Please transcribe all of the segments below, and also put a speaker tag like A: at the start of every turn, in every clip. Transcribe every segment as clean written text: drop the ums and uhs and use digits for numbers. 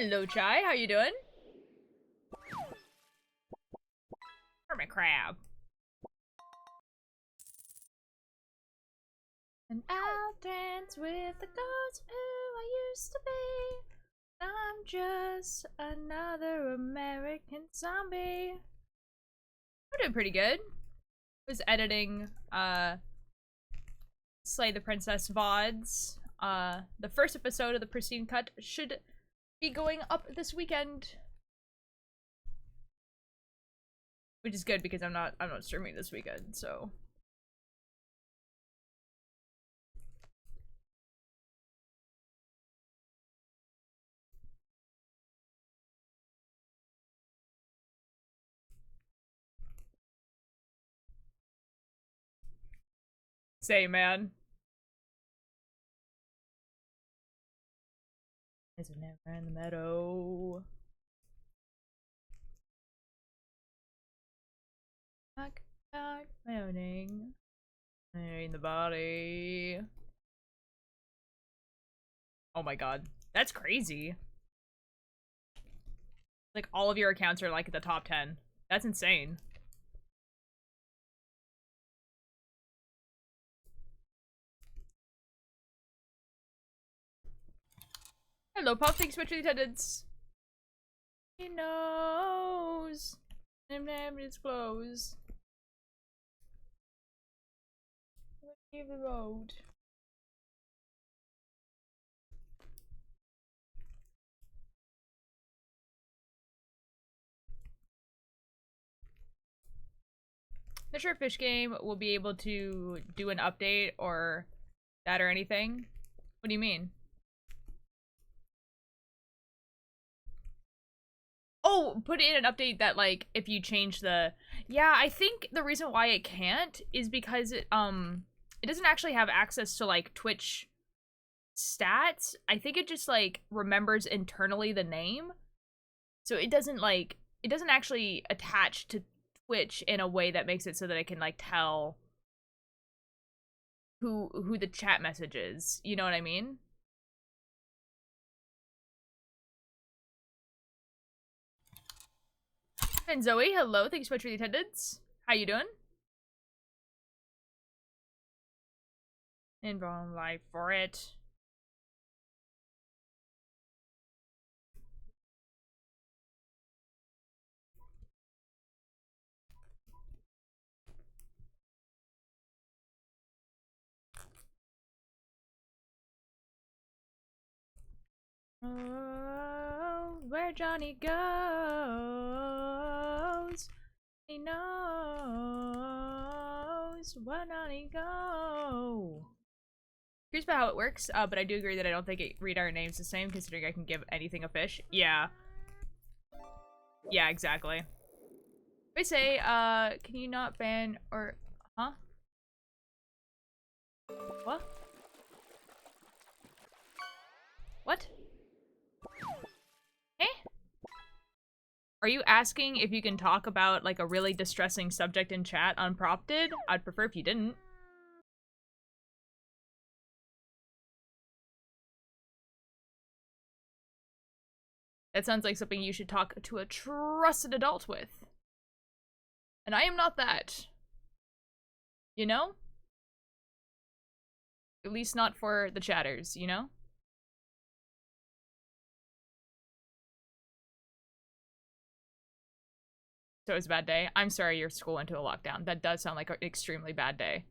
A: Hello, Chai. How you doing? Hermit crab. And I'll dance with the ghosts of who I used to be. I'm just another American zombie. We're doing pretty good. I was editing Slay the Princess VODs. The first episode of the Pristine Cut should be going up this weekend. Which is good because I'm not streaming this weekend, so. Same, man. Is it never in the meadow? Knock, knock, moaning. In the body. Oh my god. That's crazy. Like, all of your accounts are, like, at the top 10. That's insane. Hello, Puff. Thanks so much for the attendance. He knows. Name is closed. Leave the road. The Sure Fish game will be able to do an update or that or anything. What do you mean? Oh, put in an update that, like, if you change the... Yeah, I think the reason why it can't is because it doesn't actually have access to, like, Twitch stats. I think it just, like, remembers internally the name. So it doesn't, like, it doesn't actually attach to Twitch in a way that makes it so that it can, like, tell who the chat message is. You know what I mean? And Zoe, hello. Thanks so much for the attendance. How you doing? Involved life for it. Oh, where Johnny goes, he knows where Johnny go. Curious about how it works, but I do agree that I don't think read our names the same, considering I can give anything a fish. Yeah. Yeah, exactly. I say, can you not ban or, huh? What? What? Eh? Are you asking if you can talk about, like, a really distressing subject in chat unprompted? I'd prefer if you didn't. That sounds like something you should talk to a trusted adult with. And I am not that. You know? At least not for the chatters, you know? So it was a bad day. I'm sorry your school went to a lockdown. That does sound like an extremely bad day.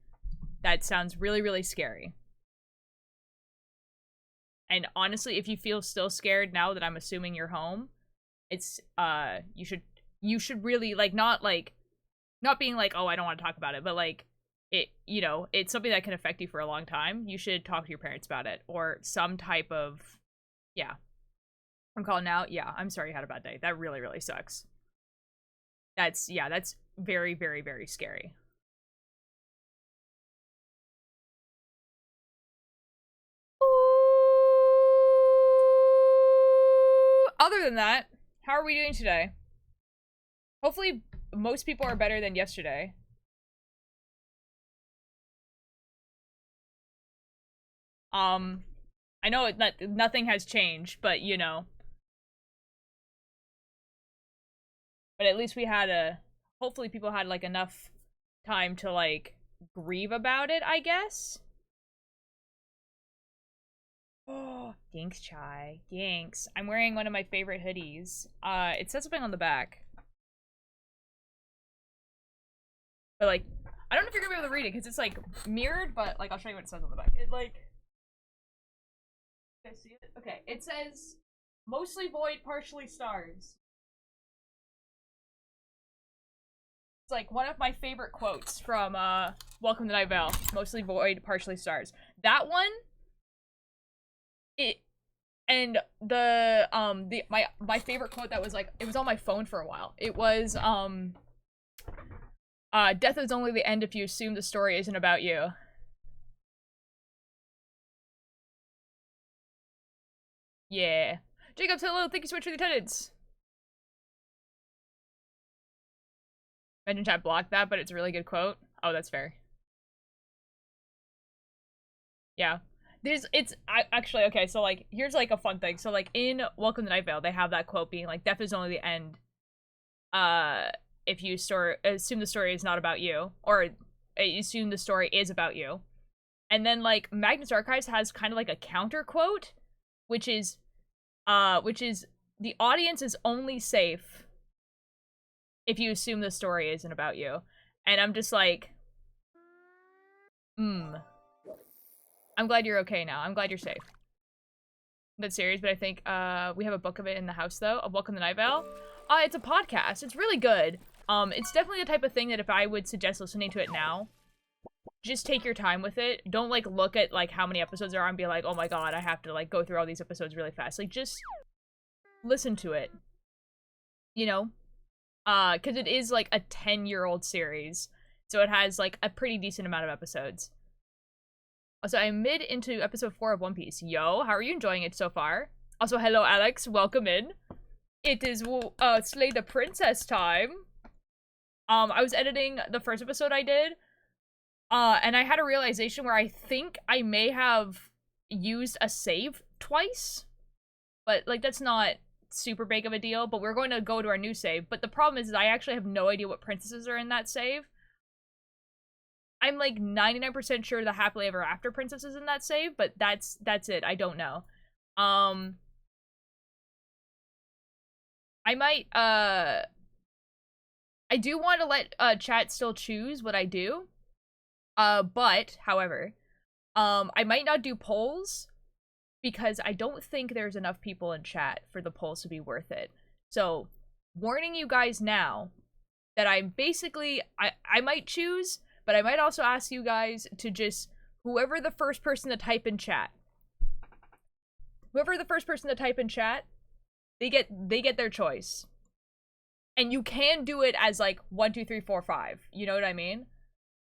A: That sounds really, really scary. And honestly, if you feel still scared now that I'm assuming you're home, it's, you should really, like, not being like, oh, I don't want to talk about it, but, like, it, you know, it's something that can affect you for a long time. You should talk to your parents about it, or some type of, yeah. I'm calling out. Yeah, I'm sorry you had a bad day. That really, really sucks. That's, yeah, that's very, very, very scary. Other than that, how are we doing today? Hopefully most people are better than yesterday. I know that nothing has changed, but you know, But at least we had hopefully people had, like, enough time to, like, grieve about it, I guess. Oh, thanks, Chai. Thanks. I'm wearing one of my favorite hoodies. It says something on the back. But, like, I don't know if you're gonna be able to read it, because it's, like, mirrored, but, like, I'll show you what it says on the back. It, like... Can I see it? Okay, it says, mostly void, partially stars. It's, like, one of my favorite quotes from, Welcome to Night Vale. Mostly void, partially stars. That one... And my favorite quote that was, like, it was on my phone for a while. It was, death is only the end if you assume the story isn't about you. Yeah. Jacob, hello, thank you so much for the attendance. Imagine chat blocked that, but it's a really good quote. Oh, that's fair. Yeah. Actually, okay, so, like, here's, like, a fun thing. So, like, in Welcome to Night Vale, they have that quote being, like, death is only the end, if you assume the story is not about you, or you assume the story is about you. And then, like, Magnus Archives has kind of, like, a counter quote, which is, the audience is only safe if you assume the story isn't about you. And I'm just like, I'm glad you're okay now. I'm glad you're safe. That's serious, but I think we have a book of it in the house, though. A Welcome to Night Vale. It's a podcast. It's really good. It's definitely the type of thing that if I would suggest listening to it now, just take your time with it. Don't, like, look at, like, how many episodes there are and be like, oh my god, I have to, like, go through all these episodes really fast. Like, just listen to it. You know? Because it is, like, a 10-year-old series. So it has, like, a pretty decent amount of episodes. Also, I'm mid into episode 4 of One Piece. Yo, how are you enjoying it so far? Also, hello, Alex. Welcome in. It is, Slay the Princess time. I was editing the first episode I did. And I had a realization where I think I may have used a save twice. But, like, that's not super big of a deal. But we're going to go to our new save. But the problem is I actually have no idea what princesses are in that save. I'm, like, 99% sure the Happily Ever After princess is in that save, but that's it. I don't know. I might, I do want to let, chat still choose what I do. But, however, I might not do polls, because I don't think there's enough people in chat for the polls to be worth it. So, warning you guys now, that I'm basically, I might choose, but I might also ask you guys to just, whoever the first person to type in chat, they get their choice. And you can do it as, like, 1, 2, 3, 4, 5. You know what I mean?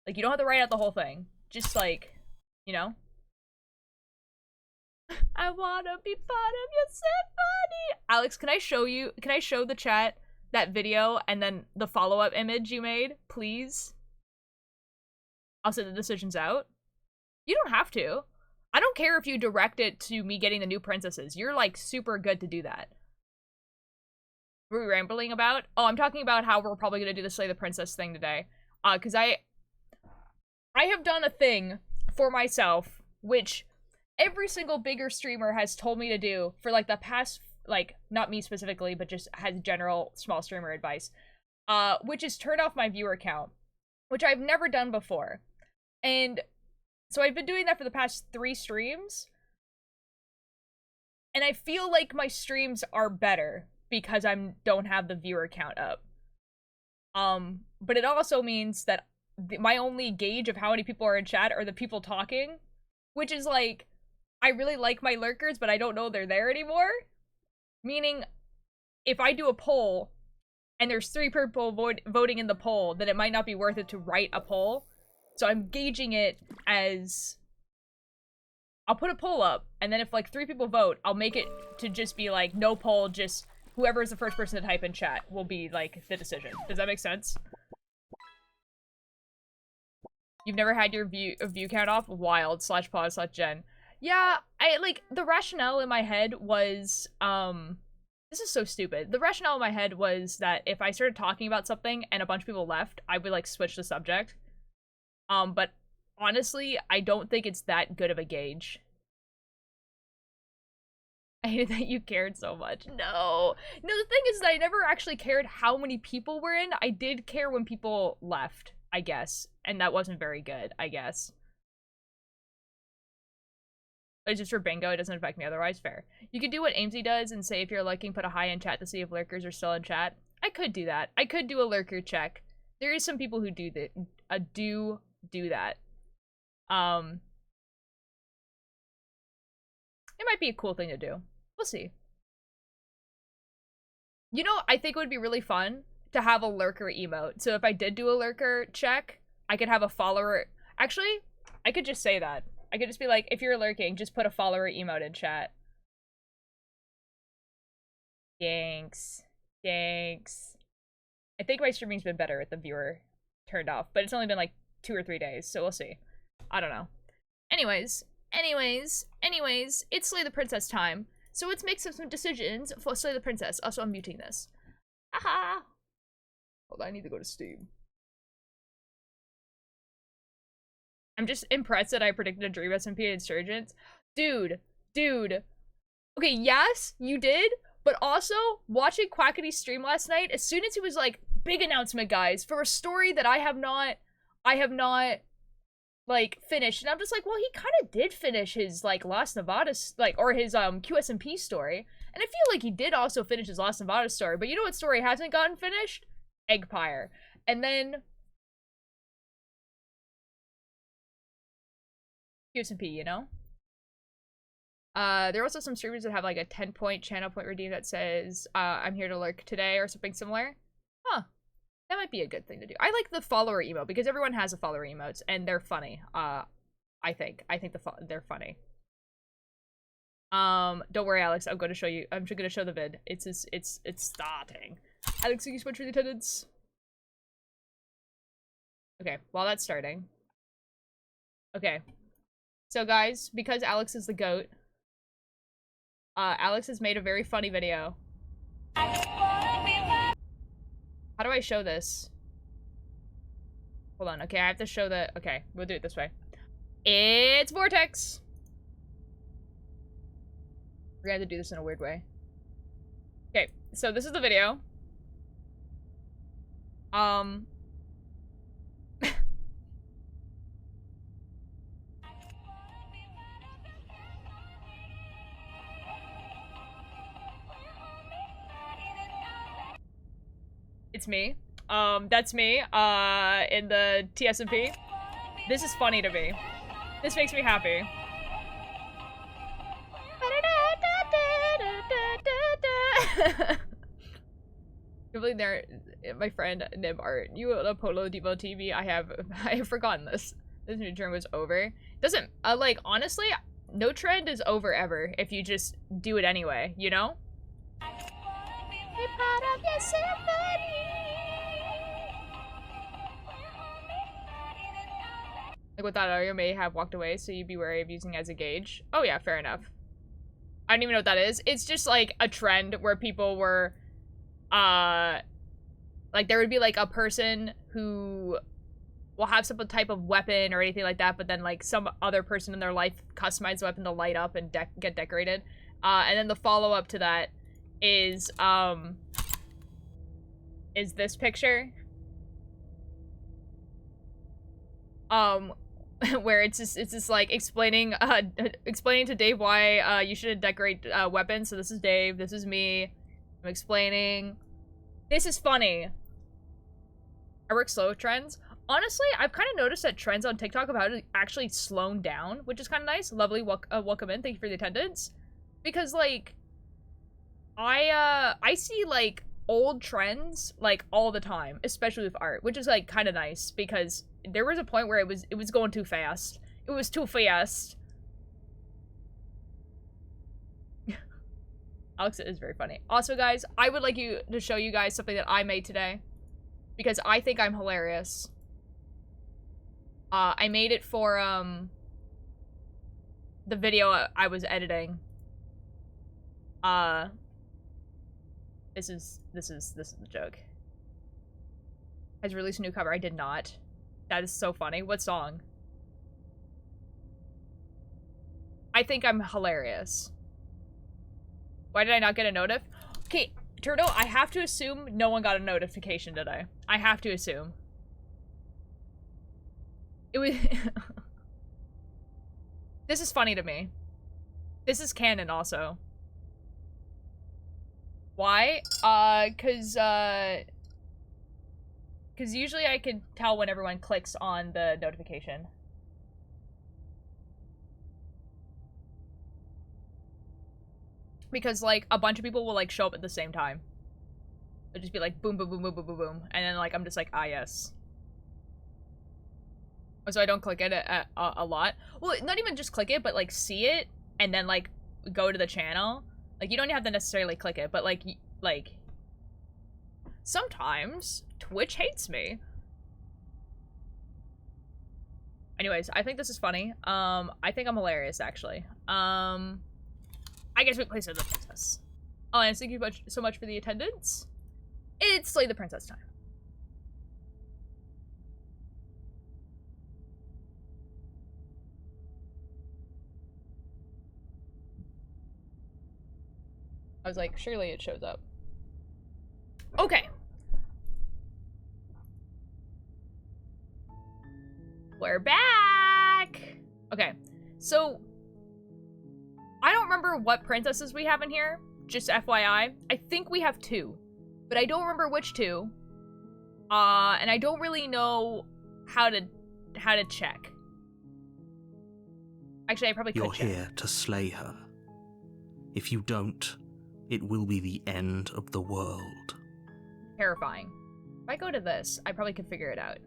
A: Like, you don't have to write out the whole thing. Just, like, you know? I wanna be part of your symphony! Alex, can I show the chat that video and then the follow-up image you made, please? I'll say the decision's out. You don't have to. I don't care if you direct it to me getting the new princesses. You're, like, super good to do that. What are we rambling about? Oh, I'm talking about how we're probably gonna do the Slay the Princess thing today. Because I have done a thing for myself, which every single bigger streamer has told me to do for, like, the past, like, not me specifically, but just has general small streamer advice, which is turn off my viewer count, which I've never done before. And so I've been doing that for the past 3 streams, and I feel like my streams are better because I don't have the viewer count up. But it also means that my only gauge of how many people are in chat are the people talking, which is, like, I really like my lurkers, but I don't know they're there anymore. Meaning, if I do a poll, and there's 3 people voting in the poll, then it might not be worth it to write a poll. So I'm gauging it as, I'll put a poll up, and then if, like, 3 people vote, I'll make it to just be, like, no poll, just whoever is the first person to type in chat will be, like, the decision. Does that make sense? You've never had your view count off? Wild, /pause/gen. Yeah, the rationale in my head was, This is so stupid. The rationale in my head was that if I started talking about something and a bunch of people left, I would, like, switch the subject. But honestly, I don't think it's that good of a gauge. I hated that you cared so much. No. No, the thing is that I never actually cared how many people were in. I did care when people left, I guess. And that wasn't very good, I guess. But it's just for bingo, it doesn't affect me otherwise. Fair. You could do what Amesy does and say if you're lurking, put a hi in chat to see if lurkers are still in chat. I could do that. I could do a lurker check. There is some people who do that. Do that. It might be a cool thing to do. We'll see. You know, I think it would be really fun to have a lurker emote. So if I did do a lurker check, I could have a follower. Actually, I could just say that. I could just be like, if you're lurking, just put a follower emote in chat. Thanks. Thanks. I think my streaming's been better with the viewer turned off, but it's only been like 2 or 3 days, so we'll see. I don't know. Anyways, it's Slay the Princess time. So let's make some decisions for Slay the Princess. Also, I'm muting this. Aha! Hold on, I need to go to Steam. I'm just impressed that I predicted a Dream SMP Insurgents. Dude. Okay, yes, you did, but also, watching Quackity's stream last night, as soon as he was like, big announcement, guys, for a story that I have not, like, finished. And I'm just like, well, he kind of did finish his, like, Lost Nevada, like, or his, QSMP story. And I feel like he did also finish his Lost Nevada story, but you know what story hasn't gotten finished? Eggpire. And then QSMP, you know? There are also some streamers that have like a 10-point channel point redeem that says, I'm here to lurk today or something similar. Huh. That might be a good thing to do. I like the follower emote because everyone has a follower emotes and they're funny. I think they're funny. Don't worry, Alex. I'm going to show you. I'm just going to show the vid. It's starting. Alex, thank you so much for the attendance. Okay, while that's starting. Okay. So guys, because Alex is the GOAT, Alex has made a very funny video. How do I show this? Hold on, okay, I have to show the- okay, we'll do it this way. It's Vortex! We're gonna have to do this in a weird way. Okay, so this is the video. It's me. That's me, in the TSMP. This is funny to me. This makes me happy. Really, there, my friend Nib Art, you a Polo Depot TV. I have forgotten this. This new term was over. Doesn't like honestly, no trend is over ever if you just do it anyway. You know. Be part of your symphony. Like what that audio may have walked away, so you'd be wary of using as a gauge. Oh yeah, fair enough. I don't even know what that is. It's just like a trend where people were, like there would be like a person who will have some type of weapon or anything like that, but then like some other person in their life customize the weapon to light up and get decorated. And then the follow-up to that is this picture. Where it's just like explaining to Dave why you shouldn't decorate weapons. So this is Dave, this is me. I'm explaining. This is funny. I work slow with trends. Honestly, I've kind of noticed that trends on TikTok have actually slowed down, which is kind of nice. Lovely, welcome in. Thank you for the attendance. Because like, I see like old trends like all the time, especially with art, which is like kind of nice because there was a point where it was going too fast. It was too fast. Alex is very funny. Also, guys, I would like to show you guys something that I made today because I think I'm hilarious. I made it for the video I was editing. This is the joke. Has released a new cover. I did not. That is so funny. What song? I think I'm hilarious. Why did I not get a notif? Okay, Turtle, I have to assume no one got a notification today. I have to assume. It was... This is funny to me. This is canon also. Why? Cause usually I can tell when everyone clicks on the notification. Because, like, a bunch of people will, like, show up at the same time. It'll just be like, boom, boom, boom, boom, boom, boom, boom. And then, like, I'm just like, ah, yes. So I don't click it a lot. Well, not even just click it, but, like, see it, and then, like, go to the channel. Like, you don't have to necessarily click it, but, like, sometimes Twitch hates me. Anyways, I think this is funny. I think I'm hilarious, actually. I guess we play Slay the Princess. Oh, and thank you so much for the attendance. It's Slay the Princess time. I was like, surely it shows up. Okay. We're back! Okay, so I don't remember what princesses we have in here, just FYI. I think we have 2, but I don't remember which 2. And I don't really know how to check. Actually, I probably could check.
B: You're here to slay her. If you don't, it will be the end of the world.
A: Terrifying. If I go to this, I probably could figure it out.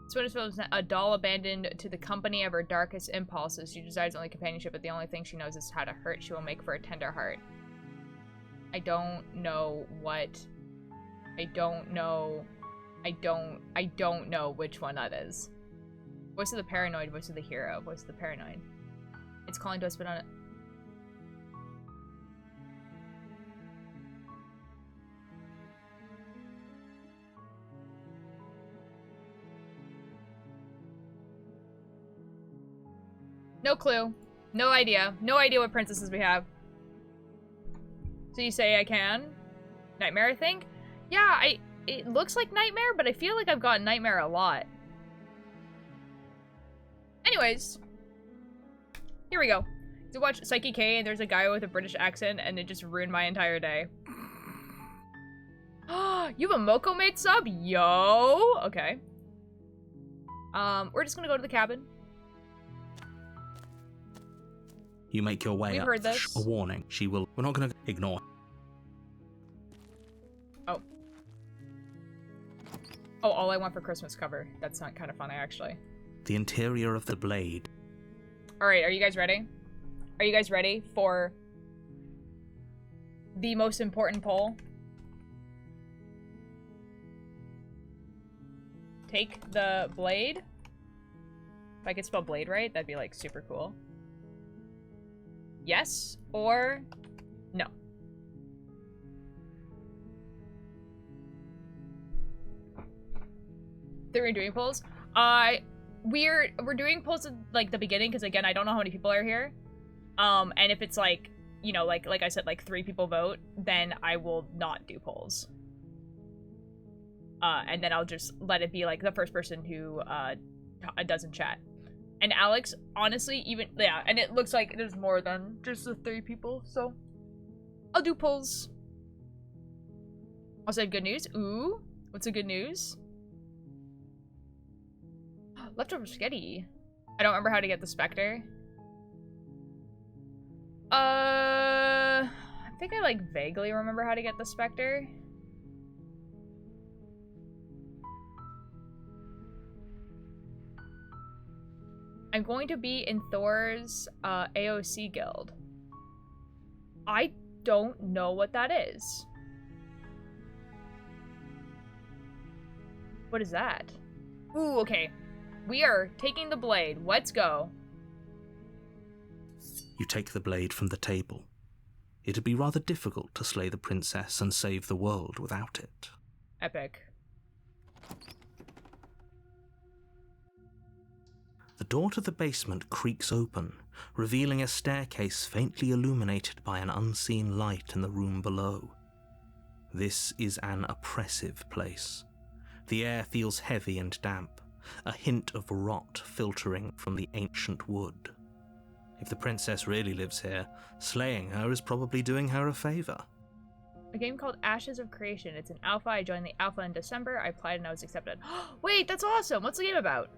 A: Swinner's a doll abandoned to the company of her darkest impulses. She desires only companionship, but the only thing she knows is how to hurt. She will make for a tender heart. I don't know what... I don't know which one that is. Voice of the paranoid, voice of the hero, voice of the paranoid. It's calling to us, but on it. No clue. No idea. No idea what princesses we have. So you say I can? Nightmare, I think? Yeah, it looks like Nightmare, but I feel like I've gotten Nightmare a lot. Anyways. Here we go. To watch Psyche K and there's a guy with a British accent and it just ruined my entire day. You have a Moko Maid sub? Yo! Okay. We're just gonna go to the cabin.
B: You make your way
A: We've
B: up.
A: heard this.
B: A warning. She will... We're not going to ignore.
A: Oh. Oh, all I want for Christmas cover. That's not kind of funny, actually.
B: The interior of the blade.
A: Alright, are you guys ready? Are you guys ready for the most important poll? Take the blade. If I could spell blade right, that'd be, like, super cool. Yes or no? We're doing polls. We're doing polls at, like, the beginning because, again, I don't know how many people are here. And if it's like, you know, like I said, like 3 people vote, then I will not do polls. And then I'll just let it be like the first person who doesn't chat. And Alex, honestly, even, yeah, and it looks like there's more than just the 3 people, so I'll do polls. Also have good news. Ooh, what's the good news? Leftover spaghetti. I don't remember how to get the Spectre. I think I, like, vaguely remember how to get the Spectre. I'm going to be in Thor's AOC guild. I don't know what that is. What is that? Ooh, okay. We are taking the blade. Let's go.
B: You take the blade from the table. It'd be rather difficult to slay the princess and save the world without it.
A: Epic.
B: The door to the basement creaks open, revealing a staircase faintly illuminated by an unseen light in the room below. This is an oppressive place. The air feels heavy and damp, a hint of rot filtering from the ancient wood. If the princess really lives here, slaying her is probably doing her a favor.
A: A game called Ashes of Creation. It's an alpha. I joined the alpha in December. I applied and I was accepted. Wait, that's awesome. What's the game about?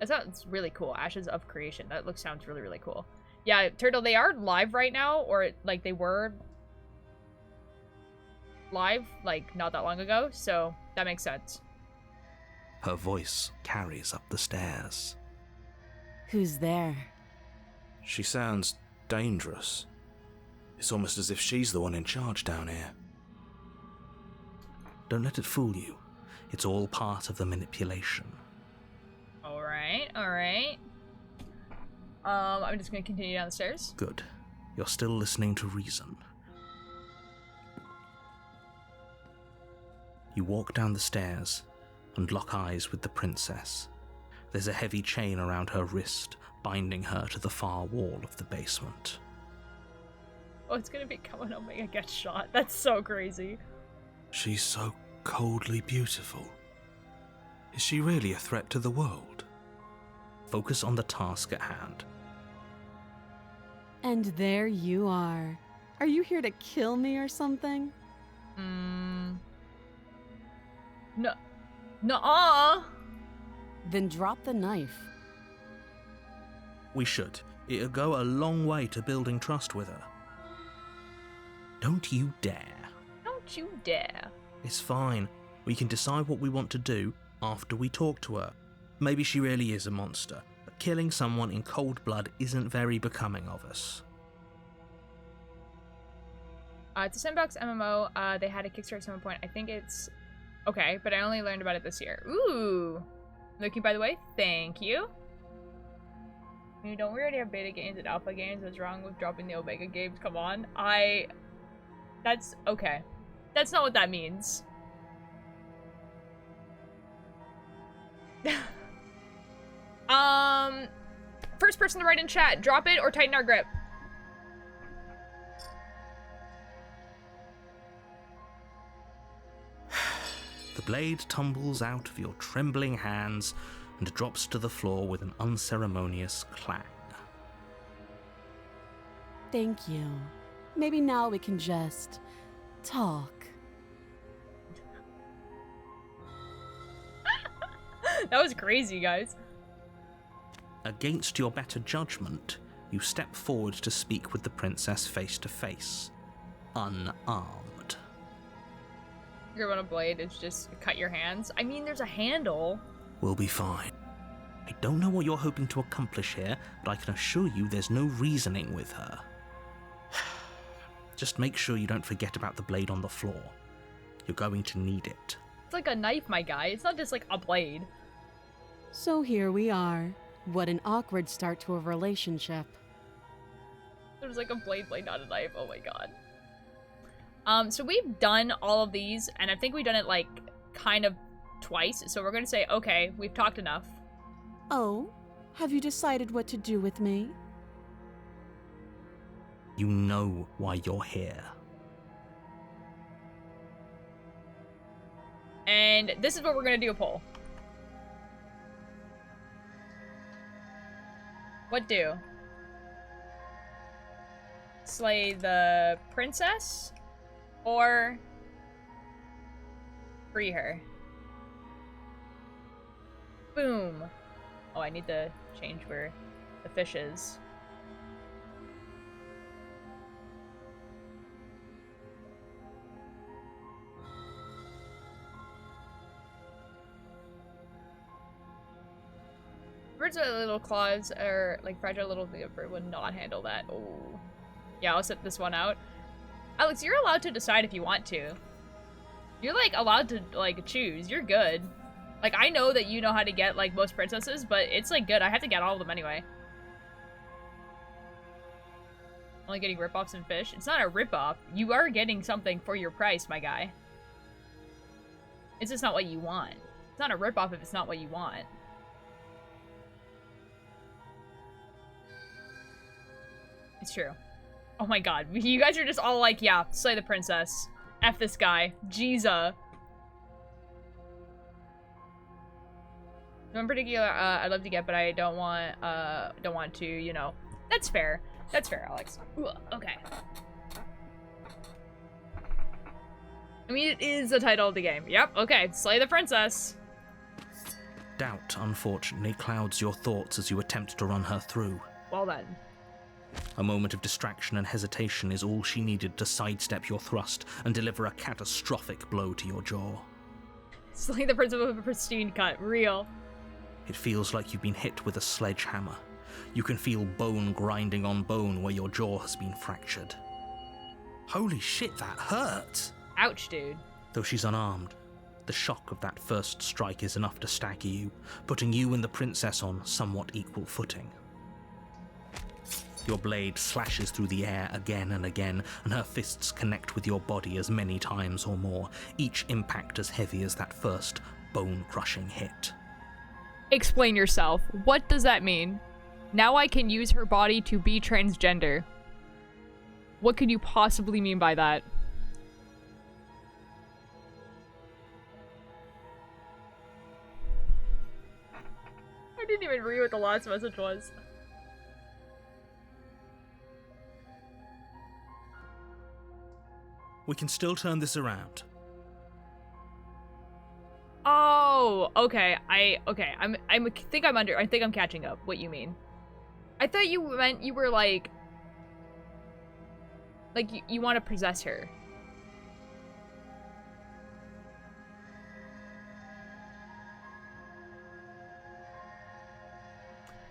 A: That sounds really cool. Ashes of Creation. That sounds really, really cool. Yeah, Turtle, they are live right now, or like they were live like not that long ago, so that makes sense.
B: Her voice carries up the stairs.
C: Who's there?
D: She sounds dangerous. It's almost as if she's the one in charge down here.
B: Don't let it fool you. It's all part of the manipulation.
A: Alright. I'm just gonna continue down the stairs.
B: Good. You're still listening to reason. You walk down the stairs and lock eyes with the princess. There's a heavy chain around her wrist, binding her to the far wall of the basement.
A: Oh, it's gonna become an Omega gets shot. That's so crazy.
D: She's so coldly beautiful. Is she really a threat to the world?
B: Focus on the task at hand.
C: And there you are. Are you here to kill me or something?
A: No. Nuh-uh.
C: Then drop the knife.
B: We should. It'll go a long way to building trust with her. Don't you dare.
A: Don't you dare.
B: It's fine. We can decide what we want to do after we talk to her. Maybe she really is a monster, but killing someone in cold blood isn't very becoming of us.
A: It's a sandbox MMO. They had a Kickstarter at some point. I think it's... Okay, but I only learned about it this year. Ooh! Looking, by the way, thank you. Don't we already have beta games and alpha games? What's wrong with dropping the omega games? Come on. That's... Okay. That's not what that means. First person to write in chat, drop it or tighten our grip.
B: The blade tumbles out of your trembling hands and drops to the floor with an unceremonious clang.
C: Thank you. Maybe now we can just talk.
A: That was crazy, guys.
B: Against your better judgment, you step forward to speak with the princess face to face, unarmed.
A: Grip on a blade is just cut your hands. I mean, there's a handle.
B: We'll be fine. I don't know what you're hoping to accomplish here, but I can assure you there's no reasoning with her. Just make sure you don't forget about the blade on the floor. You're going to need it.
A: It's like a knife, my guy. It's not just like a blade.
C: So here we are. What an awkward start to a relationship.
A: There's like a blade, not a knife. Oh my god. So we've done all of these, and I think we've done it like kind of twice. So we're gonna say, okay, we've talked enough.
C: Oh, have you decided what to do with me?
B: You know why you're here.
A: And this is what we're gonna do, a poll. What do? Slay the princess? Or free her? Boom. Oh, I need to change where the fish is. Birds with little claws are like fragile little bird would not handle that. Oh. Yeah, I'll set this one out. Alex, you're allowed to decide if you want to. You're like allowed to like choose. You're good. Like I know that you know how to get like most princesses, but it's like good. I have to get all of them anyway. Only getting ripoffs and fish? It's not a ripoff. You are getting something for your price, my guy. It's just not what you want. It's not a ripoff if it's not what you want. It's true. Oh my god. You guys are just all like, yeah, slay the princess. F this guy. Jesus. No in particular, I'd love to get, but I don't want to, you know. That's fair. That's fair, Alex. Ooh, okay. I mean, it is the title of the game. Yep, okay. Slay the princess.
B: Doubt, unfortunately, clouds your thoughts as you attempt to run her through.
A: Well then.
B: A moment of distraction and hesitation is all she needed to sidestep your thrust and deliver a catastrophic blow to your jaw.
A: Slay the princess with a pristine cut. Real.
B: It feels like you've been hit with a sledgehammer. You can feel bone grinding on bone where your jaw has been fractured. Holy shit, that hurt!
A: Ouch, dude.
B: Though she's unarmed, the shock of that first strike is enough to stagger you, putting you and the princess on somewhat equal footing. Your blade slashes through the air again and again, and her fists connect with your body as many times or more, each impact as heavy as that first bone-crushing hit.
A: Explain yourself. What does that mean? Now I can use her body to be transgender. What could you possibly mean by that? I didn't even read what the last message was.
B: We can still turn this around.
A: Oh, okay. I think I'm catching up. What you mean? I thought you meant you were like you want to possess her.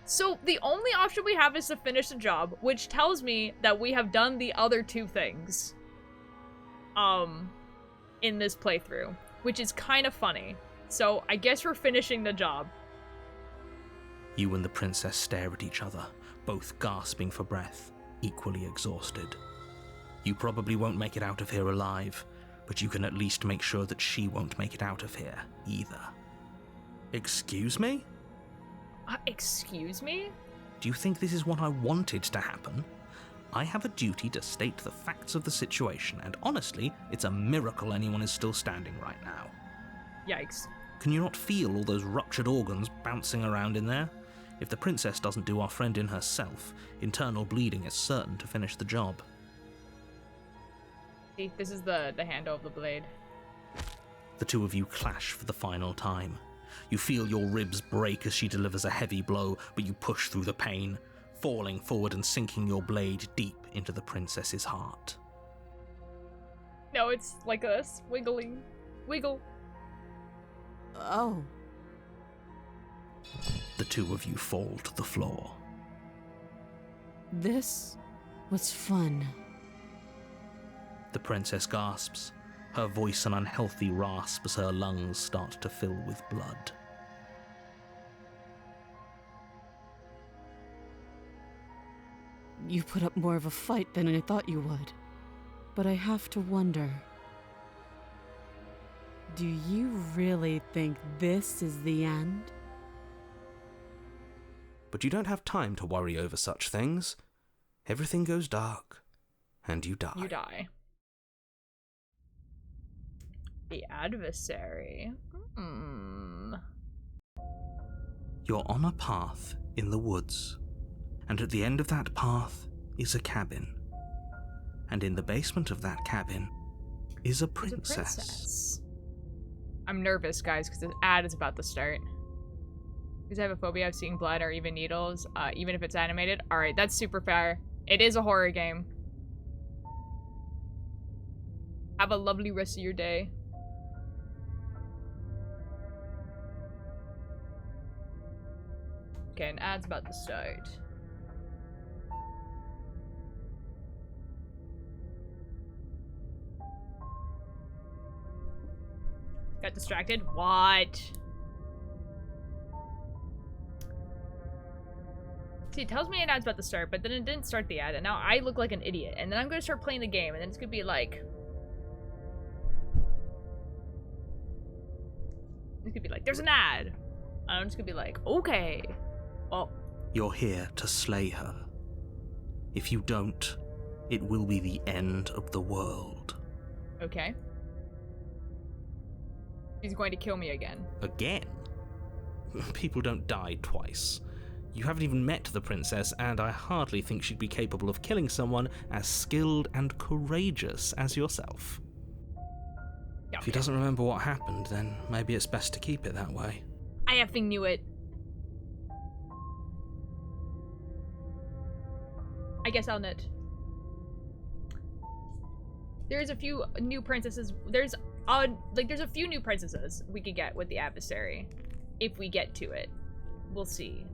A: So the only option we have is to finish the job, which tells me that we have done the other two things. In this playthrough, which is kind of funny. So I guess we're finishing the job.
B: You and the princess stare at each other, both gasping for breath, equally exhausted. You probably won't make it out of here alive, but you can at least make sure that she won't make it out of here either. Excuse me?
A: Excuse me?
B: Do you think this is what I wanted to happen? I have a duty to state the facts of the situation, and honestly, it's a miracle anyone is still standing right now.
A: Yikes.
B: Can you not feel all those ruptured organs bouncing around in there? If the princess doesn't do our friend in herself, internal bleeding is certain to finish the job.
A: See, this is the handle of the blade.
B: The two of you clash for the final time. You feel your ribs break as she delivers a heavy blow, but you push through the pain, falling forward and sinking your blade deep into the princess's heart.
A: No, it's like this. Wiggling. Wiggle.
C: Oh.
B: The two of you fall to the floor.
C: This was fun.
B: The princess gasps, her voice an unhealthy rasp as her lungs start to fill with blood.
C: You put up more of a fight than I thought you would. But I have to wonder, do you really think this is the end?
D: But you don't have time to worry over such things. Everything goes dark, and you die.
A: You die. The adversary.
B: You're on a path in the woods, and at the end of that path is a cabin. And in the basement of that cabin is a princess.
A: I'm nervous, guys, because the ad is about to start. Because I have a phobia of seeing blood or even needles, even if it's animated. Alright, that's super fair. It is a horror game. Have a lovely rest of your day. Okay, an ad's about to start. Got distracted? What? See, it tells me an ad's about to start, but then it didn't start the ad, and now I look like an idiot. And then I'm gonna start playing the game, and then it's gonna be like... It's gonna be like, there's an ad! And I'm just gonna be like, okay. Well...
B: You're here to slay her. If you don't, it will be the end of the world.
A: Okay. He's going to kill me again.
B: Again? People don't die twice. You haven't even met the princess, and I hardly think she'd be capable of killing someone as skilled and courageous as yourself.
A: Yeah,
B: If he doesn't remember what happened, then maybe it's best to keep it that way.
A: I effing knew it. I guess I'll knit. There's a few new princesses. There's a few new princesses we could get with the adversary. If we get to it. We'll see.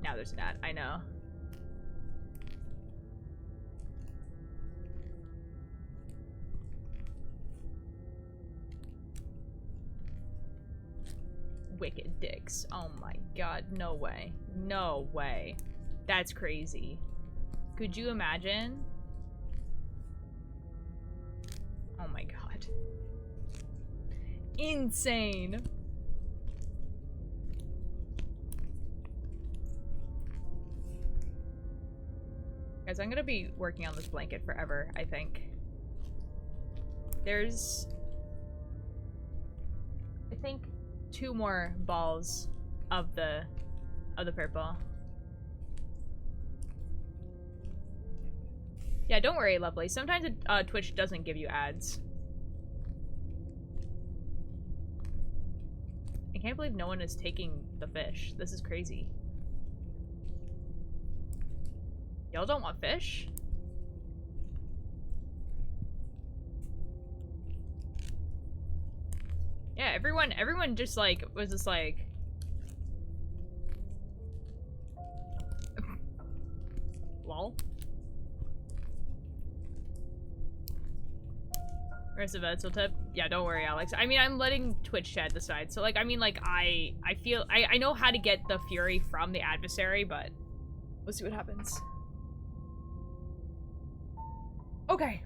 A: Now there's an ad, I know. Wicked dicks. Oh my god, no way. No way. That's crazy. Could you imagine? Oh my god. Insane. Guys, I'm gonna be working on this blanket forever, I think. There's... I think 2 more balls of the purple. Yeah, don't worry, lovely. Sometimes Twitch doesn't give you ads. I can't believe no one is taking the fish. This is crazy. Y'all don't want fish? Yeah, everyone just like was just like lol. Where's the Vetzel tip? Yeah, don't worry, Alex. I mean, I'm letting Twitch chat decide. So like, I mean, like I feel I know how to get the fury from the adversary, but we'll see what happens. Okay.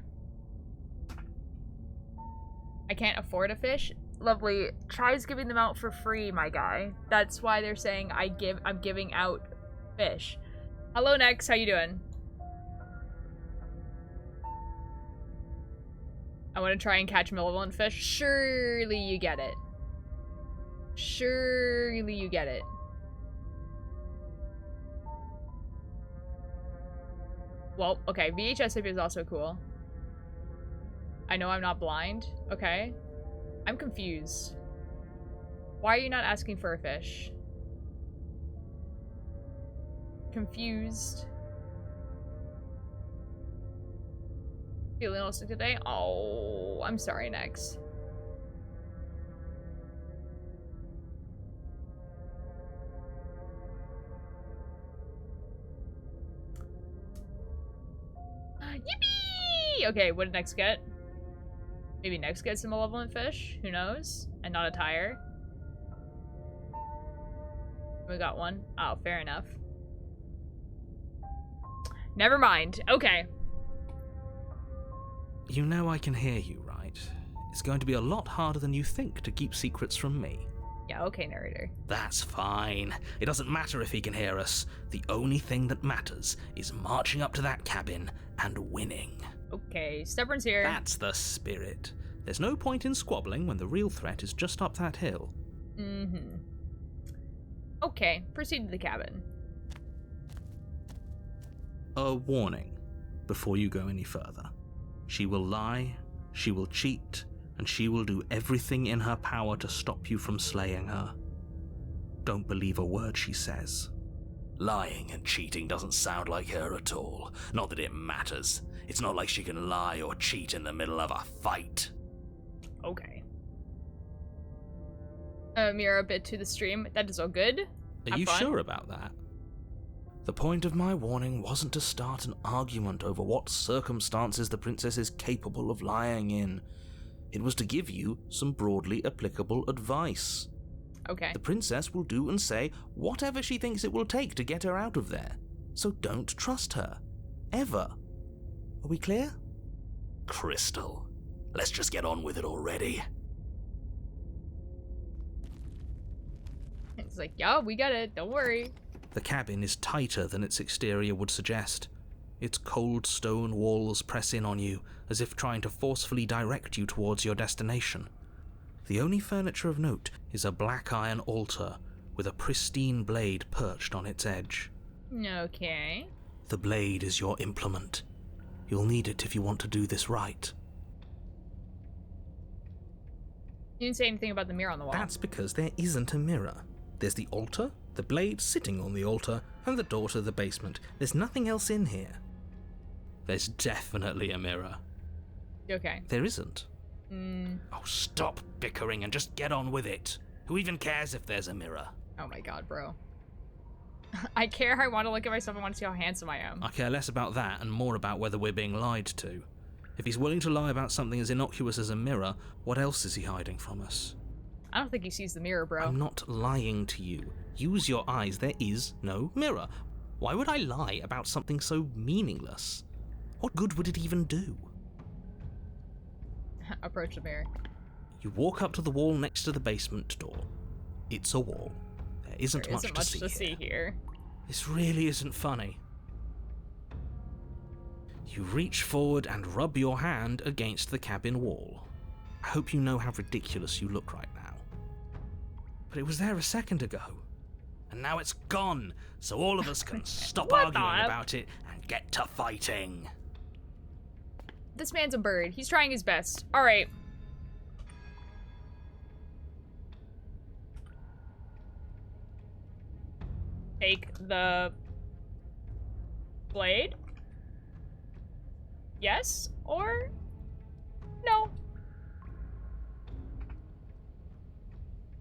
A: I can't afford a fish. Lovely. Tries giving them out for free, my guy. That's why they're saying I'm giving out fish. Hello, Nex. How you doing? I want to try and catch malevolent fish. Surely you get it. Surely you get it. Well, okay, VHS tape is also cool. I know I'm not blind. Okay. I'm confused. Why are you not asking for a fish? Confused. Feeling all sick today? Oh, I'm sorry, Nex. Yippee! Okay, what did Nex get? Maybe Nex gets a malevolent fish? Who knows? And not a tire. We got one. Oh, fair enough. Never mind. Okay.
B: You know I can hear you, right? It's going to be a lot harder than you think to keep secrets from me.
A: Yeah, okay, narrator.
B: That's fine. It doesn't matter if he can hear us. The only thing that matters is marching up to that cabin and winning.
A: Okay, Stubborn's here.
B: That's the spirit. There's no point in squabbling when the real threat is just up that hill.
A: Mm-hmm. Okay, proceed to the cabin.
B: A warning before you go any further. She will lie, she will cheat, and she will do everything in her power to stop you from slaying her. Don't believe a word she says.
D: Lying and cheating doesn't sound like her at all. Not that it matters. It's not like she can lie or cheat in the middle of a fight.
A: Okay. Mirror a bit to the stream. That is all good.
B: Are you sure about that?
D: The point of my warning wasn't to start an argument over what circumstances the princess is capable of lying in. It was to give you some broadly applicable advice.
A: Okay.
B: The princess will do and say whatever she thinks it will take to get her out of there. So don't trust her. Ever. Are we clear?
D: Crystal, let's just get on with it already.
A: It's like, yeah, we get it. Don't worry.
B: The cabin is tighter than its exterior would suggest. Its cold stone walls press in on you, as if trying to forcefully direct you towards your destination. The only furniture of note is a black iron altar with a pristine blade perched on its edge.
A: Okay.
B: The blade is your implement. You'll need it if you want to do this right.
A: You didn't say anything about the mirror on the wall.
B: That's because there isn't a mirror. There's the altar, the blade sitting on the altar, and the door to the basement. There's nothing else in here. There's definitely a mirror.
A: Okay.
B: There isn't.
D: Oh, stop bickering and just get on with it. Who even cares if there's a mirror?
A: Oh my god, bro. I care. I want to look at myself. I want to see how handsome I am.
B: I care less about that and more about whether we're being lied to. If he's willing to lie about something as innocuous as a mirror, what else is he hiding from us?
A: I don't think he sees the mirror, bro.
B: I'm not lying to you. Use your eyes. There is no mirror. Why would I lie about something so meaningless? What good would it even do?
A: Approach the mirror.
B: You walk up to the wall next to the basement door. It's a wall. There isn't
A: There
B: much
A: isn't
B: to
A: much
B: see
A: to see here.
B: This really isn't funny. You reach forward and rub your hand against the cabin wall. I hope you know how ridiculous you look right now. But it was there a second ago.
D: And now it's gone, so all of us can stop
A: What the
D: arguing
A: hell?
D: about it and get to fighting.
A: This man's a bird. He's trying his best. Alright. Take the blade? Yes or no?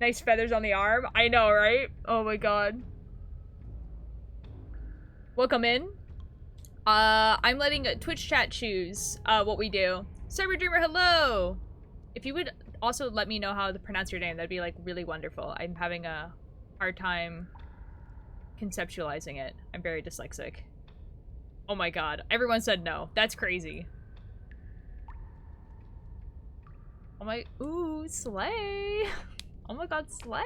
A: Nice feathers on the arm. I know, right? Oh my god. Welcome in. I'm letting Twitch chat choose what we do. Cyber Dreamer, hello! If you would also let me know how to pronounce your name, that'd be like really wonderful. I'm having a hard time conceptualizing it. I'm very dyslexic. Oh my god. Everyone said no. That's crazy. Oh my... Ooh, slay! Oh my god, slay!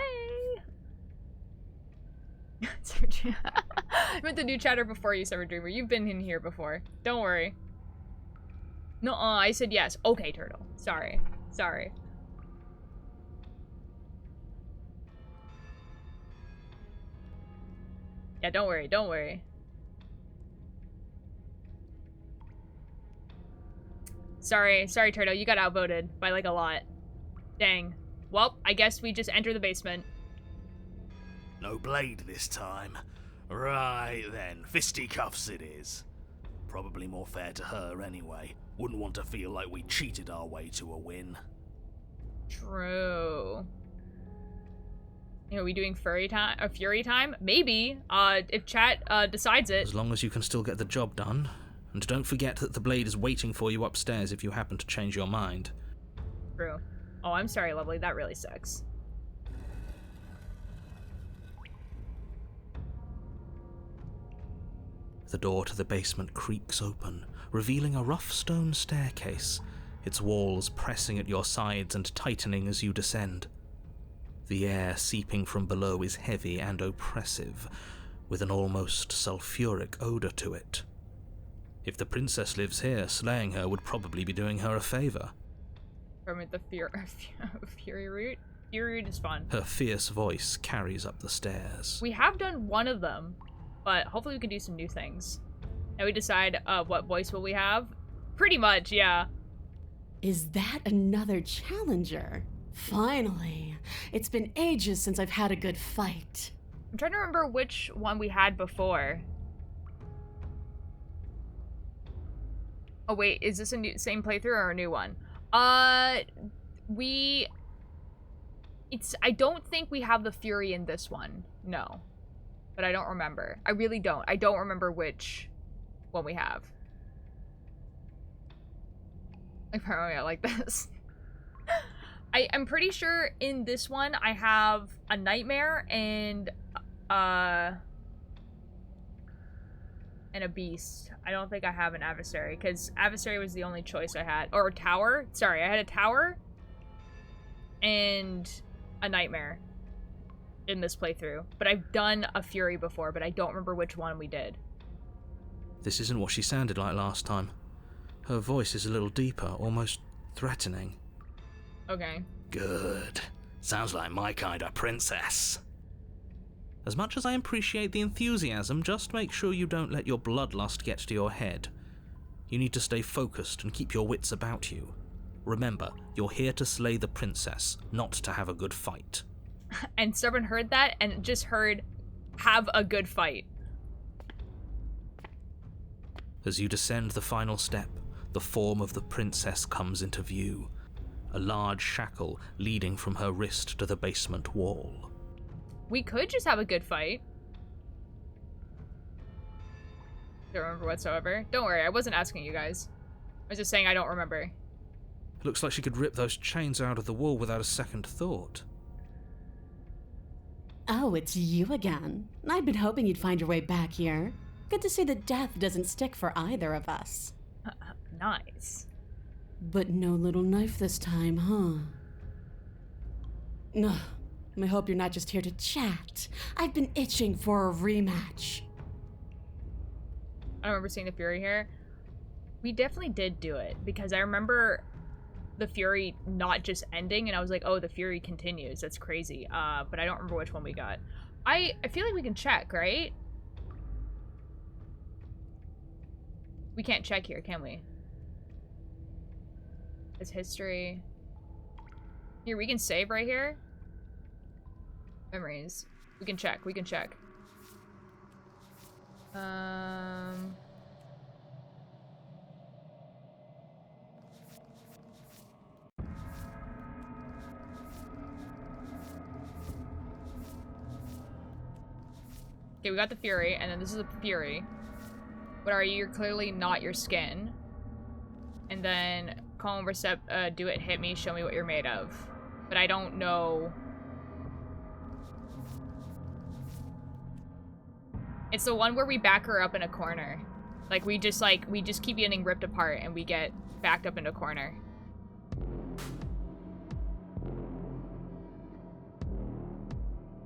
A: I meant the new chatter before you, Summer Dreamer. You've been in here before. Don't worry. No, I said yes. Okay, Turtle. Sorry. Sorry. Yeah, don't worry. Don't worry. Sorry, Turtle. You got outvoted by like a lot. Dang. Well, I guess we just enter the basement.
D: No blade this time. Right then, fisticuffs it is. Probably more fair to her anyway. Wouldn't want to feel like we cheated our way to a win.
A: True. Are we doing fury time? Maybe. If chat decides it.
B: As long as you can still get the job done. And don't forget that the blade is waiting for you upstairs if you happen to change your mind.
A: True. Oh, I'm sorry, lovely. That really sucks.
B: The door to the basement creaks open, revealing a rough stone staircase, its walls pressing at your sides and tightening as you descend. The air seeping from below is heavy and oppressive, with an almost sulphuric odor to it. If the princess lives here, slaying her would probably be doing her a favor.
A: From the Fury Root? Fury Root is fun.
B: Her fierce voice carries up the stairs.
A: We have done one of them, but hopefully we can do some new things. Now we decide what voice will we have? Pretty much, yeah.
C: Is that another challenger? Finally. It's been ages since I've had a good fight.
A: I'm trying to remember which one we had before. Oh wait, is this a same playthrough or a new one? I don't think we have the Fury in this one. No. But I don't remember. I really don't. I don't remember which one we have. Apparently I like this. I'm pretty sure in this one I have a nightmare and a beast. I don't think I have an adversary, because adversary was the only choice I had. Or a tower. Sorry, I had a tower and a nightmare in this playthrough. But I've done a fury before, but I don't remember which one we did.
B: This isn't what she sounded like last time. Her voice is a little deeper, almost threatening.
A: Okay.
D: Good. Sounds like my kind of princess.
B: As much as I appreciate the enthusiasm, just make sure you don't let your bloodlust get to your head. You need to stay focused and keep your wits about you. Remember, you're here to slay the princess, not to have a good fight.
A: And Stubborn heard that and just heard, have a good fight.
B: As you descend the final step, the form of the princess comes into view. A large shackle leading from her wrist to the basement wall.
A: We could just have a good fight. Don't remember whatsoever. Don't worry, I wasn't asking you guys. I was just saying I don't remember.
B: It looks like she could rip those chains out of the wall without a second thought.
C: Oh, it's you again. I'd been hoping you'd find your way back here. Good to see that death doesn't stick for either of us.
A: Nice.
C: But no little knife this time, huh? Ugh. I hope you're not just here to chat. I've been itching for a rematch.
A: I don't remember seeing the Fury here. We definitely did do it, because I remember the Fury not just ending, and I was like, oh, the Fury continues. That's crazy. But I don't remember which one we got. I feel like we can check, right? We can't check here, can we? It's history. Here, we can save right here. Memories. We can check, we can check. Okay, we got the Fury, and then this is a Fury. What are you? You're clearly not your skin. And then call over step, do it, hit me, show me what you're made of. But I don't know. It's the one where we back her up in a corner. Like we just keep getting ripped apart and we get backed up in a corner.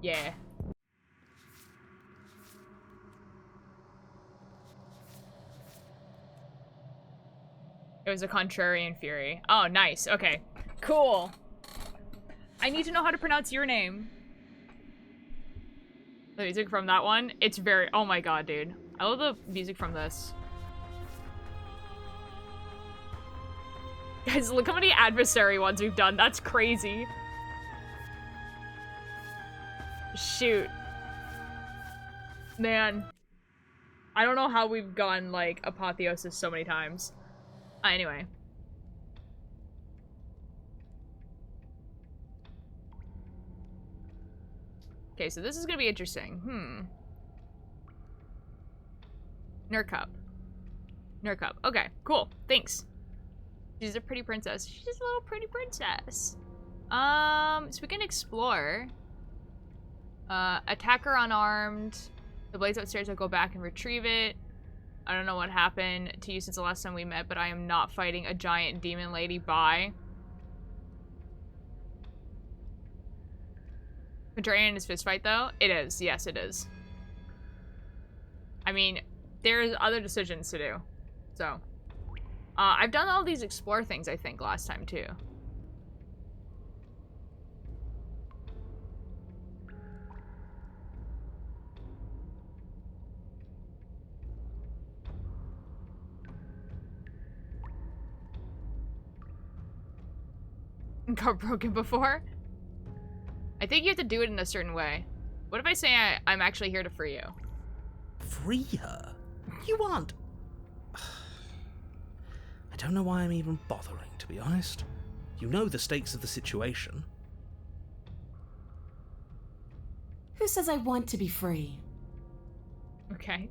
A: Yeah. It was a Contrarian Fury. Oh, nice. Okay. Cool. I need to know how to pronounce your name. The music from that one, it's very... Oh my god, dude. I love the music from this. Guys, look how many adversary ones we've done. That's crazy. Shoot. Man. I don't know how we've gone, like, Apotheosis so many times. Anyway. Okay, so this is gonna be interesting. Nerd Cup. Nerd Cup. Okay, cool. Thanks. She's a pretty princess. She's just a little pretty princess. So we can explore. Attack her unarmed. The blades upstairs, I'll go back and retrieve it. I don't know what happened to you since the last time we met, but I am not fighting a giant demon lady. Bye. Contrarian is fist fight though? It is. Yes, it is. I mean, there's other decisions to do. So. I've done all these explore things, I think, last time too. Got broken before? I think you have to do it in a certain way. What if I say I'm actually here to free you?
B: Free her? You aren't... I don't know why I'm even bothering, to be honest. You know the stakes of the situation.
C: Who says I want to be free?
A: Okay.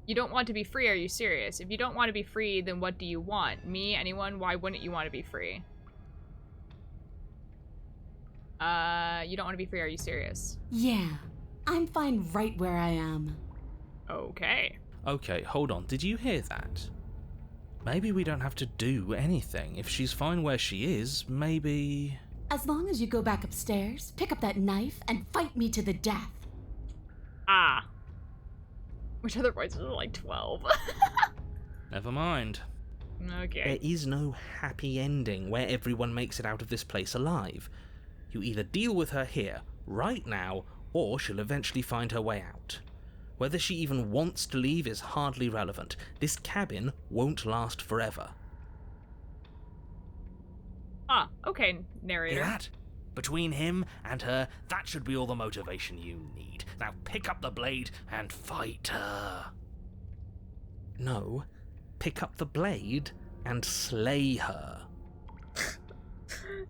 A: You don't want to be free, are you serious? If you don't want to be free, then what do you want? Me? Anyone? Why wouldn't you want to be free? You don't want to be free, are you serious?
C: Yeah, I'm fine right where I am.
A: Okay.
B: Okay, hold on. Did you hear that? Maybe we don't have to do anything. If she's fine where she is, maybe...
C: As long as you go back upstairs, pick up that knife, and fight me to the death.
A: Ah. Which other voices are like 12?
B: Never mind.
A: Okay.
B: There is no happy ending where everyone makes it out of this place alive. You either deal with her here, right now, or she'll eventually find her way out. Whether she even wants to leave is hardly relevant. This cabin won't last forever.
A: Ah, okay, narrator.
D: Hear that? Between him and her, that should be all the motivation you need. Now pick up the blade and fight her.
B: No, pick up the blade and slay her.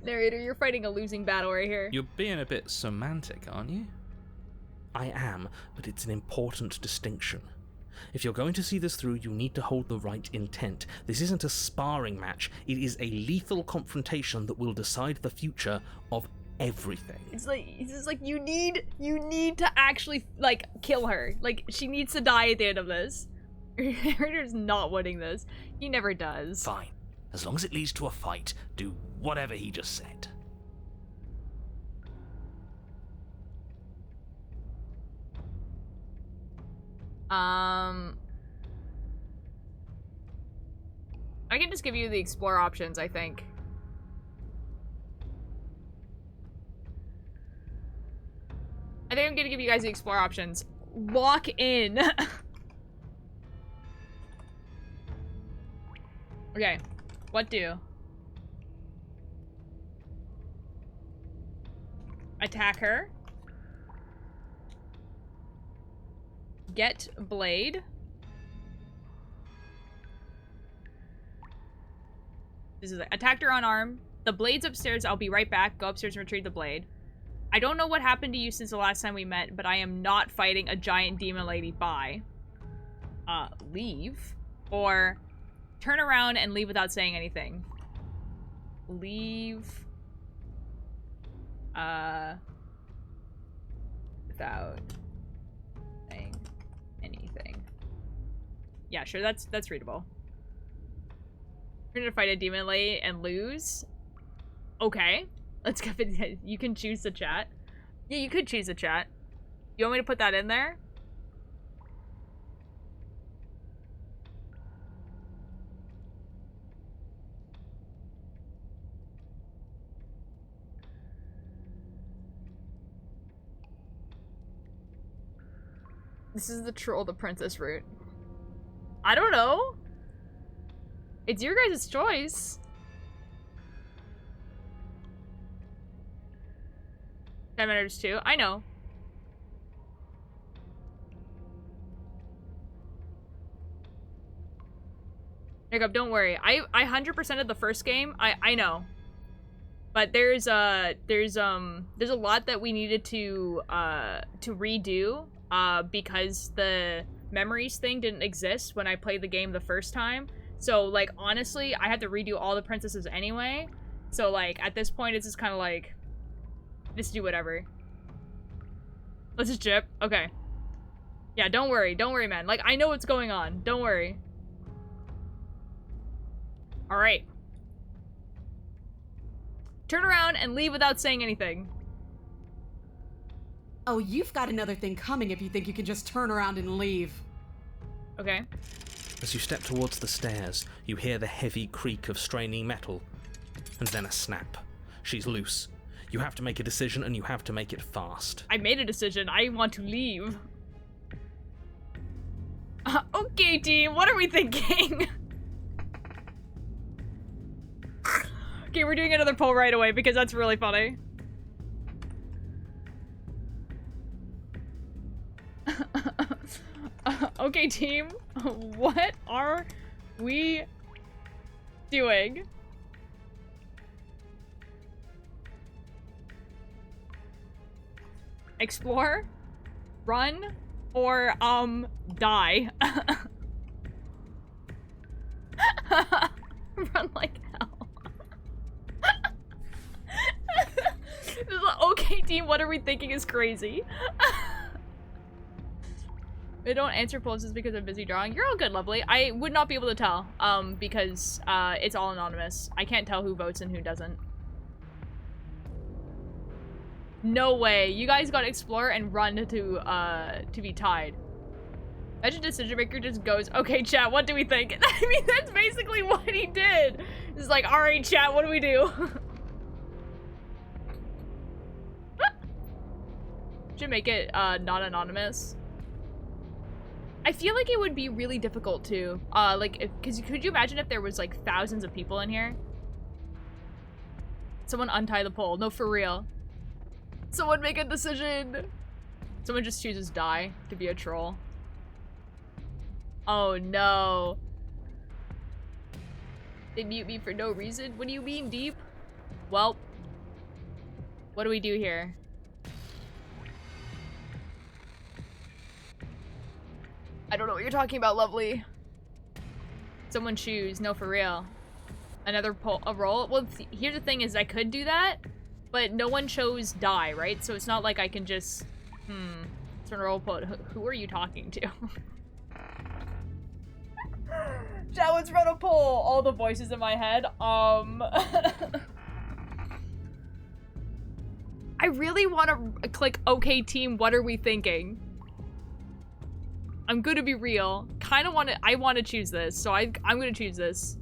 A: Narrator, you're fighting a losing battle right here.
B: You're being a bit semantic, aren't you? I am, but it's an important distinction. If you're going to see this through, you need to hold the right intent. This isn't a sparring match. It is a lethal confrontation that will decide the future of everything.
A: It's like you need to actually like kill her. Like she needs to die at the end of this. Narrator's not winning this. He never does.
D: Fine. As long as it leads to a fight, do whatever he just said.
A: I can just give you the explore options, I think. I think I'm gonna give you guys the explore options. Lock in. Okay, what do? Attack her. Get blade. This is like, attacked her unarmed. The blade's upstairs. I'll be right back. Go upstairs and retrieve the blade. I don't know what happened to you since the last time we met, but I am not fighting a giant demon lady. Bye. Leave. Or turn around and leave without saying anything. Leave. Without saying anything. Yeah, sure, that's readable. You're gonna fight a demon lady and lose? Okay. Let's go. You can choose the chat. Yeah, you could choose the chat. You want me to put that in there? This is the troll the princess route. I don't know. It's your guys' choice. 10 minutes too. I know. Jacob, don't worry. I 100%ed the first game. I know. But there's a lot that we needed to redo because the memories thing didn't exist when I played the game the first time. So like honestly, I had to redo all the princesses anyway. So like at this point it's just kind of like just do whatever. Let's just chip. Okay. Yeah, don't worry, man. Like I know what's going on. Don't worry. All right. Turn around and leave without saying anything.
C: Oh, you've got another thing coming if you think you can just turn around and leave.
A: Okay.
B: As you step towards the stairs, you hear the heavy creak of straining metal, and then a snap. She's loose. You have to make a decision, and you have to make it fast.
A: I made a decision. I want to leave. Okay, team. What are we thinking? Okay, we're doing another poll right away because that's really funny. Okay, team. What are we doing? Explore? Run? Or, die? Run like hell. team, what are we thinking is crazy. They don't answer posts because I'm busy drawing. You're all good, lovely. I would not be able to tell, because it's all anonymous. I can't tell who votes and who doesn't. No way. You guys got to explore and run to be tied. Imagine decision maker just goes, okay, chat, what do we think? I mean, that's basically what he did. It's like, all right, chat, what do we do? Should make it not anonymous. I feel like it would be really difficult to, because could you imagine if there was like thousands of people in here? Someone untie the pole. No, for real. Someone make a decision. Someone just chooses die to be a troll. Oh no. They mute me for no reason? What do you mean, Deep? Well, what do we do here? I don't know what you're talking about, lovely. Someone choose. No, for real. Another a roll? Well, here's the thing is I could do that, but no one chose die, right? So it's not like I can just... Turn roll put. Who are you talking to? Chat, let's run a poll. All the voices in my head. I really want to click OK team, what are we thinking? I'm gonna be real. I want to choose this, so I'm gonna choose this.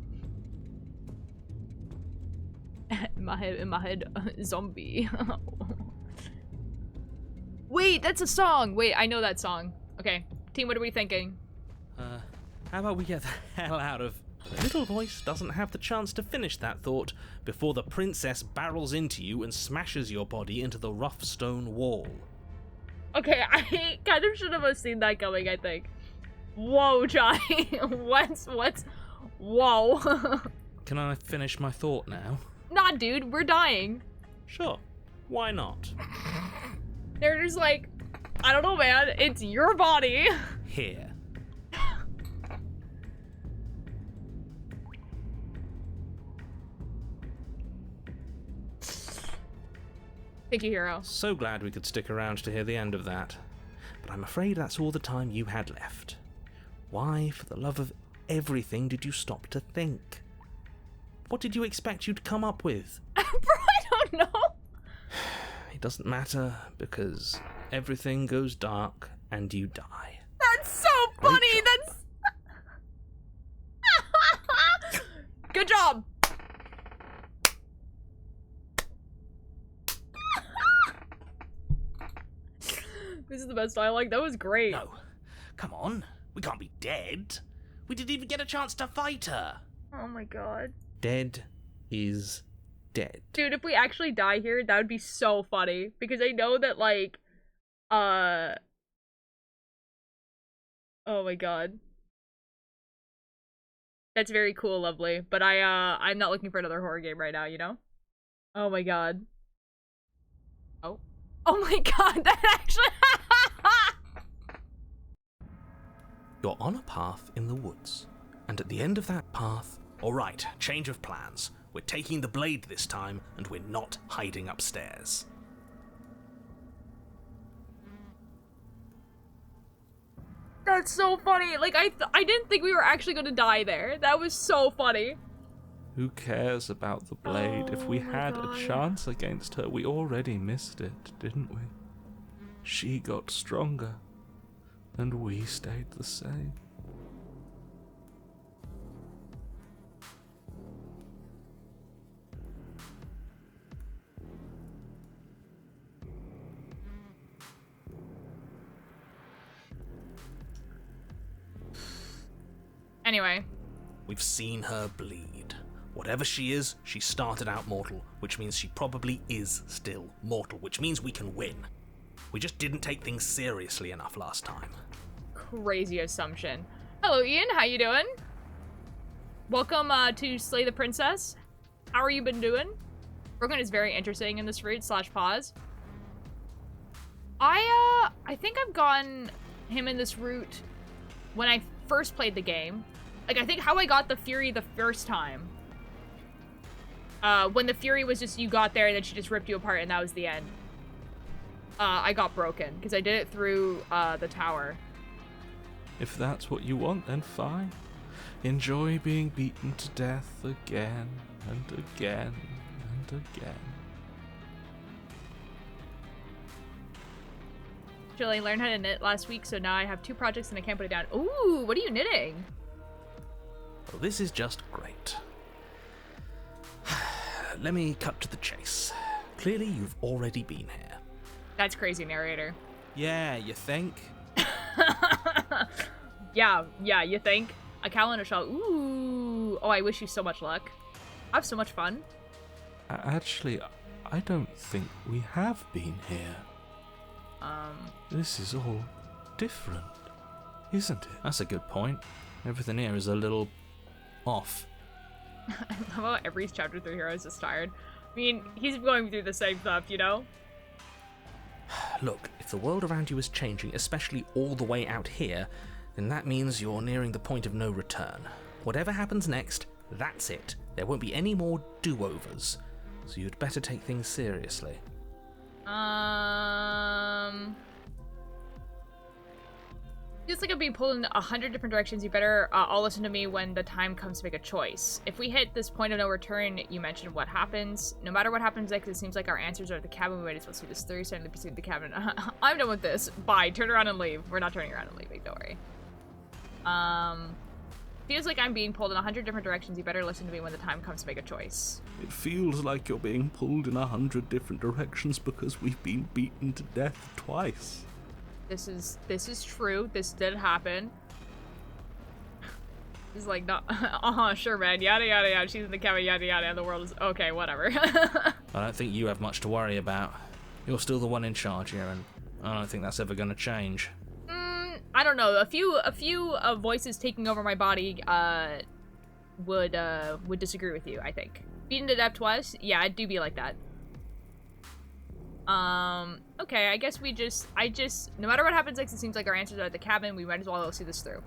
A: in my head, zombie. Wait, that's a song. Wait, I know that song. Okay, team, what are we thinking?
B: How about we get the hell out of... The little voice doesn't have the chance to finish that thought before the princess barrels into you and smashes your body into the rough stone wall.
A: Okay, I kind of should have seen that coming, I think. Whoa, Johnny. What's... Whoa.
B: Can I finish my thought now?
A: Nah, dude, we're dying.
B: Sure. Why not?
A: They're just like, I don't know, man. It's your body.
B: Here.
A: Thank you, hero.
B: So glad we could stick around to hear the end of that. But I'm afraid that's all the time you had left. Why, for the love of everything, did you stop to think? What did you expect you'd come up with?
A: Bro, I don't know.
B: It doesn't matter, because everything goes dark and you die.
A: That's so funny! That's... Good job! This is the best dialogue. That was great.
D: No. Come on. We can't be dead. We didn't even get a chance to fight her.
A: Oh my god.
B: Dead is dead.
A: Dude, if we actually die here, that would be so funny. Because I know that, like, oh my god. That's very cool, lovely. But I'm not looking for another horror game right now, you know? Oh my god. Oh. Oh my god, that actually...
B: You're on a path in the woods, and at the end of that path...
D: Alright, change of plans. We're taking the blade this time, and we're not hiding upstairs.
A: That's so funny. Like, I didn't think we were actually gonna die there. That was so funny.
E: Who cares about the blade? If we had a chance against her, we already missed it, didn't we? She got stronger, and we stayed the same.
A: Anyway.
D: We've seen her bleed. Whatever she is, she started out mortal, which means she probably is still mortal, which means we can win. We just didn't take things seriously enough last time.
A: Crazy assumption. Hello, Ian. How you doing? Welcome to Slay the Princess. How are you been doing? Brooklyn is very interesting in this route / pause. I think I've gotten him in this route when I first played the game. Like, I think how I got the Fury the first time. When the Fury was just, you got there and then she just ripped you apart and that was the end. I got broken because I did it through the tower.
E: If that's what you want, then fine. Enjoy being beaten to death again and again and again.
A: Actually, I learned how to knit last week, so now I have 2 projects and I can't put it down. Ooh, what are you knitting?
B: Well, this is just great. Let me cut to the chase. Clearly, you've already been here.
A: That's crazy, narrator.
B: Yeah, you think?
A: Yeah, you think? A calendar shell. Ooh. Oh, I wish you so much luck. I have so much fun.
E: Actually, I don't think we have been here. This is all different, isn't it?
B: That's a good point. Everything here is a little off.
A: How about every chapter 3 hero is just tired? I mean, he's going through the same stuff, you know?
B: Look, if the world around you is changing, especially all the way out here, then that means you're nearing the point of no return. Whatever happens next, that's it. There won't be any more do-overs. So you'd better take things seriously.
A: Feels like I'm being pulled in 100 different directions. You better all listen to me when the time comes to make a choice. If we hit this point of no return, you mentioned what happens. No matter what happens next, it seems like our answers are at the cabin. We might as well see this through. Suddenly proceed to the cabin. I'm done with this. Bye. Turn around and leave. We're not turning around and leaving. Don't worry. Feels like I'm being pulled in 100 different directions. You better listen to me when the time comes to make a choice.
E: It feels like you're being pulled in 100 different directions because we've been beaten to death twice.
A: This is true. This did happen. He's like, not, sure, man. Yada, yada, yada. She's in the cabin, yada, yada, and the world is, okay, whatever.
B: I don't think you have much to worry about. You're still the one in charge here, and I don't think that's ever going to change.
A: I don't know. A few voices taking over my body, would disagree with you, I think. Beaten to death twice? Yeah, I'd do be like that. Okay, I guess no matter what happens next, it seems like our answers are at the cabin. We might as well see this through.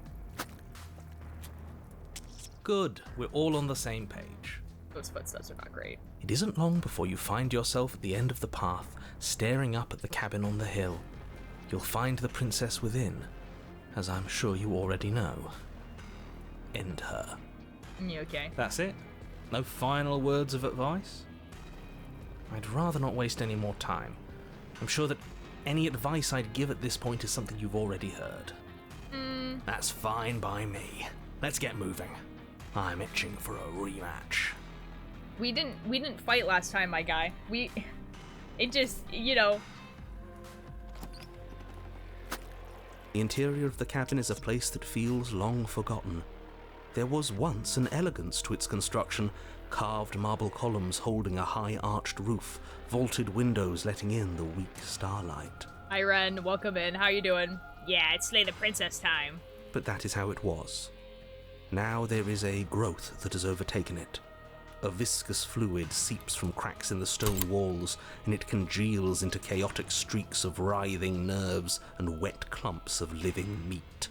B: Good, we're all on the same page.
A: Those footsteps are not great.
B: It isn't long before you find yourself at the end of the path, staring up at the cabin on the hill. You'll find the princess within, as I'm sure you already know. End her.
A: You okay?
B: That's it? No final words of advice? I'd rather not waste any more time. I'm sure that any advice I'd give at this point is something you've already heard. That's fine by me. Let's get moving. I'm itching for a rematch.
A: We didn't fight last time, my guy. It just, you know.
B: The interior of the cabin is a place that feels long forgotten. There was once an elegance to its construction, carved marble columns holding a high-arched roof, vaulted windows letting in the weak starlight.
A: Hi, Ren. Welcome in. How you doing? Yeah, it's Slay the Princess time.
B: But that is how it was. Now there is a growth that has overtaken it. A viscous fluid seeps from cracks in the stone walls, and it congeals into chaotic streaks of writhing nerves and wet clumps of living meat.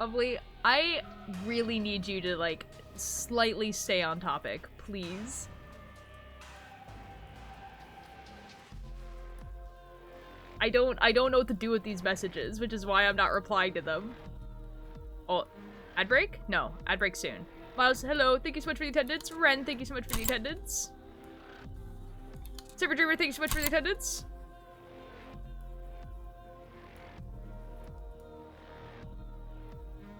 A: Lovely. I really need you to, like, slightly stay on topic, please. I don't know what to do with these messages, which is why I'm not replying to them. Oh, ad break? No, ad break soon. Mouse, hello, thank you so much for the attendance. Ren, thank you so much for the attendance. Server Dreamer, thank you so much for the attendance.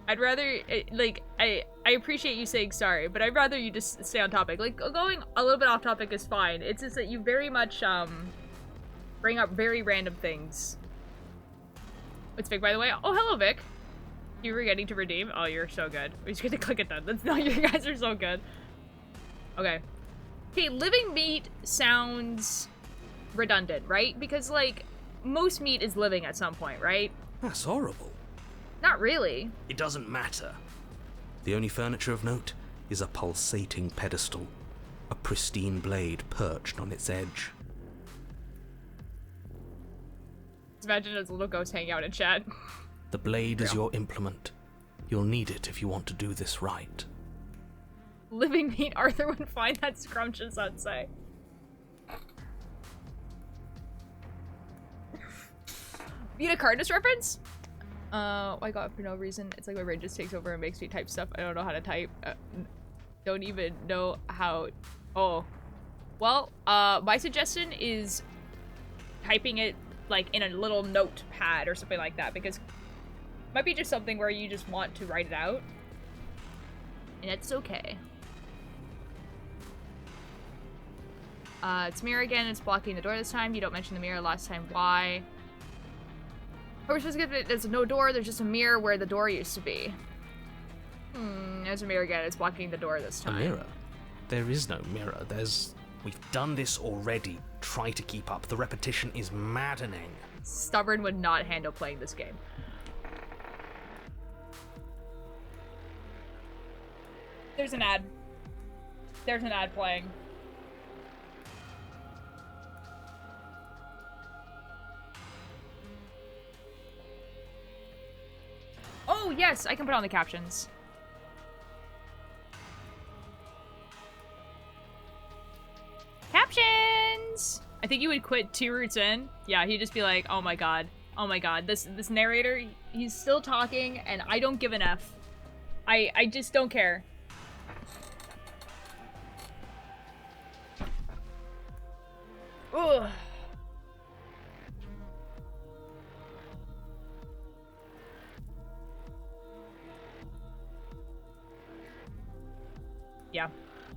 A: I'd rather, like, I appreciate you saying sorry, but I'd rather you just stay on topic. Like, going a little bit off topic is fine. It's just that you very much, bring up very random things. What's Vic, by the way? Oh, hello, Vic. You were getting to redeem? Oh, you're so good. We're just gonna click it then. That's not, you guys are so good. Okay. Okay, living meat sounds redundant, right? Because, like, most meat is living at some point, right?
B: That's horrible.
A: Not really.
D: It doesn't matter.
B: The only furniture of note is a pulsating pedestal, a pristine blade perched on its edge.
A: Just imagine as a little ghost hanging out in chat.
B: The blade is your implement. You'll need it if you want to do this right.
A: Living meat, Arthur would find that scrumptious, I'd say. Need a Cardinus reference? I got it for no reason. It's like my brain just takes over and makes me type stuff. I don't know how to type. Don't even know how. Oh. Well, my suggestion is typing it like in a little notepad or something like that, because it might be just something where you just want to write it out. And it's okay. It's mirror again. It's blocking the door this time. You don't mention the mirror last time. Why? Are we supposed to get it? There's no door. There's just a mirror where the door used to be. There's a mirror again. It's blocking the door this time.
B: A mirror? There is no mirror. We've done this already. Try to keep up. The repetition is maddening.
A: Stubborn would not handle playing this game. There's an ad. There's an ad playing. Oh, yes, I can put on the captions. Captions! I think you would quit 2 routes in. Yeah, he'd just be like, oh my god, this narrator, he's still talking, and I don't give an F. I just don't care. Ugh.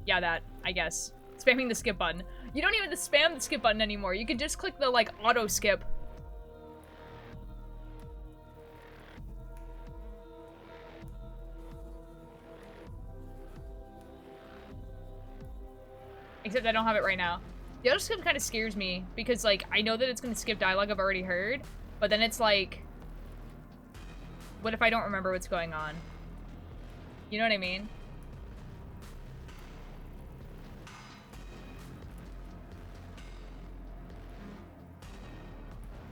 A: Yeah, that, I guess. Spamming the skip button. You don't even have to spam the skip button anymore. You can just click the, like, auto skip. Except I don't have it right now. The auto skip kind of scares me because, like, I know that it's going to skip dialogue I've already heard, but then it's like, what if I don't remember what's going on? You know what I mean?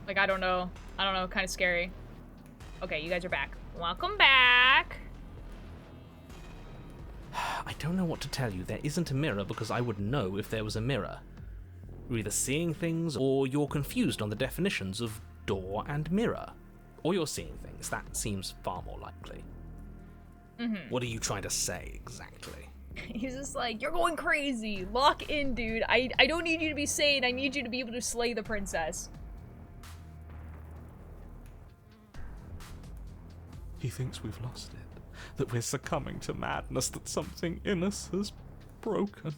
A: Like, I don't know, kind of scary. Okay, you guys are back. Welcome back!
B: I don't know what to tell you. There isn't a mirror because I would know if there was a mirror. You're either seeing things or you're confused on the definitions of door and mirror. Or you're seeing things. That seems far more likely. What are you trying to say exactly?
A: He's just like, you're going crazy. Lock in, dude. I don't need you to be sane. I need you to be able to slay the princess.
E: He thinks we've lost it, that we're succumbing to madness, that something in us has broken.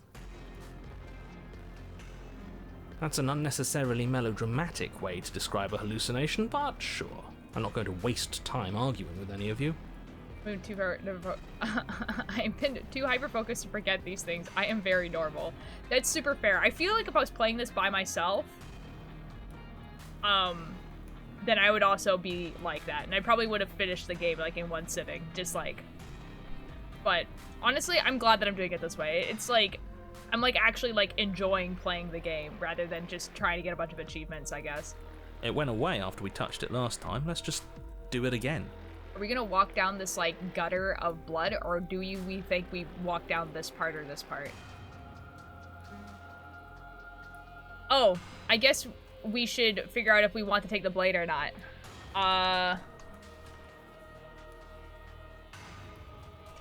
B: That's an unnecessarily melodramatic way to describe a hallucination, but sure. I'm not going to waste time arguing with any of you.
A: I'm too hyper-focused to forget these things. I am very normal. That's super fair. I feel like if I was playing this by myself, then I would also be like that. And I probably would have finished the game, like, in one sitting. Just, like... But, honestly, I'm glad that I'm doing it this way. It's, like... I'm, like, actually, like, enjoying playing the game, rather than just trying to get a bunch of achievements, I guess.
B: It went away after we touched it last time. Let's just do it again.
A: Are we gonna walk down this, like, gutter of blood, or do we think we walk down this part or this part? Oh, I guess we should figure out if we want to take the blade or not.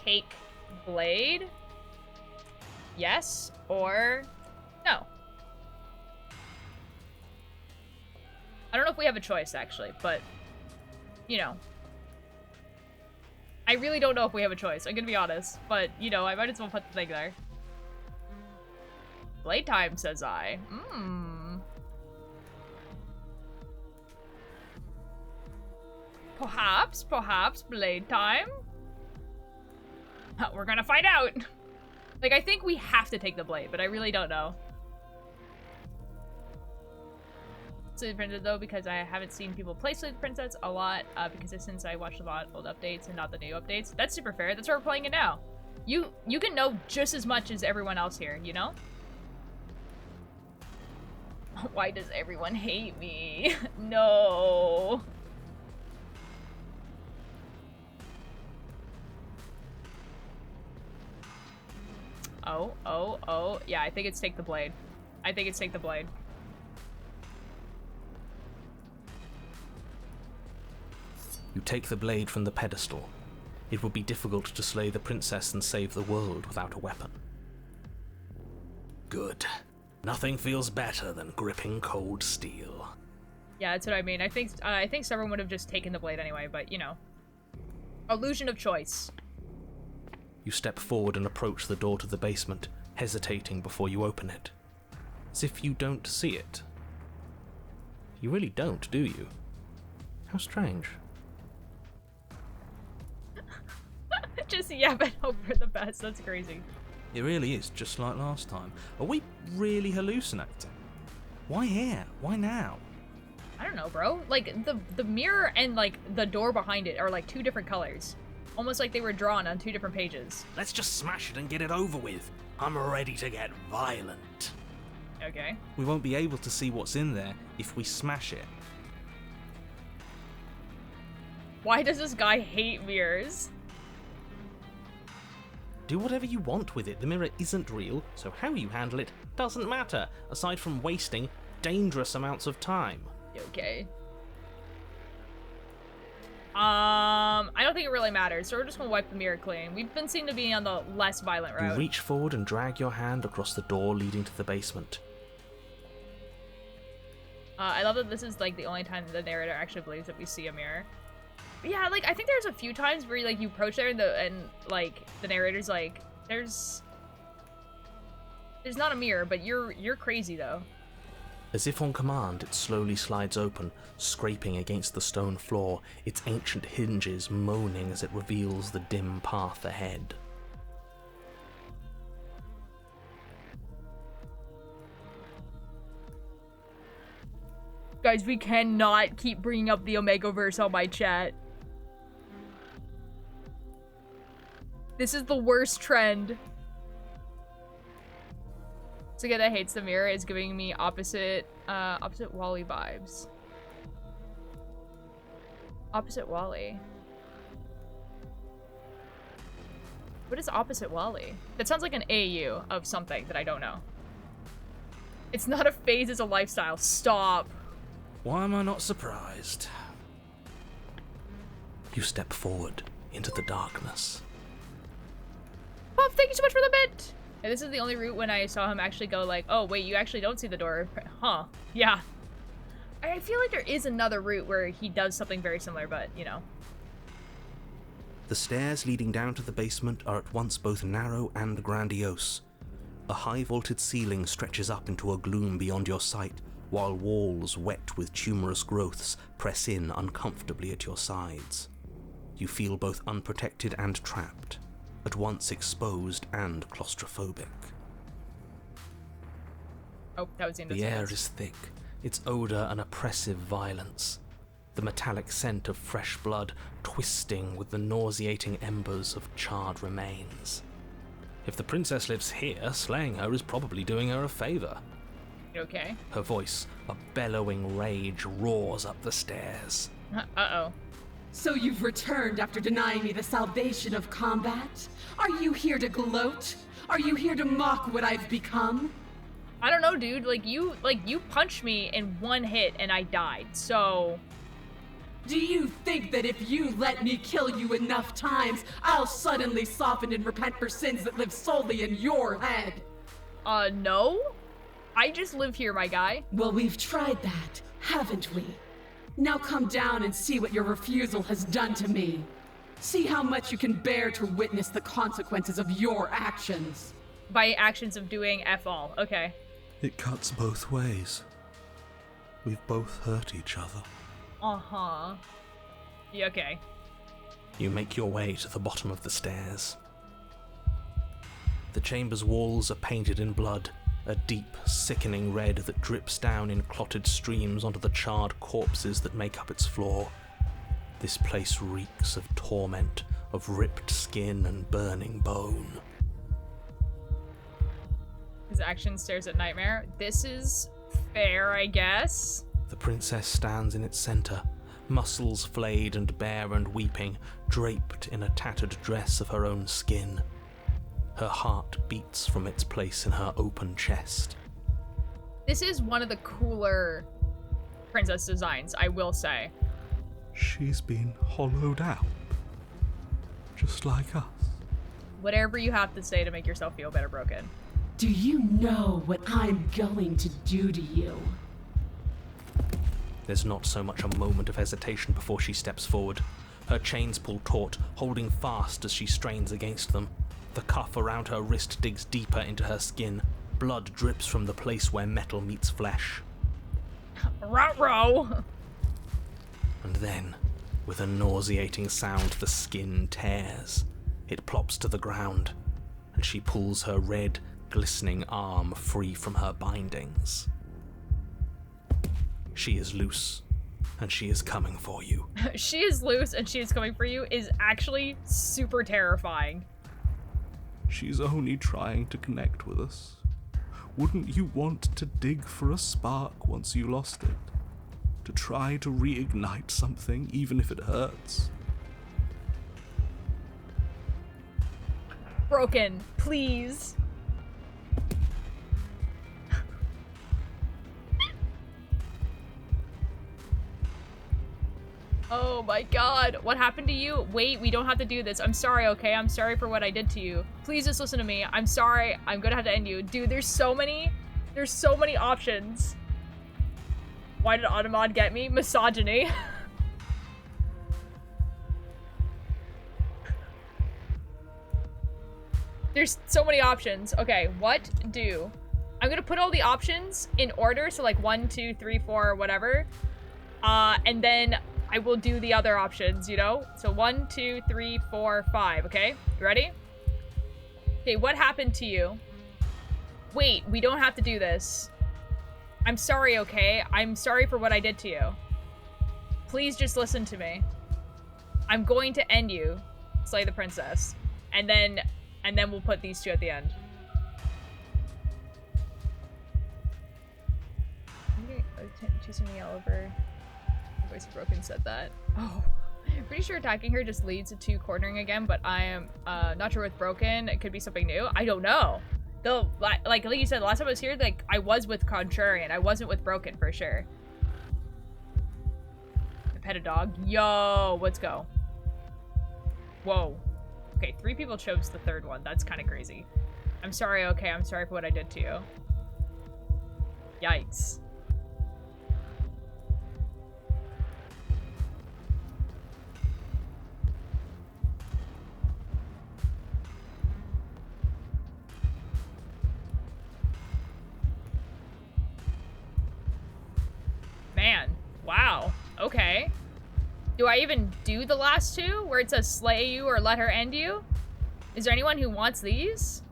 A: Take blade? Yes or no? I don't know if we have a choice, actually, but, you know. I really don't know if we have a choice, I'm gonna be honest, but, you know, I might as well put the thing there. Blade time, says I. Perhaps, blade time? We're gonna find out! Like, I think we have to take the blade, but I really don't know. Slay the Princess, though, because I haven't seen people play Slay the Princess a lot, because since I watched a lot of old updates and not the new updates. That's super fair, that's why we're playing it now. You can know just as much as everyone else here, you know? Why does everyone hate me? No. Oh. Yeah, I think it's take the blade.
B: You take the blade from the pedestal. It would be difficult to slay the princess and save the world without a weapon.
D: Good. Nothing feels better than gripping cold steel.
A: Yeah, that's what I mean. I think someone would have just taken the blade anyway, but you know. Illusion of choice.
B: You step forward and approach the door to the basement, hesitating before you open it. As if you don't see it. You really don't, do you? How strange.
A: Just, yeah, but hope for the best. That's crazy.
E: It really is, just like last time. Are we really hallucinating? Why here? Why now?
A: I don't know, bro. Like, the mirror and, like, the door behind it are, like, 2 different colors. Almost like they were drawn on 2 different pages.
D: Let's just smash it and get it over with. I'm ready to get violent.
A: Okay.
E: We won't be able to see what's in there if we smash it.
A: Why does this guy hate mirrors?
B: Do whatever you want with it. The mirror isn't real, so how you handle it doesn't matter, aside from wasting dangerous amounts of time.
A: Okay. I don't think it really matters, so we're just gonna wipe the mirror clean. We've been seen to be on the less violent route.
B: You reach forward and drag your hand across the door leading to the basement.
A: I love that this is, like, the only time the narrator actually believes that we see a mirror. But yeah, like, I think there's a few times where, like, you approach there and like, the narrator's like, there's not a mirror, but you're crazy, though.
B: As if on command, it slowly slides open, scraping against the stone floor, its ancient hinges moaning as it reveals the dim path ahead.
A: Guys, we cannot keep bringing up the Omegaverse on my chat. This is the worst trend. So guy that hates the mirror is giving me opposite Wally vibes. Opposite Wally. What is opposite Wally? That sounds like an AU of something that I don't know. It's not a phase, it's a lifestyle. Stop.
E: Why am I not surprised?
B: You step forward into the darkness.
A: Pop, thank you so much for the bit! And this is the only route when I saw him actually go like, oh wait, you actually don't see the door. Huh. Yeah. I feel like there is another route where he does something very similar, but, you know.
B: The stairs leading down to the basement are at once both narrow and grandiose. A high-vaulted ceiling stretches up into a gloom beyond your sight, while walls wet with tumorous growths press in uncomfortably at your sides. You feel both unprotected and trapped, at once exposed and claustrophobic.
A: Oh, that was the end of
B: the air is thick, its odor an oppressive violence, the metallic scent of fresh blood twisting with the nauseating embers of charred remains. If the princess lives here, slaying her is probably doing her a favor.
A: Okay.
B: Her voice, a bellowing rage, roars up the stairs.
A: Uh-oh.
C: So you've returned after denying me the salvation of combat? Are you here to gloat? Are you here to mock what I've become?
A: I don't know, dude. You punched me in one hit and I died, so...
C: Do you think that if you let me kill you enough times, I'll suddenly soften and repent for sins that live solely in your head?
A: No? I just live here, my guy.
C: Well, we've tried that, haven't we? Now come down and see what your refusal has done to me. See how much you can bear to witness the consequences of your actions.
A: By actions of doing F all. Okay.
B: It cuts both ways. We've both hurt each other.
A: Uh-huh. Yeah, okay.
B: You make your way to the bottom of the stairs. The chamber's walls are painted in blood, a deep, sickening red that drips down in clotted streams onto the charred corpses that make up its floor. This place reeks of torment, of ripped skin and burning bone.
A: His action stares at Nightmare. This is fair, I guess.
B: The princess stands in its center, muscles flayed and bare and weeping, draped in a tattered dress of her own skin. Her heart beats from its place in her open chest.
A: This is one of the cooler princess designs, I will say.
E: She's been hollowed out. Just like us.
A: Whatever you have to say to make yourself feel better, Broken.
C: Do you know what I'm going to do to you?
B: There's not so much a moment of hesitation before she steps forward. Her chains pull taut, holding fast as she strains against them. The cuff around her wrist digs deeper into her skin. Blood drips from the place where metal meets flesh.
A: Ruh-roh!
B: And then, with a nauseating sound, the skin tears. It plops to the ground, and she pulls her red, glistening arm free from her bindings. She is loose, and she is coming for you.
A: She is loose and she is coming for you is actually super terrifying.
E: She's only trying to connect with us. Wouldn't you want to dig for a spark once you lost it? To try to reignite something, even if it hurts?
A: Broken, please. Oh my god, what happened to you? Wait, we don't have to do this. I'm sorry, okay? I'm sorry for what I did to you. Please just listen to me. I'm sorry. I'm gonna have to end you. Dude, there's so many options. Why did Automod get me? Misogyny. There's so many options. Okay, what do? I'm gonna put all the options in order, so like 1, 2, 3, 4, whatever. And then I will do the other options, you know? So 1, 2, 3, 4, 5, okay? You ready? Okay, what happened to you? Wait, we don't have to do this. I'm sorry, okay? I'm sorry for what I did to you. Please just listen to me. I'm going to end you. Slay the princess. And then we'll put these two at the end. Okay, chasing me all over. Voice of Broken said that. Oh, pretty sure attacking her just leads to cornering again, but I am not sure with Broken. It could be something new. I don't know. Though, like you said, the last time I was here, like, I was with Contrarian. I wasn't with Broken for sure. I pet a dog. Yo, let's go. Whoa. Okay, 3 people chose the third one. That's kind of crazy. I'm sorry, okay? I'm sorry for what I did to you. Yikes. Man, wow. Okay. Do I even do the last two where it says slay you or let her end you? Is there anyone who wants these?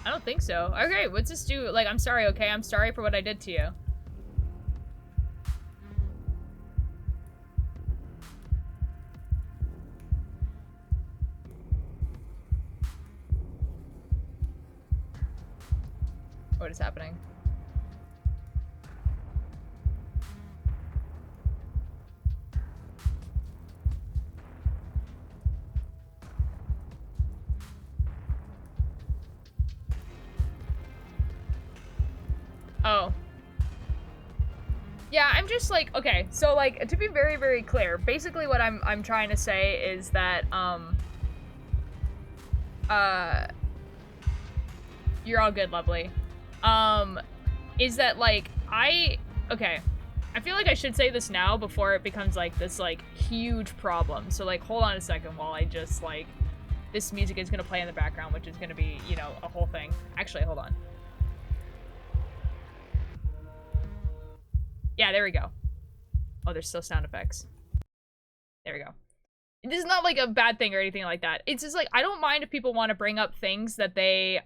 A: I don't think so. Okay, let's just do, like, I'm sorry, okay? I'm sorry for what I did to you. What is happening? Oh. Yeah, I'm just like, okay, so like, to be very, very clear, basically what I'm trying to say is that, you're all good, lovely. Is that, like, okay, I feel like I should say this now before it becomes, like, this, like, huge problem. So, like, hold on a second while I just, like, this music is gonna play in the background, which is gonna be, you know, a whole thing. Actually, hold on. Yeah, there we go. Oh, there's still sound effects. There we go. This is not, like, a bad thing or anything like that. It's just, like, I don't mind if people want to bring up things that they,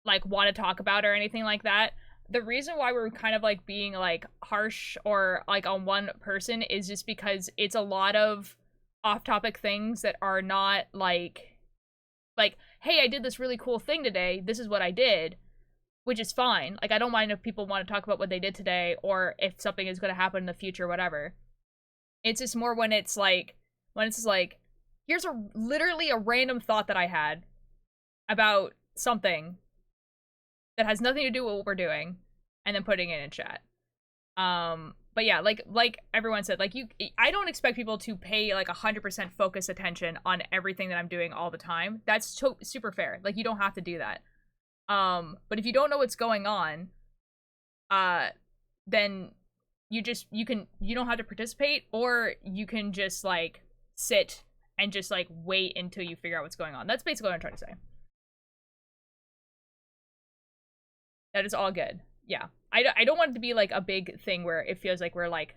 A: like, want to talk about or anything like that. The reason why we're kind of, like, being, like, harsh or, like, on one person is just because it's a lot of off-topic things that are not, like, hey, I did this really cool thing today. This is what I did. Which is fine. Like, I don't mind if people want to talk about what they did today or if something is going to happen in the future, whatever. It's just more when it's like, here's literally a random thought that I had about something. that has nothing to do with what we're doing, and then putting it in chat. But yeah, like everyone said, like I don't expect people to pay like 100% focus attention on everything that I'm doing all the time. That's super fair. Like you don't have to do that. But if you don't know what's going on, then you don't have to participate, or you can just like sit and just like wait until you figure out what's going on. That's basically what I'm trying to say. That is all good. Yeah. I don't want it to be like a big thing where it feels like we're like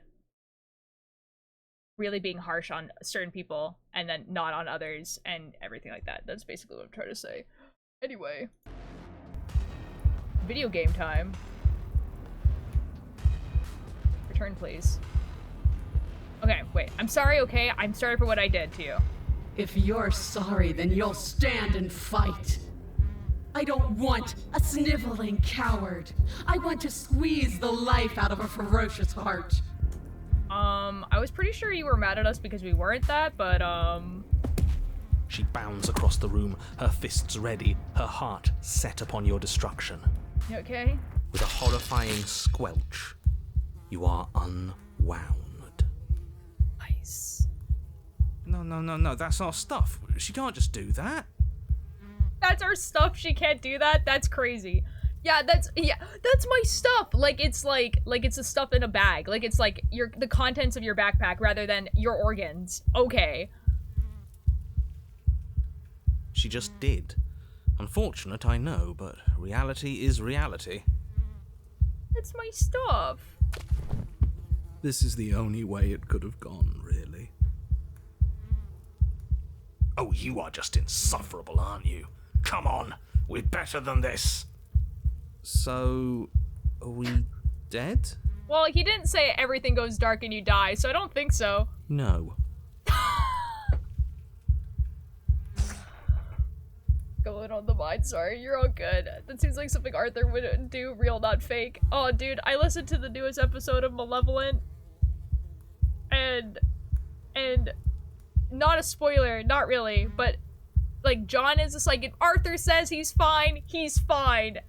A: really being harsh on certain people and then not on others and everything like that. That's basically what I'm trying to say. Anyway. Video game time. Return, please. Okay, wait. I'm sorry, okay? I'm sorry for what I did to you.
C: If you're sorry, then you'll stand and fight. I don't want a sniveling coward. I want to squeeze the life out of a ferocious heart.
A: I was pretty sure you were mad at us because we weren't that, but,
B: She bounds across the room, her fists ready, her heart set upon your destruction.
A: You okay?
B: With a horrifying squelch, you are unwound.
A: Nice.
B: No, that's our stuff. She can't just do that.
A: That's our stuff. She can't do that. That's crazy. Yeah, that's my stuff. Like it's the stuff in a bag. Like it's like the contents of your backpack rather than your organs. Okay.
B: She just did. Unfortunate, I know, but reality is reality.
A: It's my stuff.
B: This is the only way it could have gone, really.
D: Oh, you are just insufferable, aren't you? Come on, we're better than this.
B: So, are we dead?
A: Well, he didn't say everything goes dark and you die, so I don't think so.
B: No.
A: Going on the mind, sorry, you're all good. That seems like something Arthur would do, real, not fake. Oh, dude, I listened to the newest episode of Malevolent, and not a spoiler, not really, but like John is just like, if Arthur says he's fine,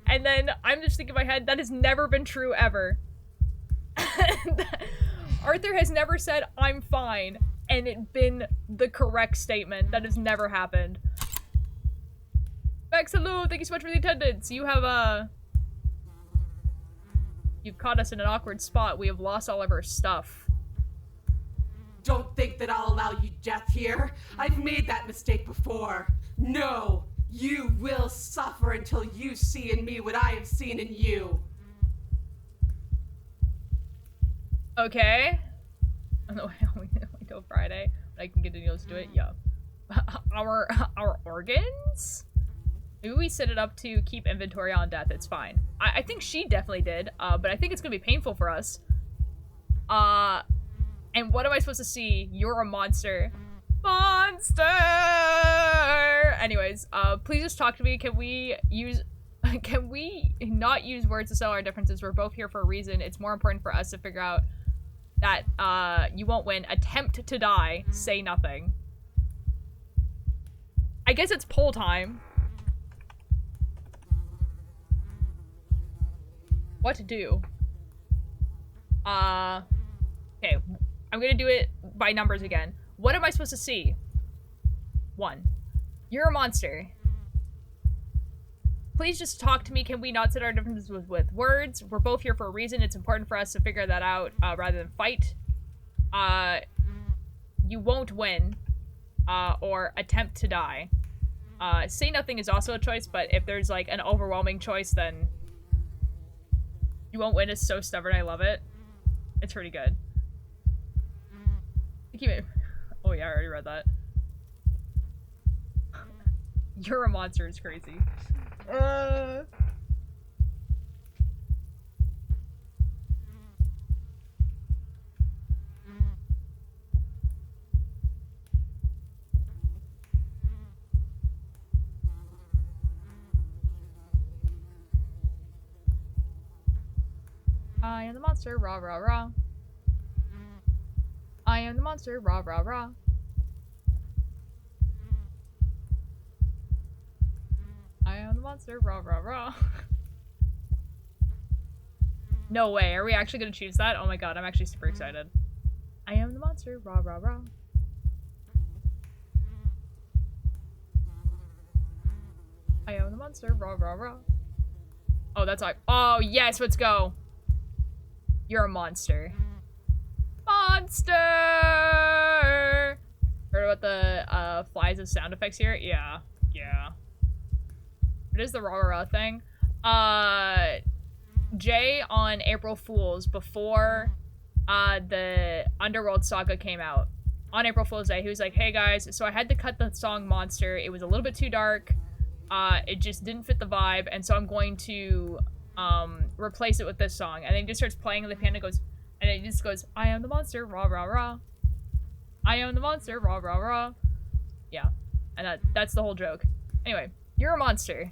A: and then I'm just thinking in my head, that has never been true ever. Arthur has never said I'm fine and it been the correct statement. That has never happened. Max, hello, thank you so much for the attendance. You have you've caught us in an awkward spot. We have lost all of our stuff.
C: Don't think that I'll allow you death here. I've made that mistake before. No, you will suffer until you see in me what I have seen in you.
A: Okay. On the way until Friday, but I can get Daniels to do it. Yeah. Our organs? Maybe we set it up to keep inventory on death. It's fine. I think she definitely did. But I think it's gonna be painful for us. And what am I supposed to see? You're a monster. Monster! Anyways, please just talk to me. Can we not use words to settle our differences? We're both here for a reason. It's more important for us to figure out that, you won't win. Attempt to die. Say nothing. I guess it's poll time. What to do? Okay. I'm gonna do it by numbers again. What am I supposed to see? 1. You're a monster. Please just talk to me. Can we not set our differences with words? We're both here for a reason. It's important for us to figure that out rather than fight. You won't win. Or attempt to die. Say nothing is also a choice, but if there's like an overwhelming choice, then you won't win is so stubborn. I love it. It's pretty good. Oh yeah, I already read that. You're a monster is crazy. I am the monster, rah rah rah. I am the monster, rah rah rah. I am the monster, rah rah rah. No way. Are we actually gonna choose that? Oh my god, I'm actually super excited. I am the monster. Rah, rah, rah. I am the monster. Rah, rah, rah. Oh, that's like. Oh, yes, let's go. You're a monster. Monster! Heard about the flies as sound effects here? Yeah. Yeah. What is the rah, rah, rah thing? Jay on April Fool's, before the Underworld Saga came out, on April Fool's Day, he was like, hey guys, so I had to cut the song Monster. It was a little bit too dark. It just didn't fit the vibe, and so I'm going to replace it with this song. And then he just starts playing, and the piano goes, and it just goes, I am the monster, rah rah rah. I am the monster, rah rah rah. Yeah, and that's the whole joke. Anyway, you're a monster.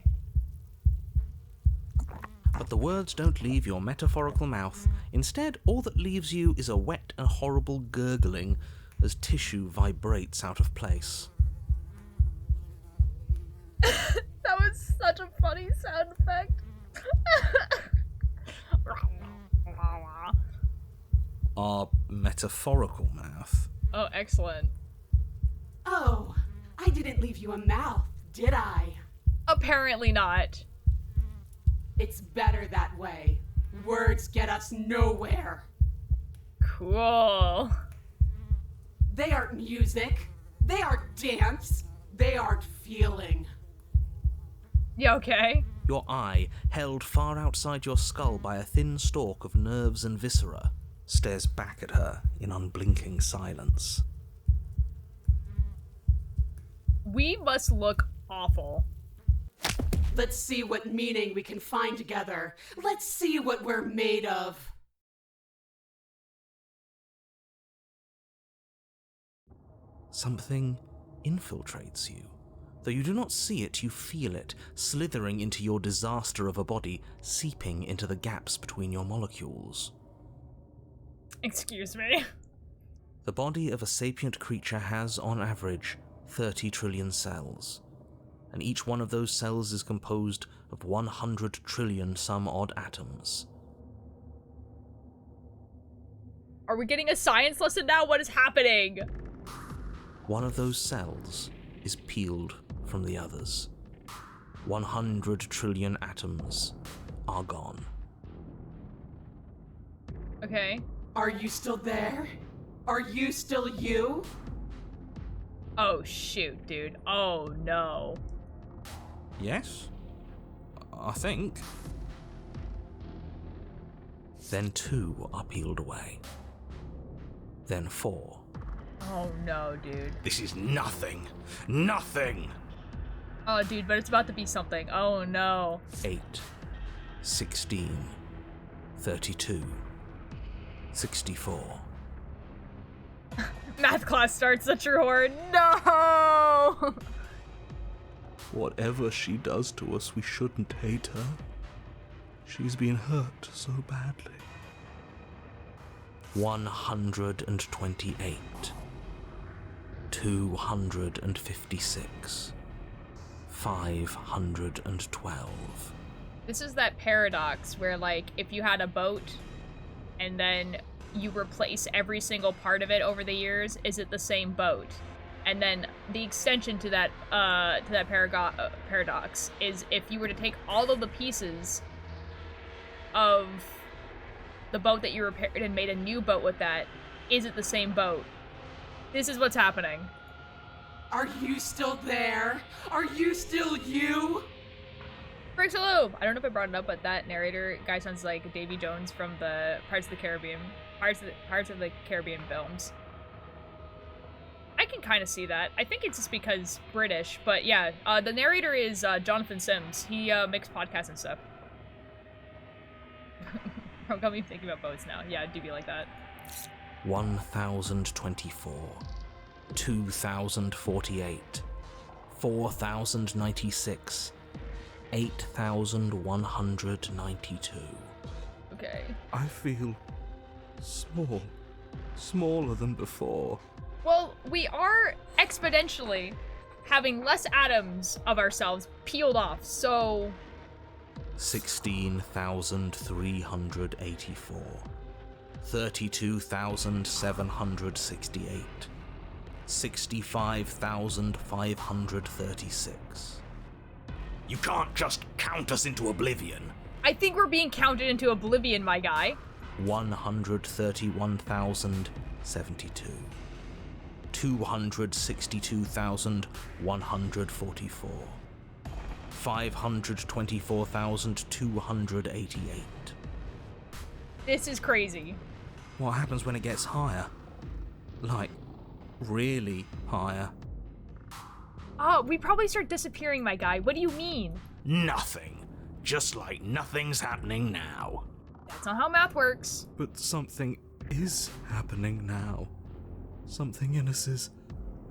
B: But the words don't leave your metaphorical mouth. Instead, all that leaves you is a wet and horrible gurgling as tissue vibrates out of place.
A: That was such a funny sound effect.
B: Our metaphorical mouth.
A: Oh, excellent.
C: Oh, I didn't leave you a mouth, did I?
A: Apparently not.
C: It's better that way. Words get us nowhere.
A: Cool.
C: They aren't music. They aren't dance. They aren't feeling.
A: You okay?
B: Your eye, held far outside your skull by a thin stalk of nerves and viscera, stares back at her in unblinking silence.
A: We must look awful.
C: Let's see what meaning we can find together. Let's see what we're made of.
B: Something infiltrates you. Though you do not see it, you feel it, slithering into your disaster of a body, seeping into the gaps between your molecules.
A: Excuse me.
B: The body of a sapient creature has, on average, 30 trillion cells. And each one of those cells is composed of 100 trillion some odd atoms.
A: Are we getting a science lesson now? What is happening?
B: One of those cells is peeled from the others. 100 trillion atoms are gone.
A: Okay.
C: Are you still there? Are you still you?
A: Oh, shoot, dude. Oh, no.
B: Yes? I think. Then 2 are peeled away. Then 4.
A: Oh, no, dude.
D: This is nothing. Nothing!
A: Oh, dude, but it's about to be something. Oh, no.
B: 8. 16. 32. 64.
A: Math class starts, such your horror. No!
E: Whatever she does to us, we shouldn't hate her. She's been hurt so badly.
B: 128. 256. 512.
A: This is that paradox where, like, if you had a boat and then you replace every single part of it over the years, is it the same boat? And then the extension to that paradox is if you were to take all of the pieces of the boat that you repaired and made a new boat with that, is it the same boat? This is what's happening.
C: Are you still there? Are you still you?
A: Brixaloo! I don't know if I brought it up, but that narrator guy sounds like Davy Jones from the Pirates of the Caribbean films. I can kind of see that. I think it's just because British, but yeah, the narrator is Jonathan Sims. He makes podcasts and stuff. I'm coming thinking about boats now. Yeah, do be like that.
B: 1024. 2048. 4096. 8192.
A: Okay.
E: I feel small. Smaller than before.
A: Well, we are exponentially having less atoms of ourselves peeled off, so
B: 16,384, 32,768, 65,536.
D: You can't just count us into oblivion.
A: I think we're being counted into oblivion, my guy.
B: 131,072, 262,144, 524,288.
A: This is crazy.
B: What happens when it gets higher? Like, really higher?
A: Oh, we probably start disappearing, my guy. What do you mean?
D: Nothing. Just like nothing's happening now.
A: That's not how math works.
E: But something is happening now. Something in us is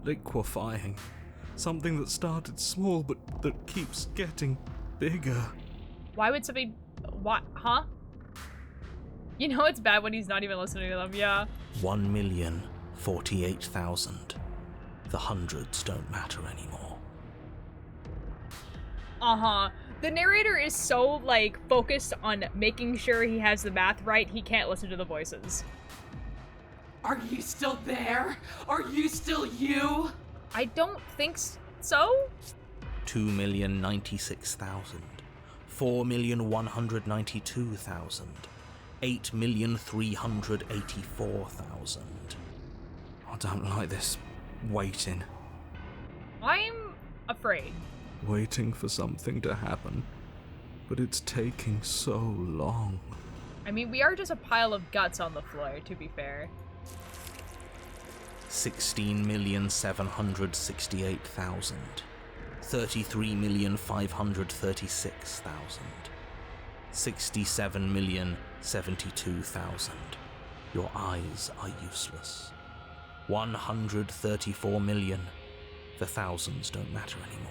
E: liquefying. Something that started small but that keeps getting bigger.
A: Why would somebody... What? Huh? You know it's bad when he's not even listening to them, yeah.
B: 1,048,000. The hundreds don't matter anymore.
A: Uh-huh. The narrator is so, like, focused on making sure he has the math right, he can't listen to the voices.
C: Are you still there? Are you still you?
A: I don't think so.
B: 2,096,000. 4,192,000. 8,384,000. I don't like this waiting.
A: I'm afraid.
E: Waiting for something to happen. But it's taking so long.
A: I mean, we are just a pile of guts on the floor, to be fair.
B: 16,768,000. 33,536,000. 67,072,000. Your eyes are useless. 134 million. The thousands don't matter anymore.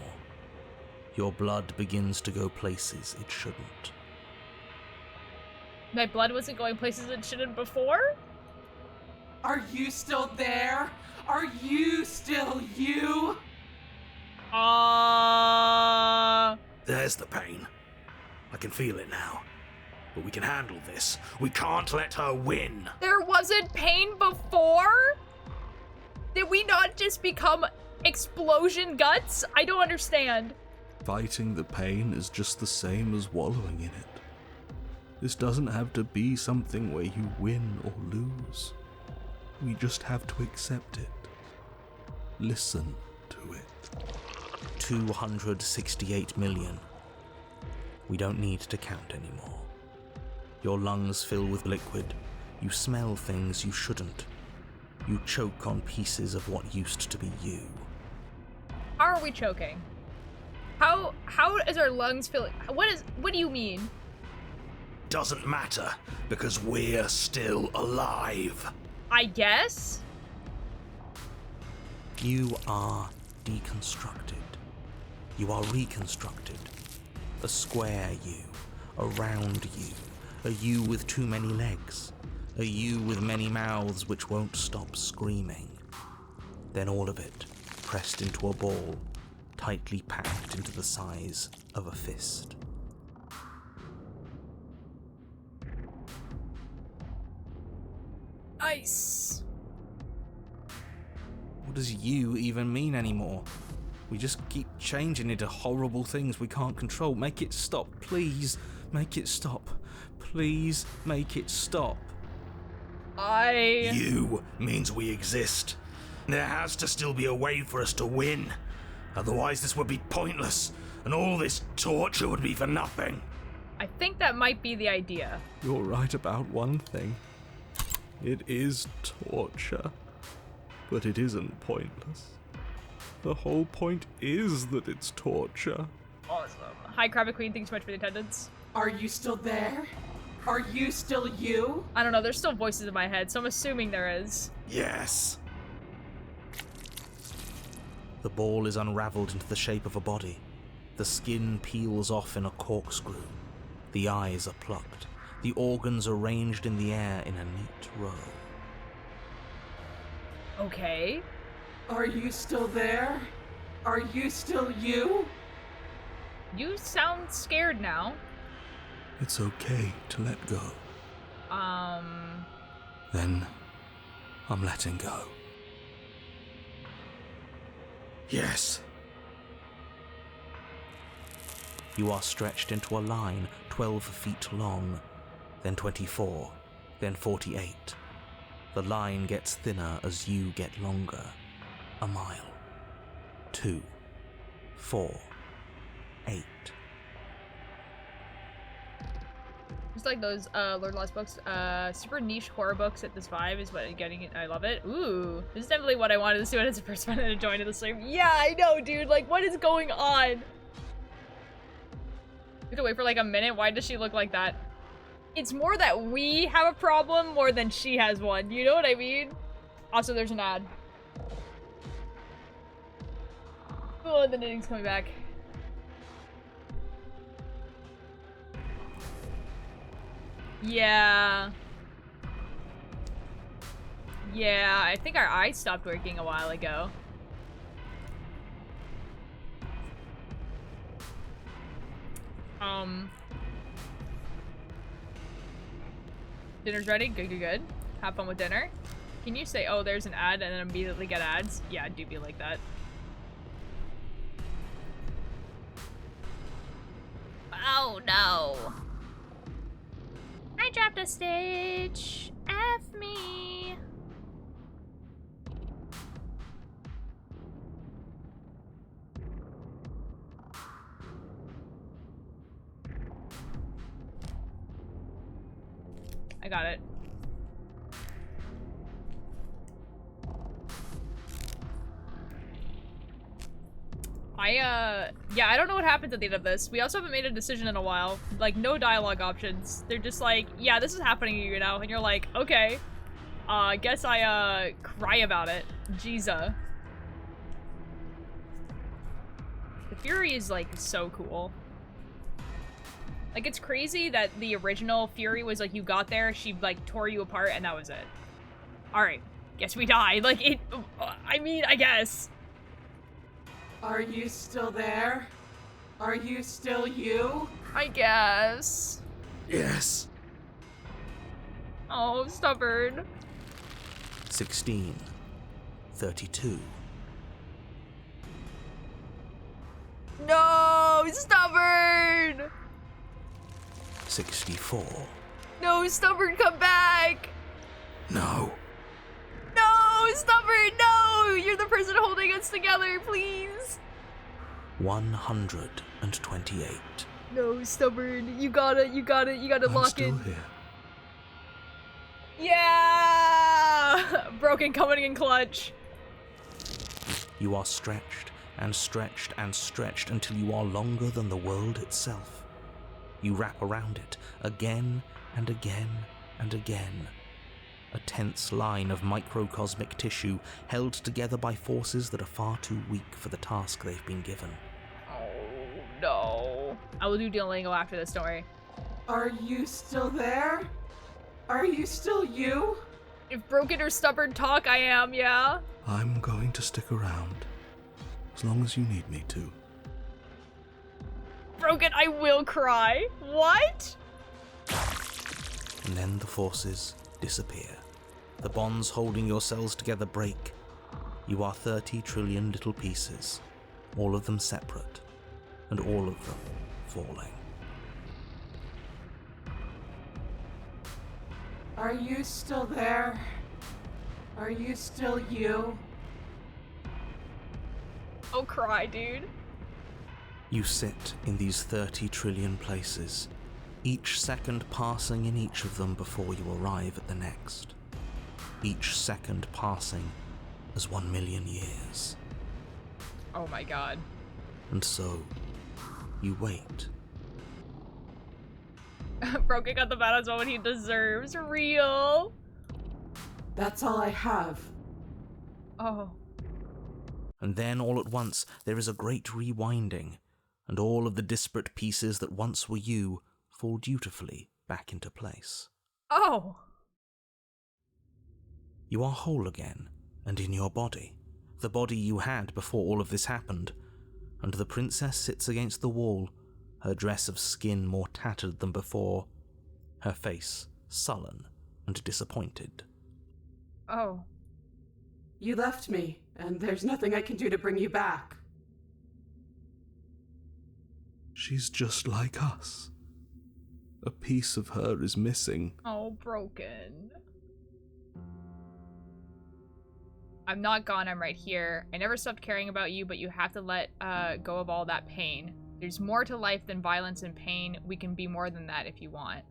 B: Your blood begins to go places it shouldn't.
A: My blood wasn't going places it shouldn't before?
C: Are you still there? Are you still you?
D: There's the pain. I can feel it now. But we can handle this. We can't let her win.
A: There wasn't pain before? Did we not just become explosion guts? I don't understand.
E: Fighting the pain is just the same as wallowing in it. This doesn't have to be something where you win or lose. We just have to accept it. Listen to it.
B: 268 million. We don't need to count anymore. Your lungs fill with liquid. You smell things you shouldn't. You choke on pieces of what used to be you.
A: How are we choking? How is our lungs filling? What do you mean?
D: Doesn't matter, because we're still alive.
A: I guess?
B: You are deconstructed. You are reconstructed. A square you, a round you, a you with too many legs, a you with many mouths which won't stop screaming. Then all of it pressed into a ball, tightly packed into the size of a fist.
A: Nice.
B: What does you even mean anymore? We just keep changing into horrible things we can't control. Make it stop, please. Make it stop. Please make it stop.
D: You means we exist. There has to still be a way for us to win. Otherwise this would be pointless, and all this torture would be for nothing.
A: I think that might be the idea.
E: You're right about one thing. It is torture. But it isn't pointless. The whole point is that it's torture.
A: Awesome. Hi, Crabby Queen. Thanks so much for the attendance.
C: Are you still there? Are you still you?
A: I don't know. There's still voices in my head, so I'm assuming there is.
D: Yes.
B: The ball is unraveled into the shape of a body. The skin peels off in a corkscrew. The eyes are plucked. The organs arranged in the air in a neat row.
A: Okay.
C: Are you still there? Are you still you?
A: You sound scared now.
E: It's okay to let go. Then I'm letting go. Yes.
B: You are stretched into a line 12 feet long, then 24, then 48. The line gets thinner as you get longer. A mile. 2. 4. 8.
A: Just like those Lord of the Lost books, super niche horror books at this vibe is what I'm getting. I love it. Ooh, this is definitely what I wanted to see when it's the first one to join in the stream. Yeah, I know, dude. Like, what is going on? You have to wait for like a minute. Why does she look like that? It's more that we have a problem more than she has one. You know what I mean? Also, there's an ad. Oh, the knitting's coming back. Yeah. Yeah, I think our eyes stopped working a while ago. Dinner's ready? Good, good, good. Have fun with dinner. Can you say, oh, there's an ad and then immediately get ads? Yeah, do be like that. Oh, no. I dropped a stitch. F me. I got it. Yeah, I don't know what happens at the end of this. We also haven't made a decision in a while. Like, no dialogue options. They're just like, yeah, this is happening to you now. And you're like, okay. Guess I, cry about it. Jeeza. The Fury is, like, so cool. Like, it's crazy that the original Fury was, like, you got there, she, like, tore you apart, and that was it. Alright. Guess we died. Like, it... I mean, I guess.
C: Are you still there? Are you still you?
A: I guess.
E: Yes.
A: Oh, stubborn.
B: 16. 32.
A: No, stubborn!
B: 64.
A: No, stubborn, come back!
E: No.
A: No, stubborn, no! You're the person holding us together, please!
B: 128.
A: No, stubborn, you gotta
E: I'm
A: lock
E: still
A: in.
E: here.
A: Yeah! Broken coming in clutch.
B: You are stretched and stretched and stretched until you are longer than the world itself. You wrap around it again and again and again. A tense line of microcosmic tissue held together by forces that are far too weak for the task they've been given.
A: Oh, no. I will do Duolingo after this, don't worry.
C: Are you still there? Are you still you?
A: If broken or stubborn talk, I am, yeah?
E: I'm going to stick around. As long as you need me to.
A: Broken, I will cry. What?
B: And then the forces disappear. The bonds holding your cells together break. You are 30 trillion little pieces, all of them separate, and all of them falling.
C: Are you still there? Are you still you?
A: Oh, cry, dude.
B: You sit in these 30 trillion places, each second passing in each of them before you arrive at the next. Each second passing as 1 million years.
A: Oh my god.
B: And so, you wait.
A: Broken got the badass moment he deserves. Real.
C: That's all I have.
A: Oh.
B: And then all at once there is a great rewinding, and all of the disparate pieces that once were you fall dutifully back into place.
A: Oh.
B: You are whole again, and in your body, the body you had before all of this happened, and the princess sits against the wall, her dress of skin more tattered than before, her face sullen and disappointed.
A: Oh.
C: You left me, and there's nothing I can do to bring you back.
E: She's just like us. A piece of her is missing.
A: Oh, broken. I'm not gone, I'm right here. I never stopped caring about you, but you have to let go of all that pain. There's more to life than violence and pain. We can be more than that if you want.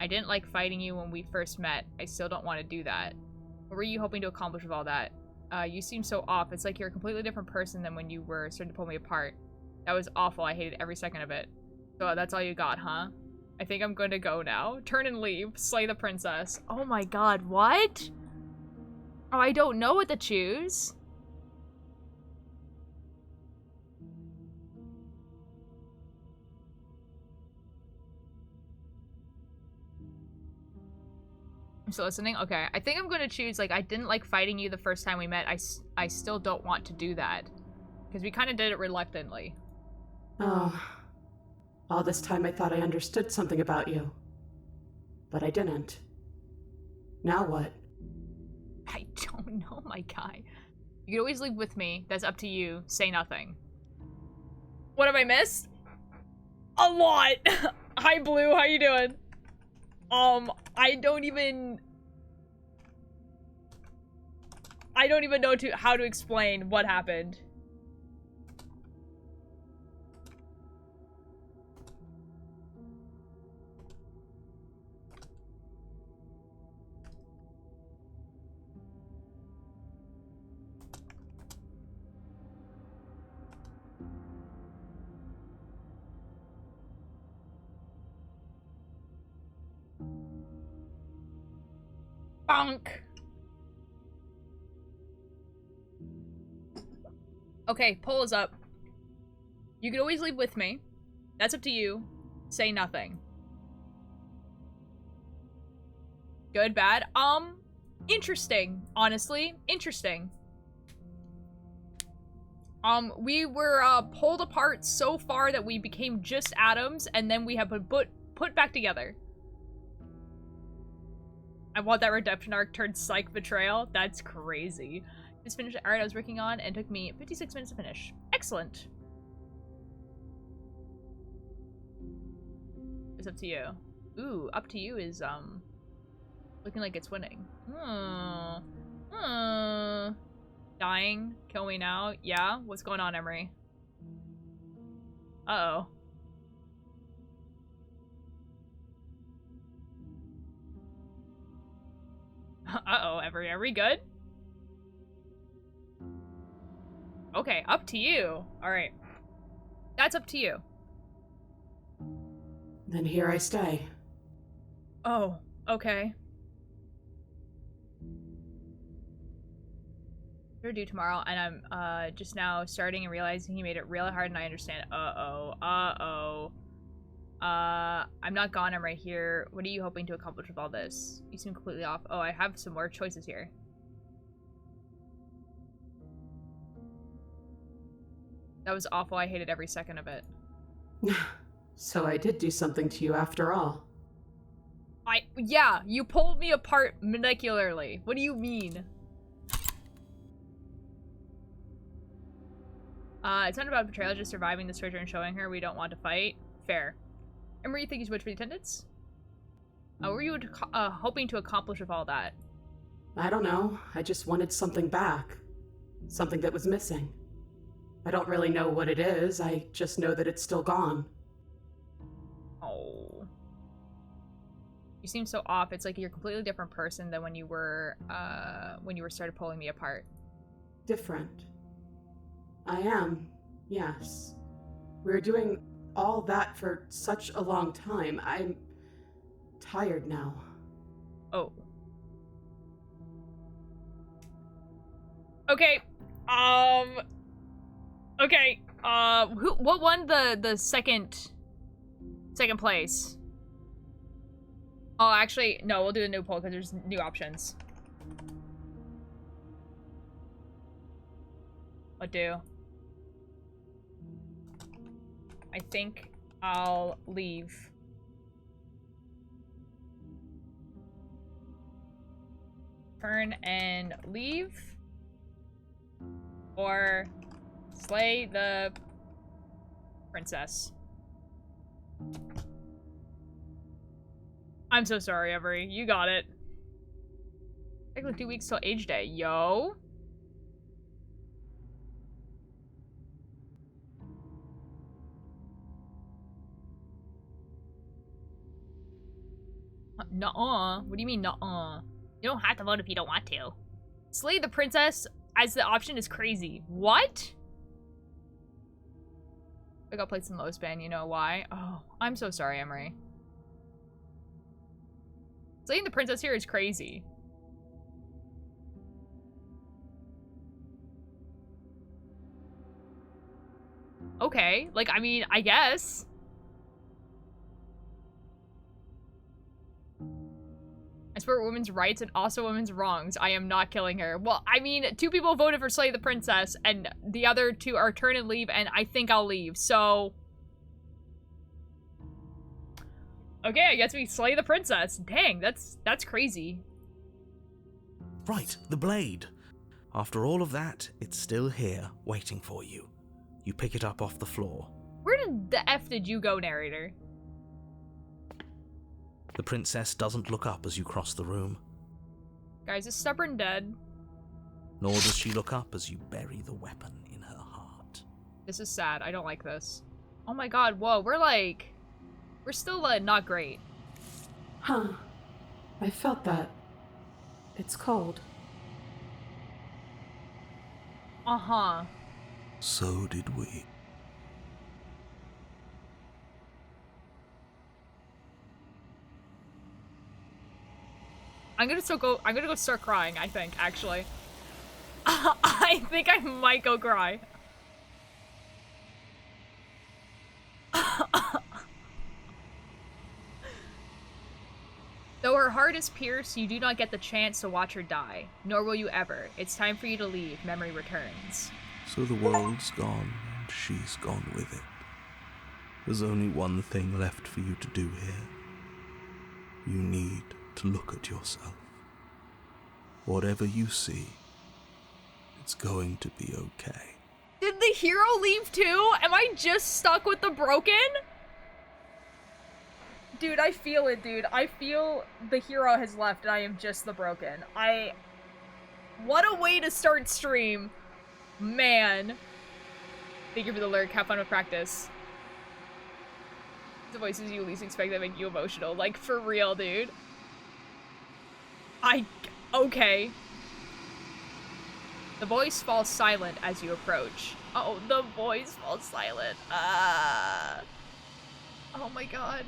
A: I didn't like fighting you when we first met. I still don't want to do that. What were you hoping to accomplish with all that? You seem so off. It's like you're a completely different person than when you were starting to pull me apart. That was awful. I hated every second of it. So that's all you got, huh? I think I'm going to go now. Turn and leave. Slay the princess. Oh my god, what? Oh, I don't know what to choose. I'm still listening? Okay. I think I'm going to choose, like, I didn't like fighting you the first time we met. I still don't want to do that. Because we kind of did it reluctantly.
C: Oh. All this time I thought I understood something about you. But I didn't. Now what?
A: I don't know, my guy. You can always leave with me. That's up to you. Say nothing. What have I missed? A lot! Hi, Blue. How you doing? I don't even know how to explain what happened. Bonk. Okay, poll is up. You can always leave with me. That's up to you. Say nothing. Good, bad. Interesting. Honestly, interesting. We were pulled apart so far that we became just atoms, and then we have been put back together. I want that redemption arc turned psych betrayal. That's crazy. Just finished the art I was working on and took me 56 minutes to finish. Excellent. It's up to you. Ooh, up to you is looking like it's winning. Dying. Kill me now. Yeah? What's going on, Emery? Uh-oh. Uh-oh, Emery. Are we good? Okay, up to you. Alright. That's up to you.
C: Then here I stay.
A: Oh, okay. Due tomorrow, and I'm just now starting and realizing he made it really hard, and I understand. I'm not gone, I'm right here. What are you hoping to accomplish with all this? You seem completely off. Oh, I have some more choices here. That was awful. I hated every second of it.
C: So I did do something to you after all.
A: Yeah, you pulled me apart manicularly. What do you mean? It's not about betrayal, just surviving the surgery and showing her we don't want to fight. Fair. And were you thinking too much for the attendance? What were you hoping to accomplish with all that?
C: I don't know. I just wanted something back. Something that was missing. I don't really know what it is. I just know that it's still gone.
A: Oh. You seem so off. It's like you're a completely different person than when you were started pulling me apart.
C: Different. I am, yes. We were doing all that for such a long time. I'm tired now.
A: Oh. Okay. Okay. What won the second place? Oh, actually, no, we'll do a new poll because there's new options. What do? I think I'll leave. Turn and leave. Or slay the princess. I'm so sorry, Every. You got it. Take like 2 weeks till age day. Yo. Nuh-uh. What do you mean, nuh-uh? You don't have to vote if you don't want to. Slay the princess as the option is crazy. What? I got placed in the lowest ban, you know why? Oh, I'm so sorry, Emery. Slaying the princess here is crazy. Okay, like, I mean, I guess. I support women's rights and also women's wrongs. I am not killing her. Well, I mean, 2 people voted for Slay the Princess, and the other 2 are turn and leave, and I think I'll leave, so... Okay, I guess we slay the princess. Dang, that's crazy.
B: Right, the blade. After all of that, it's still here, waiting for you. You pick it up off the floor.
A: Where the F did you go, narrator?
B: The princess doesn't look up as you cross the room.
A: Guys, is Stubborn dead?
B: Nor does she look up as you bury the weapon in her heart.
A: This is sad. I don't like this. Oh my god, whoa, we're still, not great.
C: Huh. I felt that. It's cold.
A: Uh-huh.
B: So did we.
A: I'm gonna go start crying, I think, actually. I think I might go cry. Though her heart is pierced, you do not get the chance to watch her die. Nor will you ever. It's time for you to leave. Memory returns.
B: So the world's gone, and she's gone with it. There's only one thing left for you to do here. You need to look at yourself. Whatever you see, it's going to be okay.
A: Did the hero leave too? Am I just stuck with the broken? Dude, I feel it, dude. I feel the hero has left and I am just the broken. What a way to start stream. Man. Thank you for the lurk. Have fun with practice. The voices you least expect that make you emotional. Like, for real, dude. Okay. The voice falls silent as you approach. Oh, the voice falls silent. Oh my god.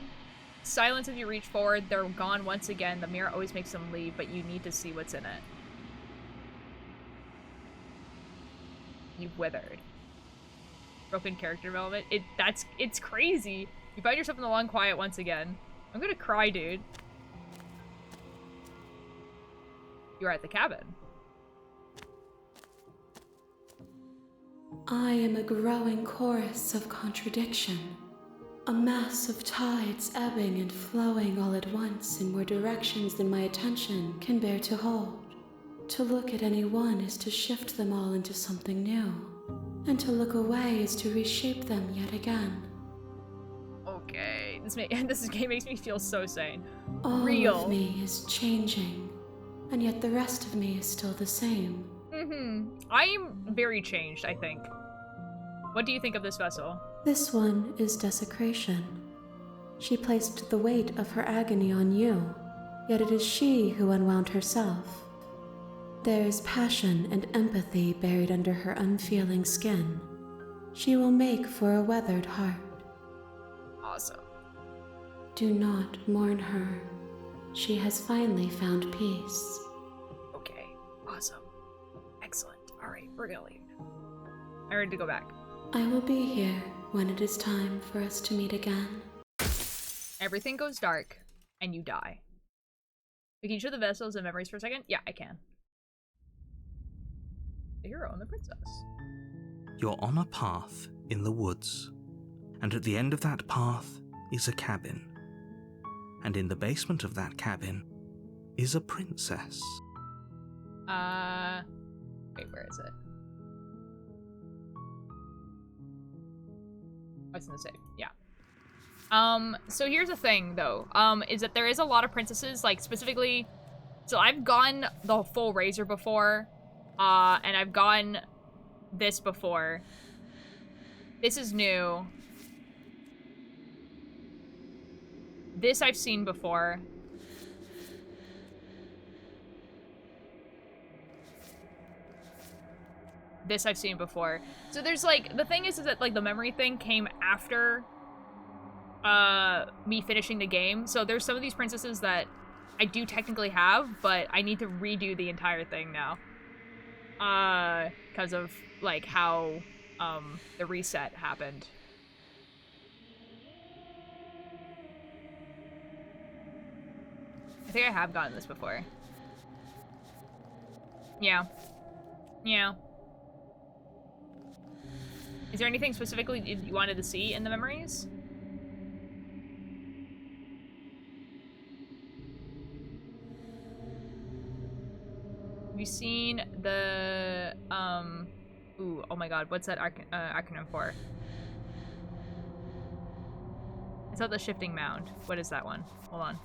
A: Silence as you reach forward. They're gone once again. The mirror always makes them leave, but you need to see what's in it. You've withered. Broken character development. It's crazy. You find yourself in the long quiet once again. I'm gonna cry, dude. You're at the cabin.
F: I am a growing chorus of contradiction. A mass of tides ebbing and flowing all at once in more directions than my attention can bear to hold. To look at any one is to shift them all into something new, and to look away is to reshape them yet again.
A: Okay, this game makes me feel so sane.
F: All
A: Real.
F: of me is changing, and yet the rest of me is still the same.
A: I'm very changed, I think. What do you think of this vessel?
F: This one is desecration. She placed the weight of her agony on you, yet it is she who unwound herself. There is passion and empathy buried under her unfeeling skin. She will make for a weathered heart.
A: Awesome.
F: Do not mourn her. She has finally found peace.
A: Okay, awesome. Excellent. Alright, we're gonna leave. I'm ready to go back.
F: I will be here when it is time for us to meet again.
A: Everything goes dark, and you die. Can you show the vessels and memories for a second? Yeah, I can. The hero and the princess.
B: You're on a path in the woods. And at the end of that path is a cabin. And in the basement of that cabin is a princess.
A: Wait, where is it? What's in the safe? Yeah. So here's the thing, though, is that there is a lot of princesses, like, specifically, so I've gone the full Razor before, and I've gone this before. This is new. This I've seen before. This I've seen before. So there's, like, the thing is that, like, the memory thing came after me finishing the game. So there's some of these princesses that I do technically have, but I need to redo the entire thing now. Because of, like, how, the reset happened. I think I have gotten this before. Yeah. Yeah. Is there anything specifically you wanted to see in the memories? Have you seen the, ooh, oh my god, what's that acronym for? It's not the shifting mound. What is that one? Hold on.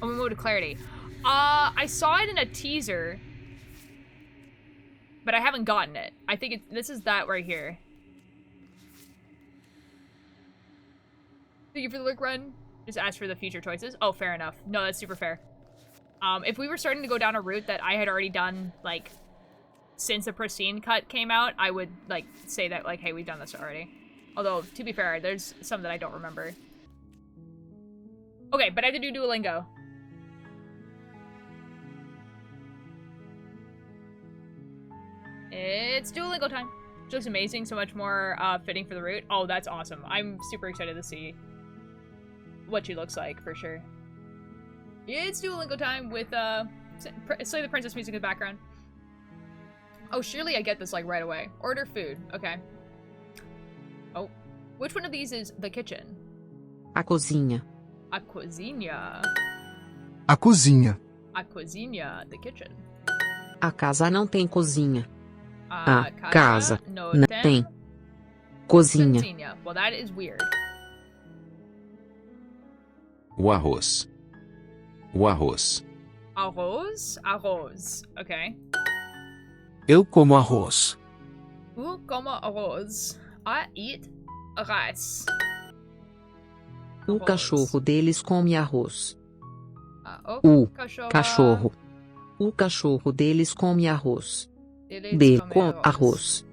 A: Oh, we moved to clarity. I saw it in a teaser, but I haven't gotten it. I think this is that right here. Thank you for the lurk run. Just ask for the future choices. Oh, fair enough. No, that's super fair. If we were starting to go down a route that I had already done, like, since the pristine cut came out, I would, like, say that, like, hey, we've done this already. Although, to be fair, there's some that I don't remember. Okay, but I have to do Duolingo. It's Duolingo time. She looks amazing, so much more fitting for the route. Oh, that's awesome. I'm super excited to see what she looks like, for sure. It's Duolingo time with Slay the Princess music in the background. Oh, surely I get this, like, right away. Order food. Okay. Oh. Which one of these is the kitchen?
G: A cozinha.
A: A cozinha.
H: A cozinha.
A: A cozinha, the kitchen.
G: A casa não tem cozinha.
A: A
G: casa
A: não
G: não tem cozinha.
A: cozinha. Well, that is weird.
H: O arroz. O arroz.
A: Arroz? Arroz. Okay.
H: Eu como arroz.
A: Como arroz. I eat rice.
G: O
A: Arroz.
G: cachorro deles come arroz.
A: O
G: O cachorro. O cachorro deles come arroz.
A: Deles
G: Dele
A: come
G: come arroz.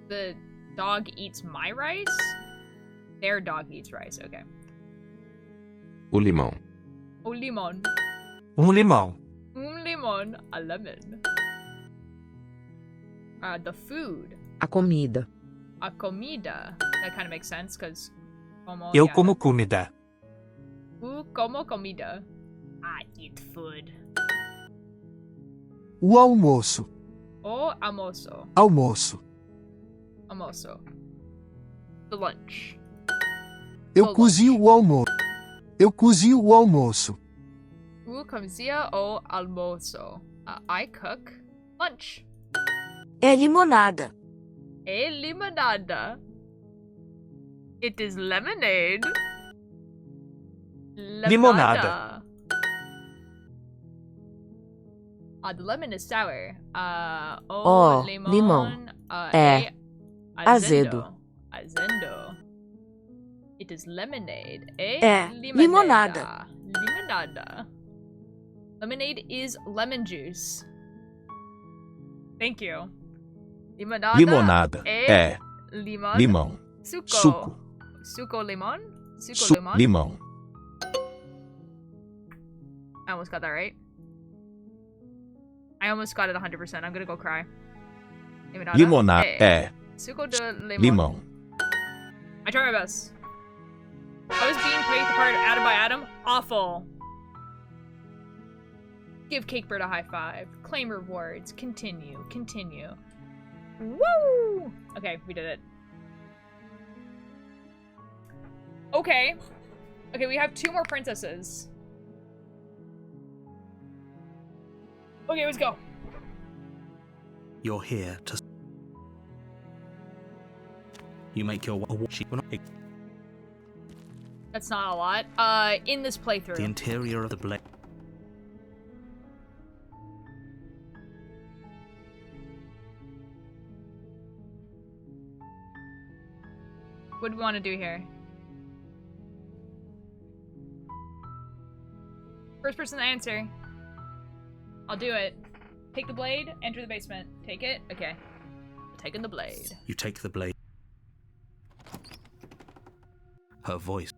A: The dog eats my rice? Their dog eats rice, okay.
H: O limão.
A: O limon.
H: Limão.
A: Limon. A lemon. The food.
G: A comida.
A: A comida. That kind of makes sense, because...
H: Eu como comida.
A: Como comida. I eat food.
H: O almoço.
A: O almoço.
H: Almoço.
A: Almoço. The lunch.
H: Eu
A: O
H: cozinho o almoço. Eu cozinho o almoço.
A: Cozinha o almoço. I cook lunch.
I: É limonada.
A: A limonada. It is lemonade.
H: Limonada.
A: The lemon is sour.
I: Limão.
A: Limon.
I: Azedo.
A: Azendo. It is lemonade.
I: Limonada.
A: Limonada. Lemonade is lemon juice. Thank you.
H: Limonada é
A: limon.
H: limão.
A: Suco. Suco limon? Suco limon?
H: Limão.
A: I almost got that right. I almost got it 100%. I'm gonna go cry.
H: Limonada é
A: Suco de limon.
H: limão.
A: I try my best. I was being played apart atom by atom. Awful. Give Cakebird a high five. Claim rewards. Continue. Continue. Woo! Okay, we did it. Okay. Okay, we have 2 more princesses. Okay, let's go.
B: You're here to... You make your...
A: That's not a lot. In this playthrough.
B: The interior of the blade...
A: What do we want to do here? First person to answer. I'll do it. Take the blade, enter the basement. Take it? Okay. Taking the blade.
B: You take the blade. Her voice.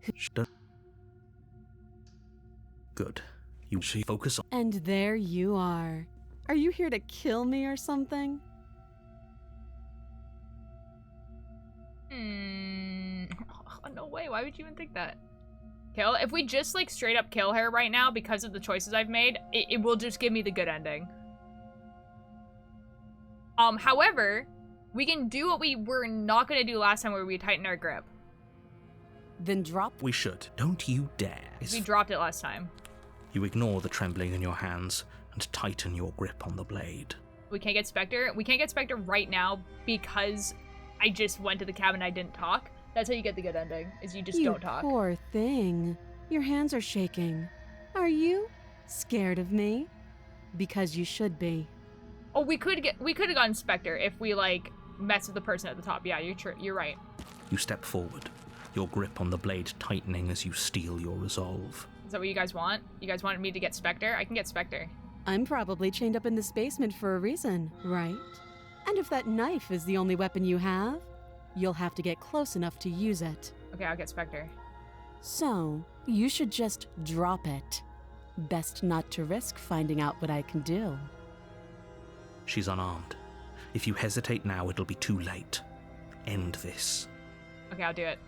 B: Good. You should focus on...
J: And there you are. Are you here to kill me or something?
A: No way. Why would you even think that? Kill? If we just, like, straight up kill her right now because of the choices I've made, it will just give me the good ending. However, we can do what we were not going to do last time where we tighten our grip.
J: Then drop.
B: We should. Don't you dare.
A: We dropped it last time.
B: You ignore the trembling in your hands and tighten your grip on the blade.
A: We can't get Spectre. We can't get Spectre right now because I just went to the cabin and I didn't talk. That's how you get the good ending, is you just don't talk.
J: You poor thing. Your hands are shaking. Are you scared of me? Because you should be.
A: Oh, we could have gotten Spectre if we, like, mess with the person at the top. Yeah, you're right.
B: You step forward, your grip on the blade tightening as you steel your resolve.
A: Is that what you guys want? You guys wanted me to get Spectre? I can get Spectre.
J: I'm probably chained up in this basement for a reason, right? And if that knife is the only weapon you have, you'll have to get close enough to use it.
A: Okay, I'll get Spectre.
J: So, you should just drop it. Best not to risk finding out what I can do.
B: She's unarmed. If you hesitate now, it'll be too late. End this.
A: Okay, I'll do it.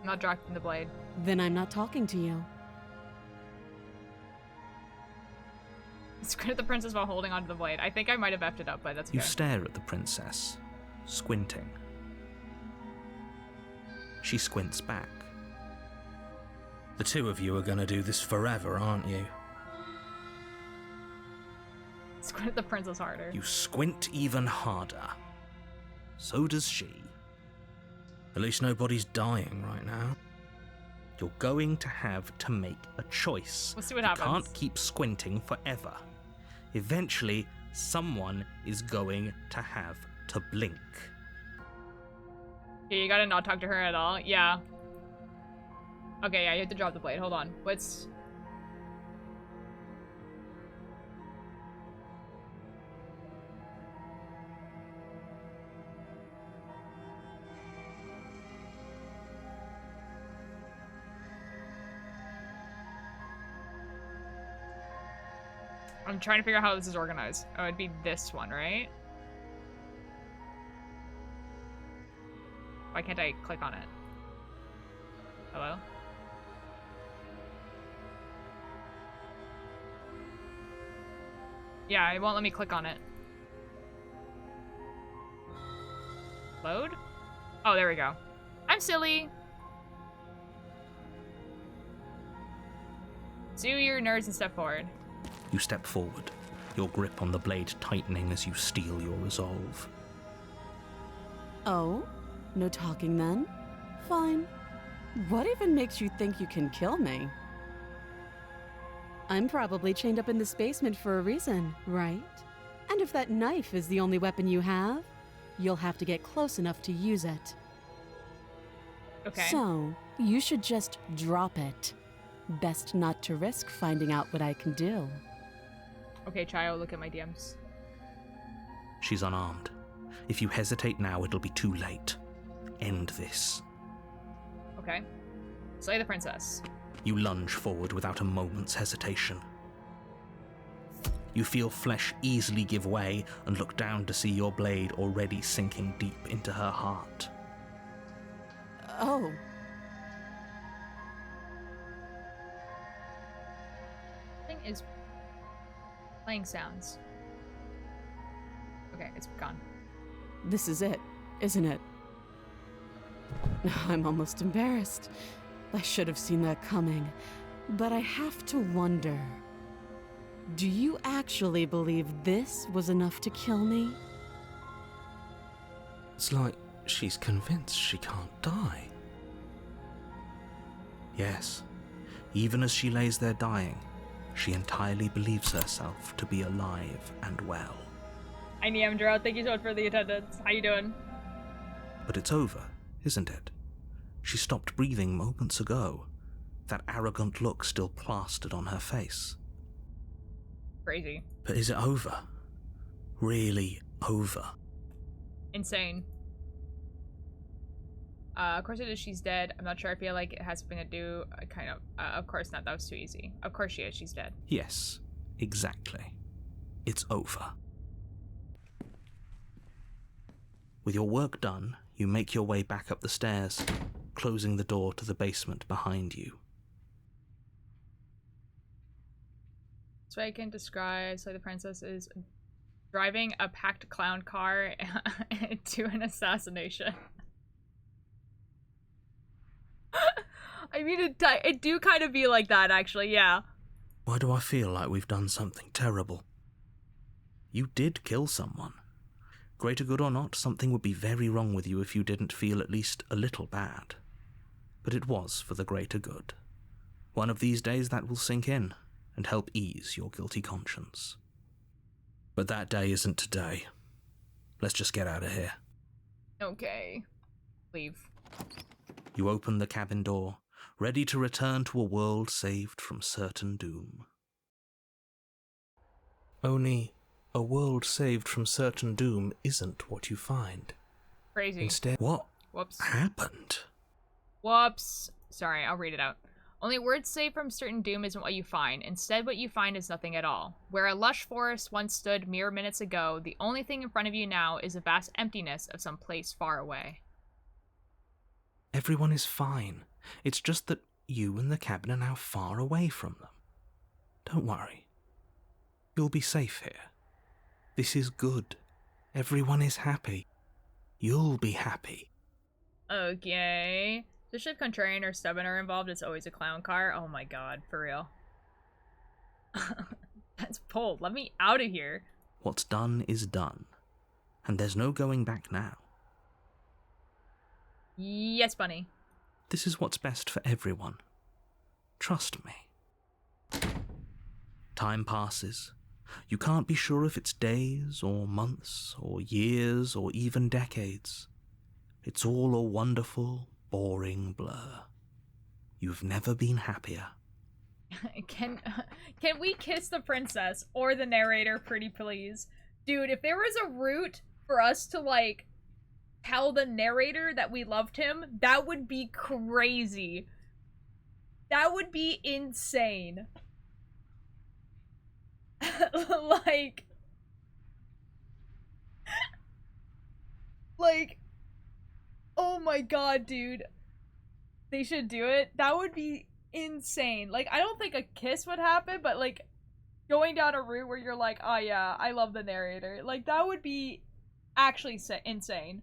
A: I'm not dropping the blade.
J: Then I'm not talking to you.
A: Squint at the princess while holding onto the blade. I think I might have effed it up, but that's okay.
B: You stare at the princess, squinting. She squints back. The two of you are gonna do this forever, aren't you?
A: Squint at the princess harder.
B: You squint even harder. So does she. At least nobody's dying right now. You're going to have to make a choice.
A: Let's see what
B: you
A: happens.
B: You can't keep squinting forever. Eventually, someone is going to have to blink.
A: Yeah, you gotta not talk to her at all? Yeah. Okay, yeah, you have to drop the blade. Hold on. What's... I'm trying to figure out how this is organized. Oh, it'd be this one, right? Why can't I click on it? Hello? Yeah, it won't let me click on it. Load? Oh, there we go. I'm silly. Do your nerds and step forward.
B: You step forward, your grip on the blade tightening as you steel your resolve.
J: Oh? No talking then? Fine. What even makes you think you can kill me? I'm probably chained up in this basement for a reason, right? And if that knife is the only weapon you have, you'll have to get close enough to use it.
A: Okay.
J: So, you should just drop it. Best not to risk finding out what I can do.
A: Okay, Chayo, look at my DMs.
B: She's unarmed. If you hesitate now, it'll be too late. End this.
A: Okay. Slay the princess.
B: You lunge forward without a moment's hesitation. You feel flesh easily give way and look down to see your blade already sinking deep into her heart.
J: Oh.
A: is playing sounds. Okay, it's gone.
J: This is it, isn't it? I'm almost embarrassed. I should have seen that coming. But I have to wonder, do you actually believe this was enough to kill me?
B: It's like she's convinced she can't die. Yes, even as she lays there dying, she entirely believes herself to be alive and well.
A: I am Gerald. Thank you so much for the attendance. How you doing?
B: But it's over, isn't it? She stopped breathing moments ago, that arrogant look still plastered on her face.
A: Crazy.
B: But is it over? Really over?
A: Insane. Of course it is. She's dead. I'm not sure. I feel like it has something to do. Of course not. That was too easy. Of course she is. She's dead.
B: Yes, exactly. It's over. With your work done, you make your way back up the stairs, closing the door to the basement behind you.
A: That's what I can describe. So the princess is driving a packed clown car to an assassination. I mean, it do kind of be like that, actually, yeah.
B: Why do I feel like we've done something terrible? You did kill someone. Greater good or not, something would be very wrong with you if you didn't feel at least a little bad. But it was for the greater good. One of these days that will sink in and help ease your guilty conscience. But that day isn't today. Let's just get out of here.
A: Okay. Leave.
B: You open the cabin door, ready to return to a world saved from certain doom. Only, a world saved from certain doom isn't what you find.
A: Crazy.
B: Instead, what
A: Whoops.
B: happened?
A: Whoops. Sorry, I'll read it out. Only words saved from certain doom isn't what you find. Instead, what you find is nothing at all. Where a lush forest once stood mere minutes ago, the only thing in front of you now is a vast emptiness of some place far away.
B: Everyone is fine. It's just that you and the cabin are now far away from them. Don't worry. You'll be safe here. This is good. Everyone is happy. You'll be happy.
A: Okay. Especially if Contrarian or Stubborn are involved, it's always a clown car. Oh my god, for real. That's bold. Let me out of here.
B: What's done is done. And there's no going back now.
A: Yes, Bunny.
B: This is what's best for everyone. Trust me. Time passes. You can't be sure if it's days or months or years or even decades. It's all a wonderful, boring blur. You've never been happier.
A: Can we kiss the princess or the narrator, pretty please? Dude, if there was a route for us to, like, tell the narrator that we loved him, that would be crazy. That would be insane. like, oh my god, dude. They should do it. That would be insane. Like, I don't think a kiss would happen, but, like, going down a route where you're like, oh yeah, I love the narrator. Like, that would be actually insane.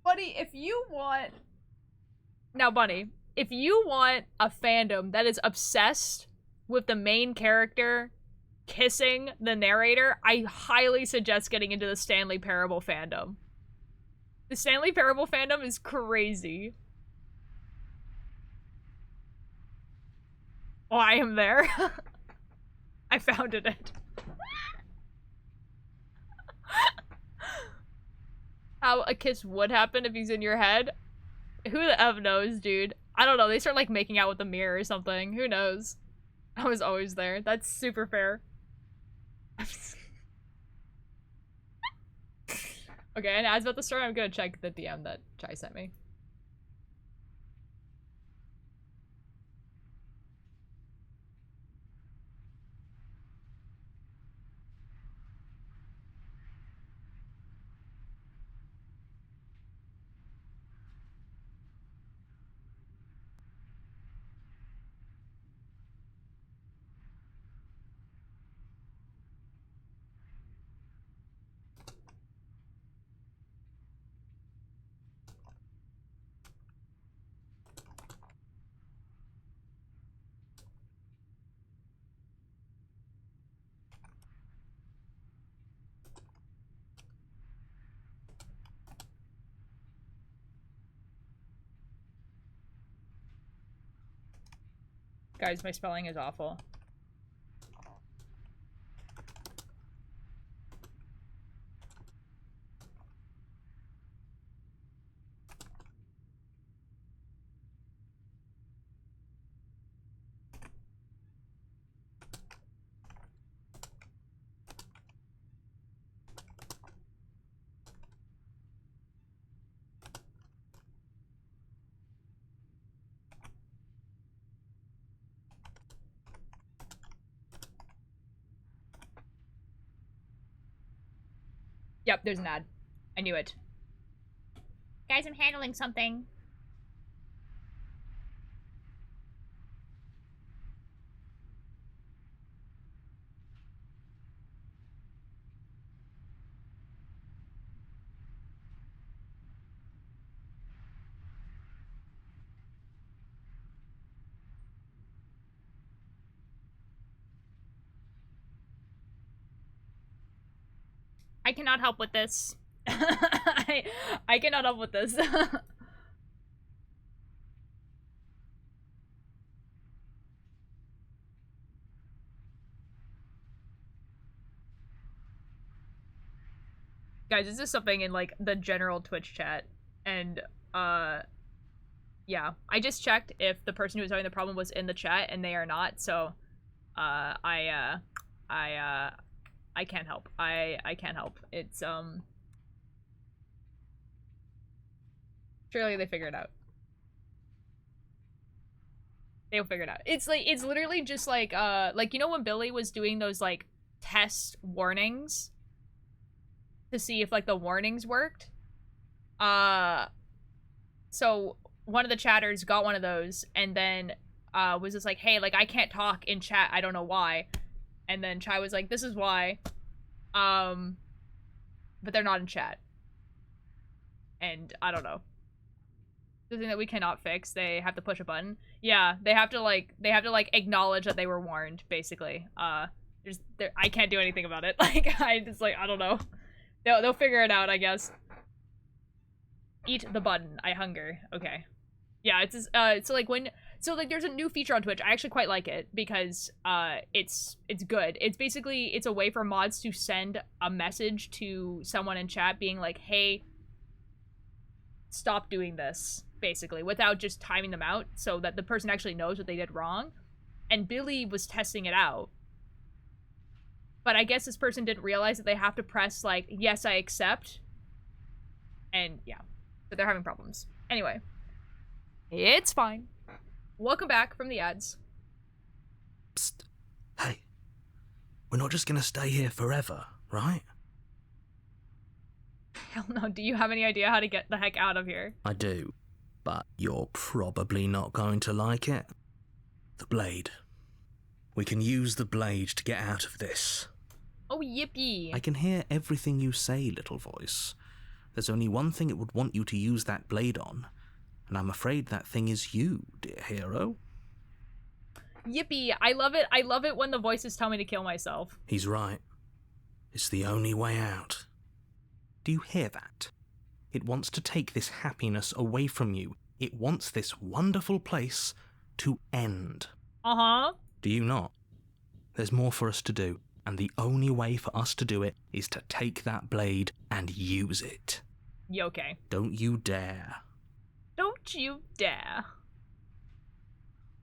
A: Bunny, if you want... Now, Bunny, if you want a fandom that is obsessed with the main character kissing the narrator, I highly suggest getting into the Stanley Parable fandom. The Stanley Parable fandom is crazy. Oh, I am there. I founded it. How a kiss would happen if he's in your head? Who the F knows, dude? I don't know. They start, like, making out with the mirror or something. Who knows? I was always there. That's super fair. Okay, and as about the story, I'm gonna check the DM that Chai sent me. Guys, my spelling is awful. Yep, there's an ad. I knew it. Guys, I'm handling something. I cannot help with this. I cannot help with this. Guys, this is something in like the general Twitch chat, and yeah, I just checked if the person who was having the problem was in the chat, and they are not. So, I can't help. I can't help. It's surely they figure it out. They'll figure it out. It's like, it's literally just like you know when Billy was doing those like test warnings to see if like the warnings worked? So one of the chatters got one of those and then was just like, hey, like I can't talk in chat, I don't know why. And then Chai was like, this is why. But they're not in chat. And I don't know. The thing that we cannot fix, they have to push a button. Yeah, they have to like acknowledge that they were warned, basically. I can't do anything about it. Like I don't know. They'll figure it out, I guess. Eat the button. I hunger. Okay. Yeah, it's so there's a new feature on Twitch. I actually quite like it because it's good. It's basically, it's a way for mods to send a message to someone in chat being like, hey, stop doing this, basically, without just timing them out so that the person actually knows what they did wrong. And Billy was testing it out. But I guess this person didn't realize that they have to press, like, yes, I accept. And, yeah. But they're having problems. Anyway. It's fine. Welcome back from the ads.
B: Psst. Hey. We're not just gonna stay here forever, right?
A: Hell no. Do you have any idea how to get the heck out of here?
B: I do. But you're probably not going to like it. The blade. We can use the blade to get out of this.
A: Oh, yippee.
B: I can hear everything you say, little voice. There's only one thing it would want you to use that blade on, and I'm afraid that thing is you, dear hero.
A: Yippee. I love it. I love it when the voices tell me to kill myself.
B: He's right. It's the only way out. Do you hear that? It wants to take this happiness away from you. It wants this wonderful place to end.
A: Uh-huh.
B: Do you not? There's more for us to do, and the only way for us to do it is to take that blade and use it.
A: You okay?
B: Don't you dare.
A: Don't you dare.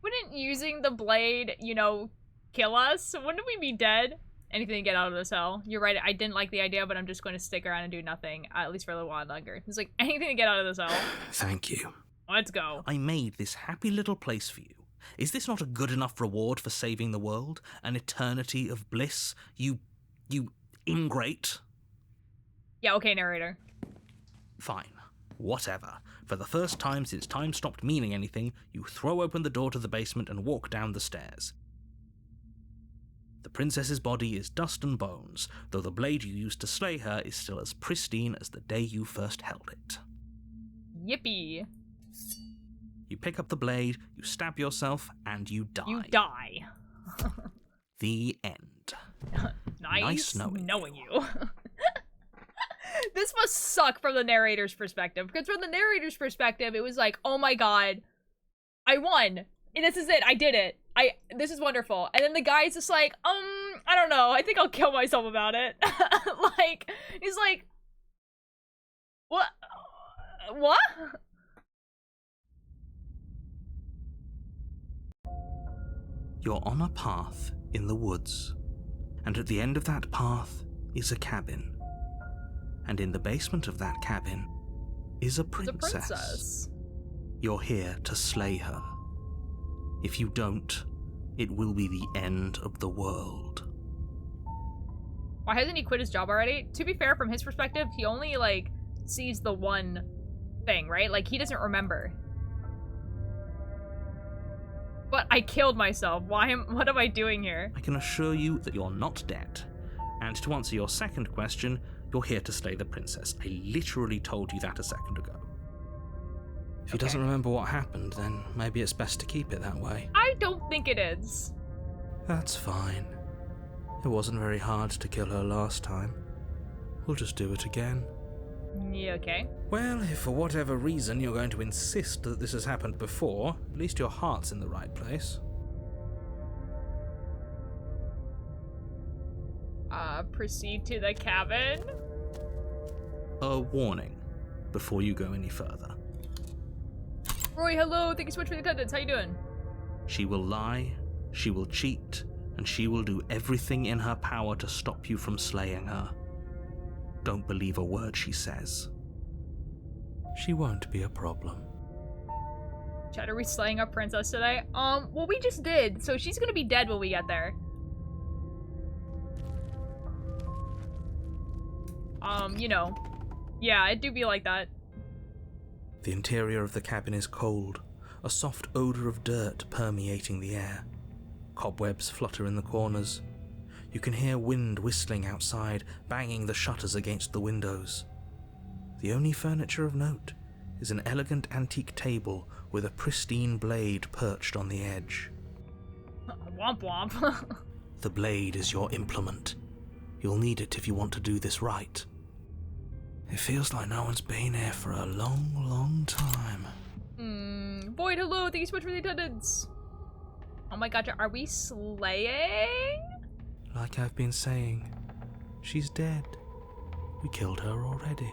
A: Wouldn't using the blade, you know, kill us? Wouldn't we be dead? Anything to get out of this hell. You're right, I didn't like the idea, but I'm just going to stick around and do nothing, at least for a little while longer. It's like, anything to get out of this hell.
B: Thank you.
A: Let's go.
B: I made this happy little place for you. Is this not a good enough reward for saving the world? An eternity of bliss? You ingrate?
A: Yeah, okay, narrator.
B: Fine. Whatever. For the first time since time stopped meaning anything, you throw open the door to the basement and walk down the stairs. The princess's body is dust and bones, though the blade you used to slay her is still as pristine as the day you first held it.
A: Yippee.
B: You pick up the blade, you stab yourself, and you die.
A: You die.
B: The end.
A: Nice
B: knowing
A: you. This must suck from the narrator's perspective, because from the narrator's perspective, it was like, oh my god, I won. And this is it. I did it. this is wonderful. And then the guy's just like, I don't know. I think I'll kill myself about it. Like, he's like, what? What?
B: You're on a path in the woods, and at the end of that path is a cabin. And in the basement of that cabin is a princess. You're here to slay her. If you don't, it will be the end of the world.
A: Why hasn't he quit his job already? To be fair, from his perspective, he only, like, sees the one thing, right? Like, he doesn't remember. But I killed myself. What am I doing here?
B: I can assure you that you're not dead. And to answer your second question, you're here to slay the princess. I literally told you that a second ago. If he doesn't remember what happened, then maybe it's best to keep it that way.
A: I don't think it is.
B: That's fine. It wasn't very hard to kill her last time. We'll just do it again.
A: Yeah, okay.
B: Well, if for whatever reason you're going to insist that this has happened before, at least your heart's in the right place.
A: Proceed to the cabin.
B: A warning before you go any further.
A: Roy, hello. Thank you so much for the attendance. How you doing?
B: She will lie, she will cheat, and she will do everything in her power to stop you from slaying her. Don't believe a word she says. She won't be a problem.
A: Chad, are we slaying our princess today? Well, we just did, so she's gonna be dead when we get there. You know. Yeah, it do be like that.
B: The interior of the cabin is cold, a soft odor of dirt permeating the air. Cobwebs flutter in the corners. You can hear wind whistling outside, banging the shutters against the windows. The only furniture of note is an elegant antique table with a pristine blade perched on the edge.
A: Womp womp.
B: The blade is your implement. You'll need it if you want to do this right. It feels like no one's been here for a long, long time.
A: Boyd, hello. Thank you so much for the attendance. Oh my god, are we slaying?
B: Like I've been saying, she's dead. We killed her already.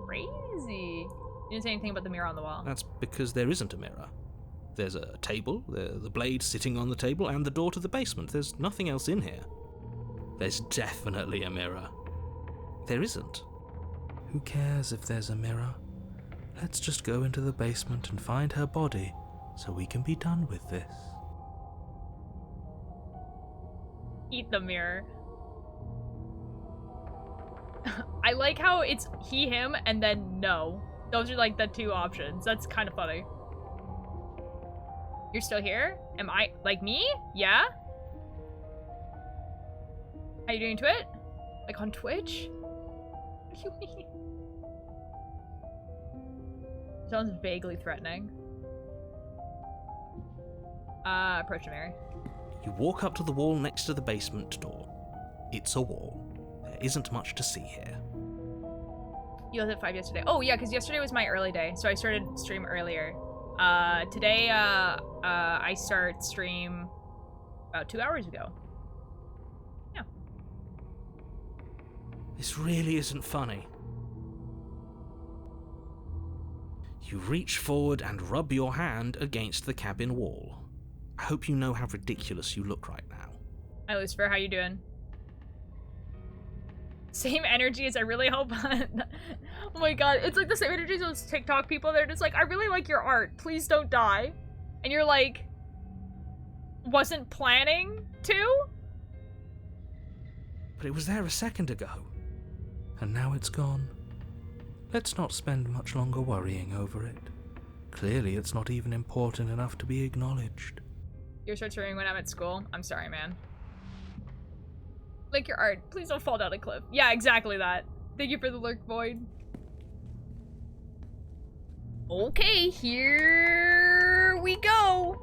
A: Crazy. You didn't say anything about the mirror on the wall.
B: That's because there isn't a mirror. There's a table, the blade sitting on the table, and the door to the basement. There's nothing else in here. There's definitely a mirror. There isn't. Who cares if there's a mirror? Let's just go into the basement and find her body so we can be done with this.
A: Eat the mirror. I like how it's he, him, and then no. Those are like the two options. That's kind of funny. You're still here? Am I, like me? Yeah? How you doing, Twit? Like on Twitch? What do you mean? Sounds vaguely threatening. Approach him, Mary.
B: You walk up to the wall next to the basement door. It's a wall. There isn't much to see here.
A: You left at 5 yesterday. Oh yeah, because yesterday was my early day, so I started stream earlier. Today, I start stream about 2 hours ago. Yeah.
B: This really isn't funny. You reach forward and rub your hand against the cabin wall. I hope you know how ridiculous you look right now.
A: Hi, Lucifer. How you doing? Same energy as I really hope. Oh my god, it's like the same energy as those TikTok people. They're just like, I really like your art. Please don't die. And you're like, wasn't planning to?
B: But it was there a second ago. And now it's gone. Let's not spend much longer worrying over it. Clearly it's not even important enough to be acknowledged.
A: You're streaming when I'm at school? I'm sorry, man. Like your art. Please don't fall down a cliff. Yeah, exactly that. Thank you for the lurk, Void. Okay, here we go.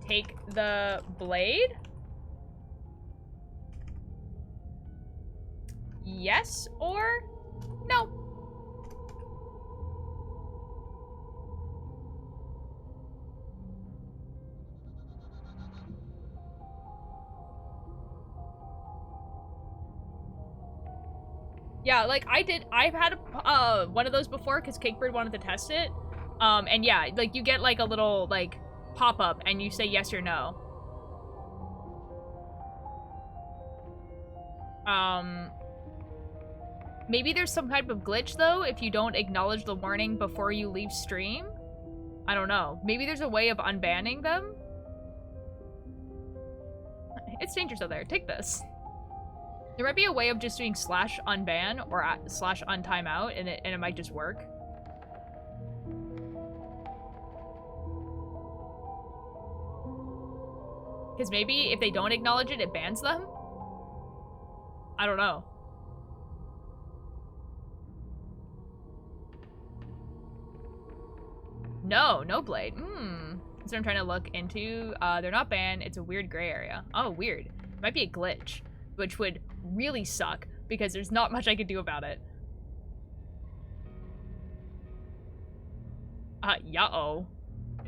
A: Take the blade. Yes or no? Yeah, like I've had one of those before because Cakebird wanted to test it. And yeah, like you get like a little like pop-up and you say yes or no. Maybe there's some type of glitch though if you don't acknowledge the warning before you leave stream. I don't know. Maybe there's a way of unbanning them. It's dangerous out there. Take this. There might be a way of just doing /unban or /untimeout and it might just work. Because maybe if they don't acknowledge it, it bans them? I don't know. No blade. That's what I'm trying to look into. They're not banned. It's a weird gray area. Oh, weird. It might be a glitch, which would really suck because there's not much I could do about it. Yeah-oh.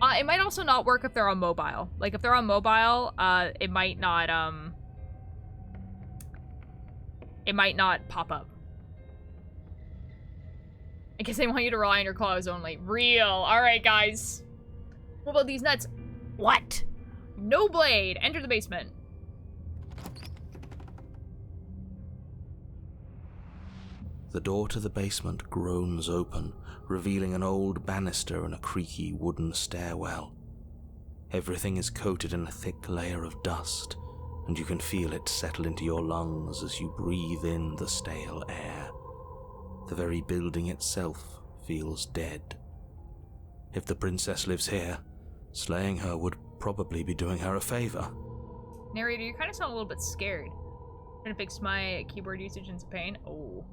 A: It might also not work if they're on mobile. Like, if they're on mobile, it might not pop up. I guess they want you to rely on your claws only. Real. Alright, guys. What about these nuts? What? No blade. Enter the basement.
B: The door to the basement groans open, revealing an old banister and a creaky wooden stairwell. Everything is coated in a thick layer of dust, and you can feel it settle into your lungs as you breathe in the stale air. The very building itself feels dead. If the princess lives here, slaying her would probably be doing her a favor.
A: Narrator, you kind of sound a little bit scared. Trying to fix my keyboard usage and some pain. Oh.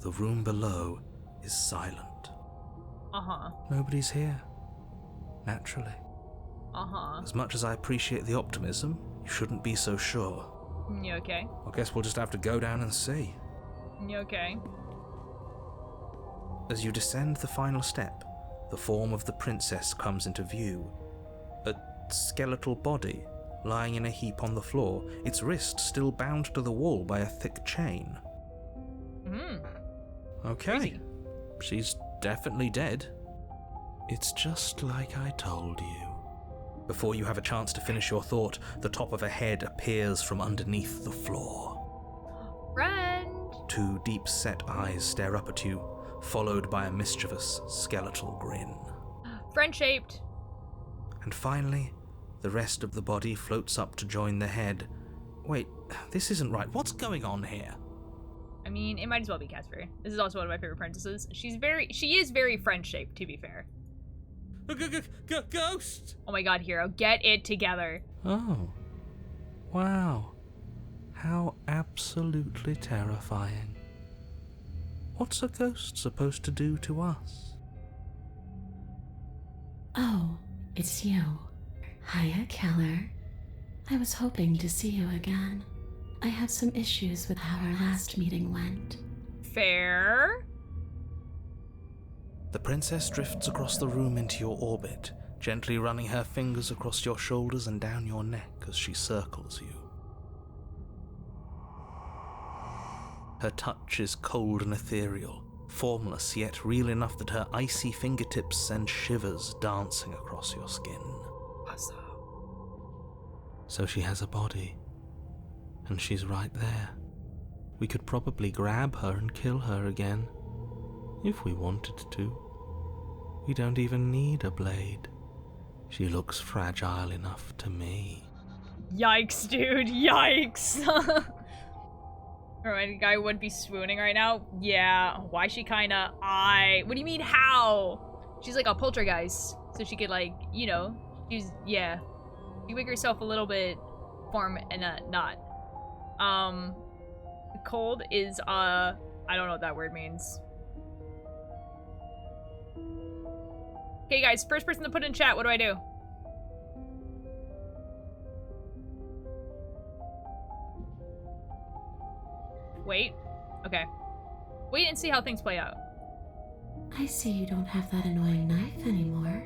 B: The room below is silent.
A: Uh-huh.
B: Nobody's here. Naturally.
A: Uh-huh.
B: As much as I appreciate the optimism, you shouldn't be so sure.
A: You okay?
B: I guess we'll just have to go down and see.
A: You okay?
B: As you descend the final step, the form of the princess comes into view. A skeletal body, lying in a heap on the floor, its wrist still bound to the wall by a thick chain. Okay.
A: Crazy.
B: She's definitely dead. It's just like I told you. Before you have a chance to finish your thought, the top of a head appears from underneath the floor.
A: Friend!
B: Two deep-set eyes stare up at you, followed by a mischievous skeletal grin.
A: Friend-shaped.
B: And finally, the rest of the body floats up to join the head. Wait, this isn't right. What's going on here?
A: I mean, it might as well be Casper. This is also one of my favorite princesses. She is very friend-shaped, to be fair.
B: Ghost!
A: Oh my god, Hero, get it together.
B: Oh. Wow. How absolutely terrifying. What's a ghost supposed to do to us?
F: Oh, it's you. Hiya, Keller. I was hoping to see you again. I have some issues with how our last meeting went.
A: Fair.
B: The princess drifts across the room into your orbit, gently running her fingers across your shoulders and down your neck as she circles you. Her touch is cold and ethereal, formless yet real enough that her icy fingertips send shivers dancing across your skin. So she has a body, and she's right there. We could probably grab her and kill her again, if we wanted to. We don't even need a blade. She looks fragile enough to me.
A: Yikes, dude, yikes! Alright, guy would be swooning right now. Yeah, why she kinda... What do you mean, how? She's like a poltergeist, so she could, like, you know, she's... Yeah. You make yourself a little bit form and not. Cold is, I don't know what that word means. Okay, guys, first person to put in chat, what do I do? Wait. Okay. Wait and see how things play out.
F: I see you don't have that annoying knife anymore.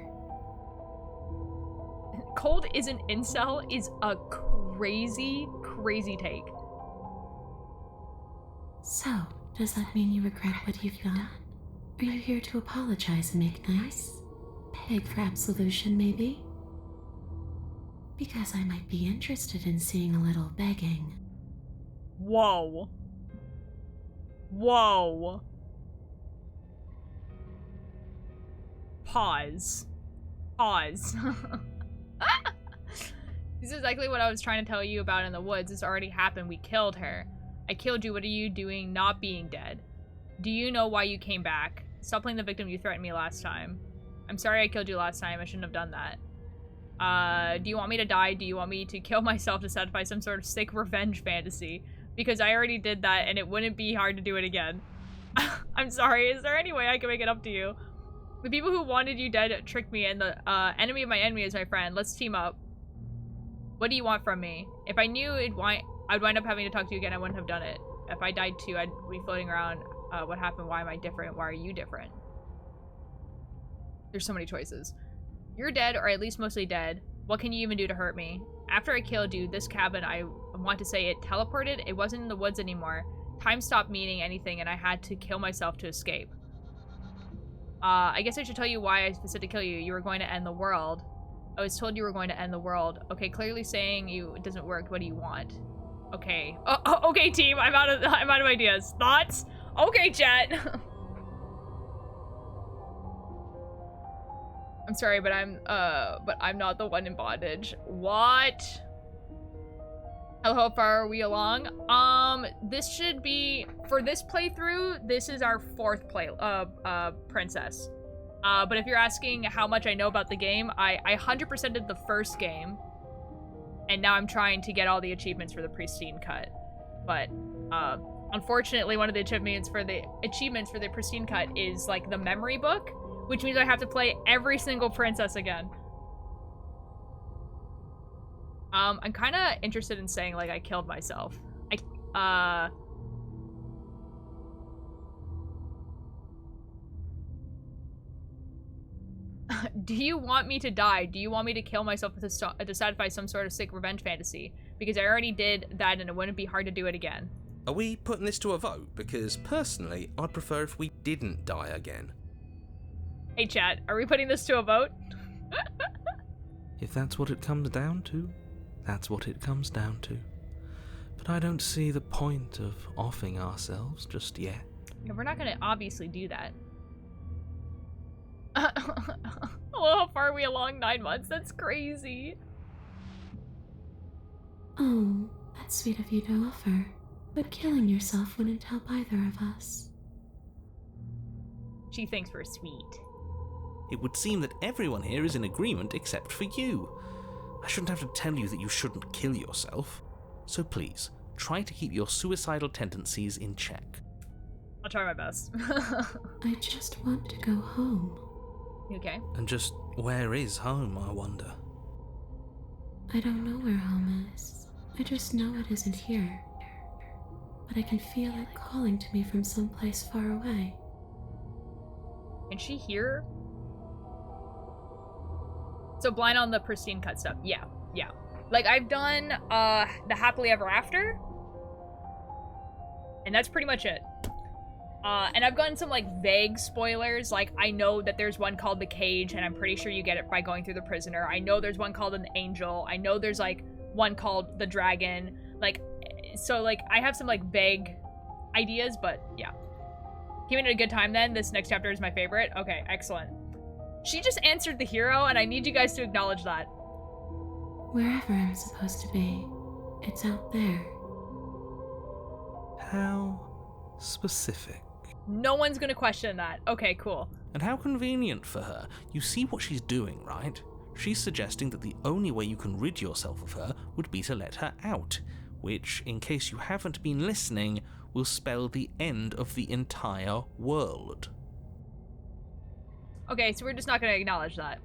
A: Cold is an incel is a crazy, crazy take.
F: So, does that mean you regret what you've done? Are you here to apologize and make nice? Beg for absolution, maybe? Because I might be interested in seeing a little begging.
A: Whoa. Whoa. Pause. Pause. This is exactly what I was trying to tell you about in the woods. This already happened. We killed her. I killed you. What are you doing not being dead? Do you know why you came back? Stop playing the victim. You threatened me last time. I'm sorry I killed you last time. I shouldn't have done that. Do you want me to die? Do you want me to kill myself to satisfy some sort of sick revenge fantasy? Because I already did that and it wouldn't be hard to do it again. I'm sorry. Is there any way I can make it up to you? The people who wanted you dead tricked me, and the enemy of my enemy is my friend. Let's team up. What do you want from me? If I knew I'd wind up having to talk to you again, I wouldn't have done it. If I died too, I'd be floating around. What happened? Why am I different? Why are you different? There's so many choices. You're dead, or at least mostly dead. What can you even do to hurt me? After I killed you, this cabin, I want to say it teleported. It wasn't in the woods anymore. Time stopped meaning anything, and I had to kill myself to escape. I guess I should tell you why I decided to kill you. You were going to end the world. I was told you were going to end the world. Okay, clearly saying it doesn't work. What do you want? Okay. Okay, team. I'm out of ideas. Thoughts? Okay, chat. I'm sorry, but I'm not the one in bondage. What? How far are we along? This should be, for this playthrough, this is our 4th princess. But if you're asking how much I know about the game, I 100% did the first game. And now I'm trying to get all the achievements for the pristine cut. But, unfortunately, one of the achievements for the pristine cut is, like, the memory book, which means I have to play every single princess again. I'm kind of interested in saying, like, I killed myself. Do you want me to die? Do you want me to kill myself to satisfy some sort of sick revenge fantasy? Because I already did that and it wouldn't be hard to do it again.
B: Are we putting this to a vote? Because personally, I'd prefer if we didn't die again.
A: Hey chat, are we putting this to a vote?
B: If that's what it comes down to, that's what it comes down to. But I don't see the point of offing ourselves just yet.
A: Yeah, we're not gonna obviously do that. Well, how far are we along? 9 months? That's crazy.
F: Oh, that's sweet of you to offer. But killing yourself wouldn't help either of us.
A: She thinks we're sweet.
B: It would seem that everyone here is in agreement except for you. I shouldn't have to tell you that you shouldn't kill yourself. So please, try to keep your suicidal tendencies in check.
A: I'll try my best.
F: I just want to go home.
A: Okay.
B: And just where is home, I wonder?
F: I don't know where home is. I just know it isn't here. But I can feel it calling to me from someplace far away.
A: Can she hear? So blind on the pristine cut stuff. Yeah. Like, I've done the happily ever after. And that's pretty much it. And I've gotten some, like, vague spoilers. Like, I know that there's one called The Cage, and I'm pretty sure you get it by going through the prisoner. I know there's one called An Angel. I know there's, like, one called The Dragon. Like, so, like, I have some, like, vague ideas, but, yeah. Keeping it a good time, then. This next chapter is my favorite. Okay, excellent. She just answered the hero, and I need you guys to acknowledge that.
F: Wherever I'm supposed to be, it's out there.
B: How specific.
A: No one's gonna question that. Okay, cool.
B: And how convenient for her. You see what she's doing, right? She's suggesting that the only way you can rid yourself of her would be to let her out, which, in case you haven't been listening, will spell the end of the entire world.
A: Okay, so we're just not gonna acknowledge that.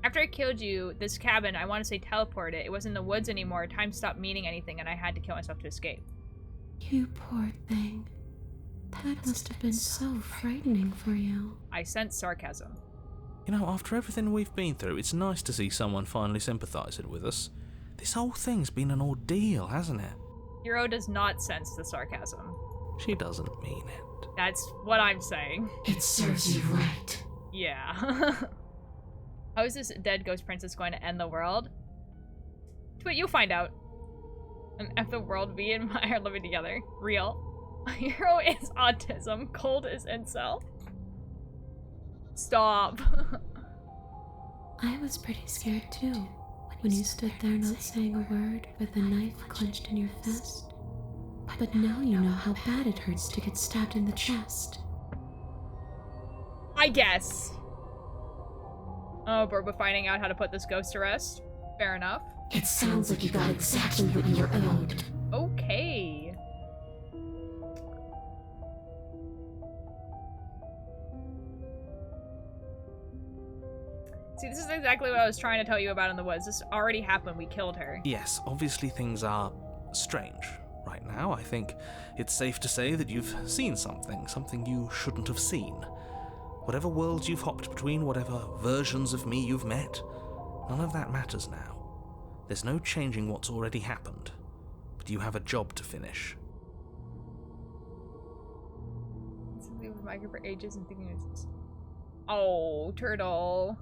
A: After I killed you, this cabin, I want to say teleported. It wasn't in the woods anymore. Time stopped meaning anything, and I had to kill myself to escape.
F: You poor thing. That must have been so frightening for you.
A: I sense sarcasm.
B: You know, after everything we've been through, it's nice to see someone finally sympathising with us. This whole thing's been an ordeal, hasn't it?
A: Hero does not sense the sarcasm.
B: She doesn't mean it.
A: That's what I'm saying.
F: It serves you right.
A: Yeah. How is this dead ghost princess going to end the world? But you'll find out. And F the world, me and Maya are living together. Real. Hero is autism. Cold is incel. Stop.
F: I was pretty scared too, when you stood there not saying a word with a knife clenched in your fist. But now you know how bad it hurts to get stabbed in the chest.
A: I guess. Oh, but we're finding out how to put this ghost to rest. Fair enough.
F: It sounds like you got exactly what you were owed.
A: Okay. See, this is exactly what I was trying to tell you about in the woods. This already happened. We killed her.
B: Yes, obviously things are strange right now. I think it's safe to say that you've seen something you shouldn't have seen. Whatever worlds you've hopped between, whatever versions of me you've met, none of that matters now. There's no changing what's already happened, but you have a job to finish.
A: Something with Micah for ages and thinking it's... Oh, turtle.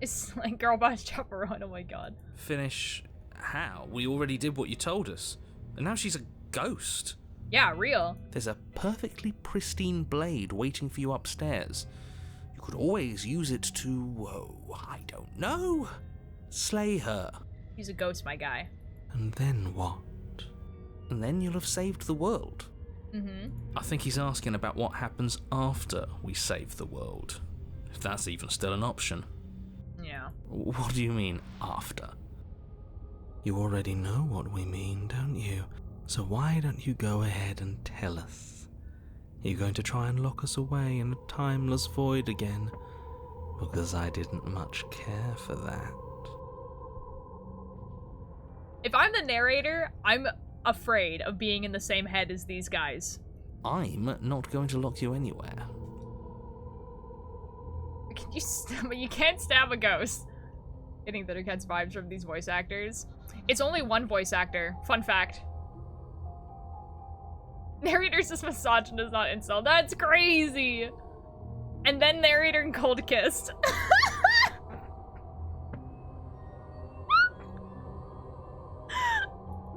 A: It's like girl boss chaperone, oh my god.
B: Finish how? We already did what you told us. And now she's a ghost.
A: Yeah, real.
B: There's a perfectly pristine blade waiting for you upstairs. You could always use it to, I don't know, slay her.
A: He's a ghost, my guy.
B: And then what? And then you'll have saved the world.
A: Mm-hmm.
B: I think he's asking about what happens after we save the world. If that's even still an option.
A: Yeah.
B: What do you mean, after? You already know what we mean, don't you? So why don't you go ahead and tell us? Are you going to try and lock us away in a timeless void again? Because I didn't much care for that.
A: If I'm the narrator, I'm afraid of being in the same head as these guys.
B: I'm not going to lock you anywhere.
A: Can you but you can't stab a ghost. Getting that it gets vibes from these voice actors. It's only one voice actor. Fun fact. Narrator's is misogynist, not incel. That's crazy. And then narrator and cold kissed.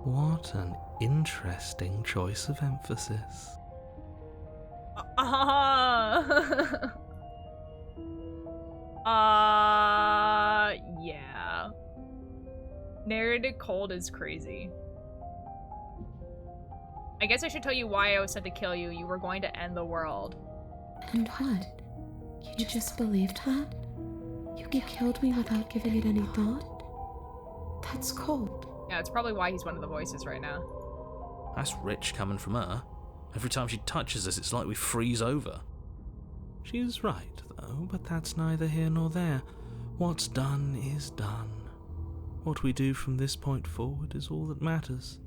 B: What an interesting choice of emphasis.
A: Yeah. Narrated cold is crazy. I guess I should tell you why I was sent to kill you. You were going to end the world.
F: And what? You just believed that? You killed me without giving it any thought? That's cold.
A: Yeah, it's probably why he's one of the voices right now.
B: That's rich coming from her. Every time she touches us, it's like we freeze over. She's right, though, but that's neither here nor there. What's done is done. What we do from this point forward is all that matters.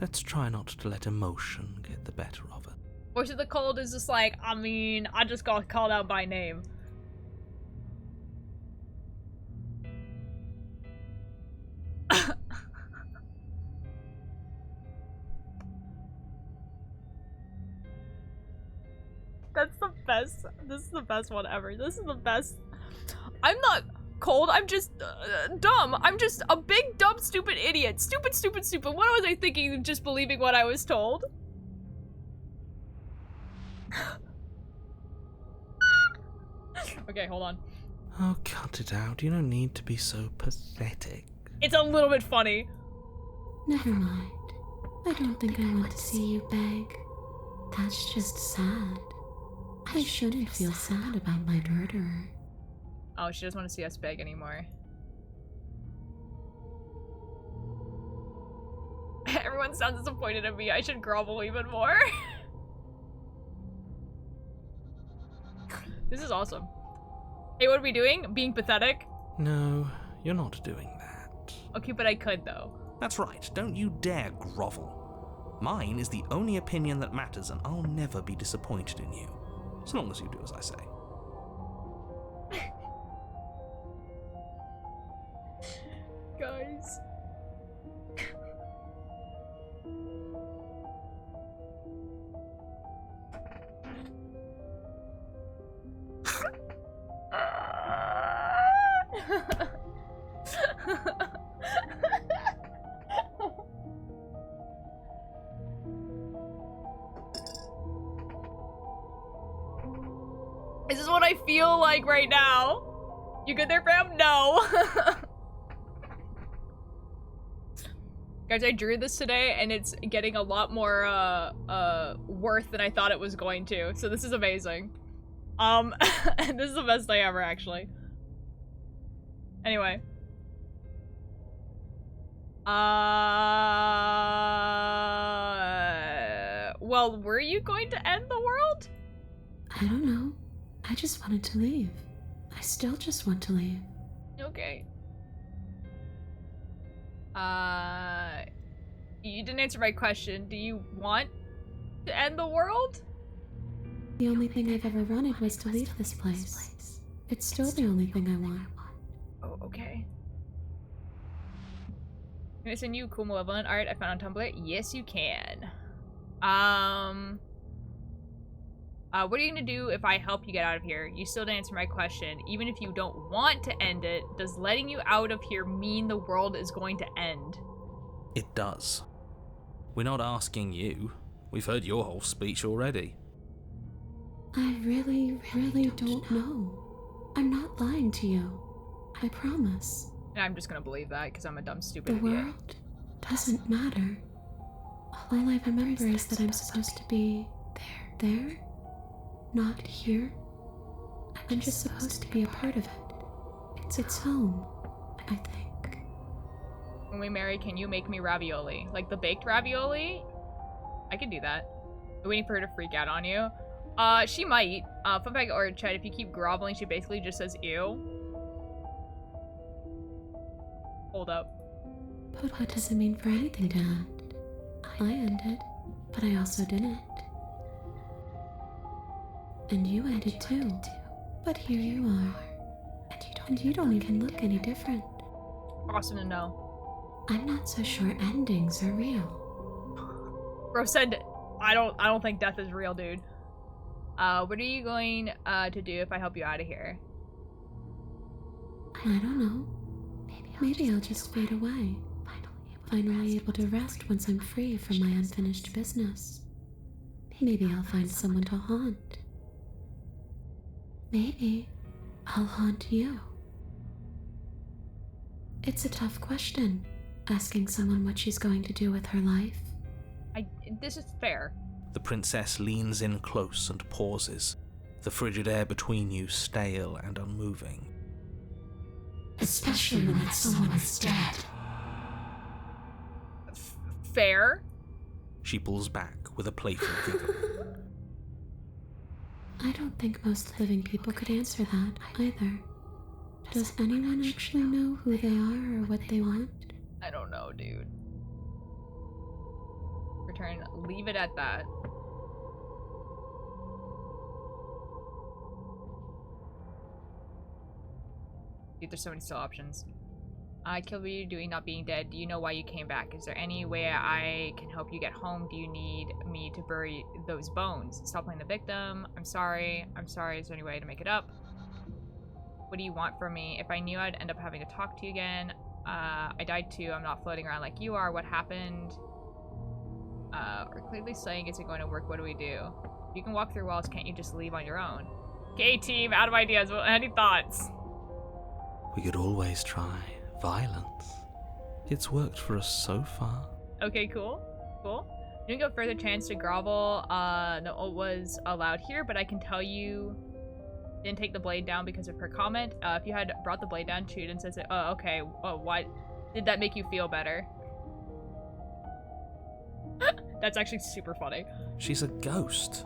B: Let's try not to let emotion get the better of it.
A: Voice of the Cold is just like, I mean, I just got called out by name. That's the best. This is the best one ever. This is the best. I'm not cold. I'm just dumb. I'm just a big, dumb, stupid idiot. Stupid, stupid, stupid. What was I thinking just believing what I was told? Okay, hold on.
B: Oh, cut it out. You don't need to be so pathetic.
A: It's a little bit funny.
F: Never mind. I don't think I want to see you beg. That's just sad. I shouldn't feel sad about my murderer.
A: Oh, she doesn't want to see us beg anymore. Everyone sounds disappointed in me. I should grovel even more. This is awesome. Hey, what are we doing? Being pathetic?
B: No, you're not doing that.
A: Okay, but I could, though.
B: That's right. Don't you dare grovel. Mine is the only opinion that matters, and I'll never be disappointed in you. As long as you do as I say.
A: Guys. This is what I feel like right now. You good there, fam? No. Guys, I drew this today and it's getting a lot more worth than I thought it was going to. So this is amazing. This is the best day ever, actually. Anyway. Well, were you going to end the world?
F: I don't know. I just wanted to leave. I still just want to leave.
A: Okay. You didn't answer my question. Do you want to end the world?
F: The only thing I've ever wanted was to leave this place. It's still the only thing I want.
A: Oh, okay. Can I send you cool malevolent art I found on Tumblr? Yes, you can. What are you gonna do if I help you get out of here? You still didn't answer my question. Even if you don't want to end it, does letting you out of here mean the world is going to end?
B: It does. We're not asking you. We've heard your whole speech already.
F: I really don't know. I'm not lying to you. I promise.
A: And I'm just gonna believe that because I'm a dumb,
F: The
A: stupid idiot.
F: world doesn't matter. All I remember is that I'm supposed to be there, not here. I'm just supposed to be a part of it. It's home, I think.
A: When we marry, can you make me ravioli? Like the baked ravioli? I can do that. I'm waiting for her to freak out on you. She might. Fun fact or chat, if you keep groveling, she basically just says ew. Hold up.
F: But what does it mean for anything to end? I ended, but I also didn't. And you ended too. But here you are. And you don't even look any different.
A: Awesome to know.
F: I'm not so sure endings are real.
A: Bro, send it. I don't think death is real, dude. What are you going to do if I help you out of here?
F: I don't know. Maybe I'll just fade away. Finally able to rest once I'm free from my unfinished business. Maybe I'll find someone to haunt. Maybe I'll haunt you. It's a tough question, asking someone what she's going to do with her life.
A: This is fair.
B: The princess leans in close and pauses, the frigid air between you stale and unmoving.
F: Especially when that someone is dead.
A: Fair?
B: She pulls back with a playful giggle.
F: I don't think most living people could answer that, either. Does anyone actually know who they are or what they want?
A: I don't know, dude. Return. Leave it at that. Dude, there's so many still options. I killed you doing not being dead. Do you know why you came back? Is there any way I can help you get home? Do you need me to bury those bones? Stop playing the victim. I'm sorry. Is there any way to make it up? What do you want from me? If I knew I'd end up having to talk to you again. I died too. I'm not floating around like you are. What happened? We're clearly saying it's going to work. What do we do? If you can walk through walls, can't you just leave on your own? Okay, team. Out of ideas. Well, any thoughts?
B: We could always try violence. It's worked for us so far.
A: Okay, cool. Cool. You didn't go further chance to grovel. No, it was allowed here, but I can tell you didn't take the blade down because of her comment. If you had brought the blade down, she didn't say, oh, okay. Oh, why did that make you feel better? That's actually super funny.
B: She's a ghost.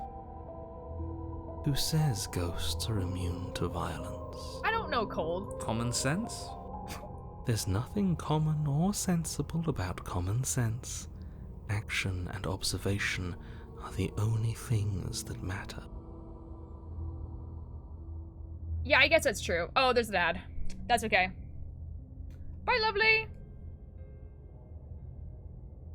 B: Who says ghosts are immune to violence?
A: I don't know, Cold.
B: Common sense? There's nothing common or sensible about common sense. Action and observation are the only things that matter.
A: Yeah, I guess that's true. Oh, there's an ad. That's okay. Bye, lovely!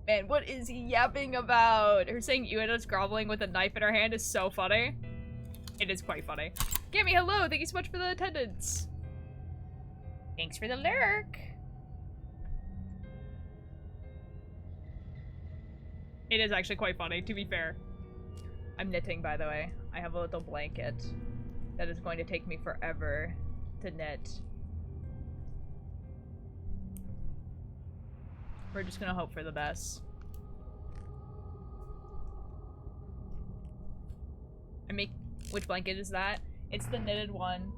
A: Man, what is he yapping about? Her saying Ueda's groveling with a knife in her hand is so funny. It is quite funny. Gammy, hello! Thank you so much for the attendance. Thanks for the lurk. It is actually quite funny, to be fair. I'm knitting, by the way. I have a little blanket that is going to take me forever to knit. We're just gonna hope for the best. Which blanket is that? It's the knitted one.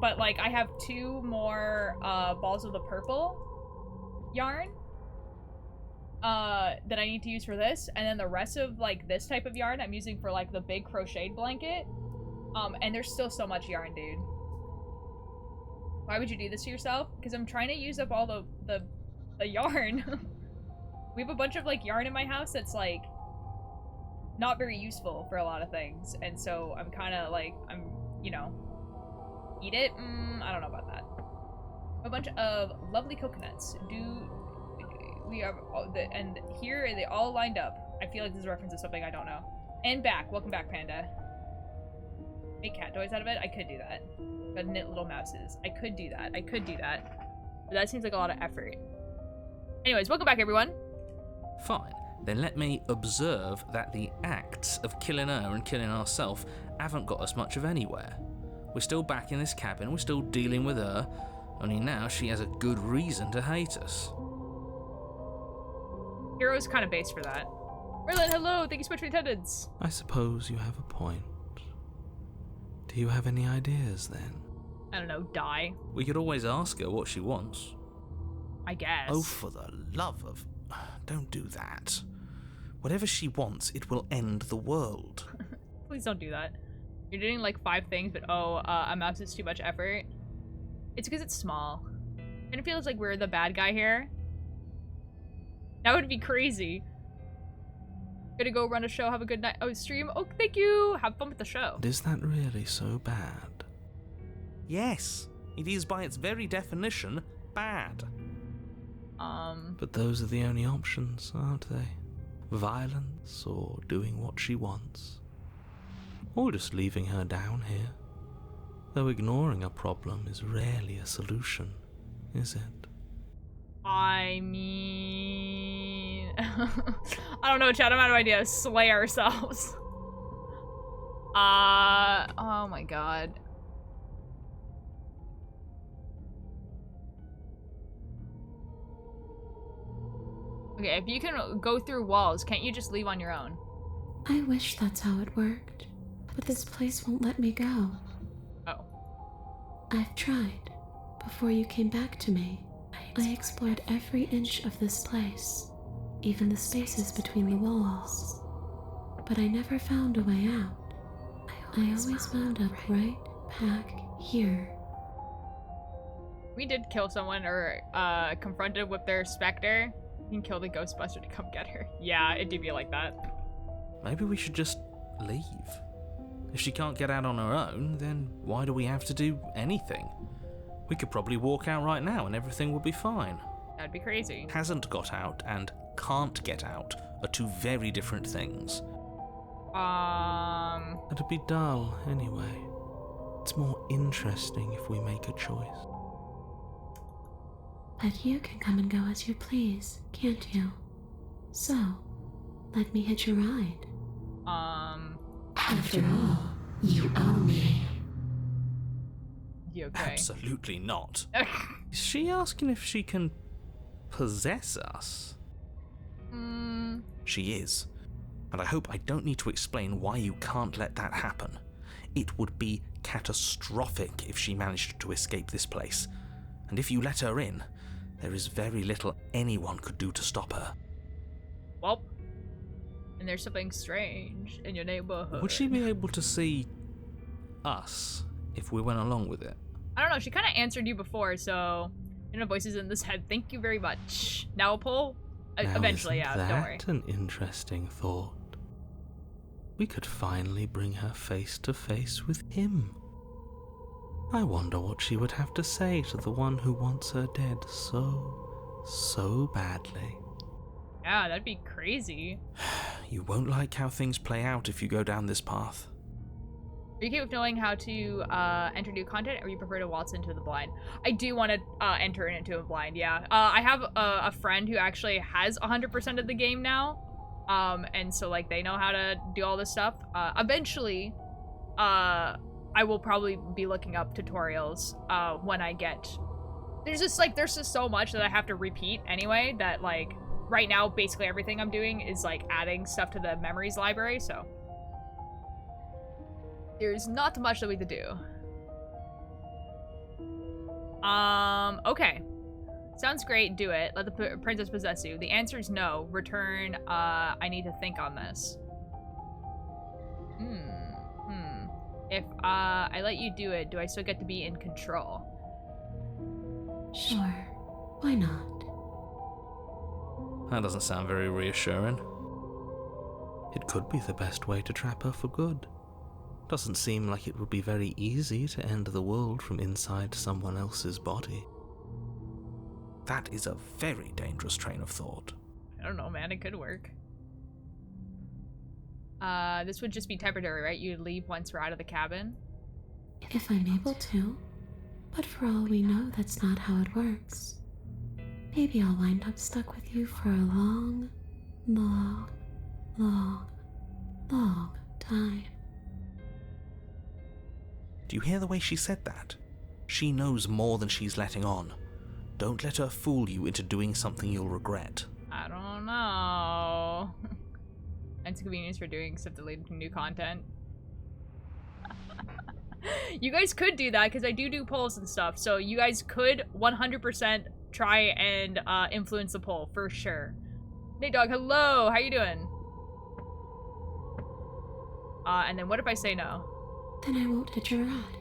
A: But like I have 2 more balls of the purple yarn that I need to use for this, and then the rest of like this type of yarn I'm using for like the big crocheted blanket. And there's still so much yarn, dude. Why would you do this to yourself? Because I'm trying to use up all the yarn. We have a bunch of like yarn in my house that's like not very useful for a lot of things, and so I'm kind of like, you know, eat it? I don't know about that. A bunch of lovely coconuts. We have and here they all lined up. I feel like this is a reference to something I don't know. And back. Welcome back, Panda. Make cat toys out of it? I could do that. But knit little mouses. I could do that. I could do that. But that seems like a lot of effort. Anyways, welcome back, everyone.
B: Fine. Then let me observe that the acts of killing her and killing ourselves haven't got us much of anywhere. We're still back in this cabin, we're still dealing with her, only now she has a good reason to hate us.
A: Hero's kind of base for that. Merlin, hello! Thank you so much for the attendance.
B: I suppose you have a point. Do you have any ideas, then?
A: I don't know, die.
B: We could always ask her what she wants.
A: I guess.
B: Oh, for the love of... Don't do that. Whatever she wants, it will end the world.
A: Please don't do that. You're doing like 5 things, but a mouse is too much effort. It's because it's small. And it feels like we're the bad guy here. That would be crazy. Gonna go run a show, have a good night. Oh, stream. Oh, thank you. Have fun with the show.
B: Is that really so bad? Yes, it is by its very definition bad. But those are the only options, aren't they? Violence or doing what she wants. Or just leaving her down here. Though ignoring a problem is rarely a solution, is it?
A: I mean... I don't know, chat, I'm out of ideas. Slay ourselves. Oh my god. Okay, if you can go through walls, can't you just leave on your own?
F: I wish that's how it worked, but this place won't let me go.
A: Oh.
F: I've tried. Before you came back to me, I explored every inch of this place, even the spaces between the walls. But I never found a way out. I always wound up right back here.
A: We did kill someone or confronted with their specter. You can kill the Ghostbuster to come get her. Yeah, it do be like that.
B: Maybe we should just leave. If she can't get out on her own, then why do we have to do anything? We could probably walk out right now and everything would be fine.
A: That'd be crazy.
B: Hasn't got out and can't get out are 2 very different things. It'd be dull anyway. It's more interesting if we make a choice.
F: But you can come and go as you please, can't you? So, let me hitch a ride. After all, you own me.
A: You okay?
B: Absolutely not. Is she asking if she can possess us? She is. And I hope I don't need to explain why you can't let that happen. It would be catastrophic if she managed to escape this place. And if you let her in, there is very little anyone could do to stop her.
A: Well, and there's something strange in your neighborhood.
B: Would she be able to see us if we went along with it?
A: I don't know, she kind of answered you before, so Inner voices in this head. Thank you very much. Now a poll?
B: Now,
A: Eventually,
B: isn't
A: yeah, don't worry.
B: that an interesting thought? We could finally bring her face to face with him. I wonder what she would have to say to the one who wants her dead so badly.
A: Yeah, that'd be crazy.
B: You won't like how things play out if you go down this path.
A: Are you okay with knowing how to enter new content, or you prefer to waltz into the blind? I do want to enter into a blind, yeah. I have a friend who actually has 100% of the game now. And so, like, they know how to do all this stuff. Eventually, I will probably be looking up tutorials when I get... There's just so much that I have to repeat anyway that, like, right now, basically everything I'm doing is, like, adding stuff to the memories library, so... There's not much that we could do. Okay. Sounds great, do it. Let the princess possess you. The answer is no. Return, I need to think on this. If, I let you do it, do I still get to be in control?
F: Sure. Why not?
B: That doesn't sound very reassuring. It could be the best way to trap her for good. Doesn't seem like it would be very easy to end the world from inside someone else's body. That is a very dangerous train of thought.
A: I don't know, man. It could work. This would just be temporary, right? You'd leave once we're out of the cabin?
F: If I'm able to. But for all we know, that's not how it works. Maybe I'll wind up stuck with you for a long, long, long, long time.
B: Do you hear the way she said that? She knows more than she's letting on. Don't let her fool you into doing something you'll regret.
A: I don't know. Inconvenience for doing stuff related to new content. You guys could do that, because I do polls and stuff, so you guys could 100% try and influence the poll, for sure. Nate Dog, hello! How you doing? And then what if I say no?
F: Then I won't hitch a ride.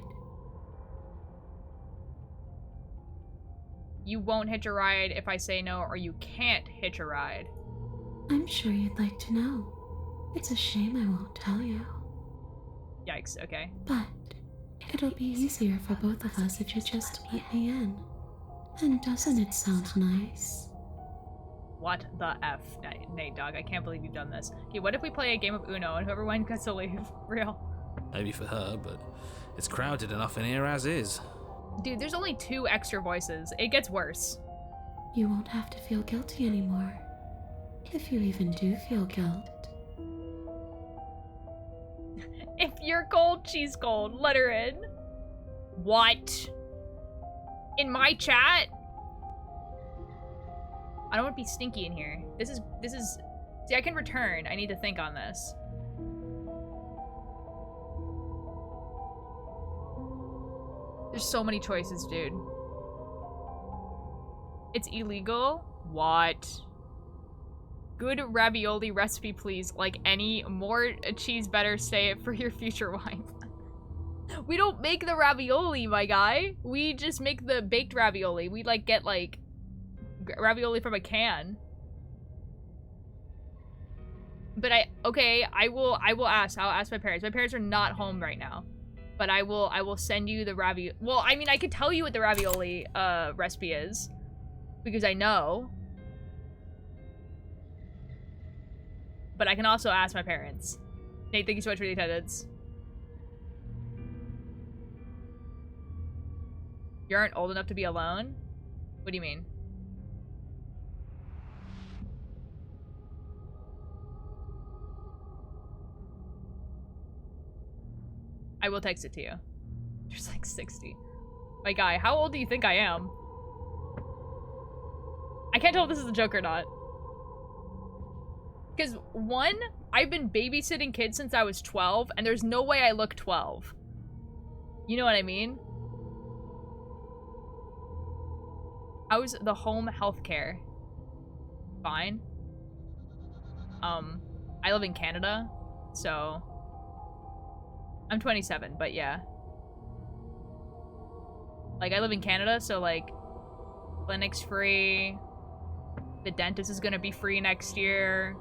A: You won't hitch a ride if I say no, or you can't hitch a ride.
F: I'm sure you'd like to know. It's a shame I won't tell you.
A: Yikes, okay.
F: But it'll be easier for both of us if you just let me in. And doesn't it sound nice?
A: What the F, Nate Dog? I can't believe you've done this. Okay, what if we play a game of Uno and whoever wins gets to leave? Real.
B: Maybe for her, but it's crowded enough in here as is.
A: Dude, there's only 2 extra voices. It gets worse.
F: You won't have to feel guilty anymore. If you even do feel guilt.
A: If you're cold, she's cold. Let her in. What? In my chat? I don't want to be stinky in here. This is... See, I can return. I need to think on this. There's so many choices, dude. It's illegal? What? Good ravioli recipe, please. Like any more cheese, better say it for your future wife. We don't make the ravioli, my guy. We just make the baked ravioli. We like get like ravioli from a can. But I will ask. I'll ask my parents. My parents are not home right now. But I will send you the ravioli. Well, I mean, I could tell you what the ravioli recipe is because I know. But I can also ask my parents. Nate, thank you so much for the attendance. You aren't old enough to be alone? What do you mean? I will text it to you. There's like 60. My guy, how old do you think I am? I can't tell if this is a joke or not. Because, 1, I've been babysitting kids since I was 12, and there's no way I look 12. You know what I mean? How's the home healthcare? Fine. I live in Canada, so... I'm 27, but yeah. Like, I live in Canada, so, like, Clinic's free. The dentist is gonna be free next year.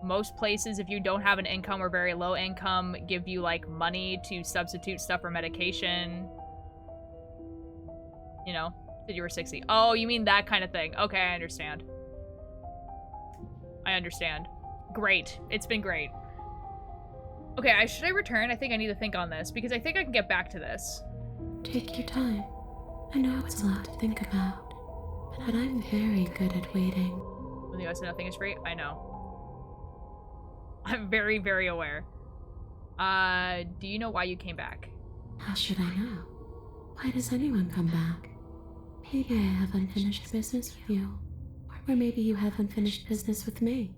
A: Most places, if you don't have an income or very low income, give you, like, money to substitute stuff for medication. You know, said you were 60. Oh, you mean that kind of thing. Okay, I understand. I understand. Great. It's been great. Okay, should I return? I think I need to think on this, because I think I can get back to this.
F: Take your time. I know it's a lot to think about, but I'm very good at waiting.
A: When the US said nothing is free? I know. I'm very, very aware. Do you know why you came back?
F: How should I know? Why does anyone come back? Maybe I have unfinished business with you. Or maybe you have unfinished business with me.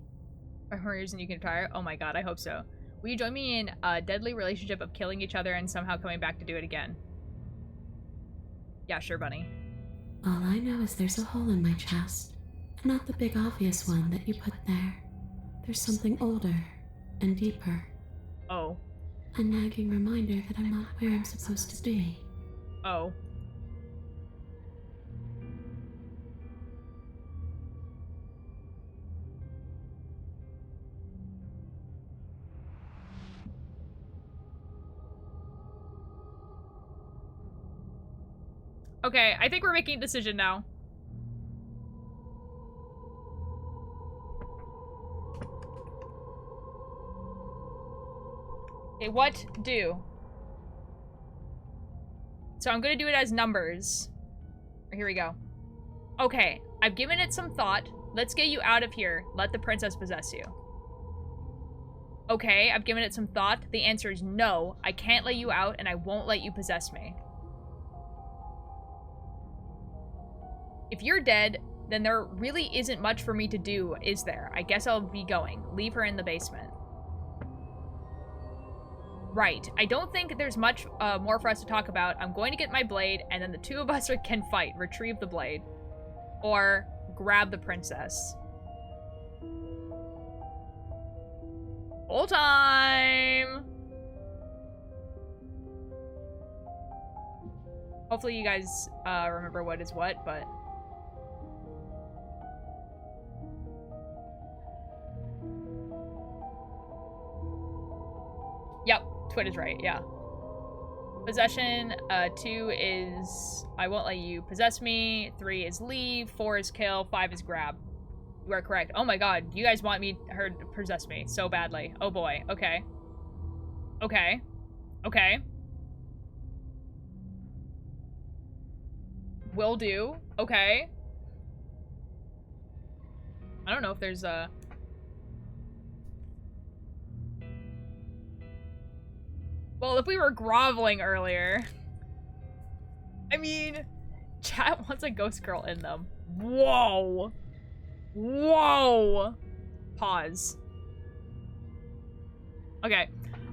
A: For more reason you can retire? Oh my god, I hope so. Will you join me in a deadly relationship of killing each other and somehow coming back to do it again? Yeah, sure, bunny.
F: All I know is there's a hole in my chest. Not the big obvious one that you put there. There's something older and deeper.
A: Oh.
F: A nagging reminder that I'm not where I'm supposed to be.
A: Oh. Okay, I think we're making a decision now. Okay, what do? So I'm gonna do it as numbers. Here we go. Okay, I've given it some thought. Let's get you out of here. Let the princess possess you. Okay, I've given it some thought. The answer is no. I can't let you out, and I won't let you possess me. If you're dead, then there really isn't much for me to do, is there? I guess I'll be going. Leave her in the basement. Right. I don't think there's much more for us to talk about. I'm going to get my blade, and then the two of us can fight. Retrieve the blade. Or grab the princess. Full time! Hopefully you guys remember what is what, but... Yep, Twit is right, yeah. Possession, 2 is I won't let you possess me, 3 is leave, 4 is kill, 5 is grab. You are correct. Oh my god, you guys want her to possess me so badly. Oh boy, okay. Okay. Okay. Will do. Okay. I don't know if there's a... Well, if we were groveling earlier... I mean, chat wants a ghost girl in them. Whoa! Whoa! Pause. Okay.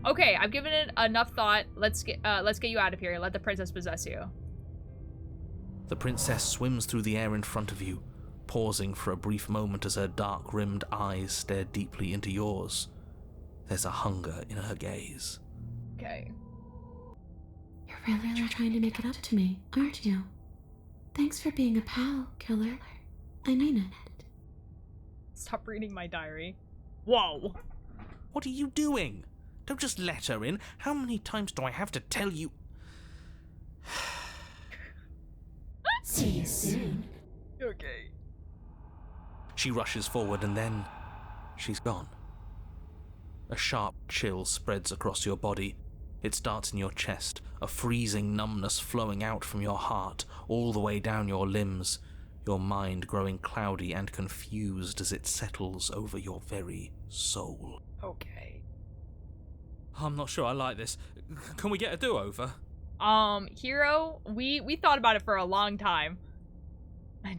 A: Okay, I've given it enough thought. Let's get you out of here. Let the princess possess you.
B: The princess swims through the air in front of you, pausing for a brief moment as her dark-rimmed eyes stare deeply into yours. There's a hunger in her gaze.
A: Okay.
F: You're really trying to make it up to me, aren't you? Thanks for being a pal, killer. I mean it.
A: Stop reading my diary. Whoa.
B: What are you doing? Don't just let her in. How many times do I have to tell you?
F: See you soon.
A: Okay.
B: She rushes forward and then she's gone. A sharp chill spreads across your body. It starts in your chest, a freezing numbness flowing out from your heart, all the way down your limbs, your mind growing cloudy and confused as it settles over your very soul.
A: Okay.
B: I'm not sure I like this. Can we get a do-over?
A: Hero, we thought about it for a long time.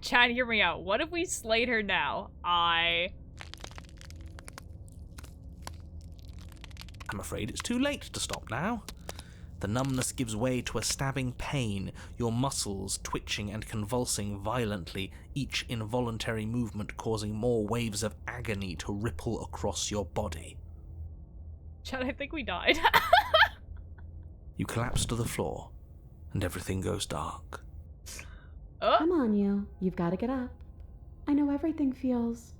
A: Chad, hear me out. What if we slayed her now? I'm
B: afraid it's too late to stop now. The numbness gives way to a stabbing pain, your muscles twitching and convulsing violently, each involuntary movement causing more waves of agony to ripple across your body.
A: Chad, I think we died.
B: You collapse to the floor and everything goes dark.
F: Come on, you. You've got to get up. I know everything feels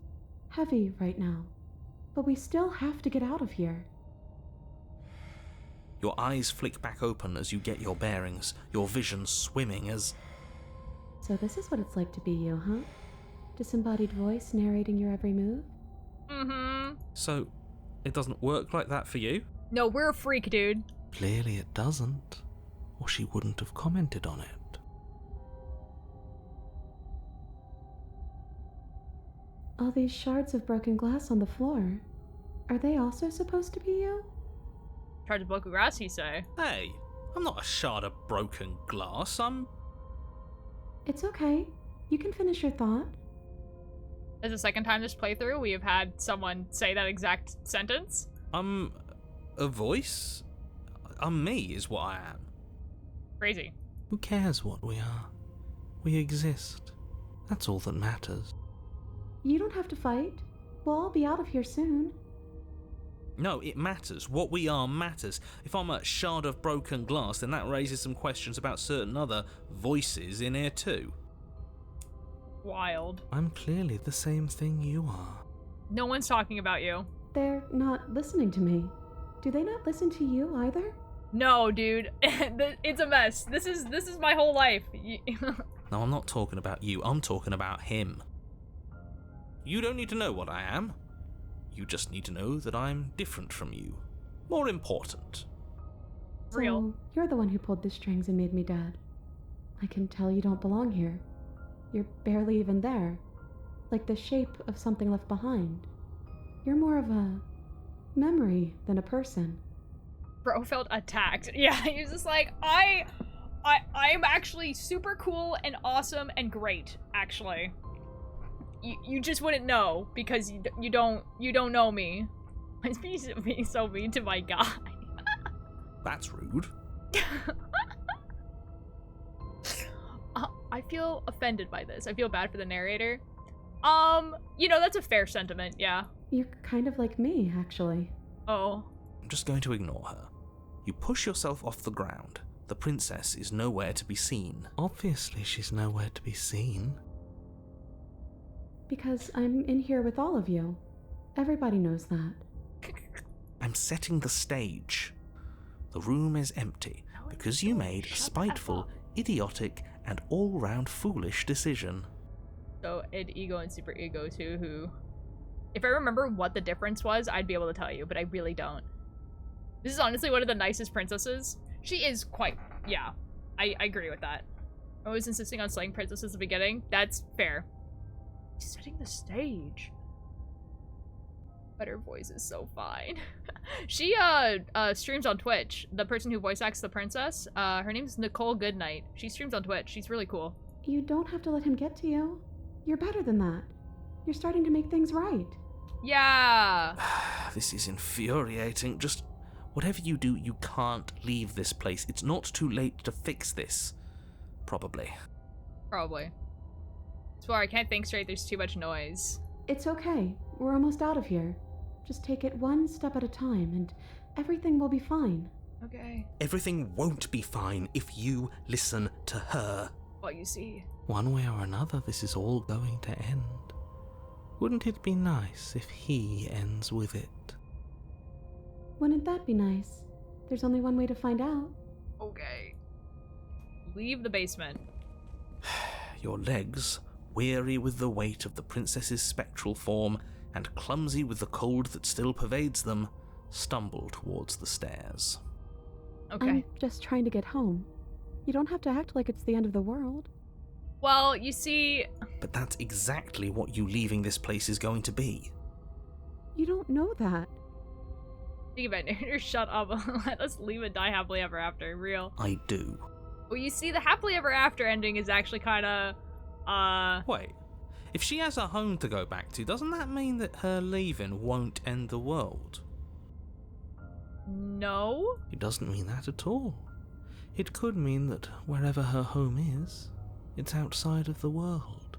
F: heavy right now, but we still have to get out of here.
B: Your eyes flick back open as you get your bearings, your vision swimming as...
F: So this is what it's like to be you, huh? Disembodied voice narrating your every move?
A: Mm-hmm.
B: So, it doesn't work like that for you?
A: No, we're a freak, dude.
B: Clearly it doesn't, or she wouldn't have commented on it.
F: All these shards of broken glass on the floor, are they also supposed to be you?
A: Charge of broken glass, you say?
B: Hey, I'm not a shard of broken glass, I'm...
F: It's okay. You can finish your thought.
A: As the second time this playthrough, we have had someone say that exact sentence.
B: I'm a voice? I'm me is what I am.
A: Crazy.
B: Who cares what we are? We exist. That's all that matters.
F: You don't have to fight. We'll all be out of here soon.
B: No, it matters. What we are matters. If I'm a shard of broken glass, then that raises some questions about certain other voices in here too.
A: Wild.
B: I'm clearly the same thing you are.
A: No one's talking about you.
F: They're not listening to me. Do they not listen to you either?
A: No, dude. It's a mess. This is my whole life.
B: No, I'm not talking about you. I'm talking about him. You don't need to know what I am. You just need to know that I'm different from you. More important.
A: Real.
F: So, you're the one who pulled the strings and made me dead. I can tell you don't belong here. You're barely even there. Like the shape of something left behind. You're more of a memory than a person.
A: Bro felt attacked. Yeah, he was just like, I'm actually super cool and awesome and great, actually. You just wouldn't know because you don't know me. He's being so mean to my guy.
B: That's rude.
A: I feel offended by this. I feel bad for the narrator. That's a fair sentiment, yeah.
F: You're kind of like me, actually.
A: Oh.
B: I'm just going to ignore her. You push yourself off the ground. The princess is nowhere to be seen. Obviously, she's nowhere to be seen.
F: Because I'm in here with all of you. Everybody knows that.
B: I'm setting the stage. The room is empty because you made a spiteful, idiotic, and all-round foolish decision.
A: So, id, ego, and super ego too, who... If I remember what the difference was, I'd be able to tell you, but I really don't. This is honestly one of the nicest princesses. She is quite... Yeah, I agree with that. I was insisting on slaying princesses at the beginning. That's fair. He's setting the stage. But her voice is so fine. She streams on Twitch. The person who voice acts the princess, her name's Nicole Goodnight. She streams on Twitch. She's really cool.
F: You don't have to let him get to you. You're better than that. You're starting to make things right.
A: Yeah.
B: This is infuriating. Just whatever you do, you can't leave this place. It's not too late to fix this. Probably.
A: Swear, I can't think straight. There's too much noise.
F: It's okay. We're almost out of here. Just take it one step at a time, and everything will be fine.
A: Okay.
B: Everything won't be fine if you listen to her.
A: Well, you see.
B: One way or another, this is all going to end. Wouldn't it be nice if he ends with it?
F: Wouldn't that be nice? There's only one way to find out.
A: Okay. Leave the basement.
B: Your legs, weary with the weight of the princess's spectral form and clumsy with the cold that still pervades them, stumble towards the stairs.
A: Okay.
F: I'm just trying to get home. You don't have to act like it's the end of the world.
A: Well, you see...
B: But that's exactly what you leaving this place is going to be.
F: You don't know that.
A: Think about it. Shut up. Let us leave and die happily ever after. Real.
B: I do.
A: Well, you see, the happily ever after ending is actually kind of,
B: Wait. If she has a home to go back to, doesn't that mean that her leaving won't end the world?
A: No?
B: It doesn't mean that at all. It could mean that wherever her home is, it's outside of the world.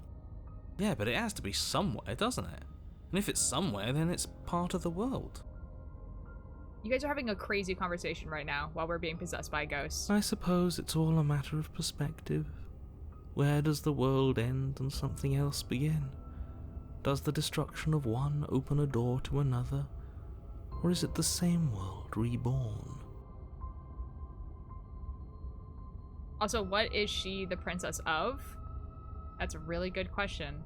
B: Yeah, but it has to be somewhere, doesn't it? And if it's somewhere, then it's part of the world.
A: You guys are having a crazy conversation right now while we're being possessed by ghosts.
B: I suppose it's all a matter of perspective. Where does the world end and something else begin? Does the destruction of one open a door to another? Or is it the same world reborn?
A: Also, what is she the princess of? That's a really good question.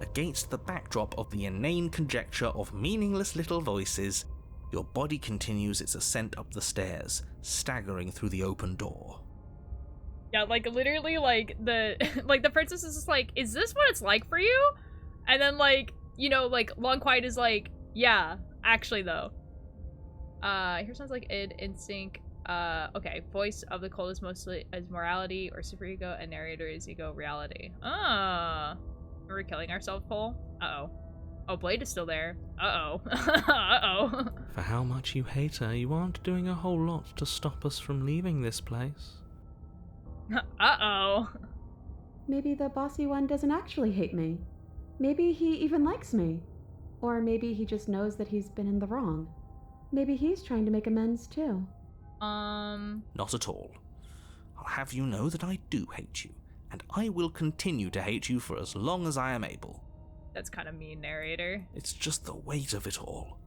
B: Against the backdrop of the inane conjecture of meaningless little voices, your body continues its ascent up the stairs, staggering through the open door.
A: Yeah, like, literally, like, the princess is just like, is this what it's like for you? And then, like, you know, like, Long Quiet is like, yeah, actually, though. Here sounds like id, instinct. Okay, voice of the cold is mostly as morality or superego, and narrator is ego reality. We're killing ourselves, Cole? Uh-oh. Oh, Blade is still there. Uh-oh. Uh-oh.
B: For how much you hate her, you aren't doing a whole lot to stop us from leaving this place.
A: Uh-oh.
F: Maybe the bossy one doesn't actually hate me. Maybe he even likes me. Or maybe he just knows that he's been in the wrong. Maybe he's trying to make amends too.
B: Not at all. I'll have you know that I do hate you, and I will continue to hate you for as long as I am able.
A: That's kind of mean, narrator.
B: It's just the weight of it all.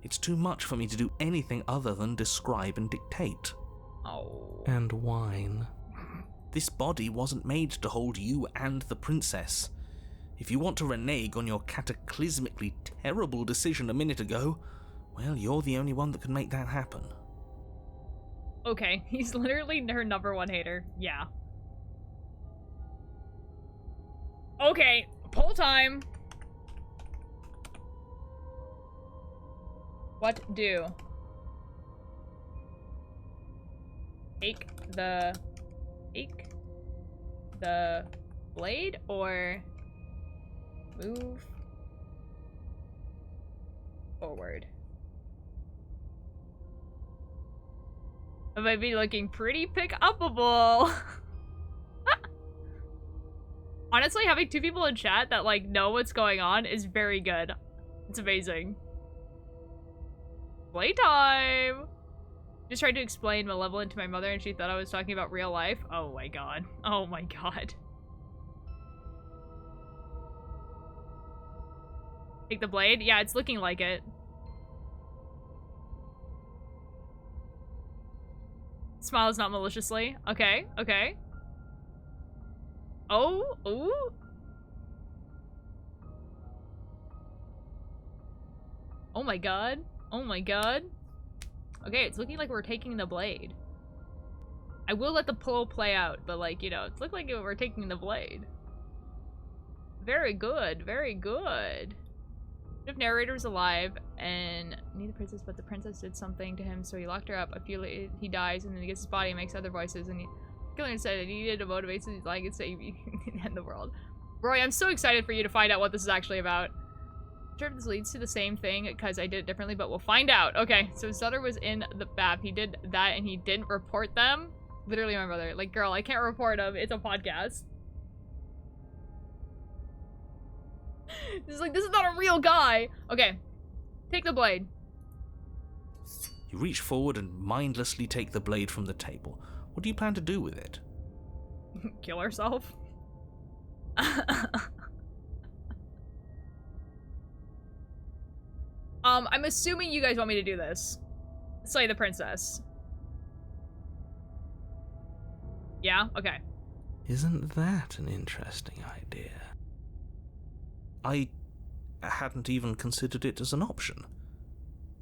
B: It's too much for me to do anything other than describe and dictate.
A: Oh.
B: And whine. This body wasn't made to hold you and the princess. If you want to renege on your cataclysmically terrible decision a minute ago, well, you're the only one that can make that happen.
A: Okay, he's literally her #1 hater. Yeah. Okay, poll time. What do? Take the blade or move forward? I might be looking pretty pick-upable. Honestly, having 2 people in chat that, like, know what's going on is very good. It's amazing. Playtime! Just tried to explain Malevolent to my mother and she thought I was talking about real life. Oh my god. Oh my god. Take the blade? Yeah, it's looking like it. Smiles not maliciously. Okay, okay. Oh, ooh. Oh my god. Oh my god. Okay, it's looking like we're taking the blade. I will let the poll play out, but, like, you know, it's looking like we're taking the blade. Very good, very good. If narrator's alive and need the princess, but the princess did something to him, so he locked her up. I feel like he dies, and then he gets his body and makes other voices, and he killing said that he needed to motivate so he's like and save you and the world. Roy, I'm so excited for you to find out what this is actually about. I'm sure if this leads to the same thing because I did it differently, but we'll find out. Okay, so his daughter was in the bath. He did that and he didn't report them. Literally my brother. Like, girl, I can't report them. It's a podcast. This is like, this is not a real guy. Okay, take the blade.
B: You reach forward and mindlessly take the blade from the table. What do you plan to do with it?
A: Kill herself? I'm assuming you guys want me to do this. Slay the princess. Yeah? Okay.
B: Isn't that an interesting idea? I hadn't even considered it as an option.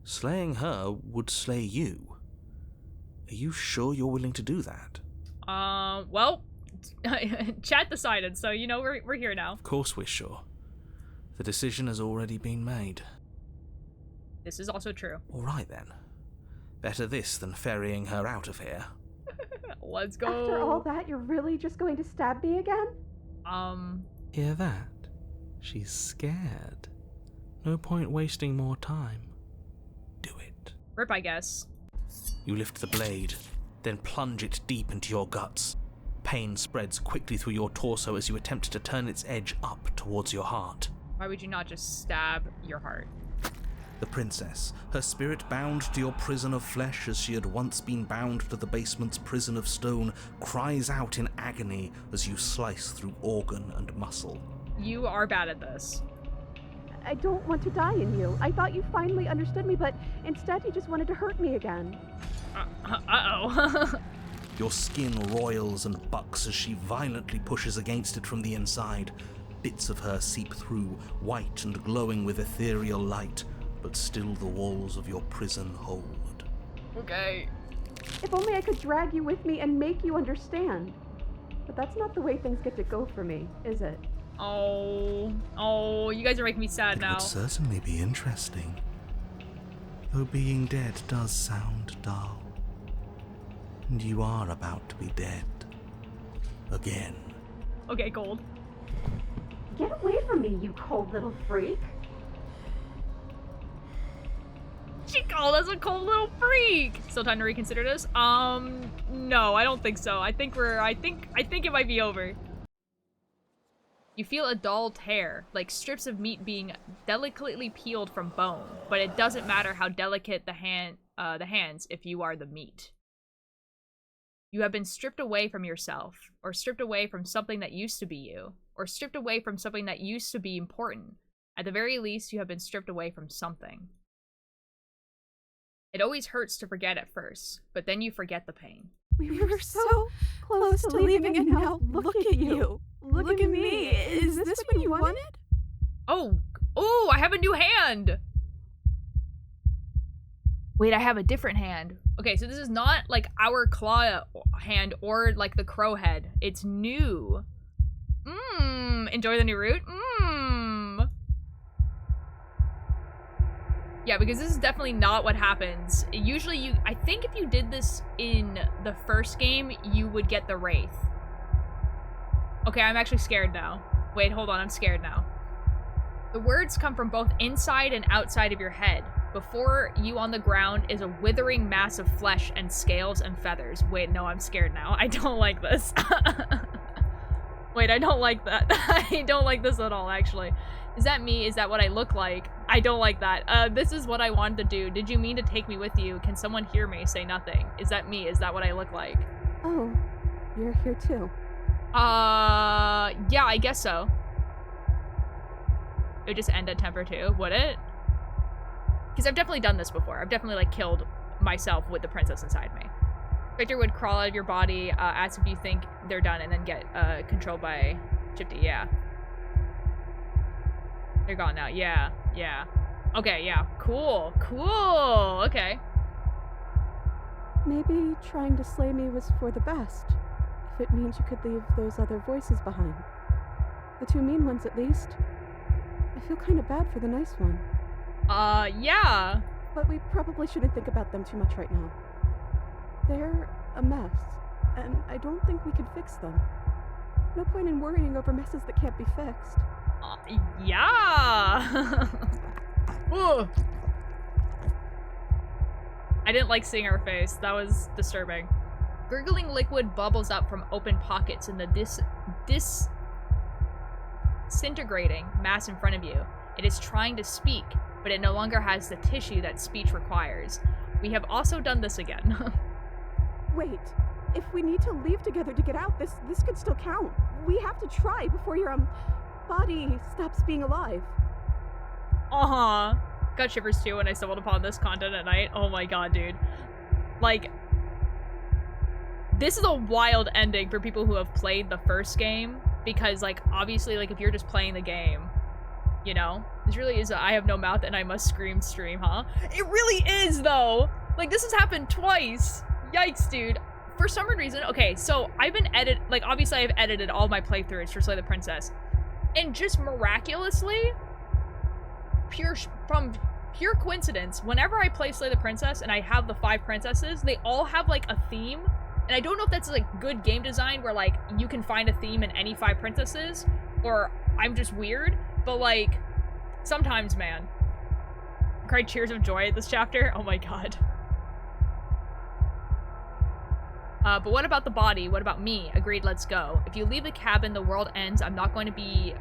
B: Slaying her would slay you. Are you sure you're willing to do that?
A: Well, chat decided, so, you know, we're here now.
B: Of course we're sure. The decision has already been made.
A: This is also true.
B: All right, then. Better this than ferrying her out of here.
A: Let's go.
F: After all that, you're really just going to stab me again?
B: Hear that? She's scared. No point wasting more time. Do it.
A: Rip, I guess.
B: You lift the blade, then plunge it deep into your guts. Pain spreads quickly through your torso as you attempt to turn its edge up towards your heart.
A: Why would you not just stab your heart?
B: The princess, her spirit bound to your prison of flesh as she had once been bound to the basement's prison of stone, cries out in agony as you slice through organ and muscle.
A: You are bad at this.
C: I don't want to die in you. I thought you finally understood me, but instead you just wanted to hurt me again.
A: Uh-oh.
B: Your skin roils and bucks as she violently pushes against it from the inside. Bits of her seep through, white and glowing with ethereal light, but still the walls of your prison hold.
A: Okay.
C: If only I could drag you with me and make you understand. But that's not the way things get to go for me, is it?
A: Oh, you guys are making me sad now.
B: It would certainly be interesting. Though being dead does sound dull. And you are about to be dead. Again.
A: Okay, cold.
C: Get away from me, you cold little freak.
A: She called us a cold little freak. Still time to reconsider this? No, I don't think so. I think it might be over. You feel a dull tear, like strips of meat being delicately peeled from bone, but it doesn't matter how delicate the hands if you are the meat. You have been stripped away from yourself, or stripped away from something that used to be you, or stripped away from something that used to be important. At the very least, you have been stripped away from something. It always hurts to forget at first, but then you forget the pain.
C: We were so close to leaving, and now look at you. Look at me. Is this what you wanted?
A: Oh, I have a new hand. Wait, I have a different hand. Okay, so this is not like our claw hand or like the crow head. It's new. Enjoy the new route? Yeah, because this is definitely not what happens. Usually I think if you did this in the first game, you would get the Wraith. Okay, I'm actually scared now. Wait, hold on, I'm scared now. The words come from both inside and outside of your head. Before you on the ground is a withering mass of flesh and scales and feathers. Wait, no, I'm scared now. I don't like this. Wait, I don't like that. I don't like this at all, actually. Is that me? Is that what I look like? I don't like that. This is what I wanted to do. Did you mean to take me with you? Can someone hear me? Say nothing. Is that me? Is that what I look like?
C: Oh, you're here too.
A: Yeah, I guess so. It would just end at temper too, would it? Because I've definitely done this before. I've definitely, like, killed myself with the princess inside me. Victor would crawl out of your body, ask if you think they're done, and then get controlled by Shifty, yeah. They're gone now, yeah. Okay, yeah, cool, okay.
C: Maybe trying to slay me was for the best, if it means you could leave those other voices behind. The two mean ones, at least. I feel kind of bad for the nice one.
A: Yeah.
C: But we probably shouldn't think about them too much right now. They're a mess, and I don't think we can fix them. No point in worrying over messes that can't be fixed.
A: Yeah. Ooh. I didn't like seeing her face. That was disturbing. Gurgling liquid bubbles up from open pockets in the disintegrating mass in front of you. It is trying to speak, but it no longer has the tissue that speech requires. We have also done this again.
C: Wait, if we need to leave together to get out, this could still count. We have to try before your, body stops being alive.
A: Uh-huh. Got shivers too when I stumbled upon this content at night. Oh my god, dude. Like, this is a wild ending for people who have played the first game, because, like, obviously, like, if you're just playing the game, you know? This really is a I have no mouth and I must scream stream, huh? It really is, though! Like, this has happened twice! Yikes, dude. For some reason, okay, so I've been obviously I've edited all my playthroughs for Slay the Princess. And just miraculously, from pure coincidence, whenever I play Slay the Princess and I have the 5 princesses, they all have, like, a theme. And I don't know if that's, like, good game design where, like, you can find a theme in any 5 princesses, or I'm just weird, but, like, sometimes, man. I cried tears of joy at this chapter. Oh my god. But what about the body? What about me? Agreed, let's go. If you leave the cabin, the world ends. I'm not going to be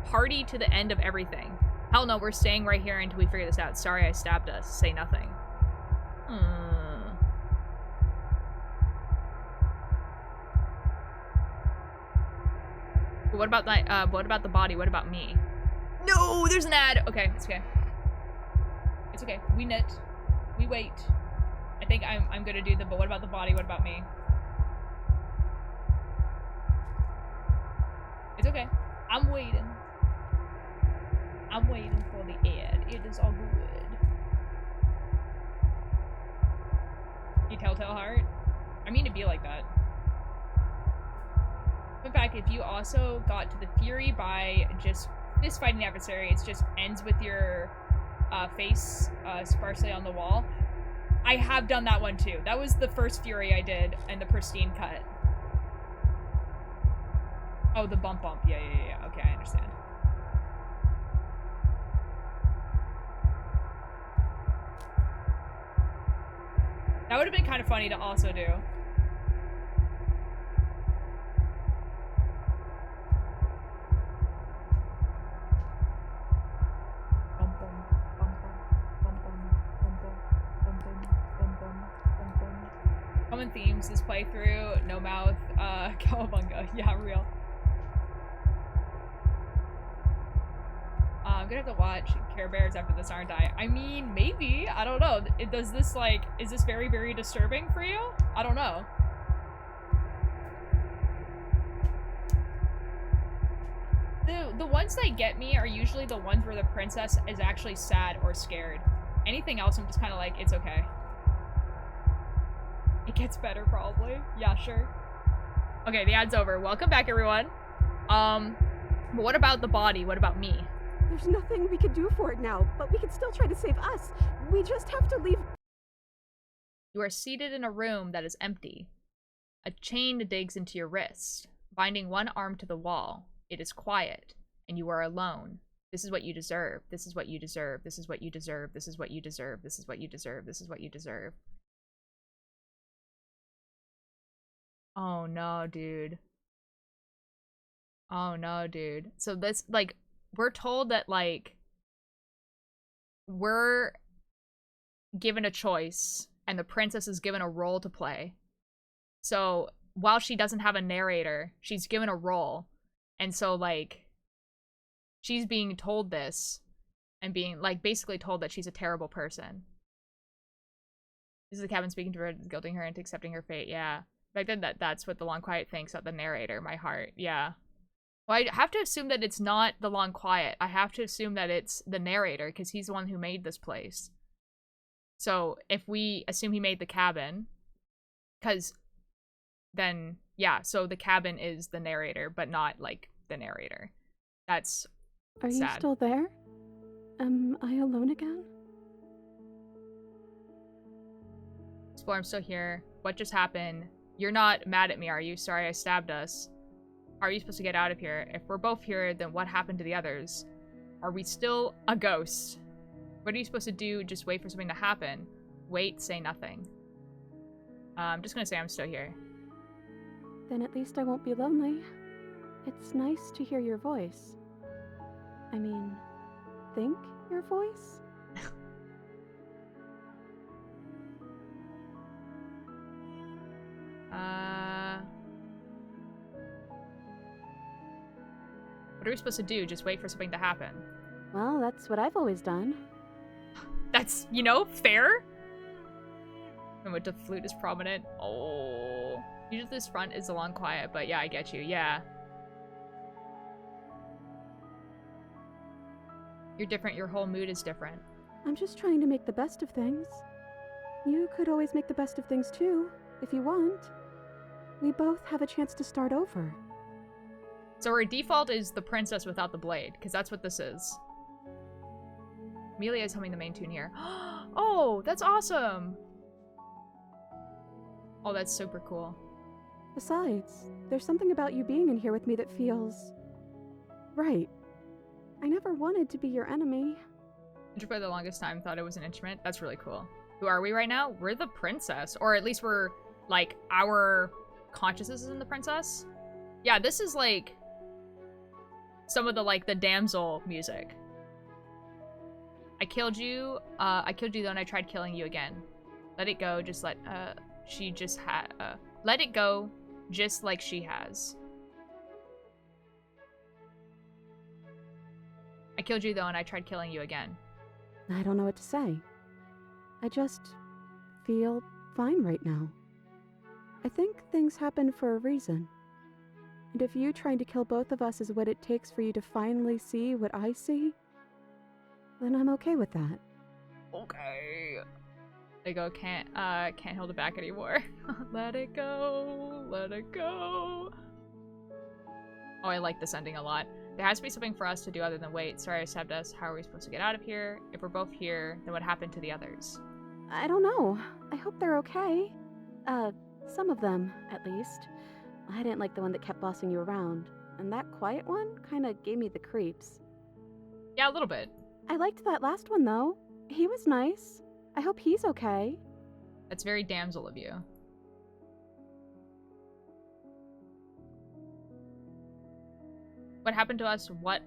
A: party to the end of everything. Hell no, we're staying right here until we figure this out. Sorry I stabbed us. Say nothing. But what about the body? What about me? No, there's an ad. Okay, it's okay. It's okay. We knit. We wait. I think I'm gonna do but what about the body? What about me? It's okay. I'm waiting. I'm waiting for the ad. It is all good. You telltale heart? I mean to be like that. In fact, if you also got to the Fury by just fist fighting the adversary, it just ends with your face sparsely on the wall. I have done that one too. That was the first Fury I did in the pristine cut. Oh, the bump. Yeah. Okay, I understand. That would have been kind of funny to also do. Common themes this playthrough, no mouth, cowabunga. Yeah, real. I'm gonna have to watch Care Bears after this, aren't I? I mean, maybe. I don't know. Does this, like, is this very, very disturbing for you? I don't know. The ones that get me are usually the ones where the princess is actually sad or scared. Anything else, I'm just kind of like, it's okay. It gets better, probably. Yeah, sure. Okay, the ad's over. Welcome back, everyone. But what about the body? What about me?
K: There's nothing we can do for it now, but we can still try to save us. We just have to leave.
A: You are seated in a room that is empty. A chain digs into your wrist, binding one arm to the wall. It is quiet, and you are alone. This is what you deserve. This is what you deserve. This is what you deserve. This is what you deserve. This is what you deserve. This is what you deserve. Oh no, dude. Oh no, dude. So this, like, we're told that, like, we're given a choice and the princess is given a role to play. So while she doesn't have a narrator, she's given a role. And so, like, she's being told this and being, like, basically told that she's a terrible person. This is the cabin speaking to her, guilting her into accepting her fate. Yeah. Like, that's what the Long Quiet thinks of the narrator, my heart. Yeah. Well, I have to assume that it's not the Long Quiet. I have to assume that it's the narrator, because he's the one who made this place. So, if we assume he made the cabin, because then, yeah, so the cabin is the narrator, but not, like, the narrator. That's
K: Are
A: sad.
K: you still there? Am I alone again?
A: Explore, I'm still here. What just happened? You're not mad at me, are you? Sorry I stabbed us. How are you supposed to get out of here? If we're both here, then what happened to the others? Are we still a ghost? What are you supposed to do? Just wait for something to happen? Wait, say nothing. I'm just gonna say I'm still here.
K: Then at least I won't be lonely. It's nice to hear your voice. I mean, think your voice?
A: What are we supposed to do? Just wait for something to happen?
K: Well, that's what I've always done.
A: That's, you know, fair? And what the flute is prominent. Oh. Usually this front is the Long Quiet, but yeah, I get you. Yeah. You're different. Your whole mood is different.
K: I'm just trying to make the best of things. You could always make the best of things too, if you want. We both have a chance to start over.
A: So our default is the princess without the blade, because that's what this is. Amelia is humming the main tune here. Oh, that's awesome! Oh, that's super cool.
K: Besides, there's something about you being in here with me that feels... right. I never wanted to be your enemy.
A: Andrew for the longest time thought it was an instrument. That's really cool. Who are we right now? We're the princess. Or at least we're, like, our consciousness is in the princess. Yeah, this is like... some of the, like, the damsel music. I killed you though, and I tried killing you again. Let it go, just let, she just had, let it go, just like she has. I killed you though, and I tried killing you again.
K: I don't know what to say. I just feel fine right now. I think things happen for a reason. And if you trying to kill both of us is what it takes for you to finally see what I see, then I'm okay with that.
A: Okay. They go, can't hold it back anymore. Let it go, let it go. Oh, I like this ending a lot. There has to be something for us to do other than wait. Sorry, I stabbed us. How are we supposed to get out of here? If we're both here, then what happened to the others?
K: I don't know. I hope they're okay. Some of them, at least. I didn't like the one that kept bossing you around. And that quiet one kinda gave me the creeps.
A: Yeah, a little bit.
K: I liked that last one, though. He was nice. I hope he's okay.
A: That's very damsel of you. What happened to us? What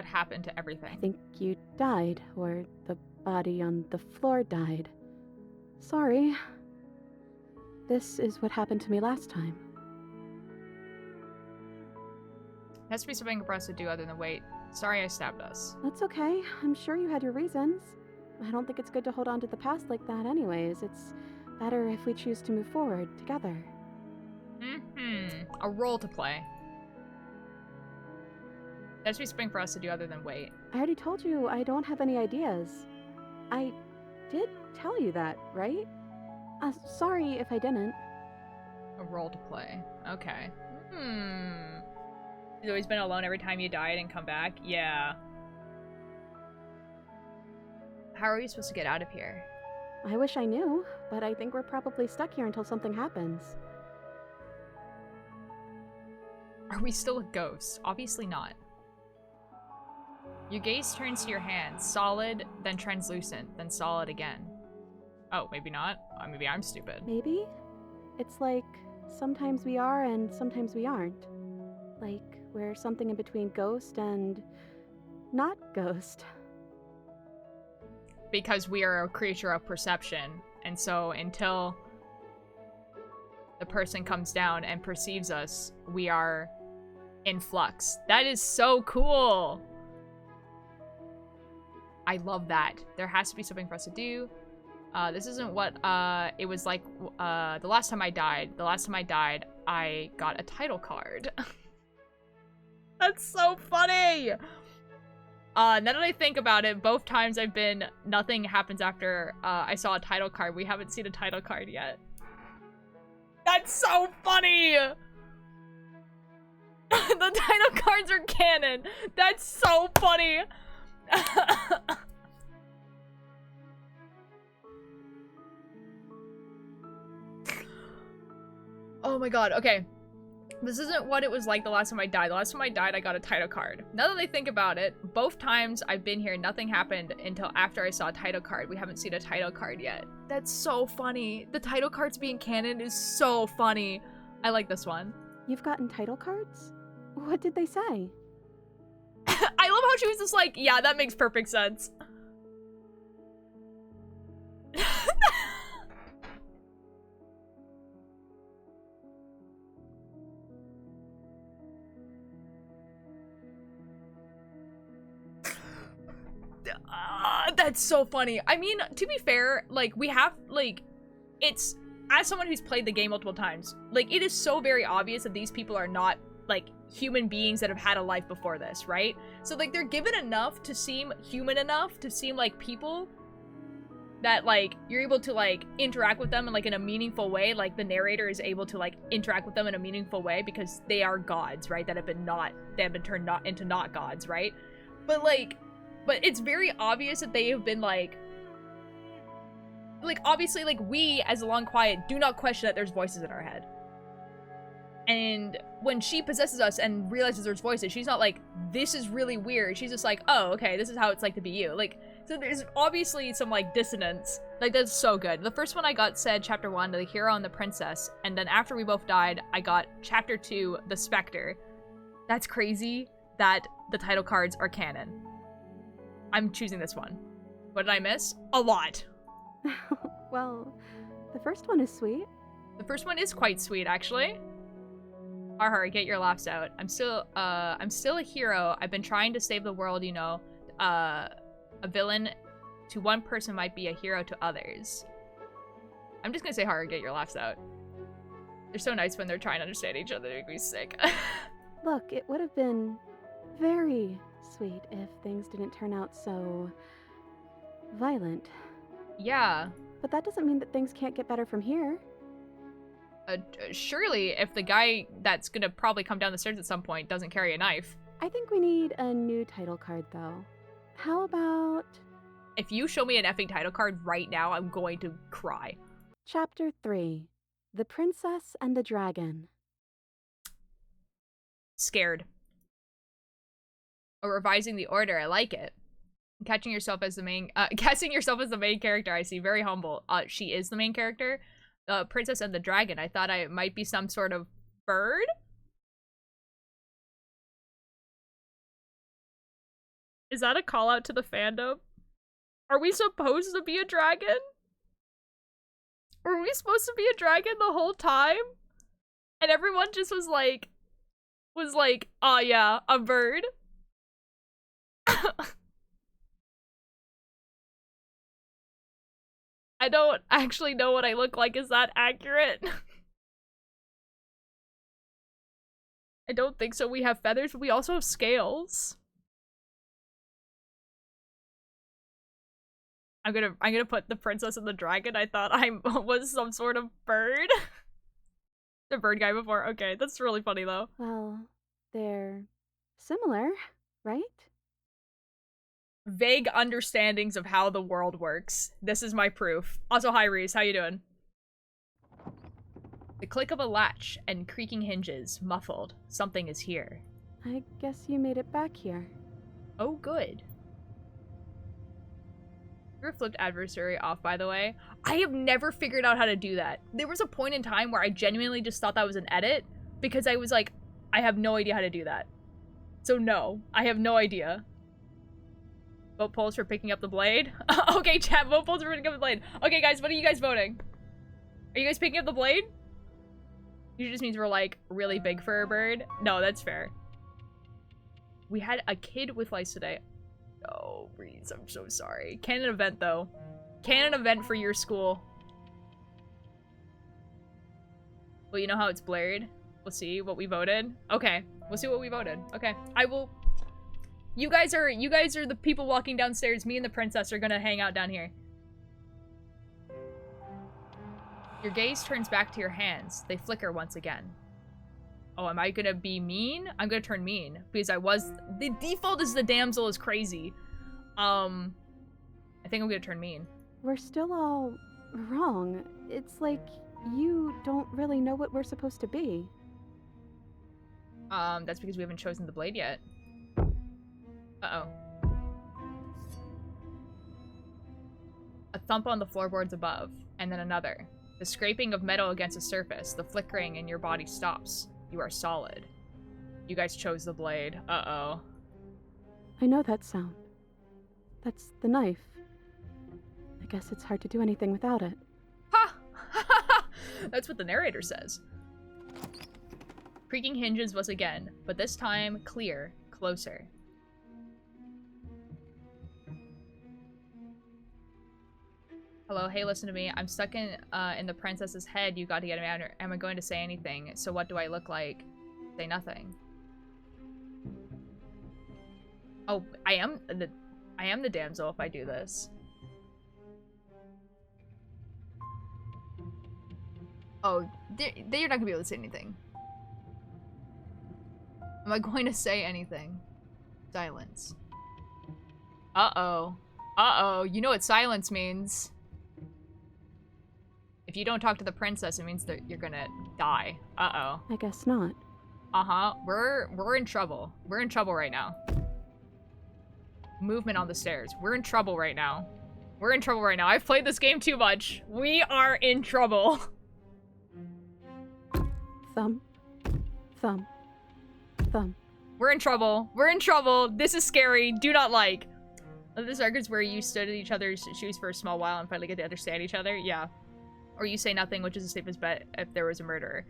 A: happened to everything?
K: I think you died, or the body on the floor died. Sorry. This is what happened to me last time.
A: There has to be something for us to do other than wait. Sorry I stabbed us.
K: That's okay. I'm sure you had your reasons. I don't think it's good to hold on to the past like that anyways. It's better if we choose to move forward together.
A: A role to play. There has to be something for us to do other than wait.
K: I already told you I don't have any ideas. I did tell you that, right? Sorry if I didn't.
A: A role to play. Okay. You've always been alone every time you died and come back? Yeah. How are we supposed to get out of here?
K: I wish I knew, but I think we're probably stuck here until something happens.
A: Are we still a ghost? Obviously not. Your gaze turns to your hand. Solid, then translucent, then solid again. Oh, maybe not. Maybe I'm stupid.
K: Maybe? It's like, sometimes we are and sometimes we aren't. Like, we're something in between ghost and not ghost.
A: Because we are a creature of perception, and so until the person comes down and perceives us, we are in flux. That is so cool! I love that. There has to be something for us to do. This isn't what it was like the last time I died. The last time I died, I got a title card. That's so funny! Now that I think about it, both times I've been, nothing happens after I saw a title card. We haven't seen a title card yet. That's so funny! The title cards are canon! That's so funny! Oh my god, okay. This isn't what it was like the last time I died. The last time I died, I got a title card. Now that I think about it, both times I've been here, nothing happened until after I saw a title card. We haven't seen a title card yet. That's so funny. The title cards being canon is so funny. I like this one.
K: You've gotten title cards? What did they say?
A: I love how she was just like, yeah, that makes perfect sense. That's so funny. I mean, to be fair, like, we have, like, it's, as someone who's played the game multiple times, like, it is so very obvious that these people are not, like, human beings that have had a life before this, right? So, like, they're given enough to seem human enough to seem like people that, like, you're able to, like, interact with them in, like, in a meaningful way. Like, the narrator is able to, like, interact with them in a meaningful way because they are gods, right? That have been turned not into not gods, right? But, like, but it's very obvious that they have been, like, obviously, like, we, as the Long Quiet, do not question that there's voices in our head. And when she possesses us and realizes there's voices, she's not like, this is really weird. She's just like, oh, okay, this is how it's like to be you. Like, so there's obviously some, like, dissonance. Like, that's so good. The first one I got said Chapter 1, The Hero and the Princess, and then after we both died, I got Chapter 2, The Spectre. That's crazy that the title cards are canon. I'm choosing this one. What did I miss? A lot.
K: Well, the first one is sweet.
A: The first one is quite sweet, actually. Har, get your laughs out. I'm still a hero. I've been trying to save the world, you know. A villain to one person might be a hero to others. I'm just gonna say Har, get your laughs out. They're so nice when they're trying to understand each other. They make me sick.
K: Look, it would have been very sweet if things didn't turn out so violent.
A: Yeah.
K: But that doesn't mean that things can't get better from here.
A: Surely, if the guy that's gonna probably come down the stairs at some point doesn't carry a knife.
K: I think we need a new title card, though. How about...
A: If you show me an effing title card right now, I'm going to cry.
K: Chapter 3. The Princess and the Dragon.
A: Scared. Or revising the order, I like it. Casting yourself as the main character, I see. Very humble. She is the main character. Princess and the Dragon. I thought I might be some sort of bird? Is that a call out to the fandom? Are we supposed to be a dragon? Were we supposed to be a dragon the whole time? And everyone just was like, oh yeah, a bird? I don't actually know what I look like. Is that accurate? I don't think so. We have feathers, but we also have scales. I'm gonna put the princess and the dragon. I thought I was some sort of bird. The bird guy before. Okay, that's really funny though.
K: Well, they're similar, right?
A: Vague understandings of how the world works. This is my proof. Also, hi Reese, how you doing? The click of a latch and creaking hinges, muffled. Something is here.
K: I guess you made it back here.
A: Oh, good. Flipped adversary off, by the way. I have never figured out how to do that. There was a point in time where I genuinely just thought that was an edit because I was like, I have no idea how to do that. So no, I have no idea. Vote polls for picking up the blade. Okay, chat, vote polls for picking up the blade. Okay, guys, what are you guys voting? Are you guys picking up the blade? Usually just means we're like really big for a bird. No, that's fair. We had a kid with lice today. Oh, Reese, I'm so sorry. Canon event, though. Canon event for your school. Well, you know how it's blurred? We'll see what we voted. Okay, we'll see what we voted. Okay, I will... You guys are the people walking downstairs. Me and the princess are gonna hang out down here. Your gaze turns back to your hands. They flicker once again. Oh, am I gonna be mean? I'm gonna turn mean because the default is the damsel is crazy. I think I'm gonna turn mean.
K: We're still all wrong. It's like you don't really know what we're supposed to be.
A: That's because we haven't chosen the blade yet. Uh-oh. A thump on the floorboards above, and then another. The scraping of metal against a surface, the flickering in your body stops. You are solid. You guys chose the blade. Uh-oh.
K: I know that sound. That's the knife. I guess it's hard to do anything without it.
A: Ha! That's what the narrator says. Creaking hinges was again, but this time clear, closer. Hello, hey, listen to me. I'm stuck in the princess's head. You got to get me out. Am I going to say anything? So what do I look like? Say nothing. Oh, I am the damsel if I do this. Oh, you're not gonna be able to say anything. Am I going to say anything? Silence. Uh-oh. Uh-oh. You know what silence means. If you don't talk to the princess, it means that you're gonna die. Uh-oh.
K: I guess not.
A: Uh-huh. We're in trouble. We're in trouble right now. Movement on the stairs. We're in trouble right now. We're in trouble right now. I've played this game too much. We are in trouble.
K: Thump. Thump. Thump.
A: We're in trouble. We're in trouble. This is scary. Do not like. This arc is where you stood in each other's shoes for a small while and finally get to understand each other. Yeah. Or you say nothing, which is the safest bet if there was a murderer.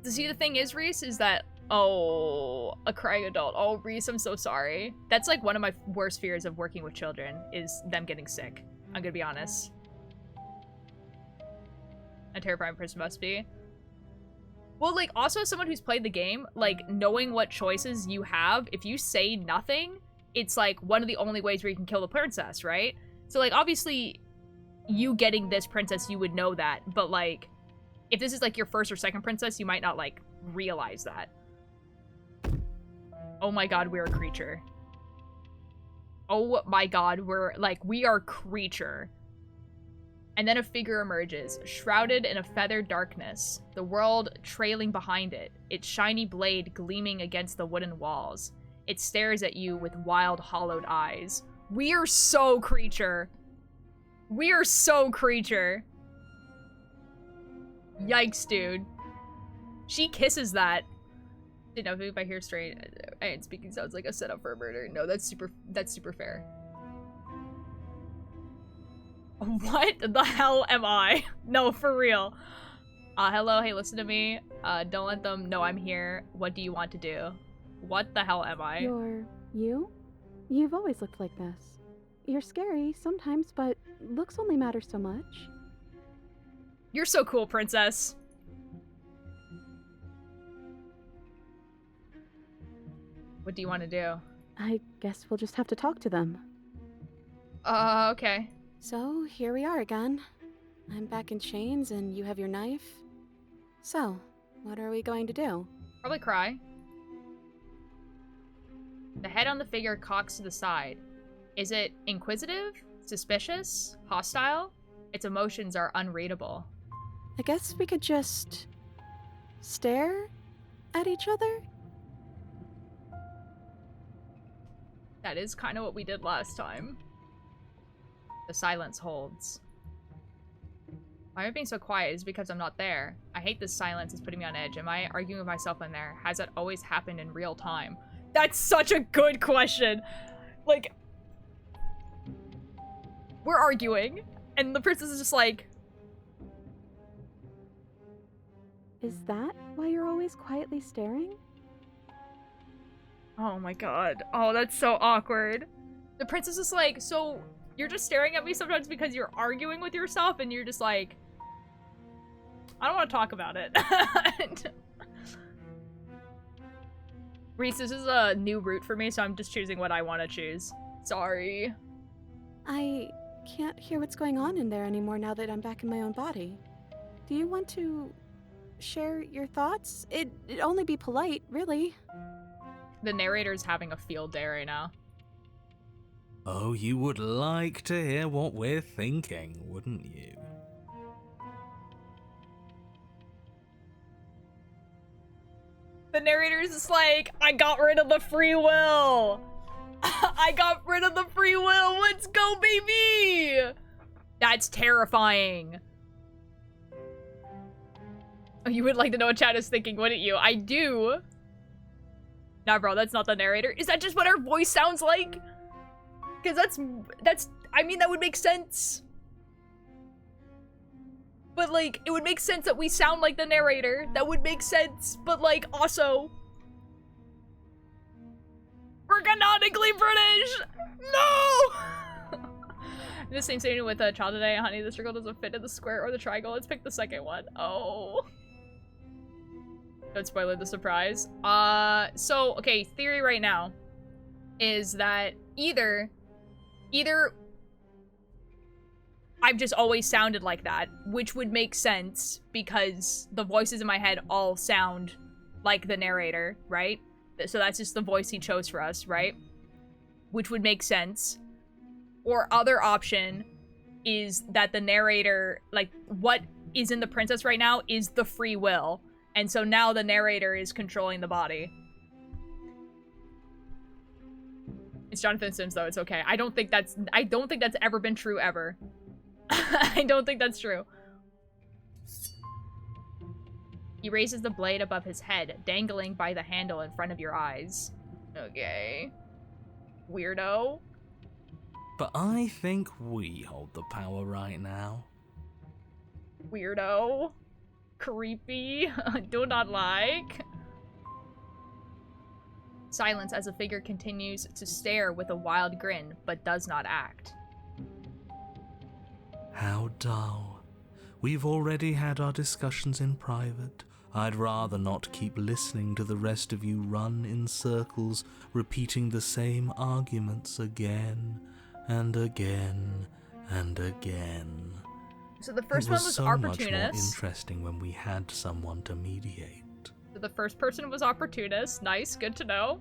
A: See, the thing is, Reese, is that... Oh, a crying adult. Oh, Reese, I'm so sorry. That's like one of my worst fears of working with children, is them getting sick. I'm gonna be honest. A terrifying person must be. Well, like, also as someone who's played the game, like, knowing what choices you have, if you say nothing, it's like one of the only ways where you can kill the princess, right? So, like, obviously, you getting this princess, you would know that, but, like, if this is, like, your first or second princess, you might not, like, realize that. Oh my god, we're a creature. Oh my god, we are creature. And then a figure emerges, shrouded in a feathered darkness, the world trailing behind it, its shiny blade gleaming against the wooden walls. It stares at you with wild, hollowed eyes. We are so creature. We are so creature. Yikes, dude. She kisses that. Didn't know if I hear straight. And speaking sounds like a setup for a murder. No, that's super fair. What the hell am I? No, for real. Hello, hey, listen to me. Don't let them know I'm here. What do you want to do? What the hell am I?
K: You're... you? You've always looked like this. You're scary sometimes, but looks only matter so much.
A: You're so cool, princess. What do you want to do?
K: I guess we'll just have to talk to them.
A: Okay.
K: So, here we are again. I'm back in chains and you have your knife. So, what are we going to do?
A: Probably cry. The head on the figure cocks to the side. Is it inquisitive? Suspicious? Hostile? Its emotions are unreadable.
K: I guess we could just... stare at each other?
A: That is kind of what we did last time. The silence holds. Why am I being so quiet? Is because I'm not there. I hate this silence. It's putting me on edge. Am I arguing with myself in there? Has that always happened in real time? That's such a good question. Like, we're arguing, and the princess is just like...
K: Is that why you're always quietly staring?
A: Oh my god. Oh, that's so awkward. The princess is like, so you're just staring at me sometimes because you're arguing with yourself and you're just like, I don't want to talk about it. Reese, this is a new route for me, so I'm just choosing what I want to choose. Sorry.
K: I can't hear what's going on in there anymore now that I'm back in my own body. Do you want to share your thoughts? It'd only be polite, really.
A: The narrator's having a field day right now.
D: Oh, you would like to hear what we're thinking, wouldn't you?
A: The narrator's just like, I got rid of the free will! I got rid of the free will! Let's go, baby! That's terrifying. Oh, you would like to know what chat is thinking, wouldn't you? I do. Nah, bro, that's not the narrator. Is that just what our voice sounds like? Because that's, I mean, that would make sense. But, like, it would make sense that we sound like the narrator. That would make sense. But, like, also... we're canonically British! No! The same thing with a child today, honey. The circle doesn't fit in the square or the triangle. Let's pick the second one. Oh. Don't spoil the surprise. So, okay, theory right now is that either I've just always sounded like that, which would make sense because the voices in my head all sound like the narrator, right? So that's just the voice he chose for us, right? Which would make sense. Or other option is that the narrator, like, what is in the princess right now is the free will. And so now the narrator is controlling the body. It's Jonathan Sims, though. It's okay. I don't think that's ever been true, ever. I don't think that's true. He raises the blade above his head, dangling by the handle in front of your eyes. Okay. Weirdo.
B: But I think we hold the power right now.
A: Weirdo. Creepy. Do not like. Silence as a figure continues to stare with a wild grin, but does not act.
B: How dull. We've already had our discussions in private. I'd rather not keep listening to the rest of you run in circles, repeating the same arguments again and again and again.
A: So the first one was
B: so
A: opportunist.
B: Much more interesting when we had someone to mediate.
A: So the first person was opportunist. Nice, good to know.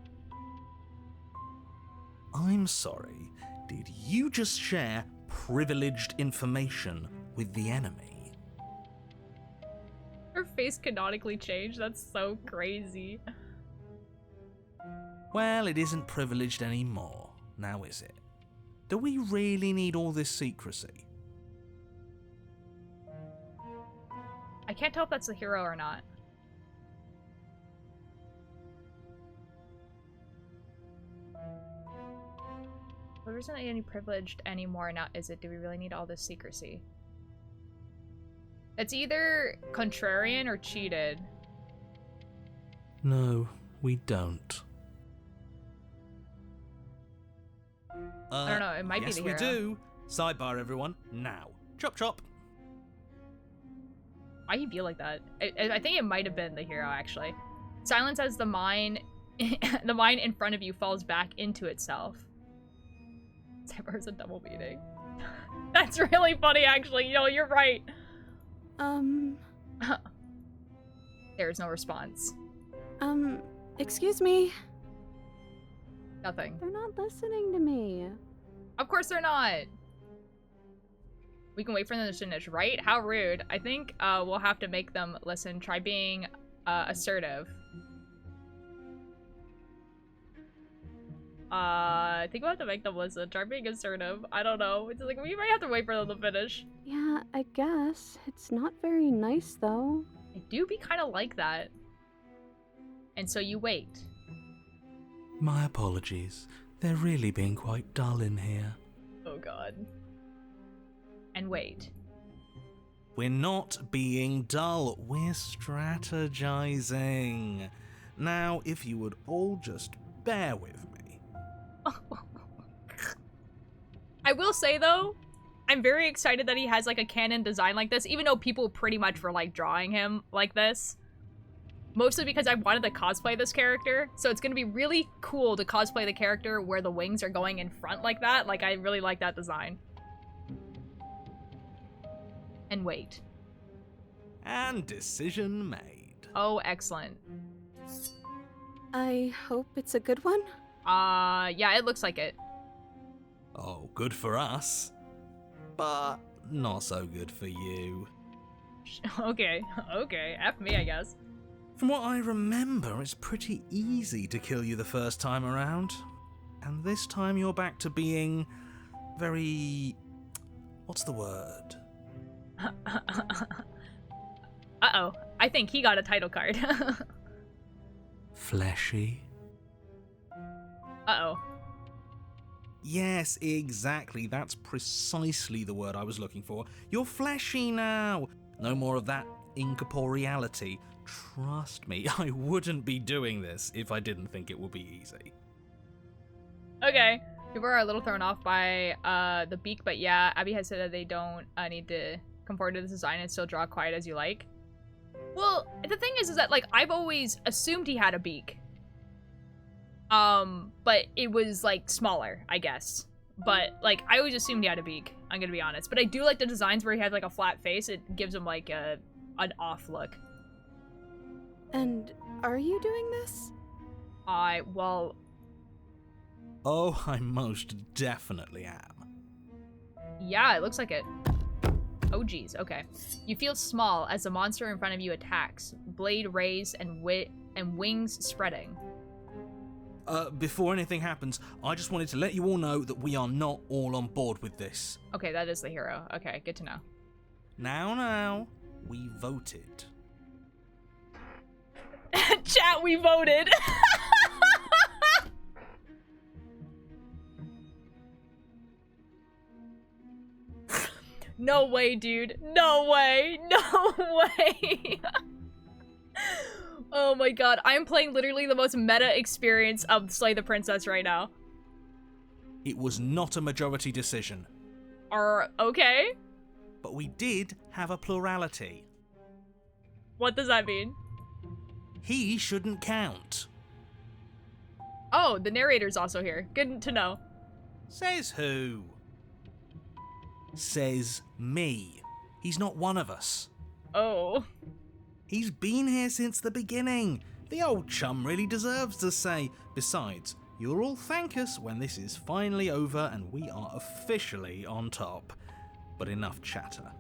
B: I'm sorry, did you just share privileged information with the enemy?
A: Her face canonically changed. That's so crazy.
B: Well, it isn't privileged anymore, now is it? Do we really need all this secrecy?
A: I can't tell if that's the hero or not. There isn't any privileged anymore now, is it? Do we really need all this secrecy? It's either contrarian or cheated.
B: No, we don't.
A: I don't know, it might be the hero.
B: Yes, we do. Sidebar, everyone. Now. Chop chop.
A: Why do you feel like that? I think it might have been the hero, actually. Silence as the mine in front of you falls back into itself. Sidebar's a double meaning. That's really funny, actually. Yo, you're right. There is no response.
K: Excuse me?
A: Nothing.
K: They're not listening to me.
A: Of course they're not. We can wait for them to finish, right? How rude. I think we'll have to make them listen. Try being assertive. I think we'll have to make them listen. Try being assertive. I don't know. It's like, we might have to wait for them to finish.
K: Yeah, I guess. It's not very nice, though.
A: I do be kind of like that. And so you wait.
B: My apologies. They're really being quite dull in here.
A: Oh god. And wait.
B: We're not being dull. We're strategizing. Now, if you would all just bear with me.
A: I will say, though, I'm very excited that he has, like, a canon design like this, even though people pretty much were, like, drawing him like this. Mostly because I wanted to cosplay this character, so it's gonna be really cool to cosplay the character where the wings are going in front like that. Like, I really like that design. And wait.
B: And decision made.
A: Oh, excellent.
K: I hope it's a good one?
A: Yeah, it looks like it.
B: Oh, good for us. But not so good for you.
A: Okay, okay. F me, I guess.
B: From what I remember, it's pretty easy to kill you the first time around. And this time you're back to being very... what's the word?
A: Uh-oh. I think he got a title card.
B: Fleshy?
A: Uh-oh.
B: Yes, exactly. That's precisely the word I was looking for. You're fleshy now. No more of that incorporeality. Trust me, I wouldn't be doing this if I didn't think it would be easy.
A: Okay. People are a little thrown off by the beak, but yeah, Abby has said that they don't need to conform to this design and still draw quiet as you like. Well, the thing is that, like, I've always assumed he had a beak. But it was, like, smaller, I guess. But, like, I always assumed he had a beak, I'm gonna be honest. But I do like the designs where he has, like, a flat face. It gives him, like, an off look.
K: And are you doing this?
A: Well...
B: Oh, I most definitely am.
A: Yeah, it looks like it. Oh, geez, okay. You feel small as the monster in front of you attacks, blade raised and wings spreading.
B: Before anything happens, I just wanted to let you all know that we are not all on board with this.
A: Okay, that is the hero. Okay, good to know.
B: Now, we voted.
A: Chat, we voted! No way, dude. No way. No way. Oh my god. I am playing literally the most meta experience of Slay the Princess right now.
D: It was not a majority decision.
A: Okay.
D: But we did have a plurality.
A: What does that mean?
D: He shouldn't count.
A: Oh, the narrator's also here. Good to know.
D: Says who? Says me. He's not one of us.
A: Oh.
D: He's been here since the beginning. The old chum really deserves to say. Besides, you'll all thank us when this is finally over and we are officially on top. But enough chatter.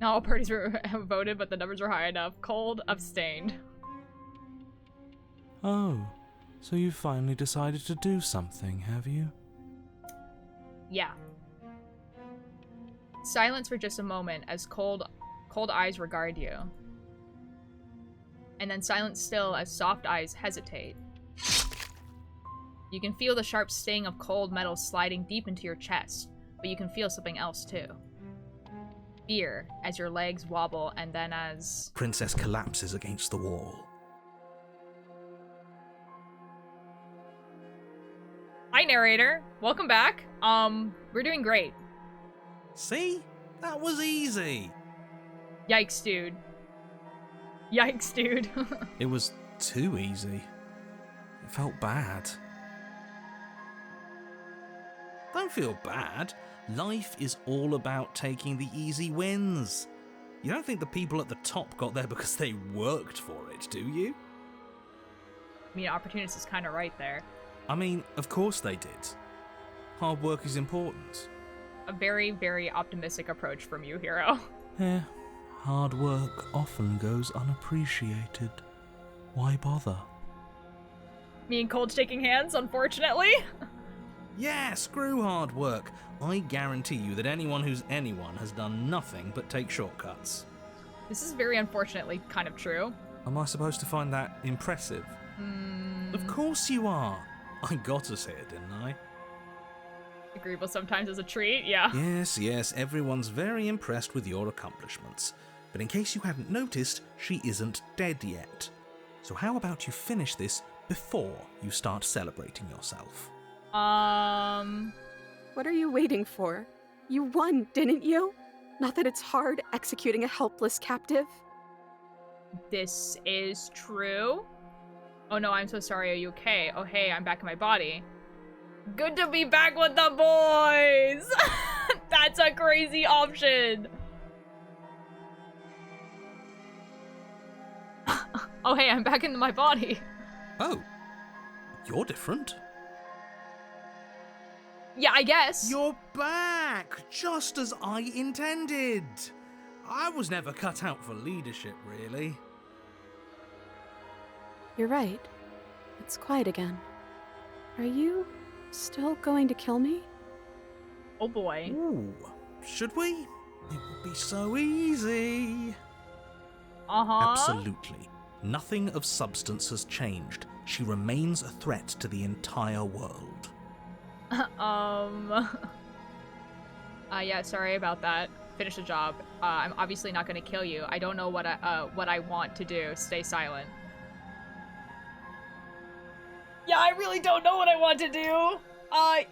A: Not all parties were voted, but the numbers were high enough. Cold abstained.
E: Oh, so you finally decided to do something, have you?
A: Yeah. Silence for just a moment as cold eyes regard you. And then silence still as soft eyes hesitate. You can feel the sharp sting of cold metal sliding deep into your chest, but you can feel something else too. Fear as your legs wobble and then as...
B: Princess collapses against the wall.
A: Hi, narrator. Welcome back. We're doing great.
D: See? That was easy.
A: Yikes, dude. Yikes, dude.
B: It was too easy. It felt bad.
D: Don't feel bad. Life is all about taking the easy wins. You don't think the people at the top got there because they worked for it, do you?
A: I mean, opportunist is kind of right there.
B: I mean, of course they did. Hard work is important.
A: A very, very optimistic approach from you, hero.
E: Yeah, hard work often goes unappreciated. Why bother?
A: Me and Cold shaking hands, unfortunately.
D: Yeah, screw hard work. I guarantee you that anyone who's anyone has done nothing but take shortcuts.
A: This is very unfortunately kind of true.
B: Am I supposed to find that impressive?
D: Of course you are. I got us here, didn't I?
A: Agreeable sometimes as a treat, yeah.
B: Yes, everyone's very impressed with your accomplishments. But in case you hadn't noticed, she isn't dead yet. So how about you finish this before you start celebrating yourself?
K: What are you waiting for? You won, didn't you? Not that it's hard executing a helpless captive.
A: This is true. Oh no, I'm so sorry, are you okay? Oh hey, I'm back in my body. Good to be back with the boys! That's a crazy option! Oh hey, I'm back in my body.
B: Oh, you're different.
A: Yeah, I guess.
D: You're back, just as I intended. I was never cut out for leadership, really.
K: You're right. It's quiet again. Are you still going to kill me?
A: Oh boy.
D: Ooh, should we? It would be so easy.
A: Uh-huh.
B: Absolutely. Nothing of substance has changed. She remains a threat to the entire world.
A: Yeah, sorry about that. Finish the job. I'm obviously not gonna kill you. I don't know what I want to do. Stay silent. Yeah, I really don't know what I want to do.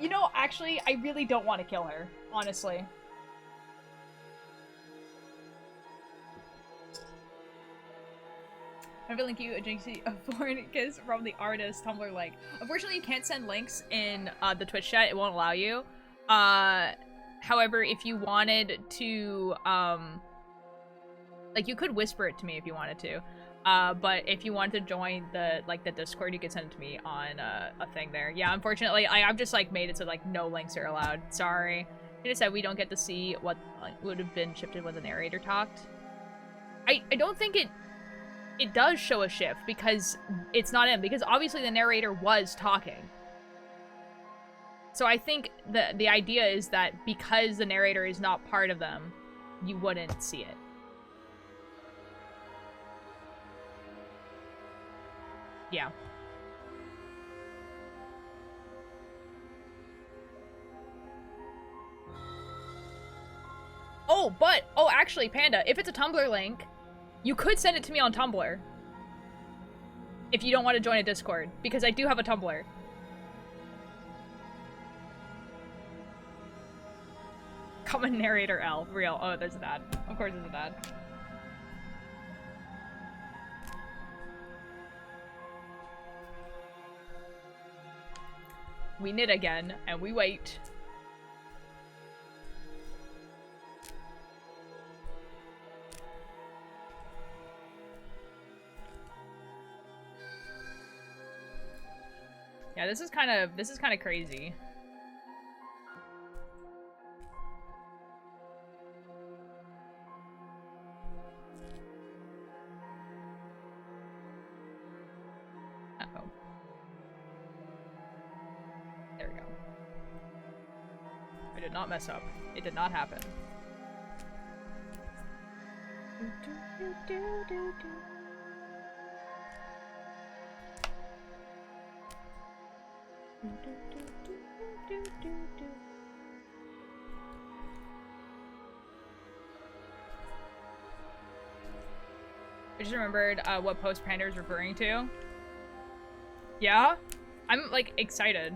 A: You know, actually, I really don't want to kill her, honestly. I'm gonna link you a foreign kiss from the artist Tumblr link. Unfortunately, you can't send links in the Twitch chat. It won't allow you. However, if you wanted to, like, you could whisper it to me if you wanted to. But if you want to join the Discord, you could send it to me on a thing there. Yeah, unfortunately, I've just like made it so like no links are allowed. Sorry. I just said we don't get to see what would have been shifted when the narrator talked. I don't think it does show a shift because it's not him, because obviously the narrator was talking. So I think the idea is that because the narrator is not part of them, you wouldn't see it. Yeah. Oh, actually, Panda, if it's a Tumblr link, you could send it to me on Tumblr. If you don't want to join a Discord, because I do have a Tumblr. Common narrator L. Real. Oh, there's a dad. Of course there's a dad. We knit again, and we wait. Yeah, this is kind of crazy. Uh-oh. There we go. I did not mess up. It did not happen. I just remembered what post Panda is referring to. Yeah? I'm like excited.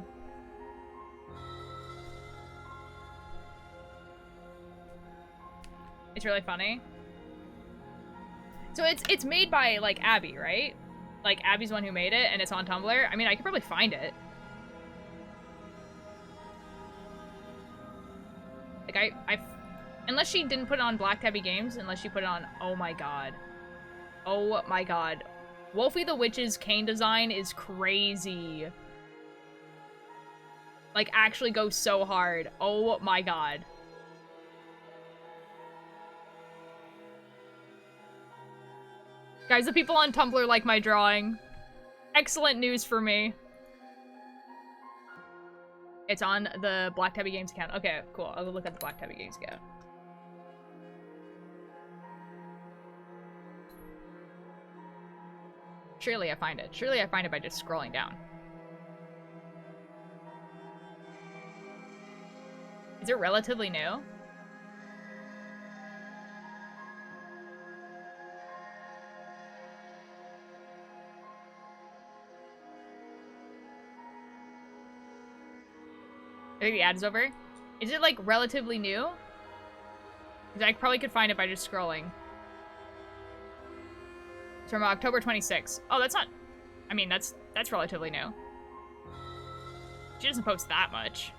A: It's really funny. So it's made by like Abby, right? Like Abby's the one who made it and it's on Tumblr. I mean, I could probably find it. Like unless she didn't put it on Black Tabby Games, unless she put it on, oh my god. Oh my god. Wolfie the Witch's cane design is crazy. Like, actually goes so hard. Oh my god. Guys, the people on Tumblr like my drawing. Excellent news for me. It's on the Black Tabby Games account. Okay, cool. I'll go look at the Black Tabby Games account. Surely I find it. Surely I find it by just scrolling down. Is it relatively new? I think the ad is over. Is it like relatively new? Because I probably could find it by just scrolling. It's from October 26th. Oh, that's not... I mean, that's relatively new. She doesn't post that much.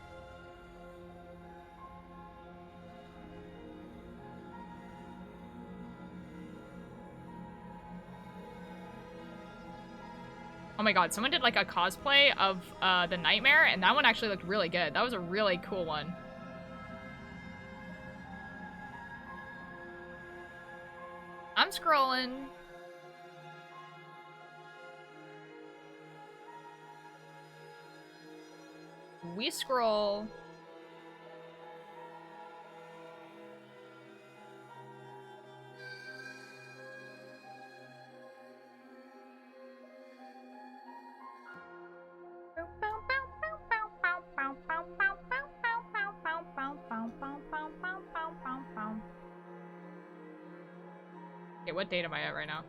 A: Oh my god, someone did like a cosplay of the Nightmare, and that one actually looked really good. That was a really cool one. I'm scrolling. We scroll. Okay, what date am I at right now?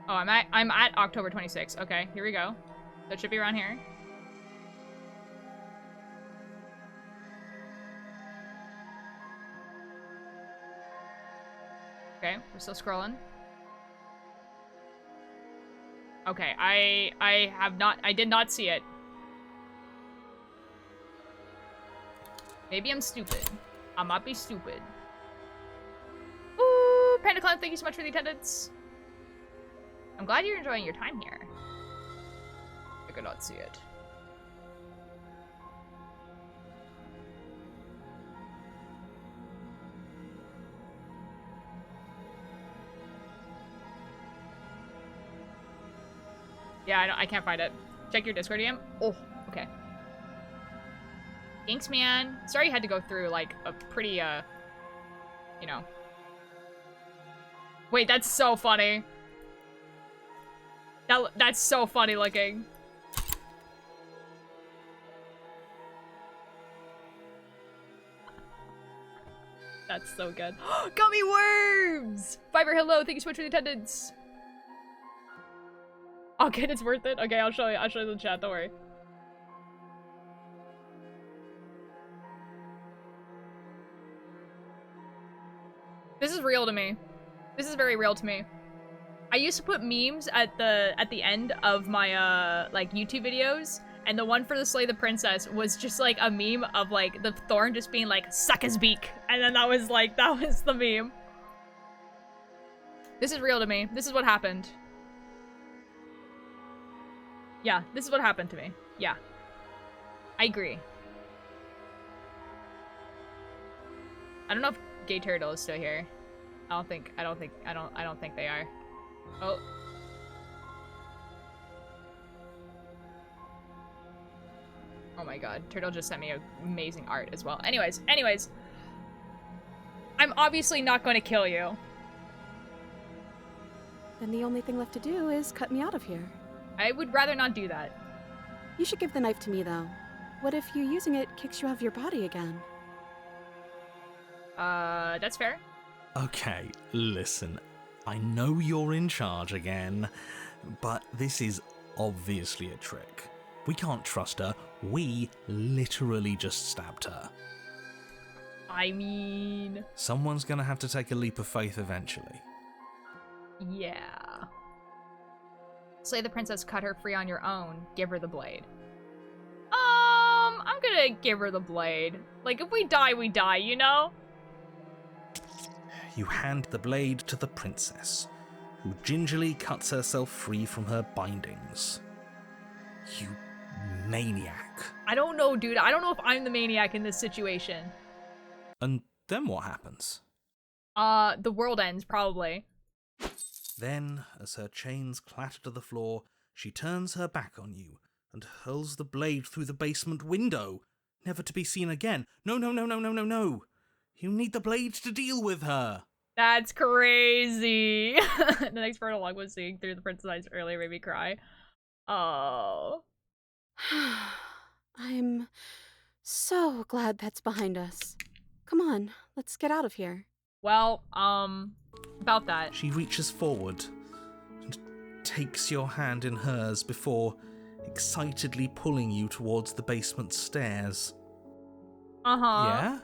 A: Oh, I'm at October 26th. Okay, here we go. So it should be around here. Okay, we're still scrolling. Okay, I did not see it. Maybe I'm stupid. I might be stupid. Ooh, Panda Clown, thank you so much for the attendance. I'm glad you're enjoying your time here. I could not see it. Yeah, I can't find it. Check your Discord DM. Oh, okay. Thanks, man. Sorry you had to go through, like, a pretty, you know. Wait, that's so funny. That's so funny looking. chat's so good. Gummy worms! Fiverr, hello, thank you so much for the attendance. Okay, it's worth it. Okay, I'll show you the chat, don't worry. This is real to me. This is very real to me. I used to put memes at the end of my like YouTube videos, and the one for the Slay the Princess was just like a meme of like the thorn just being like, suck his beak, and then that was the meme. This is real to me. This is what happened. Yeah, this is what happened to me. Yeah. I agree. I don't know if Gay Turtle is still here. I don't think they are. Oh. Oh my god, Turtle just sent me amazing art as well. Anyways. I'm obviously not going to kill you.
K: Then the only thing left to do is cut me out of here.
A: I would rather not do that.
K: You should give the knife to me, though. What if you using it kicks you out of your body again?
A: That's fair.
B: Okay, listen. I know you're in charge again, but this is obviously a trick. We can't trust her. We literally just stabbed her.
A: I mean...
B: Someone's gonna have to take a leap of faith eventually.
A: Yeah. Slay the princess, cut her free on your own. Give her the blade. I'm gonna give her the blade. Like, if we die, we die, you know?
B: You hand the blade to the princess, who gingerly cuts herself free from her bindings. You maniac.
A: I don't know, dude. I don't know if I'm the maniac in this situation.
B: And then what happens?
A: The world ends, probably.
B: Then, as her chains clatter to the floor, she turns her back on you and hurls the blade through the basement window, never to be seen again. No. You need the blade to deal with her.
A: That's crazy. The next prologue was seeing through the princess' eyes earlier made me cry. Oh.
K: I'm so glad that's behind us. Come on, let's get out of here.
A: Well, about that.
B: She reaches forward and takes your hand in hers before excitedly pulling you towards the basement stairs.
A: Uh-huh.
B: Yeah?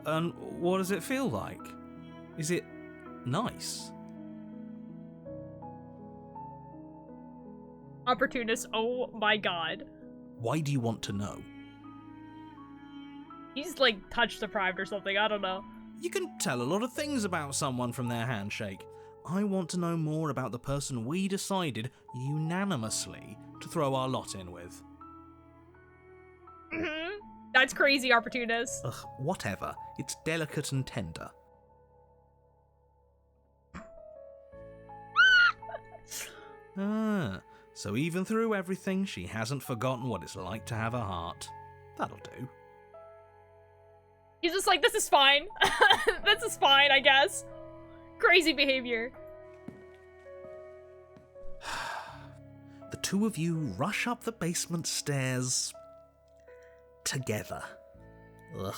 B: And what does it feel like? Is it nice?
A: Opportunist, oh my god.
B: Why do you want to know?
A: He's like touch deprived or something, I don't know.
B: You can tell a lot of things about someone from their handshake. I want to know more about the person we decided unanimously to throw our lot in with.
A: That's crazy, Opportunist.
B: Ugh, whatever. It's delicate and tender. So even through everything, she hasn't forgotten what it's like to have a heart. That'll do.
A: He's just like, this is fine. This is fine, I guess. Crazy behavior.
B: The two of you rush up the basement stairs together. Ugh.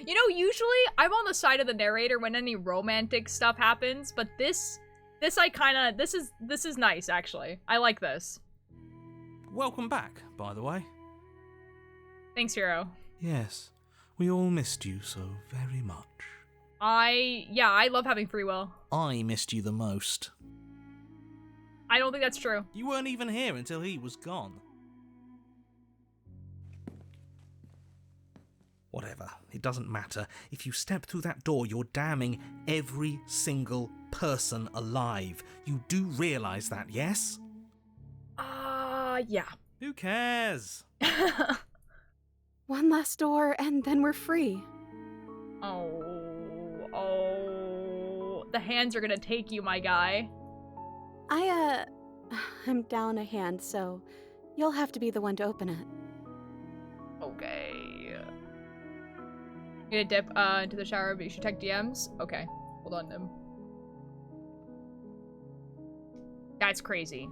A: You know, usually I'm on the side of the narrator when any romantic stuff happens, but this is nice, actually. I like this.
B: Welcome back, by the way.
A: Thanks, Hero.
B: Yes, we all missed you so very much.
A: I love having free will.
B: I missed you the most.
A: I don't think that's true.
B: You weren't even here until he was gone. Whatever, it doesn't matter. If you step through that door, you're damning every single person alive. You do realise that, yes?
A: Yeah.
B: Who cares?
K: One last door, and then we're free.
A: Oh. The hands are gonna take you, my guy.
K: I'm down a hand, so you'll have to be the one to open it.
A: Okay. You gonna dip into the shower, but you should check DMs? Okay. Hold on, Nim. That's crazy.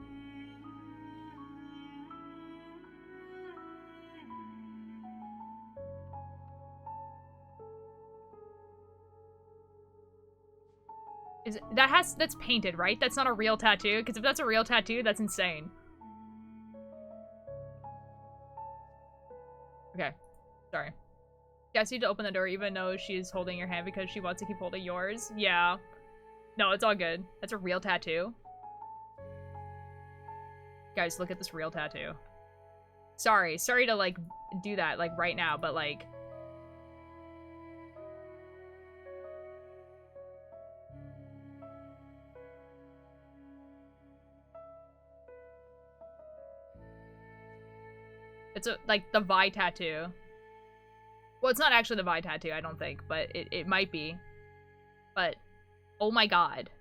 A: That's painted, right? That's not a real tattoo, because if that's a real tattoo, that's insane. Okay. Sorry. Guess you need to open the door even though she's holding your hand because she wants to keep holding yours. Yeah. No, it's all good. That's a real tattoo. Guys, look at this real tattoo. Sorry to, like, do that, like, right now, but, like... It's like, the Vi tattoo. Well, it's not actually the Vi tattoo, I don't think, but it might be. But, oh my god.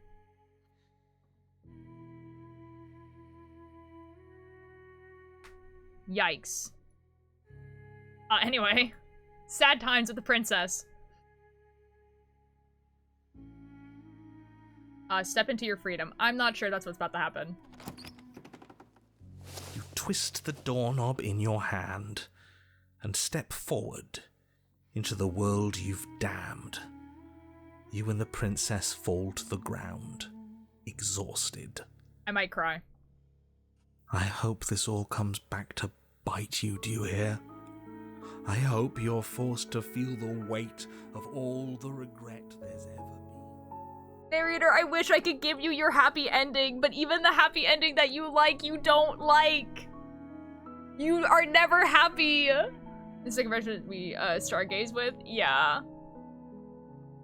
A: Yikes. Anyway. Sad times with the princess. Step into your freedom. I'm not sure that's what's about to happen.
B: You twist the doorknob in your hand and step forward into the world you've damned. You and the princess fall to the ground, exhausted.
A: I might cry.
B: I hope this all comes back to bite you, do you hear? I hope you're forced to feel the weight of all the regret there's ever been.
A: Narrator, I wish I could give you your happy ending, but even the happy ending that you like, you don't like. You are never happy. The second version we stargaze with? Yeah.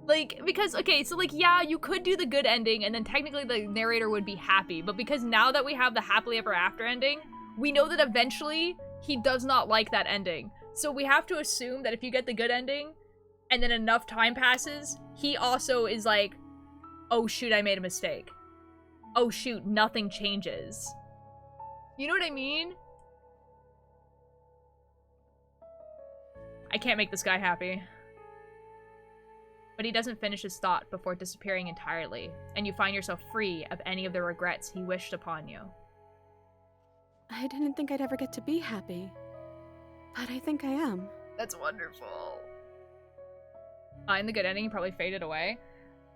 A: Like, because, okay, so, like, yeah, you could do the good ending, and then technically the narrator would be happy, but because now that we have the happily ever after ending, we know that eventually he does not like that ending. So we have to assume that if you get the good ending, and then enough time passes, he also is like, oh shoot, I made a mistake. Oh shoot, nothing changes. You know what I mean? I can't make this guy happy. But he doesn't finish his thought before disappearing entirely, and you find yourself free of any of the regrets he wished upon you.
K: I didn't think I'd ever get to be happy, but I think I am.
A: That's wonderful. In the good ending, he probably faded away.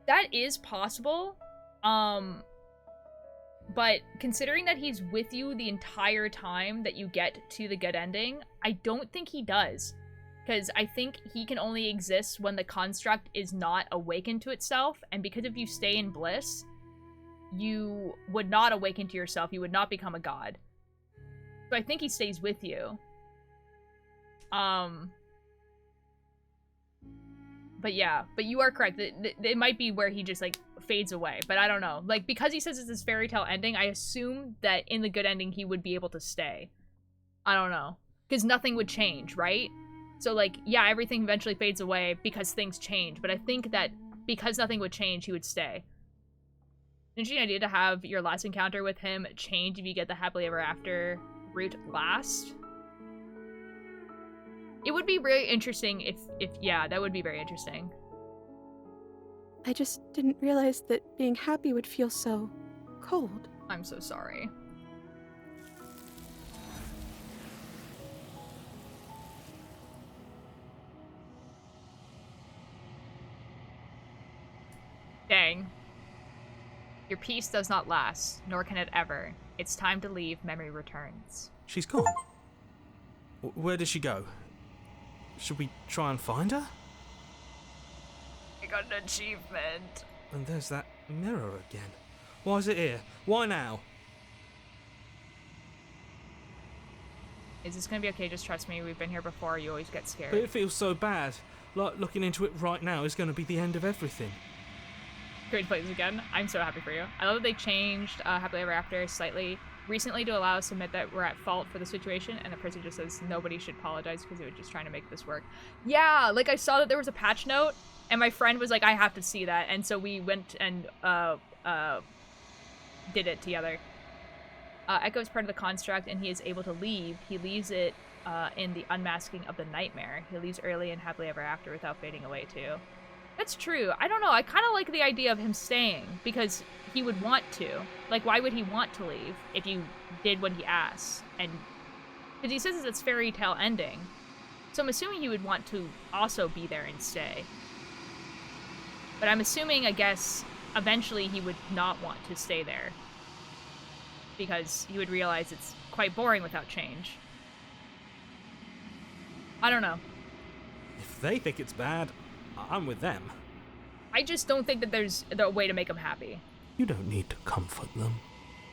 A: That is possible, but considering that he's with you the entire time that you get to the good ending, I don't think he does. Because I think he can only exist when the construct is not awakened to itself, and because if you stay in bliss, you would not awaken to yourself, you would not become a god. So I think he stays with you. But yeah, but you are correct. It might be where he just, like, fades away, but I don't know. Like, because he says it's this fairy tale ending, I assume that in the good ending he would be able to stay. I don't know. Because nothing would change, right? So, like, yeah, everything eventually fades away because things change, but I think that because nothing would change, he would stay. Interesting idea to have your last encounter with him change if you get the happily ever after route last. It would be really interesting if yeah, that would be very interesting.
K: I just didn't realize that being happy would feel so cold.
A: I'm so sorry. Dang. Your peace does not last, nor can it ever. It's time to leave, memory returns.
B: She's gone. Where did she go? Should we try and find her?
A: I got an achievement.
B: And there's that mirror again. Why is it here? Why now?
A: Is this gonna be okay? Just trust me, we've been here before, you always get scared.
B: But it feels so bad. Like, looking into it right now is going to be the end of everything.
A: Great to play this again. I'm so happy for you. I love that they changed Happily Ever After slightly recently to allow us to admit that we're at fault for the situation, and the person just says nobody should apologize because they were just trying to make this work. Yeah, like I saw that there was a patch note, and my friend was like, I have to see that, and so we went and did it together. Echo is part of the construct, and he is able to leave. He leaves it in the unmasking of the nightmare. He leaves early and happily ever after without fading away too. That's true. I don't know. I kind of like the idea of him staying because he would want to. Like, why would he want to leave if you did what he asks? And because he says it's fairy tale ending, so I'm assuming he would want to also be there and stay. But I'm assuming, I guess, eventually he would not want to stay there. Because he would realize it's quite boring without change. I don't know.
B: If they think it's bad, I'm with them.
A: I just don't think that there's a way to make them happy.
B: You don't need to comfort them.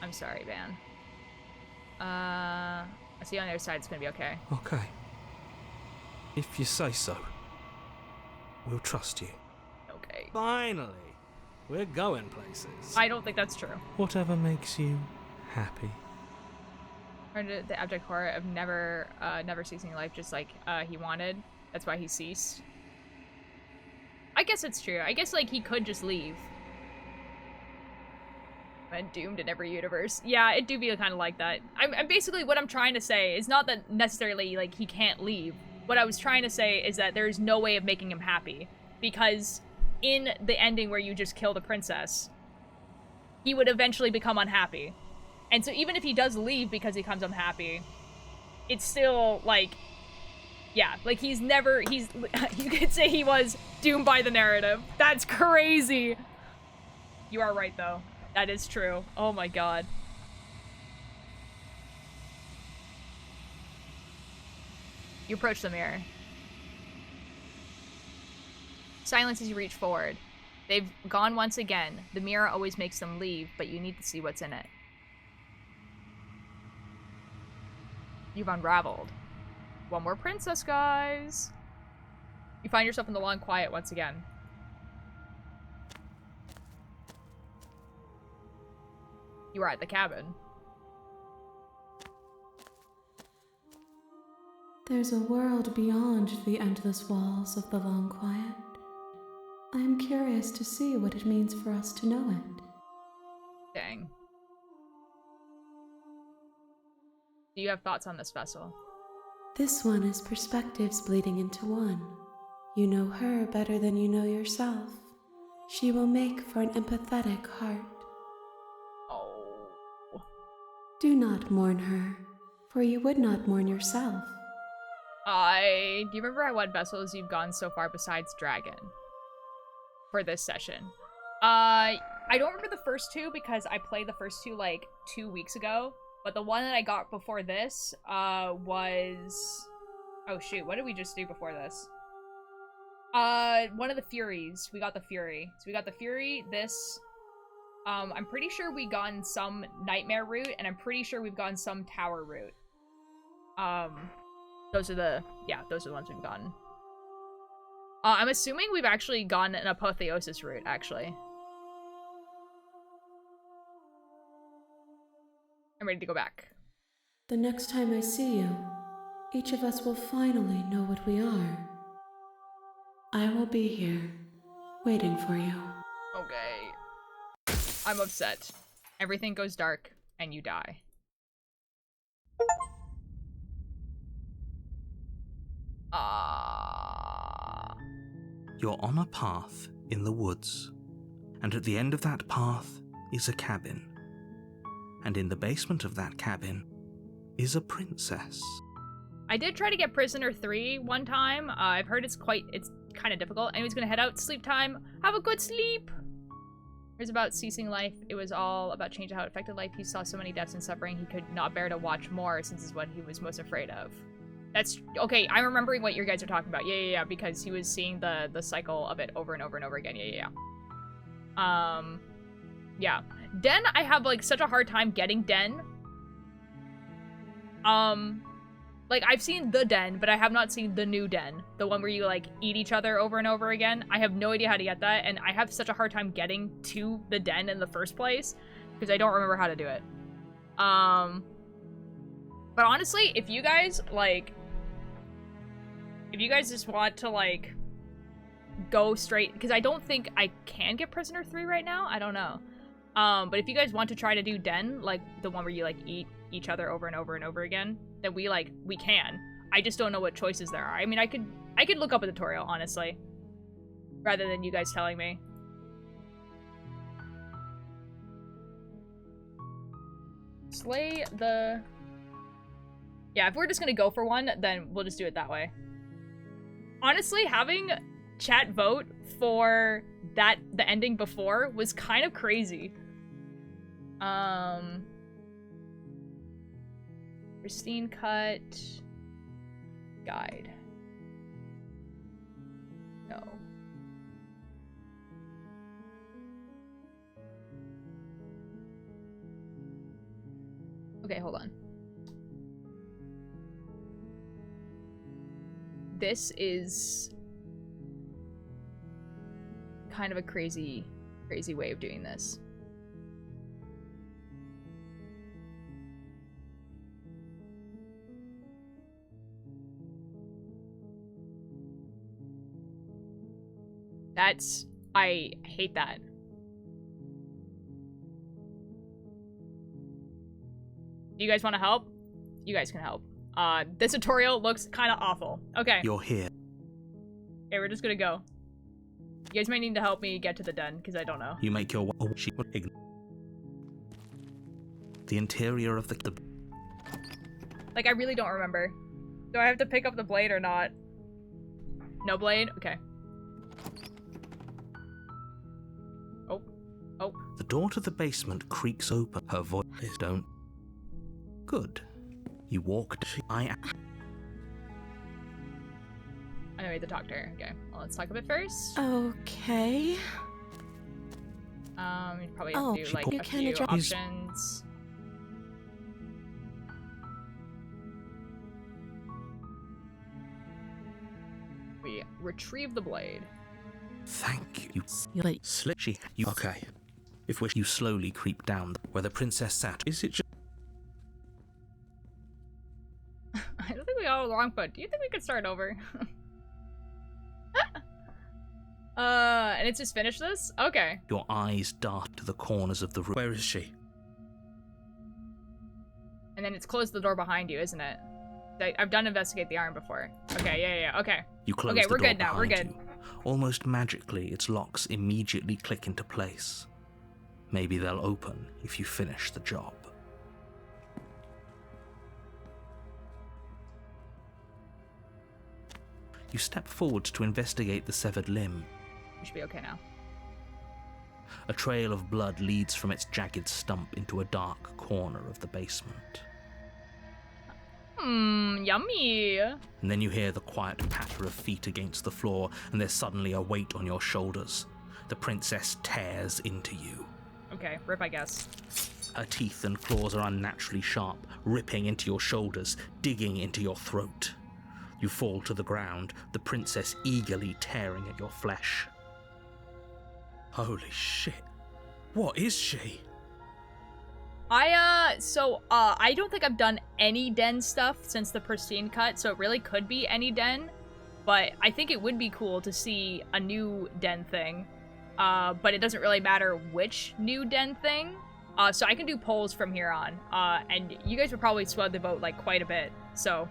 A: I'm sorry, Van. I see on the other side it's gonna be okay.
B: Okay. If you say so. We'll trust you.
A: Okay.
B: Finally! We're going places.
A: I don't think that's true.
B: Whatever makes you happy.
A: Or the abject horror of never ceasing life just like he wanted. That's why he ceased. I guess it's true. I guess, like, he could just leave. And doomed in every universe. Yeah, it do be kind of like that. I'm basically, what I'm trying to say is not that necessarily, like, he can't leave. What I was trying to say is that there's no way of making him happy. Because in the ending where you just kill the princess, he would eventually become unhappy. And so even if he does leave because he becomes unhappy, it's still, like, yeah, like, you could say he was doomed by the narrative. That's crazy! You are right, though. That is true. Oh my god. You approach the mirror. Silence as you reach forward. They've gone once again. The mirror always makes them leave, but you need to see what's in it. You've unraveled. One more princess, guys. You find yourself in the long quiet once again. You are at the cabin.
F: There's a world beyond the endless walls of the long quiet. I am curious to see what it means for us to know it.
A: Dang. Do you have thoughts on this vessel?
F: This one is perspectives bleeding into one. You know her better than you know yourself. She will make for an empathetic heart.
A: Oh.
F: Do not mourn her, for you would not mourn yourself.
A: Do you remember at what vessels you've gone so far besides Dragon? For this session. I don't remember the first two because I played the first two like 2 weeks ago. But the one that I got before this, was... Oh shoot, what did we just do before this? One of the Furies. We got the Fury. So we got the Fury, this. I'm pretty sure we gone some Nightmare route, and I'm pretty sure we've gone some Tower route. Those are the ones we've gotten. I'm assuming we've actually gone an Apotheosis route, actually. I'm ready to go back.
F: The next time I see you, each of us will finally know what we are. I will be here, waiting for you.
A: Okay. I'm upset. Everything goes dark, and you die.
B: You're on a path in the woods, and at the end of that path is a cabin. And in the basement of that cabin is a princess.
A: I did try to get Prisoner 3 one time. I've heard it's kind of difficult. Anyways, gonna head out. Sleep time. Have a good sleep. It was about ceasing life. It was all about change of how it affected life. He saw so many deaths and suffering. He could not bear to watch more since it's what he was most afraid of. That's okay. I'm remembering what you guys are talking about. Yeah. Because he was seeing the cycle of it over and over and over again. Yeah. Yeah. Den, I have, like, such a hard time getting Den. Like, I've seen the Den, but I have not seen the new Den. The one where you, like, eat each other over and over again. I have no idea how to get that, and I have such a hard time getting to the Den in the first place, because I don't remember how to do it. But honestly, if you guys, like... If you guys just want to, like, go straight... Because I don't think I can get Prisoner 3 right now. I don't know. But if you guys want to try to do Den, like the one where you like eat each other over and over and over again, then we can. I just don't know what choices there are. I mean, I could look up a tutorial, honestly, rather than you guys telling me. Slay the... Yeah, if we're just gonna go for one, then we'll just do it that way. Honestly, having chat vote before that, the ending before was kind of crazy. Pristine cut. Guide. No. Okay, hold on. This is kind of a crazy way of doing this. I hate that. Do you guys want to help? You guys can help. This tutorial looks kind of awful. Okay.
B: You're here.
A: Okay, we're just gonna go. You guys might need to help me get to the den, because I don't know.
B: You make your the interior of the
A: Like, I really don't remember. Do I have to pick up the blade or not? No blade? Okay. Oh.
B: The door to the basement creaks open. Her voice don't. Good. You walked.
A: I know the doctor. Okay. Well, let's talk a bit first.
J: Okay.
A: You probably have to do like a few options. We retrieve the blade.
B: Thank you. Slitchy. You okay? If you slowly creep down where the princess sat, is it just?
A: I don't think we got it wrong, but do you think we could start over? And it's just finish this? Okay.
B: Your eyes dart to the corners of the room. Where is she?
A: And then it's close the door behind you, isn't it? I've done investigate the iron before. Okay, yeah, okay.
B: You close
A: okay,
B: the
A: we're
B: door
A: good now, we're good.
B: you. Almost magically, its locks immediately click into place. Maybe they'll open if you finish the job. You step forward to investigate the severed limb.
A: We should be okay now.
B: A trail of blood leads from its jagged stump into a dark corner of the basement.
A: Yummy.
B: And then you hear the quiet patter of feet against the floor, and there's suddenly a weight on your shoulders. The princess tears into you.
A: Okay, rip, I guess.
B: Her teeth and claws are unnaturally sharp, ripping into your shoulders, digging into your throat. You fall to the ground, the princess eagerly tearing at your flesh. Holy shit. What is she?
A: I don't think I've done any den stuff since the pristine cut, so it really could be any den. But I think it would be cool to see a new den thing. But it doesn't really matter which new den thing. So I can do polls from here on. And you guys would probably swell the vote, like, quite a bit, so...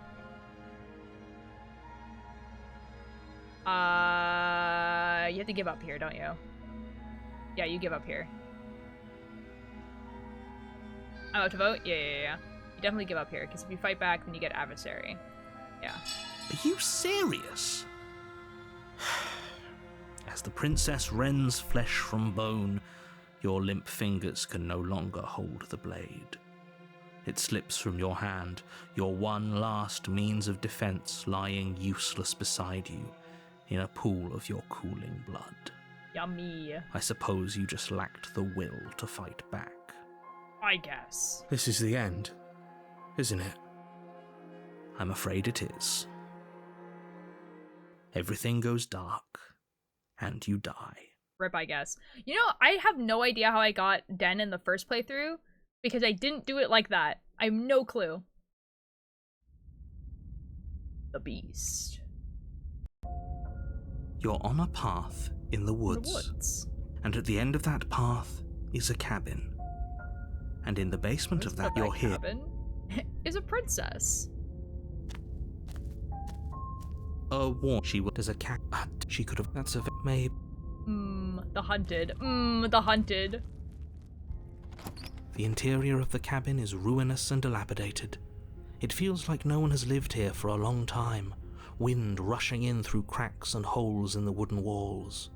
A: you have to give up here, don't you? Yeah, you give up here. I'm about to vote? Yeah. You definitely give up here, because if you fight back, then you get adversary. Yeah.
B: Are you serious? As the princess rends flesh from bone, your limp fingers can no longer hold the blade. It slips from your hand, your one last means of defense lying useless beside you, in a pool of your cooling blood.
A: Yummy.
B: I suppose you just lacked the will to fight back.
A: I guess.
B: This is the end, isn't it? I'm afraid it is. Everything goes dark, and you die.
A: Rip, I guess. You know, I have no idea how I got Den in the first playthrough, because I didn't do it like that. I have no clue. The Beast.
B: You're on a path in the woods. And at the end of that path is a cabin. And in the basement of that, you're here.
A: Cabin is a princess.
B: She was a cat. She could have. That's a maybe.
A: The hunted. The hunted.
B: The interior of the cabin is ruinous and dilapidated. It feels like no one has lived here for a long time. Wind rushing in through cracks and holes in the wooden walls.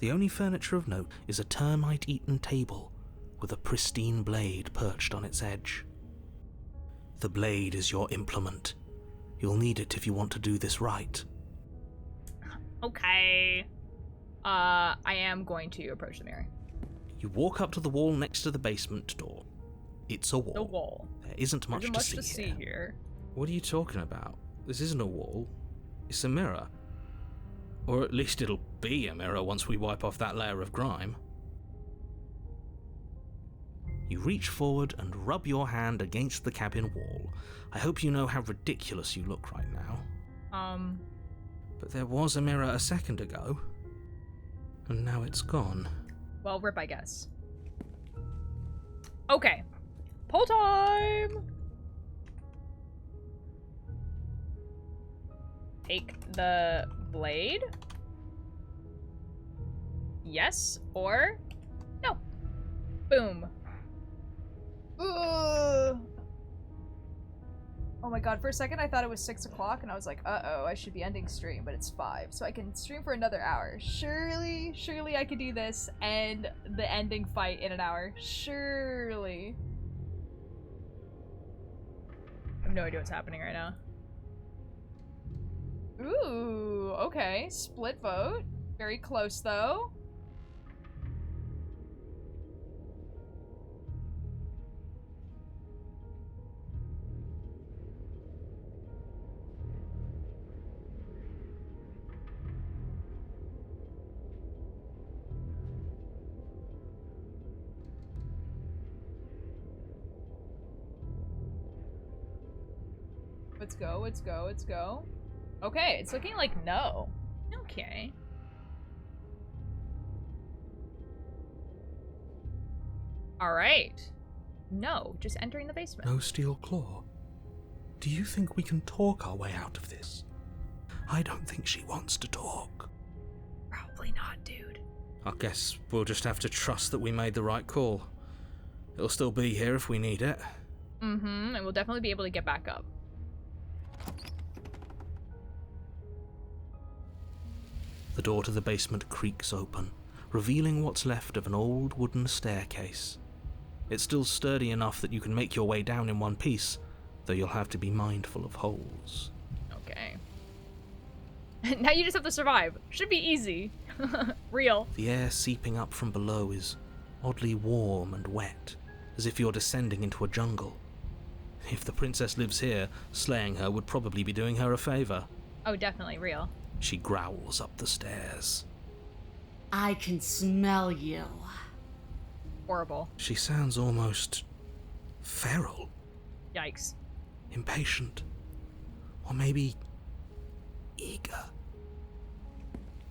B: The only furniture of note is a termite-eaten table with a pristine blade perched on its edge. The blade is your implement. You'll need it if you want to do this right.
A: Okay. I am going to approach the mirror.
B: You walk up to the wall next to the basement door. It's a wall.
A: The wall.
B: There isn't much to see
A: here.
B: What are you talking about? This isn't a wall. It's a mirror. Or at least it'll be a mirror once we wipe off that layer of grime. You reach forward and rub your hand against the cabin wall. I hope you know how ridiculous you look right now. But there was a mirror a second ago. And now it's gone.
A: Well, rip, I guess. Okay. Pull time! Take the blade. Yes or no. Boom. Ugh. Oh my god, for a second I thought it was 6 o'clock and I was like, uh-oh, I should be ending stream, but it's 5. So I can stream for another hour. Surely I could do this and the ending fight in an hour. Surely. I have no idea what's happening right now. Ooh, okay. Split vote. Very close, though. Let's go, let's go, let's go. Okay, it's looking like no. Okay. Alright. No, just entering the basement.
B: No steel claw. Do you think we can talk our way out of this? I don't think she wants to talk.
A: Probably not, dude.
B: I guess we'll just have to trust that we made the right call. It'll still be here if we need it.
A: Mm-hmm, and we'll definitely be able to get back up.
B: The door to the basement creaks open, revealing what's left of an old wooden staircase. It's still sturdy enough that you can make your way down in one piece, though you'll have to be mindful of holes.
A: Okay. Now you just have to survive. Should be easy. Real.
B: The air seeping up from below is oddly warm and wet, as if you're descending into a jungle. If the princess lives here, slaying her would probably be doing her a favor.
A: Oh, definitely real.
B: She growls up the stairs.
J: I can smell you.
A: Horrible.
B: She sounds almost feral.
A: Yikes.
B: Impatient. Or maybe eager.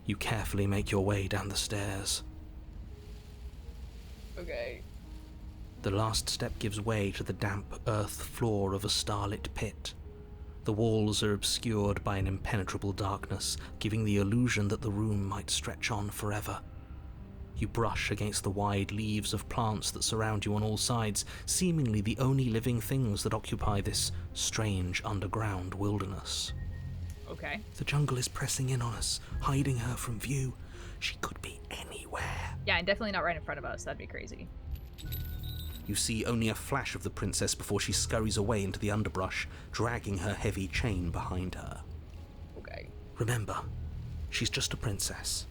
B: You carefully make your way down the stairs.
A: Okay.
B: The last step gives way to the damp earth floor of a starlit pit. The walls are obscured by an impenetrable darkness, giving the illusion that the room might stretch on forever. You brush against the wide leaves of plants that surround you on all sides, seemingly the only living things that occupy this strange underground wilderness.
A: Okay.
B: The jungle is pressing in on us, hiding her from view. She could be anywhere.
A: Yeah, and definitely not right in front of us. That'd be crazy.
B: You see only a flash of the princess before she scurries away into the underbrush, dragging her heavy chain behind her.
A: Okay.
B: Remember, she's just a princess.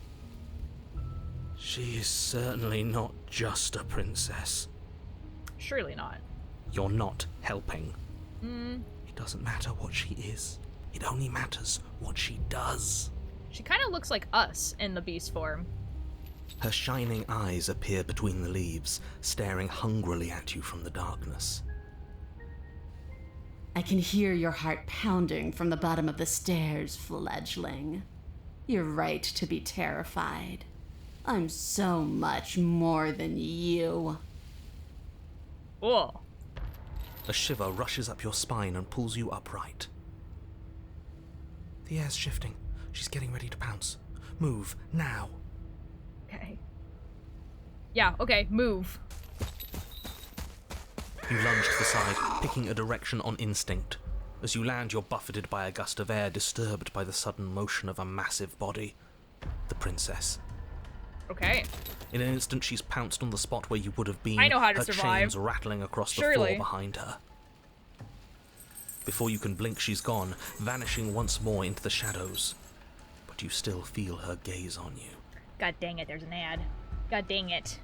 B: She is certainly not just a princess.
A: Surely not.
B: You're not helping.
A: It
B: doesn't matter what she is. It only matters what she does.
A: She kind of looks like us in the beast form.
B: Her shining eyes appear between the leaves, staring hungrily at you from the darkness.
J: I can hear your heart pounding from the bottom of the stairs, fledgling. You're right to be terrified. I'm so much more than you.
A: Cool.
B: A shiver rushes up your spine and pulls you upright. The air's shifting. She's getting ready to pounce. Move, now.
A: Okay. Yeah, okay, move.
B: You lunge to the side, picking a direction on instinct. As you land, you're buffeted by a gust of air, disturbed by the sudden motion of a massive body. The princess.
A: Okay.
B: In an instant, she's pounced on the spot where you would have been.
A: I know how to
B: her
A: survive.
B: chains rattling across the
A: Surely.
B: floor behind her. Before you can blink, she's gone, vanishing once more into the shadows. But you still feel her gaze on you.
A: God dang it, there's an ad. God dang it.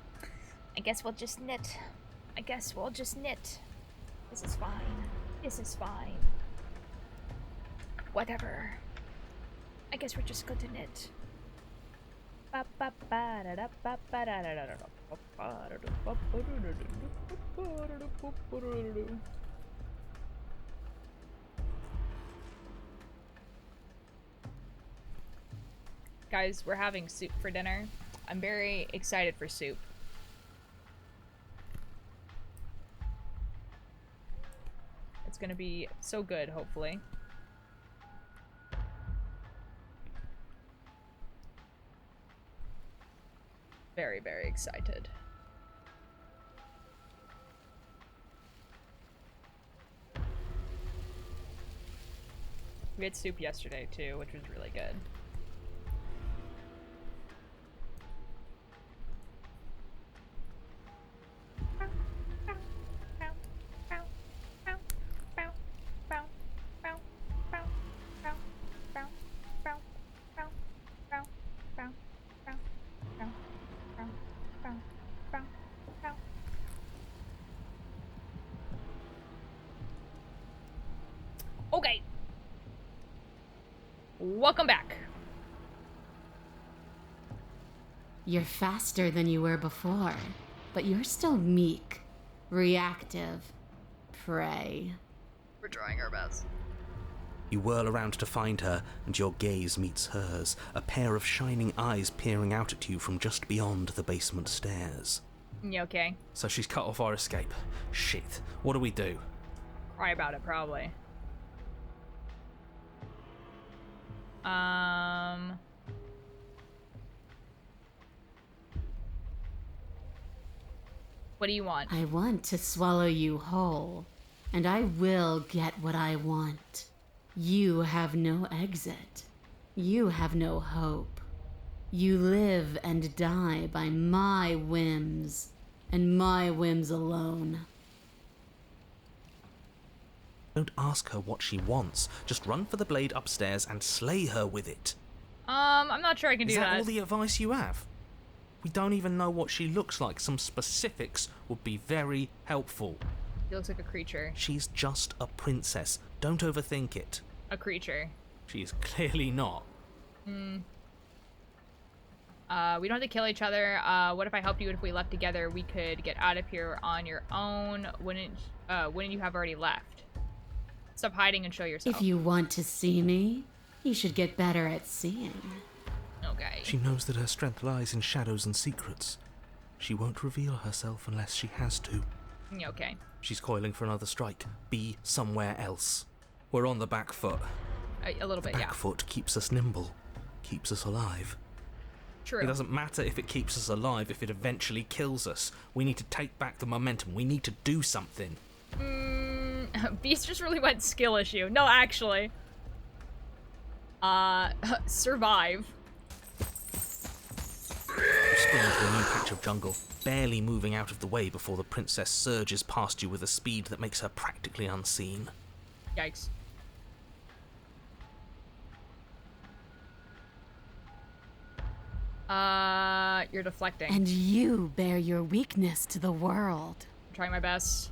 A: I guess we'll just knit. I guess we'll just knit. This is fine. This is fine. Whatever. I guess we're just going to knit. Guys, we're having soup for dinner. I'm very excited for soup. It's gonna be so good, hopefully. Very, very excited. We had soup yesterday too, which was really good. Okay. Welcome back.
F: You're faster than you were before, but you're still meek, reactive, prey.
A: We're trying our best.
B: You whirl around to find her, and your gaze meets hers, a pair of shining eyes peering out at you from just beyond the basement stairs.
A: You okay?
B: So she's cut off our escape. Shit. What do we do?
A: Cry about it, probably. What do you want?
F: I want to swallow you whole, and I will get what I want. You have no exit. You have no hope. You live and die by my whims, and my whims alone.
B: Don't ask her what she wants. Just run for the blade upstairs and slay her with it.
A: I'm not sure I can do that.
B: Is that all the advice you have? We don't even know what she looks like. Some specifics would be very helpful.
A: She looks like a creature.
B: She's just a princess. Don't overthink it.
A: A creature.
B: She is clearly not.
A: We don't have to kill each other. What if I helped you? If we left together, we could get out of here on your own. Wouldn't you have already left? Stop hiding and show yourself.
F: If you want to see me, you should get better at seeing.
A: Okay.
B: She knows that her strength lies in shadows and secrets. She won't reveal herself unless she has to.
A: Okay.
B: She's coiling for another strike. Be somewhere else. We're on the back foot.
A: A little bit,
B: the
A: yeah.
B: back foot keeps us nimble, keeps us alive.
A: True.
B: It doesn't matter if it keeps us alive, if it eventually kills us. We need to take back the momentum. We need to do something.
A: Beast just really went skill issue. No, actually. Survive.
B: You spring into a new patch of jungle, barely moving out of the way before the princess surges past you with a speed that makes her practically unseen.
A: Yikes. You're deflecting.
F: And you bear your weakness to the world.
A: I'm trying my best.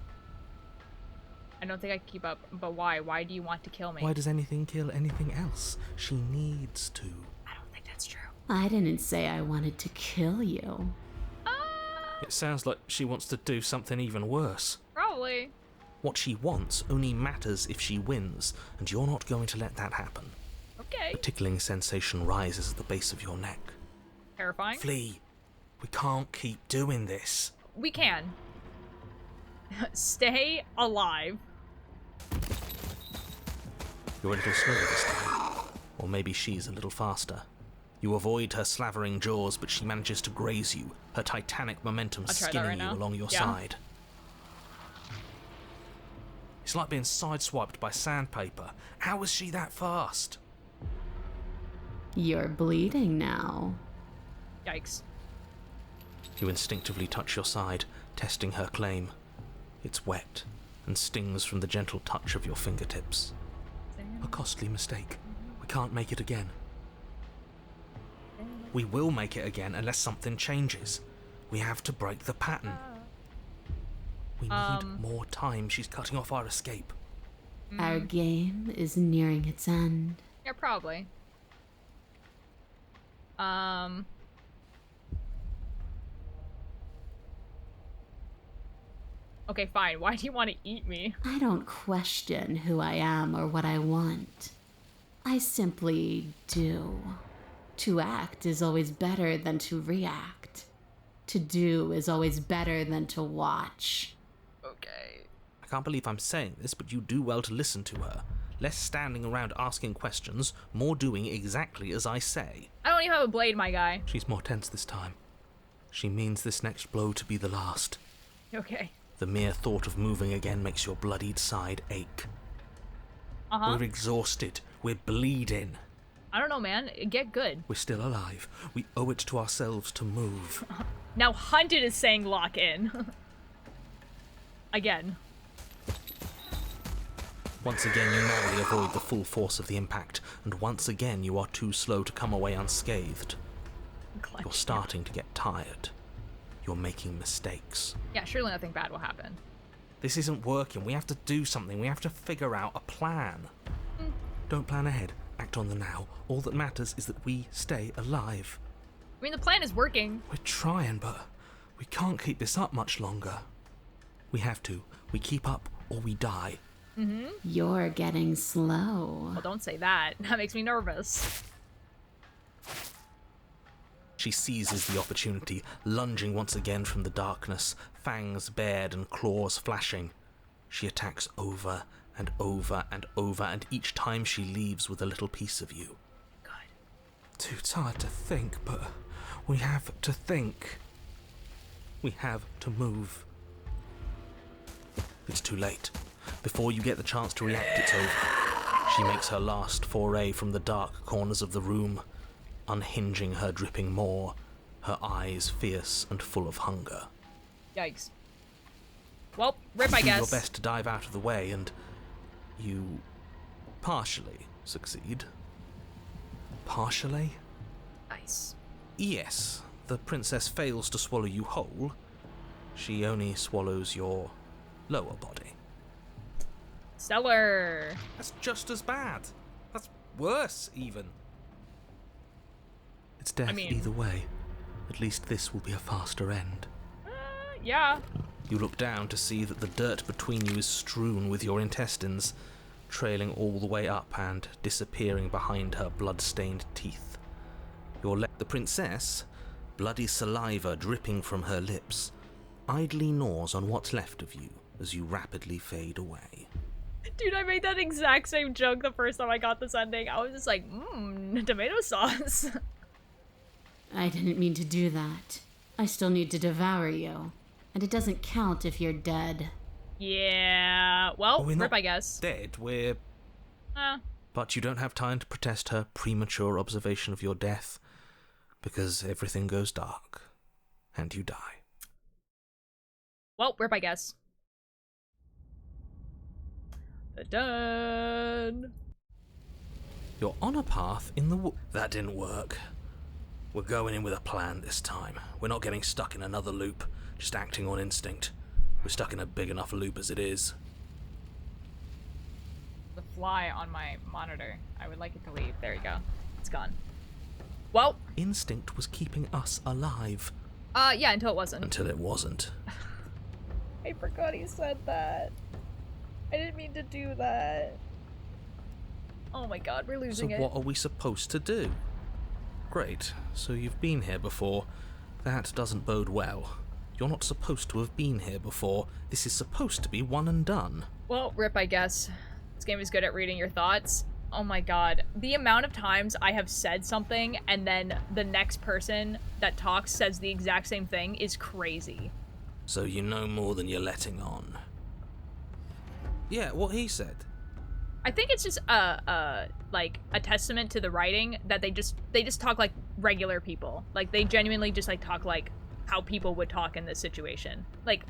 A: I don't think I can keep up, but why? Why do you want to kill me?
B: Why does anything kill anything else? She needs to.
A: I don't think that's true.
F: I didn't say I wanted to kill you.
B: It sounds like she wants to do something even worse.
A: Probably.
B: What she wants only matters if she wins, and you're not going to let that happen.
A: Okay.
B: A tickling sensation rises at the base of your neck.
A: Terrifying.
B: Flee. We can't keep doing this.
A: We can. Stay alive.
B: You're a little slower this time. Or maybe she's a little faster. You avoid her slavering jaws, but she manages to graze you, her titanic momentum skinning you along your side. It's like being sideswiped by sandpaper. How is she that fast?
F: You're bleeding now.
A: Yikes.
B: You instinctively touch your side, testing her claim. It's wet and stings from the gentle touch of your fingertips. A costly mistake. We can't make it again. We will make it again unless something changes. We have to break the pattern. We need more time. She's cutting off our escape.
F: Our game is nearing its end.
A: Yeah, probably. Okay, fine. Why do you want to eat me?
F: I don't question who I am or what I want. I simply do. To act is always better than to react. To do is always better than to watch.
A: Okay.
B: I can't believe I'm saying this, but you do well to listen to her. Less standing around asking questions, more doing exactly as I say.
A: I don't even have a blade, my guy.
B: She's more tense this time. She means this next blow to be the last.
A: Okay.
B: The mere thought of moving again makes your bloodied side ache. We're exhausted. We're bleeding.
A: I don't know, man. Get good.
B: We're still alive. We owe it to ourselves to move.
A: Now Hunted is saying lock in. Again.
B: Once again, you narrowly avoid the full force of the impact, and once again you are too slow to come away unscathed. You're starting to get tired. You're making mistakes.
A: Yeah, surely nothing bad will happen.
B: This isn't working. We have to do something. We have to figure out a plan. Don't plan ahead. Act on the now. All that matters is that we stay alive.
A: I mean, the plan is working.
B: We're trying, but we can't keep this up much longer. We have to. We keep up or we die.
F: You're getting slow.
A: Well, don't say that. That makes me nervous.
B: She seizes the opportunity, lunging once again from the darkness, fangs bared and claws flashing. She attacks over and over and over, and each time she leaves with a little piece of you.
A: Good.
B: Too tired to think, but we have to think. We have to move. It's too late. Before you get the chance to react, it's over. She makes her last foray from the dark corners of the room, unhinging her dripping maw, her eyes fierce and full of hunger.
A: Yikes. Well, rip, I
B: You do
A: guess.
B: your best to dive out of the way, and you partially succeed. Partially?
A: Nice.
B: Yes, the princess fails to swallow you whole. She only swallows your lower body.
A: Stellar.
B: That's just as bad. That's worse, even. It's death either way. At least this will be a faster end.
A: Yeah.
B: You look down to see that the dirt between you is strewn with your intestines, trailing all the way up and disappearing behind her blood-stained teeth. The princess, bloody saliva dripping from her lips, idly gnaws on what's left of you as you rapidly fade away.
A: Dude, I made that exact same joke the first time I got this ending. I was just like, tomato sauce.
F: I didn't mean to do that. I still need to devour you. And it doesn't count if you're dead.
A: Yeah. Well,
B: we're
A: rip,
B: not
A: I guess.
B: Dead, we're... But you don't have time to protest her premature observation of your death, because everything goes dark, and you die.
A: Well, rip, I guess. Done.
B: You're on a path in the That didn't work. We're going in with a plan this time. We're not getting stuck in another loop, just acting on instinct. We're stuck in a big enough loop as it is.
A: The fly on my monitor. I would like it to leave. There you go. It's gone. Well.
B: Instinct was keeping us alive.
A: Yeah, until it wasn't.
B: Until it wasn't.
A: I forgot he said that. I didn't mean to do that. Oh my god, we're losing it.
B: So what are we supposed to do? Great, so you've been here before. That doesn't bode well. You're not supposed to have been here before. This is supposed to be one and done.
A: Well, rip, I guess. This game is good at reading your thoughts. Oh my god. The amount of times I have said something and then the next person that talks says the exact same thing is crazy.
B: So you know more than you're letting on. Yeah, what he said.
A: I think it's just like a testament to the writing that they just talk like regular people. Like they genuinely just like talk like how people would talk in this situation. Like,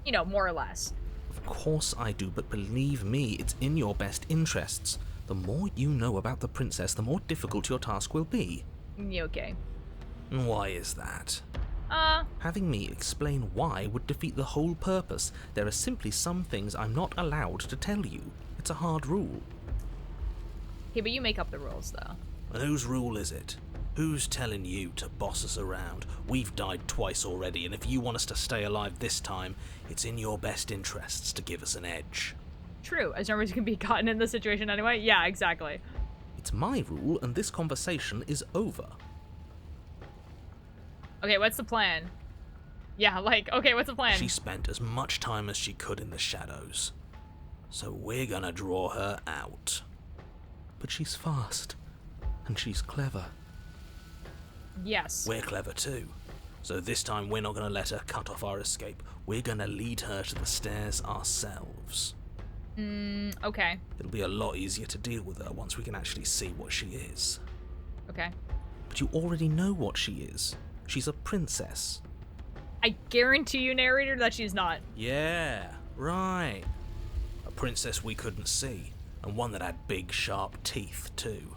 A: you know, more or less.
B: Of course I do, but believe me, it's in your best interests. The more you know about the princess, the more difficult your task will be.
A: Okay.
B: Why is that? Having me explain why would defeat the whole purpose. There are simply some things I'm not allowed to tell you. It's a hard rule.
A: Okay, but you make up the rules, though.
D: And whose rule is it? Who's telling you to boss us around? We've died twice already, and if you want us to stay alive this time, it's in your best interests to give us an edge.
A: True, as nobody's gonna be gotten in this situation anyway. Yeah, exactly.
B: It's my rule, and this conversation is over.
A: Okay, what's the plan? Yeah, like, okay, what's the plan?
D: She spent as much time as she could in the shadows. So we're gonna draw her out.
B: But she's fast, and she's clever.
A: Yes.
D: We're clever too. So this time we're not gonna let her cut off our escape. We're gonna lead her to the stairs ourselves.
A: Okay.
D: It'll be a lot easier to deal with her once we can actually see what she is.
A: Okay.
B: But you already know what she is. She's a princess.
A: I guarantee you, narrator, that she's not.
D: Yeah, right. A princess we couldn't see, and one that had big, sharp teeth, too.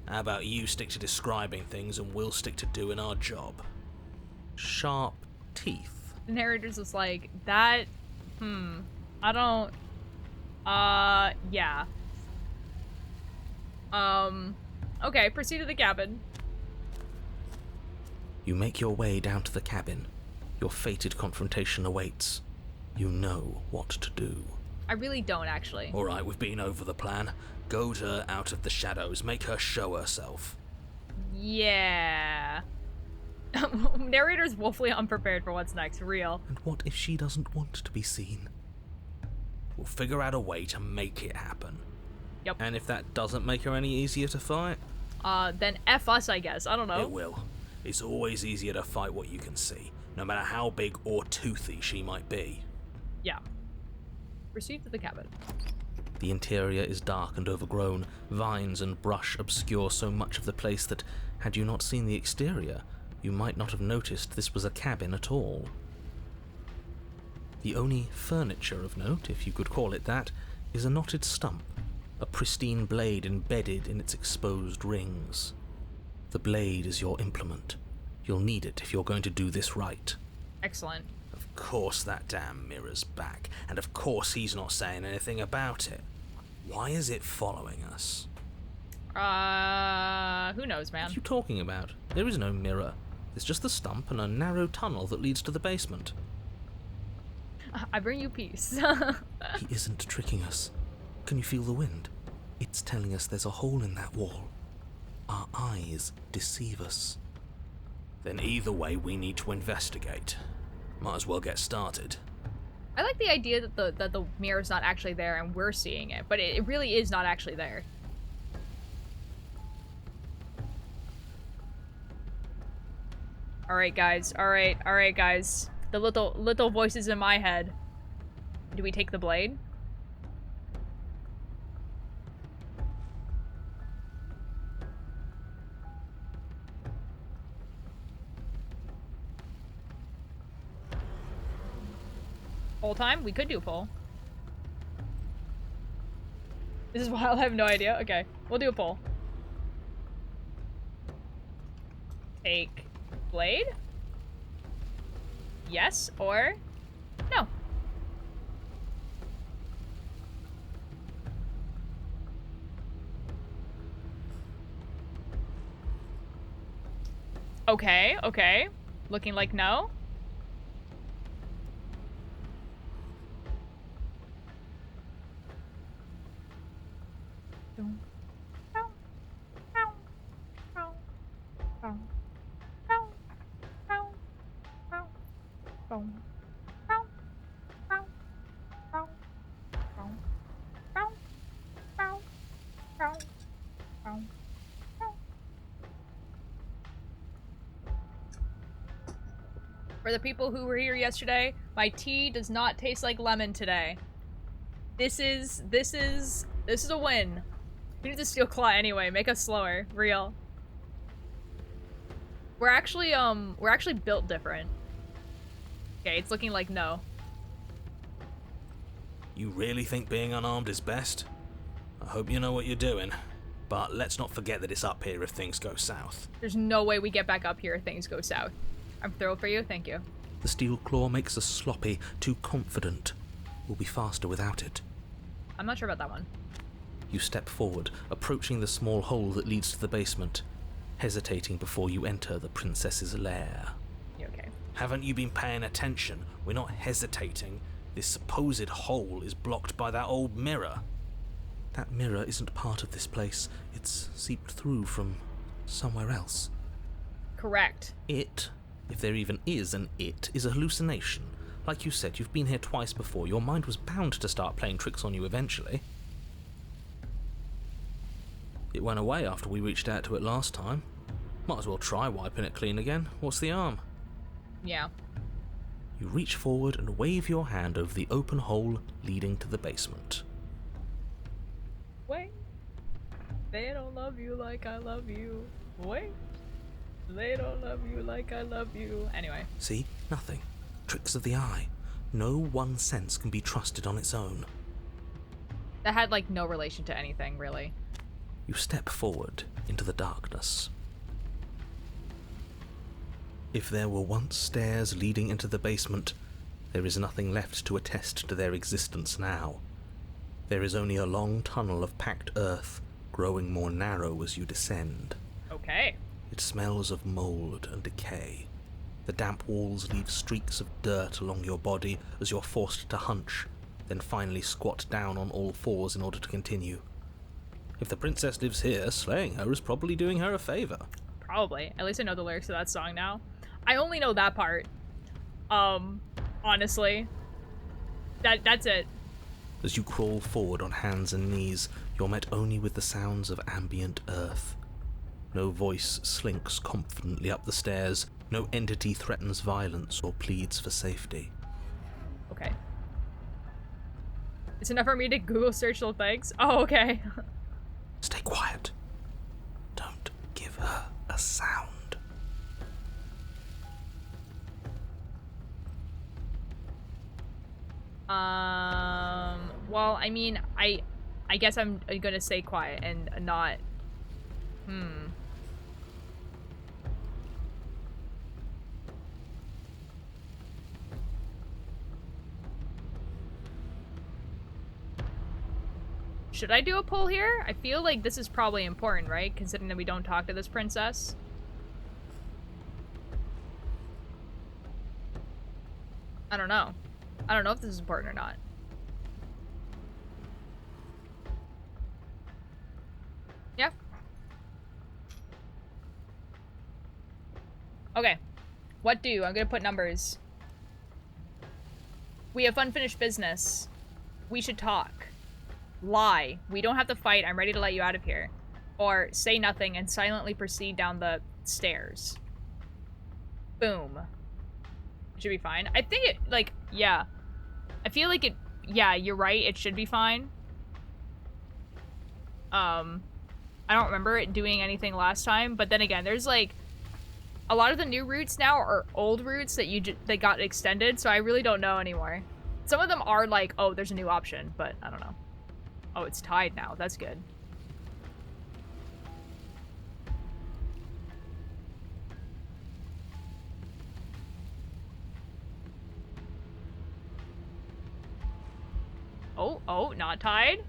D: How about you stick to describing things and we'll stick to doing our job?
B: Sharp teeth.
A: The narrator's just like, that, I don't, yeah. Okay, proceed to the cabin.
B: You make your way down to the cabin. Your fated confrontation awaits. You know what to do.
A: I really don't, actually.
D: Alright, we've been over the plan. Goad her out of the shadows. Make her show herself.
A: Yeah. Narrator's woefully unprepared for what's next, real.
B: And what if she doesn't want to be seen?
D: We'll figure out a way to make it happen.
A: Yep.
B: And if that doesn't make her any easier to fight?
A: Then F us, I guess. I don't know.
D: It will. It's always easier to fight what you can see, no matter how big or toothy she might be.
A: Yeah. Proceed to the cabin.
B: The interior is dark and overgrown. Vines and brush obscure so much of the place that, had you not seen the exterior, you might not have noticed this was a cabin at all. The only furniture of note, if you could call it that, is a knotted stump, a pristine blade embedded in its exposed rings. The blade is your implement. You'll need it if you're going to do this right.
A: Excellent.
D: Of course that damn mirror's back, and of course he's not saying anything about it. Why is it following us?
A: Who knows, man?
B: What are you talking about? There is no mirror. There's just the stump and a narrow tunnel that leads to the basement.
A: I bring you peace.
B: He isn't tricking us. Can you feel the wind? It's telling us there's a hole in that wall. Our eyes deceive us.
D: Then either way, we need to investigate. Might as well get started.
A: I like the idea that the mirror's not actually there and we're seeing it, but it really is not actually there. Alright, guys. Alright, guys. The little voices in my head. Do we take the blade? Poll time? We could do a poll. This is wild, I have no idea. Okay, we'll do a poll. Take blade? Yes or no? Okay, okay. Looking like no. For the people who were here yesterday, my tea does not taste like lemon today. This is a win. We need to steel claw anyway, make us slower, real. We're actually built different. Okay, it's looking like no.
B: You really think being unarmed is best? I hope you know what you're doing. But let's not forget that it's up here if things go south.
A: There's no way we get back up here if things go south. I'm thrilled for you, thank you.
B: The steel claw makes us sloppy, too confident. We'll be faster without it.
A: I'm not sure about that one.
B: You step forward, approaching the small hole that leads to the basement, hesitating before you enter the princess's lair.
A: You okay?
B: Haven't you been paying attention? We're not hesitating. This supposed hole is blocked by that old mirror. That mirror isn't part of this place. It's seeped through from somewhere else.
A: Correct.
B: It, if there even is an it, is a hallucination. Like you said, you've been here twice before. Your mind was bound to start playing tricks on you eventually. It went away after we reached out to it last time. Might as well try wiping it clean again. What's the harm?
A: Yeah.
B: You reach forward and wave your hand over the open hole leading to the basement.
A: Wait. They don't love you like I love you. Wait. They don't love you like I love you. Anyway.
B: See? Nothing. Tricks of the eye. No one sense can be trusted on its own.
A: That had, like, no relation to anything, really.
B: You step forward into the darkness. If there were once stairs leading into the basement, there is nothing left to attest to their existence now. There is only a long tunnel of packed earth, growing more narrow as you descend.
A: Okay.
B: It smells of mold and decay. The damp walls leave streaks of dirt along your body as you're forced to hunch, then finally squat down on all fours in order to continue. If the princess lives here, slaying her is probably doing her a favor.
A: Probably. At least I know the lyrics to that song now. I only know that part. Honestly. That's it.
B: As you crawl forward on hands and knees, you're met only with the sounds of ambient earth. No voice slinks confidently up the stairs. No entity threatens violence or pleads for safety.
A: Okay. It's enough for me to Google search little things? Oh, okay.
B: Stay quiet. Don't give her a sound.
A: Well, I mean, I guess I'm gonna stay quiet and not... Should I do a poll here? I feel like this is probably important, right? Considering that we don't talk to this princess. I don't know. I don't know if this is important or not. Yeah. Okay. What do? I'm gonna put numbers. We have unfinished business. We should talk. Lie. We don't have to fight. I'm ready to let you out of here. Or say nothing and silently proceed down the stairs. Boom. Should be fine. I think it, like, yeah. I feel like it, yeah, you're right. It should be fine. I don't remember it doing anything last time, but then again, there's like a lot of the new routes now are old routes that that got extended, so I really don't know anymore. Some of them are like, oh, there's a new option, but I don't know. Oh, it's tied now. That's good. Oh, not tied?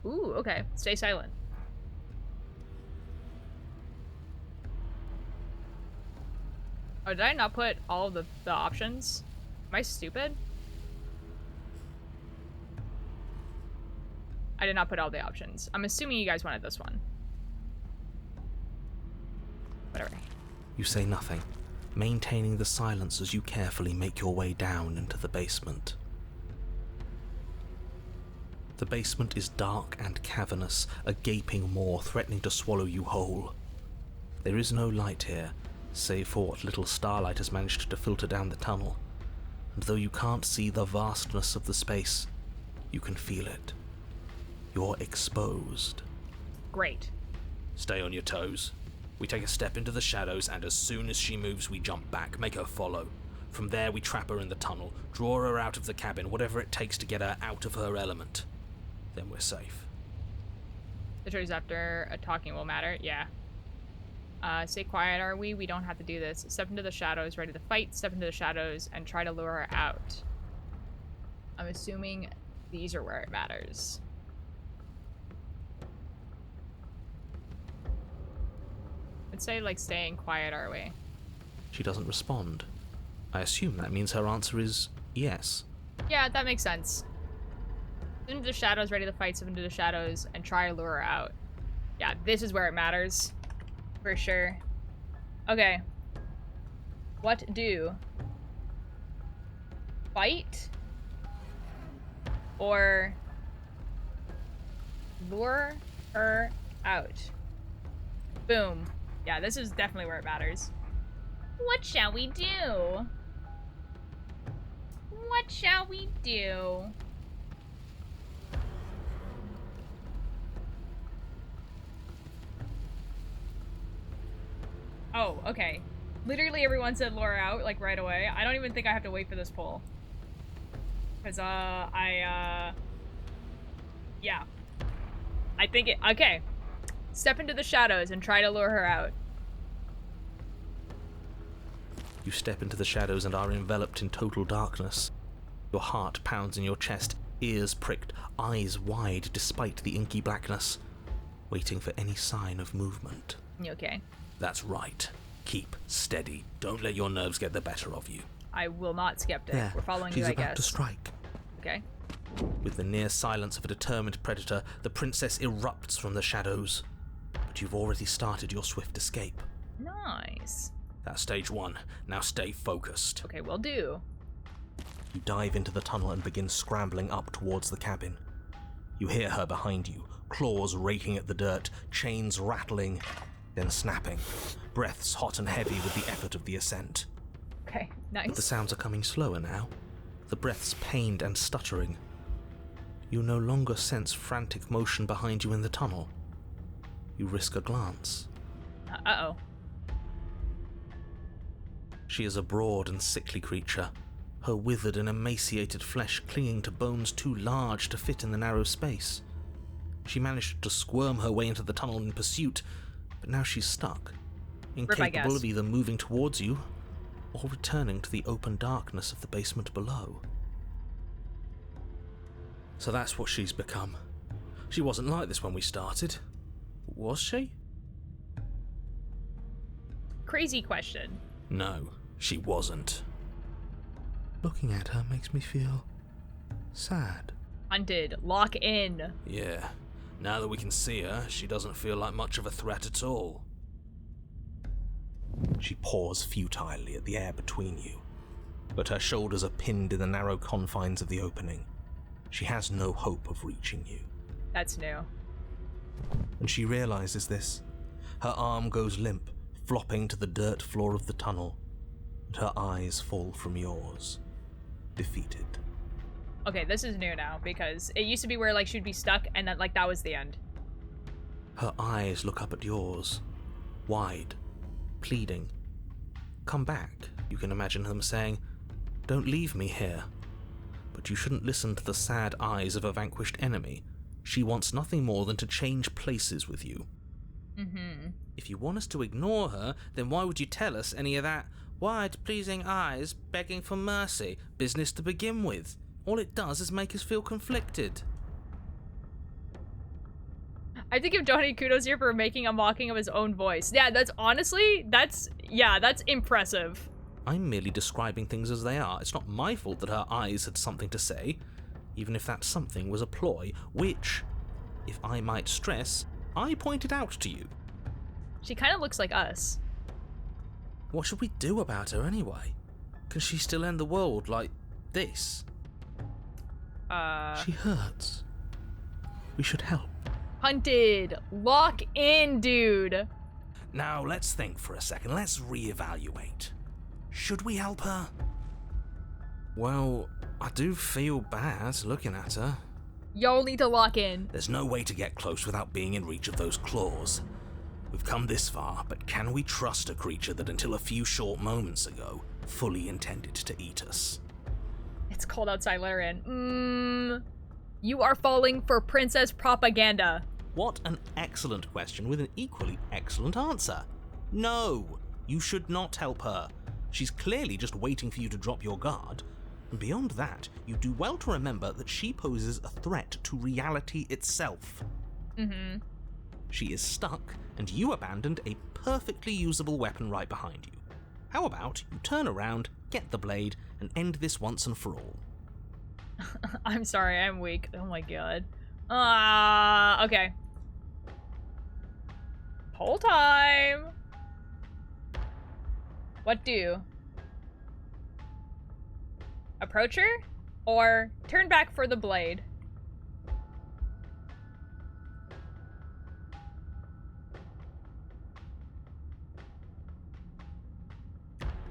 A: Ooh, okay. Stay silent. Oh, did I not put all of the options? Am I stupid? I did not put all the options. I'm assuming you guys wanted this one. Whatever.
B: You say nothing, maintaining the silence as you carefully make your way down into the basement. The basement is dark and cavernous, a gaping maw threatening to swallow you whole. There is no light here, save for what little starlight has managed to filter down the tunnel. And though you can't see the vastness of the space, you can feel it. You're exposed.
A: Great.
D: Stay on your toes. We take a step into the shadows, and as soon as she moves, we jump back, make her follow. From there, we trap her in the tunnel, draw her out of the cabin, whatever it takes to get her out of her element. Then we're safe.
A: The choice after a talking will matter. Yeah. Stay quiet, are we? We don't have to do this. Step into the shadows, ready to fight. Step into the shadows and try to lure her out. I'm assuming these are where it matters. I'd say, like, staying quiet, are we?
B: She doesn't respond. I assume that means her answer is yes.
A: Yeah, that makes sense. Step into the shadows, ready to fight. Step into the shadows and try to lure her out. Yeah, this is where it matters. For sure. Okay. What do? Fight? Or lure her out? Boom. Yeah, this is definitely where it matters. What shall we do? What shall we do? Oh, okay. Literally everyone said lure out, like, right away. I don't even think I have to wait for this poll. Because, yeah. I think it- okay. Step into the shadows and try to lure her out.
B: You step into the shadows and are enveloped in total darkness. Your heart pounds in your chest, ears pricked, eyes wide despite the inky blackness, waiting for any sign of movement.
A: You okay?
D: That's right. Keep steady. Don't let your nerves get the better of you.
A: I will not skeptic.
B: There,
A: We're following
B: she's
A: you, I
B: about
A: guess.
B: to strike.
A: Okay.
B: With the near silence of a determined predator, the princess erupts from the shadows. But you've already started your swift escape.
A: Nice.
D: That's stage one. Now stay focused.
A: Okay, will do.
B: You dive into the tunnel and begin scrambling up towards the cabin. You hear her behind you, claws raking at the dirt, chains rattling, then snapping, breaths hot and heavy with the effort of the ascent.
A: Okay, nice.
B: But the sounds are coming slower now, the breaths pained and stuttering. You no longer sense frantic motion behind you in the tunnel. You risk a glance.
A: Uh-oh.
B: She is a broad and sickly creature, her withered and emaciated flesh clinging to bones too large to fit in the narrow space. She managed to squirm her way into the tunnel in pursuit, but now she's stuck, incapable of either moving towards you or returning to the open darkness of the basement below. So that's what she's become. She wasn't like this when we started, was she?
A: Crazy question.
D: No, she wasn't.
B: Looking at her makes me feel sad.
A: Hunted. Lock in.
D: Yeah. Now that we can see her, she doesn't feel like much of a threat at all.
B: She paws futilely at the air between you, but her shoulders are pinned in the narrow confines of the opening. She has no hope of reaching you.
A: That's new.
B: When she realizes this, her arm goes limp, flopping to the dirt floor of the tunnel, and her eyes fall from yours, defeated.
A: Okay, this is new now, because it used to be where, like, she'd be stuck, and then, like, that was the end.
B: Her eyes look up at yours, wide, pleading. Come back, you can imagine them saying. Don't leave me here. But you shouldn't listen to the sad eyes of a vanquished enemy. She wants nothing more than to change places with you.
A: Mm-hmm.
B: If you want us to ignore her, then why would you tell us any of that wide, pleasing eyes begging for mercy business to begin with? All it does is make us feel conflicted.
A: I have to give Johnny kudos here for making a mocking of his own voice. Yeah, that's honestly, that's impressive.
B: I'm merely describing things as they are. It's not my fault that her eyes had something to say, even if that something was a ploy, which, if I might stress, I pointed out to you.
A: She kind of looks like us.
B: What should we do about her anyway? Can she still end the world like this? She hurts. We should help.
A: Hunted. Lock in, dude.
B: Now, let's think for a second. Let's reevaluate. Should we help her? Well, I do feel bad looking at her.
A: Y'all need to lock in.
B: There's no way to get close without being in reach of those claws. We've come this far, but can we trust a creature that until a few short moments ago fully intended to eat us?
A: It's cold outside, let her in. You are falling for princess propaganda.
B: What an excellent question with an equally excellent answer. No, you should not help her. She's clearly just waiting for you to drop your guard. And beyond that, you do well to remember that she poses a threat to reality itself.
A: Mm-hmm.
B: She is stuck, and you abandoned a perfectly usable weapon right behind you. How about you turn around, get the blade, and end this once and for all?
A: I'm sorry, I'm weak. Oh my god. Okay. Whole time. What do? Approach her? Or turn back for the blade?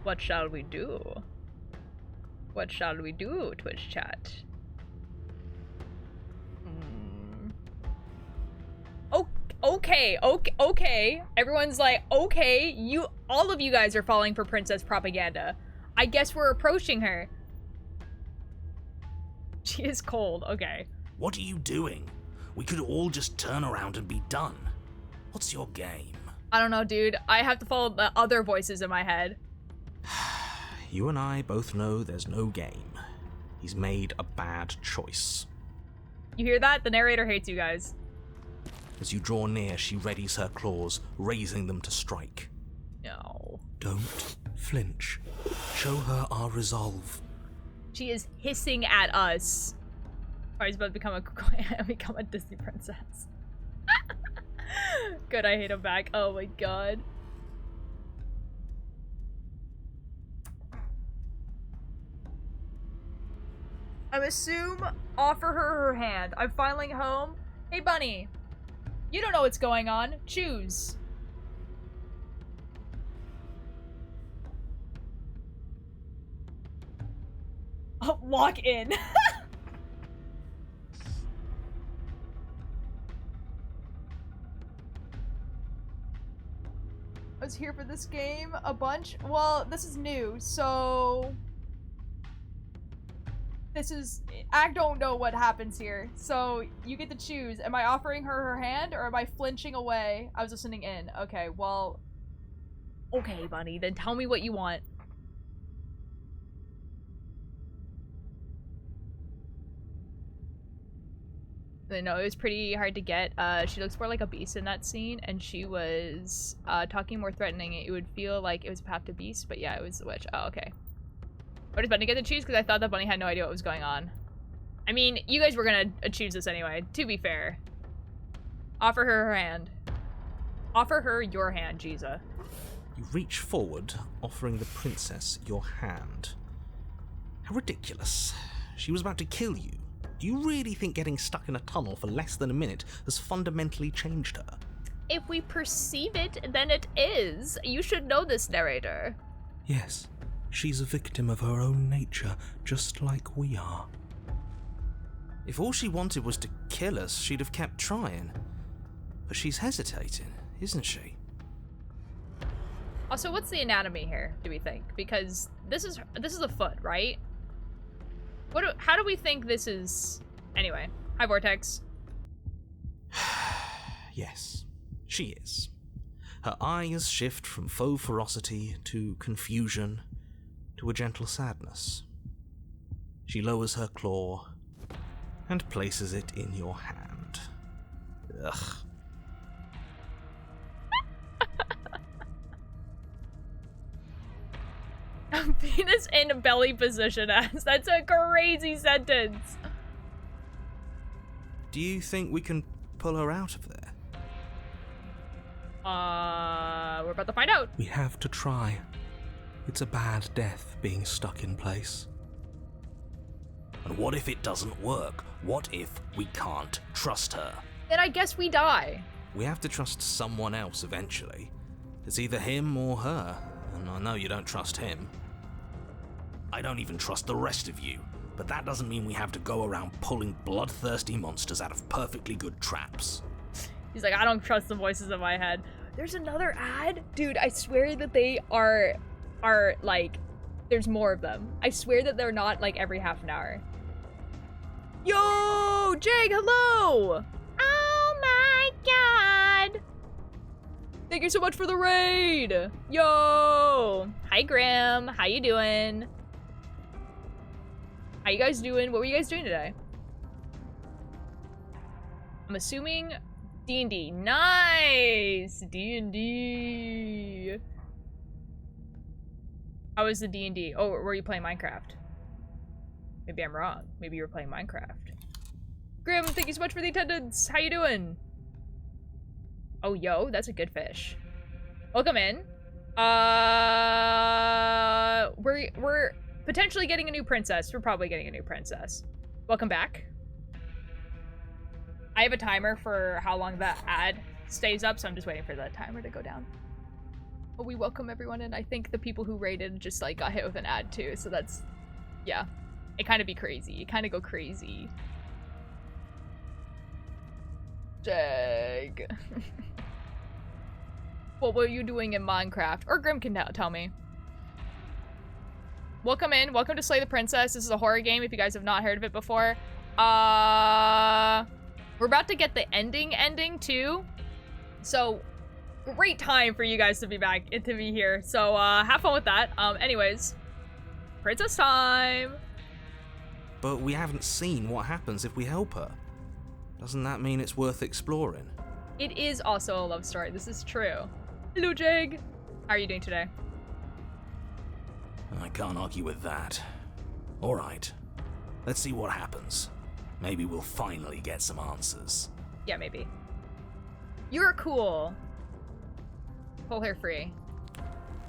A: What shall we do? What shall we do, Twitch chat? Okay. Everyone's like, okay, all of you guys are falling for princess propaganda. I guess we're approaching her. She is cold, okay.
B: What are you doing? We could all just turn around and be done. What's your game?
A: I don't know, dude. I have to follow the other voices in my head.
B: You and I both know there's no game. He's made a bad choice.
A: You hear that? The narrator hates you guys.
B: As you draw near, she readies her claws, raising them to strike.
A: No.
B: Don't flinch. Show her our resolve.
A: She is hissing at us. Oh, he's about to become a Disney princess. Good, I hate him back. Oh my god. I assume offer her hand. I'm finally home. Hey, bunny. You don't know what's going on. Choose. Oh, lock in. I was here for this game a bunch. Well, this is new, so... I don't know what happens here, so you get to choose. Am I offering her hand, or am I flinching away? I was listening in. Okay, well... Okay, bunny, then tell me what you want. No, it was pretty hard to get. She looks more like a beast in that scene, and she was talking more threatening. It would feel like it was a path to beast, but yeah, it was the witch. Oh, okay. What does Bunny get to choose? Because I thought that Bunny had no idea what was going on. I mean, you guys were gonna choose this anyway, to be fair. Offer her hand. Offer her your hand, Jesus.
B: You reach forward, offering the princess your hand. How ridiculous. She was about to kill you. Do you really think getting stuck in a tunnel for less than a minute has fundamentally changed her?
A: If we perceive it, then it is. You should know this, narrator.
B: Yes. She's a victim of her own nature, just like we are. If all she wanted was to kill us, she'd have kept trying. But she's hesitating, isn't she?
A: Also, what's the anatomy here, do we think? Because this is a foot, right? How do we think this is... Anyway. Hi, Vortex.
B: Yes, she is. Her eyes shift from faux ferocity to confusion to a gentle sadness. She lowers her claw and places it in your hand. Ugh.
A: Penis in belly position ass. That's a crazy sentence.
B: Do you think we can pull her out of there?
A: We're about to find out.
B: We have to try. It's a bad death being stuck in place. And what if it doesn't work? What if we can't trust her?
A: Then I guess we die.
B: We have to trust someone else eventually. It's either him or her, and I know you don't trust him.
D: I don't even trust the rest of you, but that doesn't mean we have to go around pulling bloodthirsty monsters out of perfectly good traps.
A: He's like, I don't trust the voices in my head. There's another ad? Dude, I swear that they are like, there's more of them. I swear that they're not like every half an hour. Yo, Jag, hello! Oh my god! Thank you so much for the raid! Yo! Hi, Grim. How you doing? How you guys doing? What were you guys doing today? I'm assuming D&D. Nice! D&D. How was the D&D? Oh, were you playing Minecraft? Maybe I'm wrong. Maybe you were playing Minecraft. Grim, thank you so much for the attendance. How you doing? Oh, yo, that's a good fish. Welcome in. We're potentially getting a new princess. We're probably getting a new princess. Welcome back. I have a timer for how long that ad stays up, so I'm just waiting for the timer to go down. But we welcome everyone in. I think the people who raided just like got hit with an ad too, so that's, yeah. It kind of be crazy. It kind of go crazy. Jag. What were you doing in Minecraft? Or Grim can tell me. Welcome in. Welcome to Slay the Princess. This is a horror game if you guys have not heard of it before. We're about to get the ending too. So, great time for you guys to be back, to be here. So, have fun with that. Anyways, princess time.
B: But we haven't seen what happens if we help her. Doesn't that mean it's worth exploring?
A: It is also a love story. This is true. Hello, Jag. How are you doing today?
D: I can't argue with that. Alright. Let's see what happens. Maybe we'll finally get some answers.
A: Yeah, maybe. You're cool. Pull her free.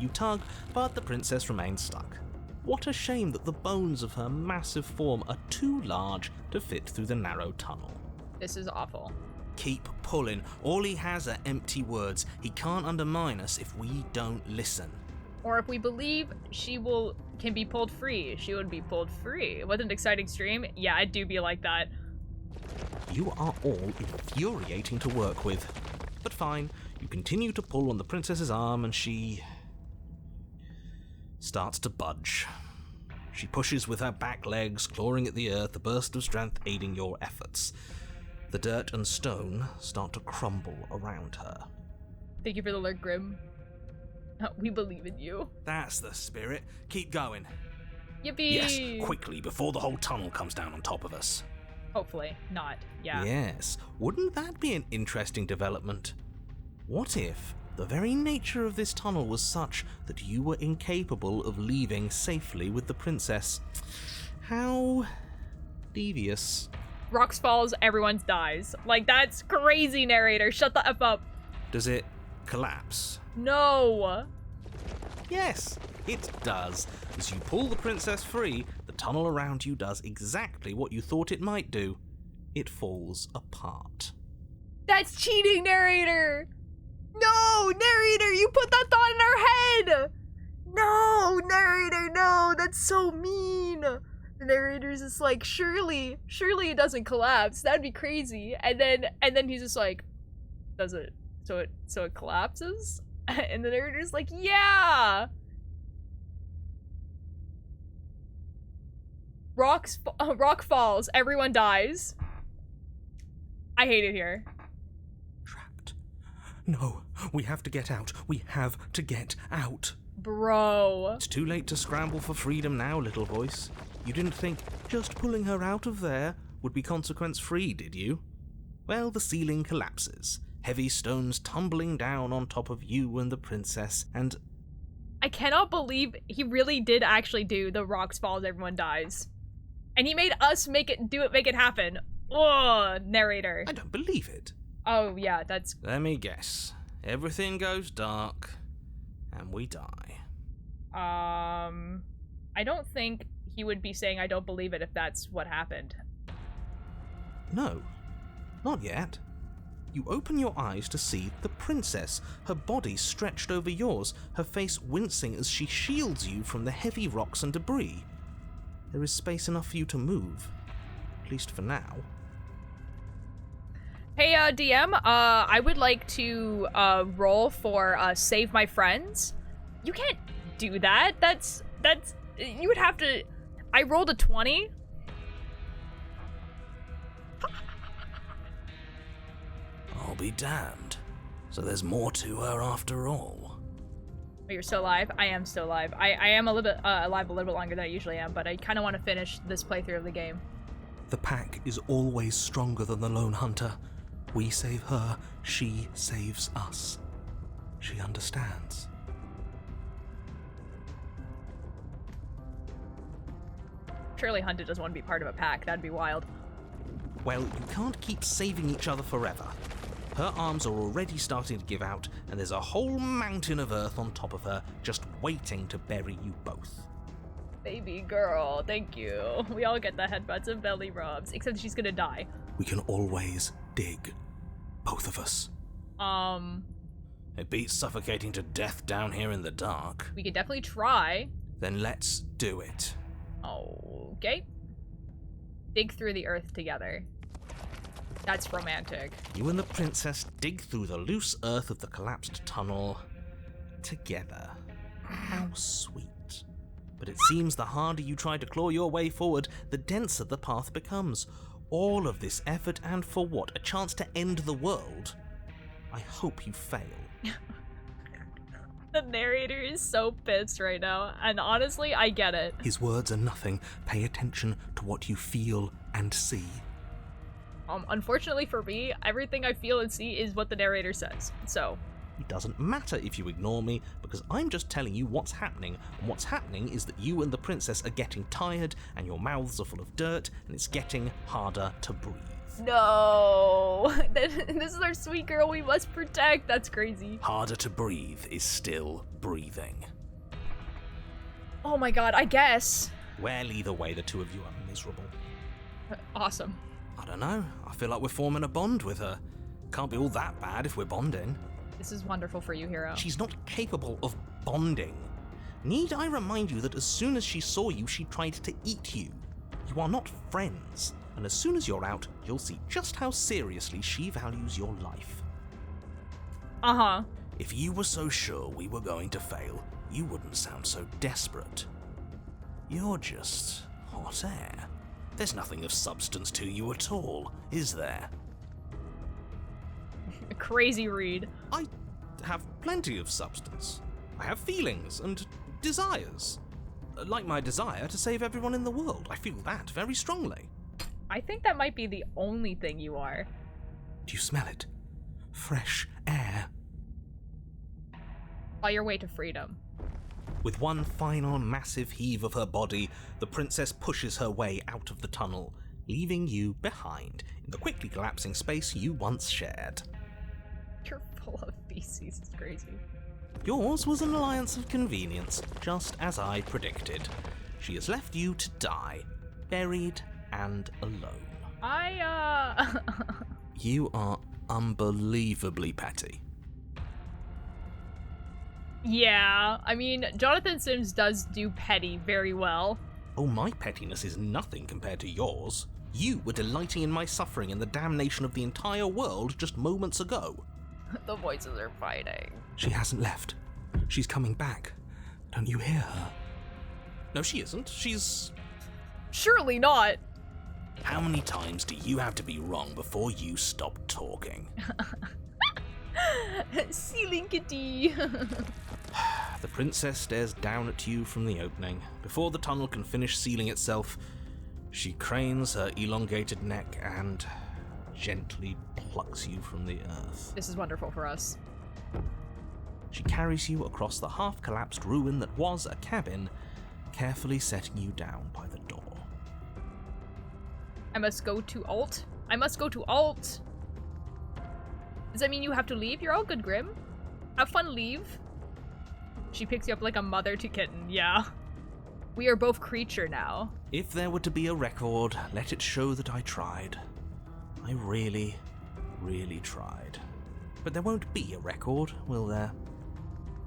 B: You tug, but the princess remains stuck. What a shame that the bones of her massive form are too large to fit through the narrow tunnel.
A: This is awful.
B: Keep pulling. All he has are empty words. He can't undermine us if we don't listen.
A: Or if we believe she can be pulled free, she would be pulled free. What an exciting stream. Yeah, I do be like that.
B: You are all infuriating to work with. But fine, you continue to pull on the princess's arm and she starts to budge. She pushes with her back legs, clawing at the earth, a burst of strength aiding your efforts. The dirt and stone start to crumble around her.
A: Thank you for the alert, Grim. We believe in you.
B: That's the spirit. Keep going.
A: Yippee!
D: Yes, quickly, before the whole tunnel comes down on top of us.
A: Hopefully not, yeah.
B: Yes, wouldn't that be an interesting development? What if the very nature of this tunnel was such that you were incapable of leaving safely with the princess? How devious.
A: Rocks falls, everyone dies. Like, that's crazy, narrator. Shut the F up.
B: Does it collapse?
A: No.
B: Yes, it does. As you pull the princess free, the tunnel around you does exactly what you thought it might do. It falls apart.
A: That's cheating, narrator. No, narrator, you put that thought in our head. No, narrator, no, that's so mean. The narrator's just like, surely it doesn't collapse. That'd be crazy. And then he's just like, does it? So it collapses? And the narrator's like, yeah. Rock falls. Everyone dies. I hate it here.
B: Trapped. No, we have to get out. We have to get out.
A: Bro.
B: It's too late to scramble for freedom now, little voice. You didn't think just pulling her out of there would be consequence-free, did you? Well, the ceiling collapses. Heavy stones tumbling down on top of you and the princess, and...
A: I cannot believe he really did actually do the rocks falls, everyone dies. And he made us make it happen. Oh, narrator.
B: I don't believe it.
A: Oh, yeah, that's...
B: Let me guess. Everything goes dark, and we die.
A: I don't think he would be saying I don't believe it if that's what happened.
B: No, not yet. You open your eyes to see the princess, her body stretched over yours, her face wincing as she shields you from the heavy rocks and debris. There is space enough for you to move, at least for now.
A: Hey, DM, I would like to, roll for, Save My Friends. You can't do that. That's, you would have to, I rolled a 20.
D: I'll be damned. So there's more to her after all.
A: Oh, you're still alive? I am still alive. I am a little bit, alive a little bit longer than I usually am, but I kind of want to finish this playthrough of the game.
B: The pack is always stronger than the lone hunter. We save her, she saves us. She understands.
A: Surely Hunter doesn't want to be part of a pack. That'd be wild.
B: Well, you can't keep saving each other forever. Her arms are already starting to give out, and there's a whole mountain of earth on top of her, just waiting to bury you both.
A: Baby girl, thank you. We all get the headbutts and belly rubs, except she's gonna die.
B: We can always dig. Both of us.
D: It beats suffocating to death down here in the dark.
A: We could definitely try.
B: Then let's do it.
A: Okay. Dig through the earth together. That's romantic.
B: You and the princess dig through the loose earth of the collapsed tunnel together. How sweet. But it seems the harder you try to claw your way forward, the denser the path becomes. All of this effort, and for what? A chance to end the world? I hope you fail.
A: The narrator is so pissed right now, and honestly, I get it.
B: His words are nothing. Pay attention to what you feel and see.
A: Unfortunately for me, everything I feel and see is what the narrator says, so.
B: It doesn't matter if you ignore me, because I'm just telling you what's happening, and what's happening is that you and the princess are getting tired, and your mouths are full of dirt, and it's getting harder to breathe.
A: No! This is our sweet girl we must protect. That's crazy.
D: Harder to breathe is still breathing.
A: Oh my god, I guess.
B: Well, either way, the two of you are miserable.
A: Awesome.
B: I don't know. I feel like we're forming a bond with her. Can't be all that bad if we're bonding.
A: This is wonderful for you, hero.
B: She's not capable of bonding. Need I remind you that as soon as she saw you, she tried to eat you? You are not friends. And as soon as you're out, you'll see just how seriously she values your life.
A: Uh-huh.
D: If you were so sure we were going to fail, you wouldn't sound so desperate. You're just hot air. There's nothing of substance to you at all, is there?
A: A crazy read.
B: I have plenty of substance. I have feelings and desires. Like my desire to save everyone in the world. I feel that very strongly.
A: I think that might be the only thing you are.
B: Do you smell it? Fresh air.
A: On your way to freedom.
B: With one final massive heave of her body, the princess pushes her way out of the tunnel, leaving you behind in the quickly collapsing space you once shared.
A: You're full of feces, it's crazy.
B: Yours was an alliance of convenience, just as I predicted. She has left you to die, buried and alone. You are unbelievably petty.
A: Yeah, I mean, Jonathan Sims does do petty very well.
B: Oh, my pettiness is nothing compared to yours. You were delighting in my suffering and the damnation of the entire world just moments ago.
A: The voices are fighting.
B: She hasn't left. She's coming back. Don't you hear her? No, she isn't. She's...
A: Surely not.
D: How many times do you have to be wrong before you stop talking?
A: Silinkity.
B: The princess stares down at you from the opening. Before the tunnel can finish sealing itself, she cranes her elongated neck and gently plucks you from the earth.
A: This is wonderful for us.
B: She carries you across the half-collapsed ruin that was a cabin, carefully setting you down by the door.
A: I must go to alt. I must go to alt. Does that mean you have to leave? You're all good, Grim. Have fun, leave. She picks you up like a mother to kitten, yeah. We are both creature now.
B: If there were to be a record, let it show that I tried. I really, really tried. But there won't be a record, will there?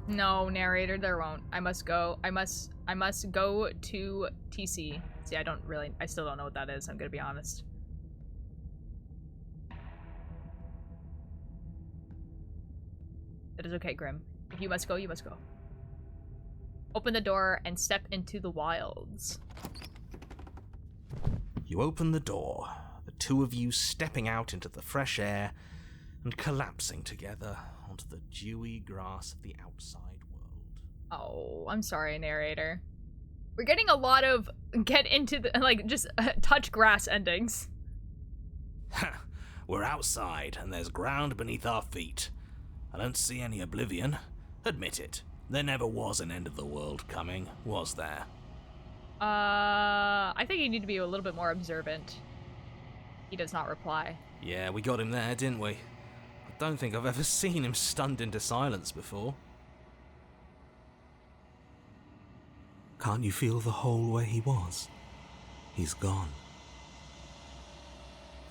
A: No, narrator, there won't. I must go to TC. See, I still don't know what that is, I'm gonna be honest. That is okay, Grim. If you must go, you must go. Open the door and step into the wilds.
B: You open the door, the two of you stepping out into the fresh air and collapsing together onto the dewy grass of the outside world.
A: Oh, I'm sorry, narrator. We're getting a lot of touch grass endings.
D: We're outside and there's ground beneath our feet. I don't see any oblivion. Admit it. There never was an end of the world coming, was there?
A: I think you need to be a little bit more observant. He does not reply.
B: Yeah, we got him there, didn't we? I don't think I've ever seen him stunned into silence before. Can't you feel the hole where he was? He's gone.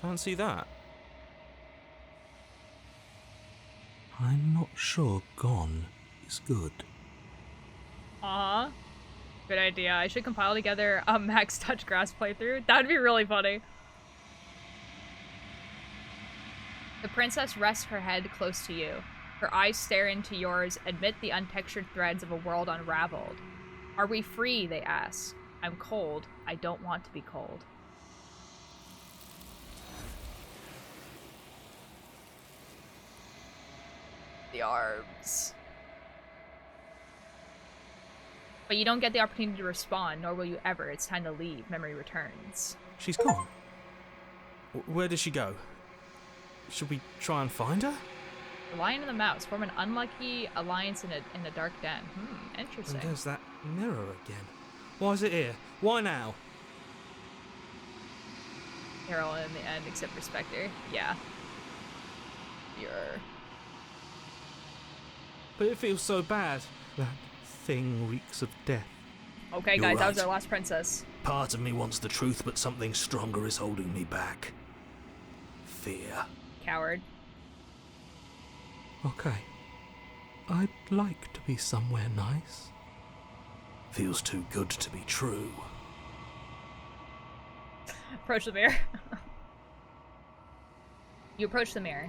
B: Fancy that. I'm not sure gone is good.
A: Good idea. I should compile together a Max Touch Grass playthrough. That'd be really funny. The princess rests her head close to you. Her eyes stare into yours, amid the untextured threads of a world unraveled. Are we free? They ask. I'm cold. I don't want to be cold. The arms. But you don't get the opportunity to respond, nor will you ever. It's time to leave. Memory returns.
B: She's gone. Where did she go? Should we try and find her?
A: The lion and the mouse form an unlucky alliance in a dark den. Interesting.
B: And there's that mirror again. Why is it here? Why now?
A: They're all in the end except for Spectre. Yeah. Mirror.
B: But it feels so bad. That thing reeks of death.
A: Okay, guys, that was our last princess.
D: Part of me wants the truth, but something stronger is holding me back. Fear.
A: Coward.
B: Okay. I'd like to be somewhere nice.
D: Feels too good to be true.
A: Approach the mirror. You approach the mirror.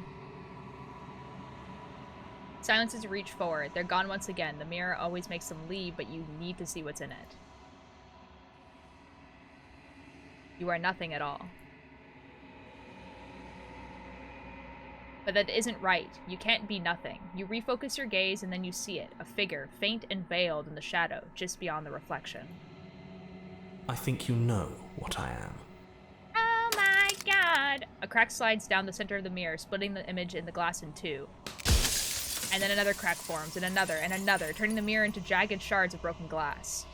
A: Silences reach forward. They're gone once again. The mirror always makes them leave, but you need to see what's in it. You are nothing at all. But that isn't right. You can't be nothing. You refocus your gaze and then you see it. A figure, faint and veiled in the shadow, just beyond the reflection.
B: I think you know what I am.
A: Oh my god! A crack slides down the center of the mirror, splitting the image in the glass in two. And then another crack forms, and another, turning the mirror into jagged shards of broken glass.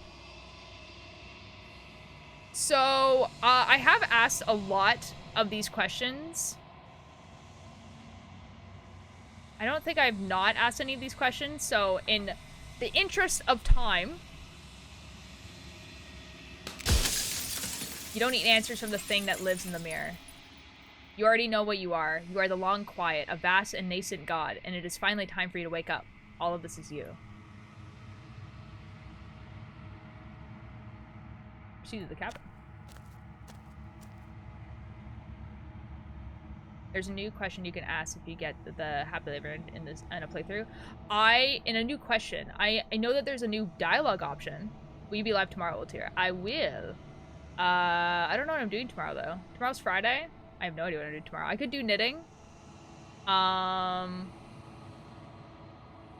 A: So, I have asked a lot of these questions. I don't think I've not asked any of these questions, so in the interest of time, you don't need answers from the thing that lives in the mirror. You already know what you are. You are the long quiet, a vast and nascent god, and it is finally time for you to wake up. All of this is you. Proceed to the cabin. There's a new question you can ask if you get the happily ever in a playthrough. In a new question, I know that there's a new dialogue option. Will you be live tomorrow, Ultir? I will. I don't know what I'm doing tomorrow though. Tomorrow's Friday. I have no idea what I'm doing tomorrow. I could do knitting. Yeah,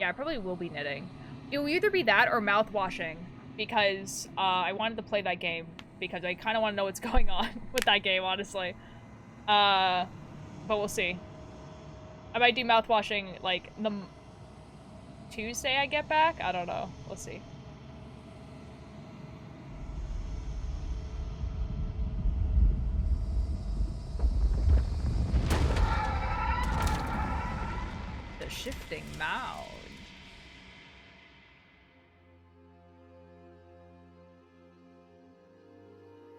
A: I probably will be knitting. It will either be that or mouth washing because I wanted to play that game because I kind of want to know what's going on with that game, honestly. But we'll see. I might do mouth washing like the Tuesday I get back. I don't know. We'll see. The shifting mound.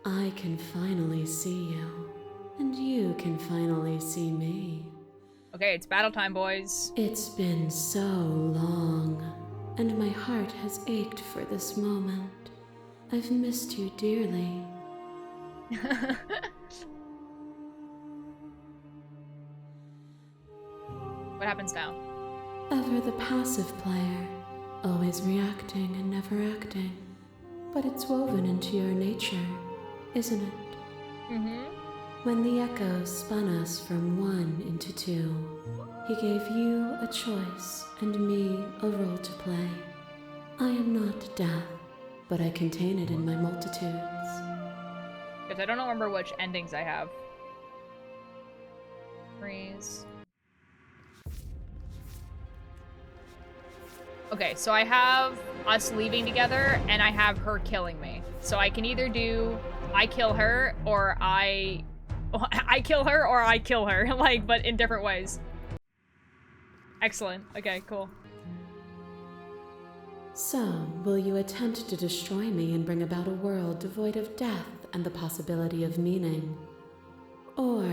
F: I can finally see you, and you can finally see me.
A: Okay, it's battle time, boys.
F: It's been so long, and my heart has ached for this moment. I've missed you dearly.
A: What happens now?
F: Ever the passive player, always reacting and never acting. But it's woven into your nature, isn't it?
A: Mm-hmm.
F: When the echo spun us from one into two, he gave you a choice and me a role to play. I am not death, but I contain it in my multitudes.
A: Because I don't remember which endings I have. Freeze. Okay, so I have us leaving together, and I have her killing me. So I can either do I kill her, or I kill her, or I kill her. Like, but in different ways. Excellent. Okay, cool.
F: So, will you attempt to destroy me and bring about a world devoid of death and the possibility of meaning? Or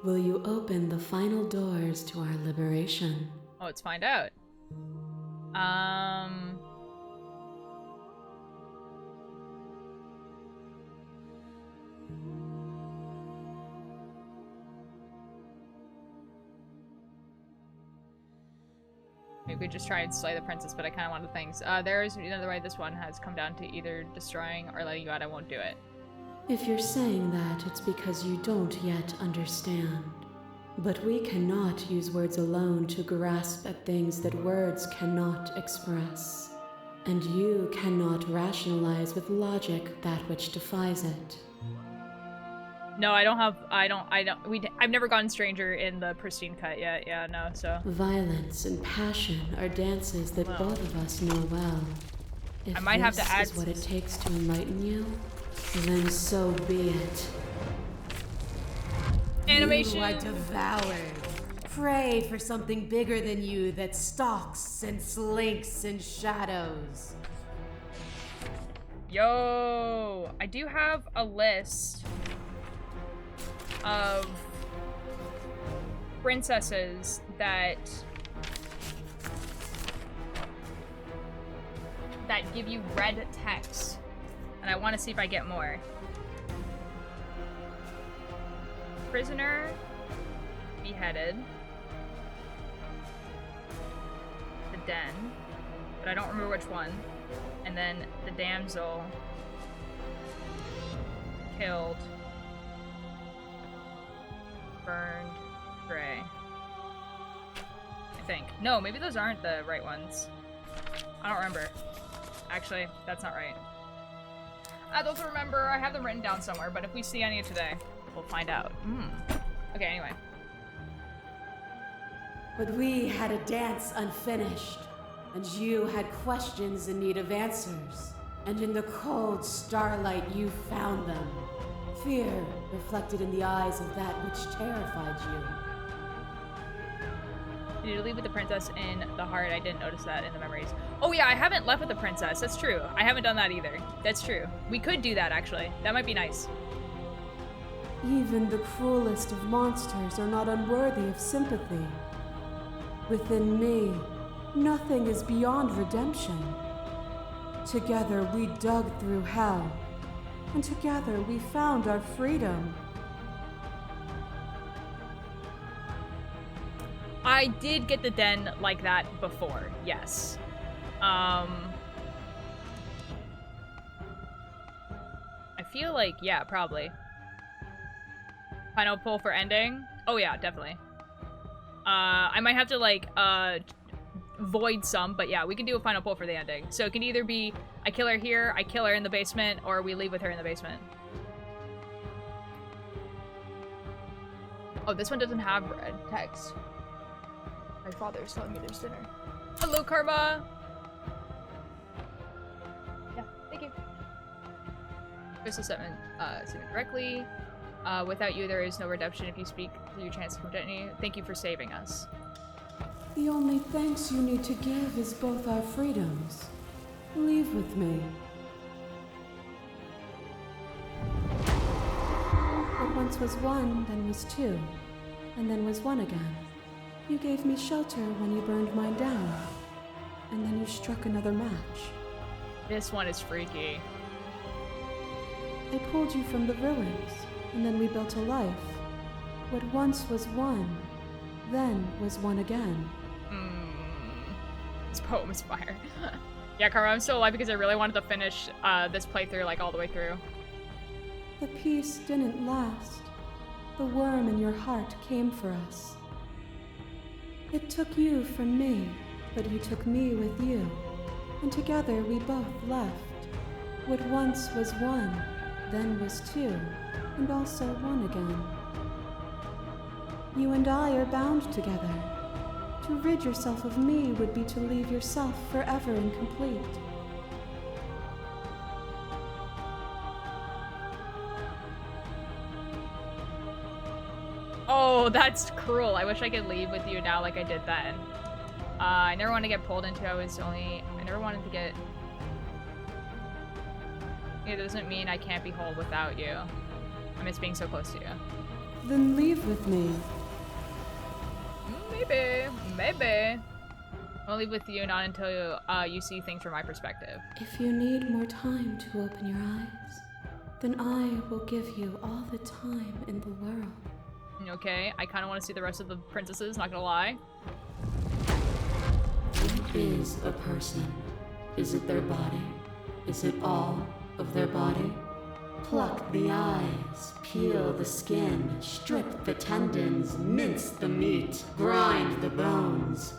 F: will you open the final doors to our liberation?
A: Oh, let's find out. Maybe we just try and slay the princess, but I kind of wanted things. There is another way. This one has come down to either destroying or letting you out. I won't do it.
F: If you're saying that, it's because you don't yet understand. But we cannot use words alone to grasp at things that words cannot express. And you cannot rationalize with logic that which defies it.
A: No, I've never gotten Stranger in the pristine cut yet. Yeah, no, so.
F: Violence and passion are dances that both of us know well. If
A: I might have to add
F: this is what it takes to enlighten you, then so be it.
A: Animation.
C: You are devoured. Pray for something bigger than you that stalks and slinks in shadows.
A: Yo, I do have a list of princesses that give you red text, and I want to see if I get more. Prisoner, beheaded, the den, but I don't remember which one, and then the damsel, killed, burned, gray. I think. No, maybe those aren't the right ones. I don't remember. Actually, that's not right. I don't remember. I have them written down somewhere, but if we see any today, we'll find out. Okay, anyway.
C: But we had a dance unfinished, and you had questions in need of answers. And in the cold starlight you found them. Fear reflected in the eyes of that which terrified you.
A: Did you leave with the princess in the heart? I didn't notice that in the memories. Oh yeah, I haven't left with the princess. That's true. I haven't done that either. That's true. We could do that, actually. That might be nice.
K: Even the cruelest of monsters are not unworthy of sympathy. Within me, nothing is beyond redemption. Together we dug through hell, and together we found our freedom.
A: I did get the den like that before, yes. I feel like, yeah, probably. Final pull for ending? Oh yeah, definitely. I might have to, like, void some, but yeah, we can do a final pull for the ending. So it can either be, I kill her here, I kill her in the basement, or we leave with her in the basement. Oh, this one doesn't have red text. My father's telling me there's dinner. Hello, Karma! Yeah, thank you. Crystal Seven, directly. Without you, there is no redemption. If you speak through your chance to continue. Thank you for saving us.
K: The only thanks you need to give is both our freedoms. Leave with me. What once was one, then was two, and then was one again. You gave me shelter when you burned mine down, and then you struck another match.
A: This one is freaky.
K: I pulled you from the ruins, and then we built a life. What once was one, then was one again.
A: This poem is fire. Yeah, Karma, I'm still alive because I really wanted to finish this playthrough, like, all the way through.
K: The peace didn't last. The worm in your heart came for us. It took you from me, but you took me with you. And together we both left. What once was one, then was two, and also one again. You and I are bound together. To rid yourself of me would be to leave yourself forever incomplete.
A: Oh, that's cruel. I wish I could leave with you now like I did then. I never wanted to get pulled into I never wanted to get... It doesn't mean I can't be whole without you. I miss being so close to you.
K: Then leave with me.
A: Maybe. I'll leave with you not until you see things from my perspective.
F: If you need more time to open your eyes, then I will give you all the time in the world.
A: Okay, I kind of want to see the rest of the princesses, not gonna lie.
F: What is a person? Is it their body? Is it all of their body? Pluck the eyes, peel the skin, strip the tendons, mince the meat, grind the bones.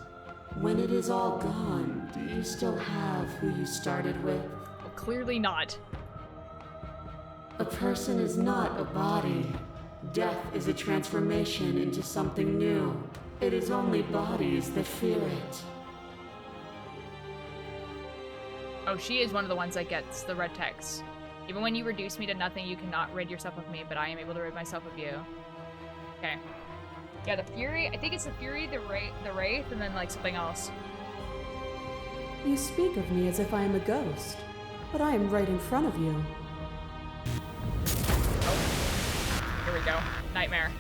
F: When it is all gone, do you still have who you started with?
A: Well, clearly not.
F: A person is not a body. Death is a transformation into something new. It is only bodies that fear it.
A: Oh, she is one of the ones that gets the red text. Even when you reduce me to nothing, you cannot rid yourself of me, but I am able to rid myself of you. Okay. Yeah, the Fury, I think it's the Fury, the Wraith, and then like something else.
K: You speak of me as if I am a ghost, but I am right in front of you.
A: Oh. Here we go. Nightmare.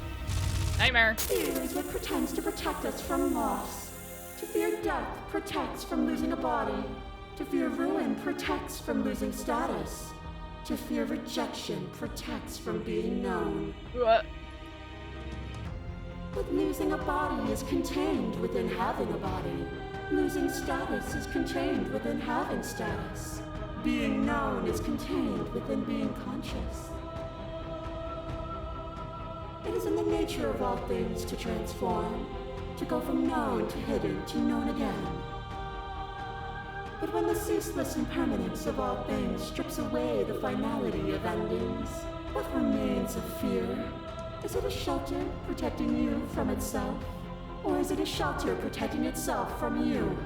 A: Nightmare.
F: Fear is what pretends to protect us from loss. To fear death protects from losing a body. To fear ruin protects from losing status. To fear rejection protects from being known.
A: What?
F: But losing a body is contained within having a body. Losing status is contained within having status. Being known is contained within being conscious. It is in the nature of all things to transform, to go from known to hidden to known again. But when the ceaseless impermanence of all things strips away the finality of endings, what remains of fear? Is it a shelter protecting you from itself? Or is it a shelter protecting itself from you?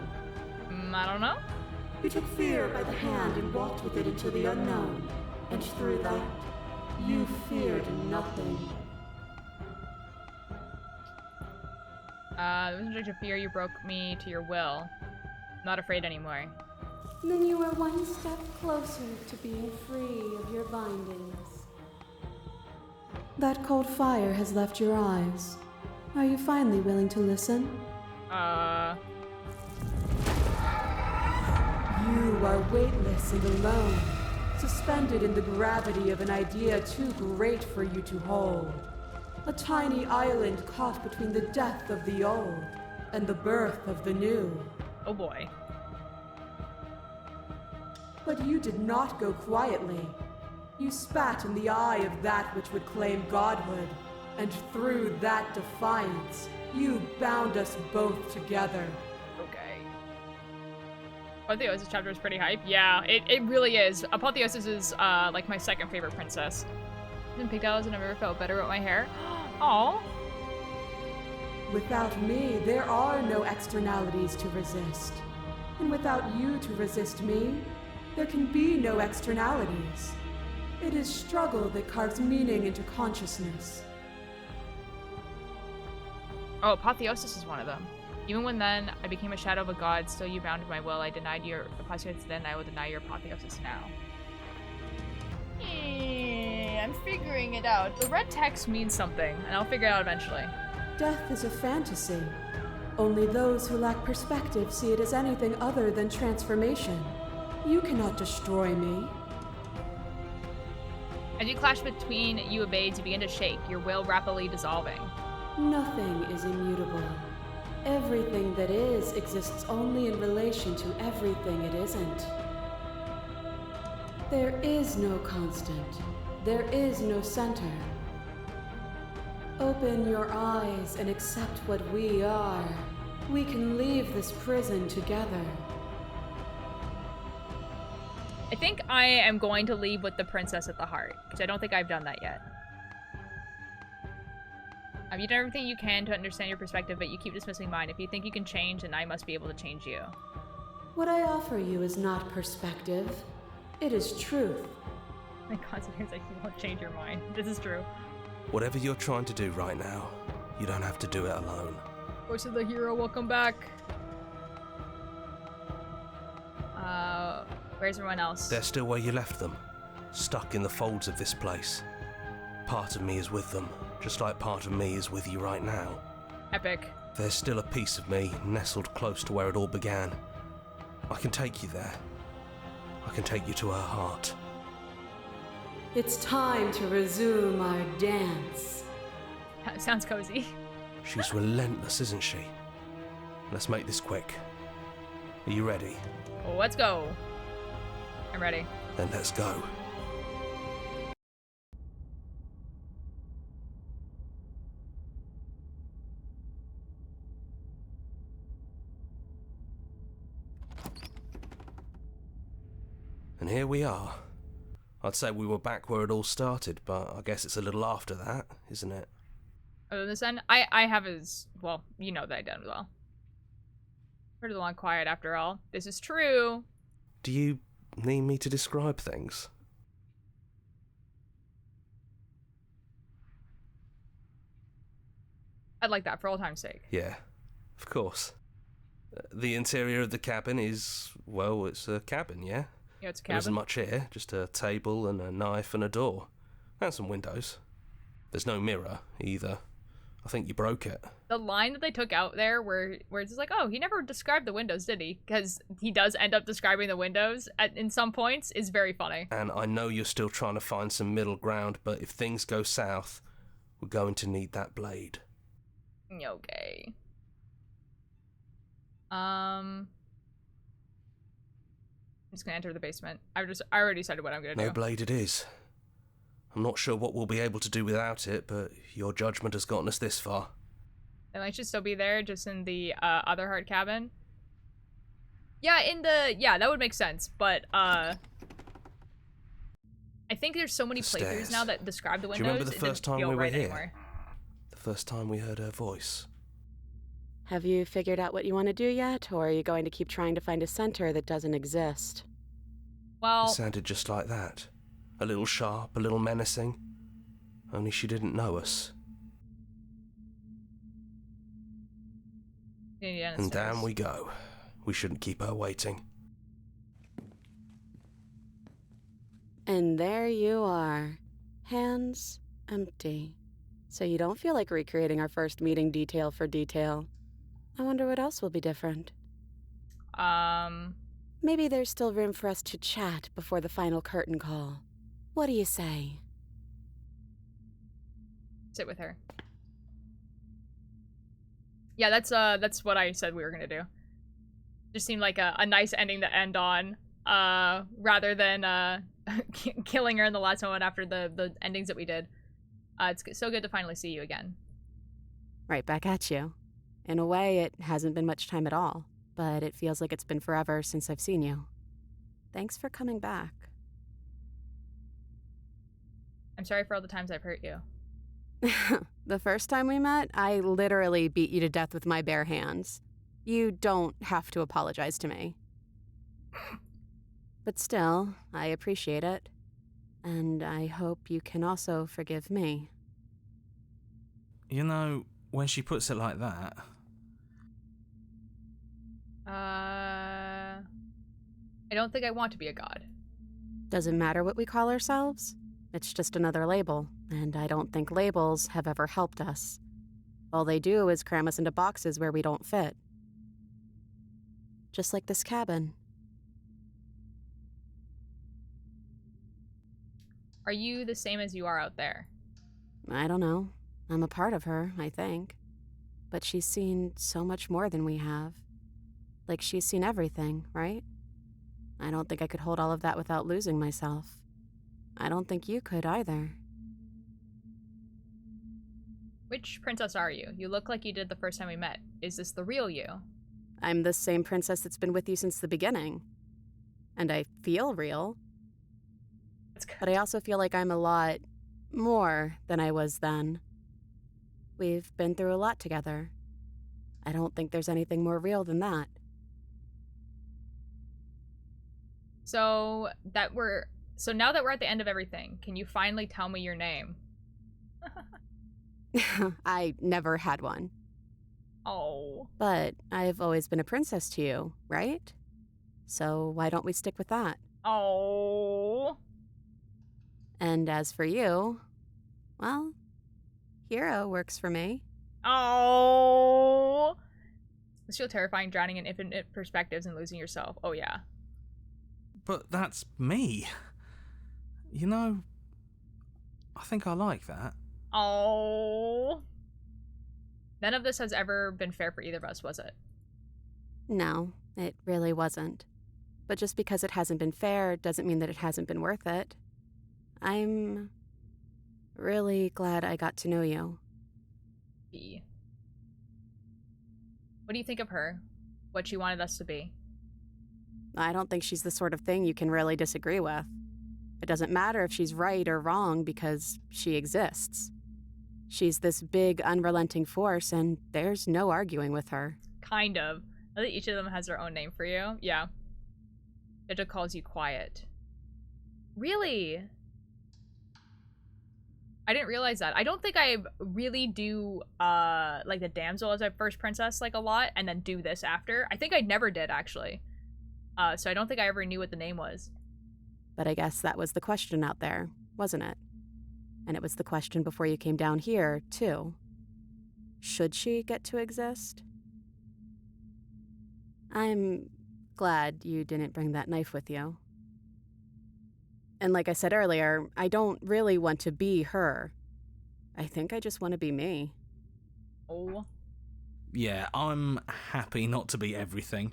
A: I don't know.
F: You took fear by the hand and walked with it into the unknown. And through that, you feared nothing.
A: This is such a fear you broke me to your will. Not afraid anymore.
F: Then you are one step closer to being free of your bindings.
K: That cold fire has left your eyes. Are you finally willing to listen? You are weightless and alone, suspended in the gravity of an idea too great for you to hold. A tiny island caught between the death of the old and the birth of the new.
A: Oh boy.
K: But you did not go quietly. You spat in the eye of that which would claim godhood, and through that defiance, you bound us both together.
A: Okay. Apotheosis chapter is pretty hype. Yeah, it really is. Apotheosis is like my second favorite princess. In pigtails and I've never felt better with my hair. Aww.
K: Without me, there are no externalities to resist. And without you to resist me, there can be no externalities. It is struggle that carves meaning into consciousness.
A: Oh, Apotheosis is one of them. Even when then I became a shadow of a god, still you bound my will. I denied your apotheosis then, I will deny your apotheosis now. I'm figuring it out. The red text means something, and I'll figure it out eventually.
K: Death is a fantasy.
F: Only those who lack perspective see it as anything other than transformation. You cannot destroy me.
A: As you clash between you abades, you begin to shake, your will rapidly dissolving.
F: Nothing is immutable. Everything that is exists only in relation to everything it isn't. There is no constant. There is no center. Open your eyes and accept what we are. We can leave this prison together.
A: I think I am going to leave with the princess at the heart, because I don't think I've done that yet. You've done everything you can to understand your perspective, but you keep dismissing mine. If you think you can change, then I must be able to change you.
F: What I offer you is not perspective. It is truth.
A: My God, it's like you won't change your mind. This is true.
B: Whatever you're trying to do right now, you don't have to do it alone.
A: Voice of the hero, welcome back. Where's everyone else?
B: They're still where you left them, stuck in the folds of this place. Part of me is with them, just like part of me is with you right now.
A: Epic.
B: There's still a piece of me nestled close to where it all began. I can take you there. I can take you to her heart.
F: It's time to resume our dance.
A: Sounds cozy.
B: She's relentless, isn't she? Let's make this quick. Are you ready?
A: Let's go. I'm ready.
B: Then let's go. And here we are. I'd say we were back where it all started, but I guess it's a little after that, isn't it?
A: Other than this end, I have as well, you know that I done well. Pretty long quiet after all. This is true.
B: Do you need me to describe things?
A: I'd like that for all time's sake.
B: Yeah, of course. The interior of the cabin is, well, it's a cabin, yeah?
A: Yeah, it's a
B: There isn't
A: cabin.
B: much here, just a table and a knife and a door. And some windows. There's no mirror, either. I think you broke it.
A: The line that they took out there where it's just like, oh, he never described the windows, did he? Because he does end up describing the windows in some points, is very funny.
B: And I know you're still trying to find some middle ground, but if things go south, we're going to need that blade.
A: Okay. I'm just gonna enter the basement. I already decided what I'm gonna do.
B: No blade it is. I'm not sure what we'll be able to do without it, but your judgment has gotten us this far.
A: And I should still be there, just in the other hard cabin. Yeah, that would make sense. But I think there's so many playthroughs now that describe the windows.
B: Do you remember the first time we were here?
A: Anymore.
B: The first time we heard her voice.
K: Have you figured out what you want to do yet, or are you going to keep trying to find a center that doesn't exist?
A: Well,
B: it sounded just like that. A little sharp, a little menacing. Only she didn't know us.
A: Yeah,
B: and down we go. We shouldn't keep her waiting.
K: And there you are. Hands empty. So you don't feel like recreating our first meeting detail for detail. I wonder what else will be different. Maybe there's still room for us to chat before the final curtain call. What do you say?
A: Sit with her. Yeah, that's what I said we were gonna do. Just seemed like a nice ending to end on, rather than killing her in the last moment after the endings that we did. It's so good to finally see you again.
K: Right back at you. In a way, it hasn't been much time at all, but it feels like it's been forever since I've seen you. Thanks for coming back.
A: I'm sorry for all the times I've hurt you.
K: The first time we met, I literally beat you to death with my bare hands. You don't have to apologize to me. But still, I appreciate it. And I hope you can also forgive me.
L: You know, when she puts it like that...
A: I don't think I want to be a god.
K: Doesn't matter what we call ourselves. It's just another label, and I don't think labels have ever helped us. All they do is cram us into boxes where we don't fit. Just like this cabin.
A: Are you the same as you are out there?
K: I don't know. I'm a part of her, I think. But she's seen so much more than we have. Like, she's seen everything, right? I don't think I could hold all of that without losing myself. I don't think you could either.
A: Which princess are you? You look like you did the first time we met. Is this the real you?
K: I'm the same princess that's been with you since the beginning. And I feel real. But I also feel like I'm a lot more than I was then. We've been through a lot together. I don't think there's anything more real than that.
A: So now that we're at the end of everything, can you finally tell me your name?
K: I never had one.
A: Oh.
K: But I've always been a princess to you, right? So why don't we stick with that?
A: Oh.
K: And as for you, well, hero works for me.
A: Oh. It's feel terrifying drowning in infinite perspectives and losing yourself. Oh, yeah.
L: But that's me. You know, I think I like that.
A: Oh. None of this has ever been fair for either of us, was it?
K: No, it really wasn't. But just because it hasn't been fair doesn't mean that it hasn't been worth it. I'm really glad I got to know you.
A: What do you think of her? What she wanted us to be?
K: I don't think she's the sort of thing you can really disagree with. It doesn't matter if she's right or wrong because she exists. She's this big, unrelenting force, and there's no arguing with her.
A: Kind of. I think each of them has their own name for you. Yeah. It calls you quiet. Really? I didn't realize that. I don't think I really do, like, the damsel as my first princess, like, a lot, and then do this after. I think I never did, actually. So I don't think I ever knew what the name was.
K: But I guess that was the question out there, wasn't it? And it was the question before you came down here, too. Should she get to exist? I'm glad you didn't bring that knife with you. And like I said earlier, I don't really want to be her. I think I just want to be me.
A: Oh.
L: Yeah, I'm happy not to be everything.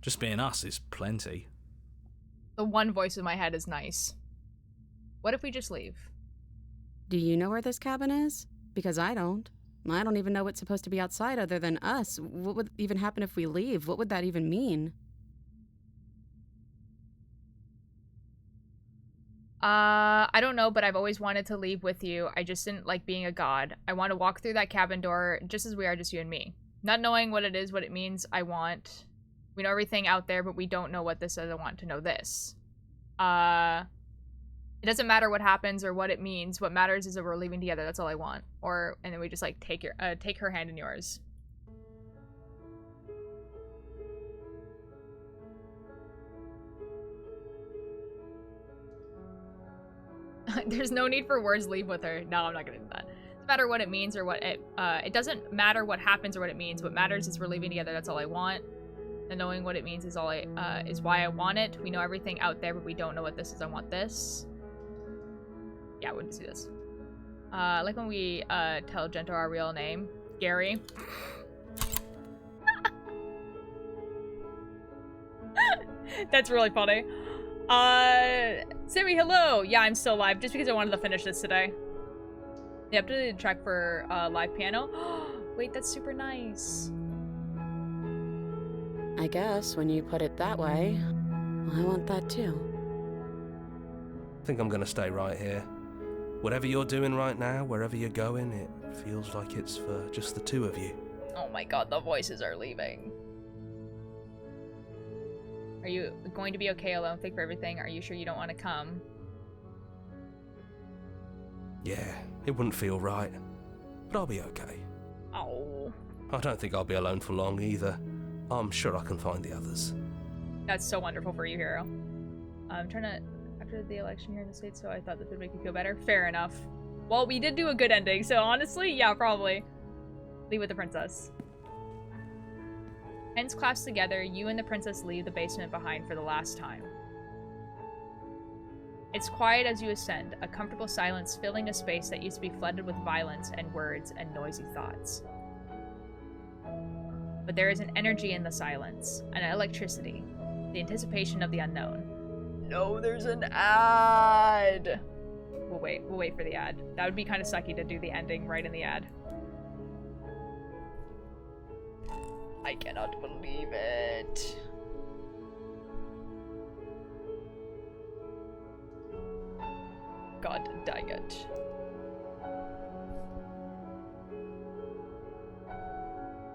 L: Just being us is plenty.
A: The one voice in my head is nice. What if we just leave?
K: Do you know where this cabin is? Because I don't. I don't even know what's supposed to be outside other than us. What would even happen if we leave? What would that even mean?
A: I don't know, but I've always wanted to leave with you. I just didn't like being a god. I want to walk through that cabin door just as we are, just you and me. Not knowing what it is, what it means, I want. We know everything out there, but we don't know what this is. I want to know this. It doesn't matter what happens or what it means. What matters is that we're leaving together. That's all I want. And then we just like take her hand in yours. There's no need for words. Leave with her. No, I'm not gonna do that. It doesn't matter what it means or what it doesn't matter what happens or what it means. What matters is we're leaving together. That's all I want. And knowing what it means is is why I want it. We know everything out there, but we don't know what this is. I want this. Yeah, I wouldn't see this. Like when we tell Gento our real name, Gary. That's really funny. Sammy, hello. Yeah, I'm still live just because I wanted to finish this today. They updated the track for live piano. Wait, that's super nice.
K: I guess when you put it that way, I want that too.
M: I think I'm gonna stay right here. Whatever you're doing right now, wherever you're going, it feels like it's for just the two of you.
A: Oh my god, the voices are leaving. Are you going to be okay alone? Thank for everything. Are you sure you don't want to come?
M: Yeah, it wouldn't feel right. But I'll be okay.
A: Oh.
M: I don't think I'll be alone for long either. I'm sure I can find the others.
A: That's so wonderful for you, Hero. I'm trying to... After the election here in the States, so I thought this would make you feel better. Fair enough. Well, we did do a good ending, so honestly, yeah, probably. Leave with the princess. Hands clasped together, you and the princess leave the basement behind for the last time. It's quiet as you ascend, a comfortable silence filling a space that used to be flooded with violence and words and noisy thoughts. But there is an energy in the silence, an electricity, the anticipation of the unknown. No, there's an ad! We'll wait for the ad. That would be kind of sucky to do the ending right in the ad. I cannot believe it. God dang it.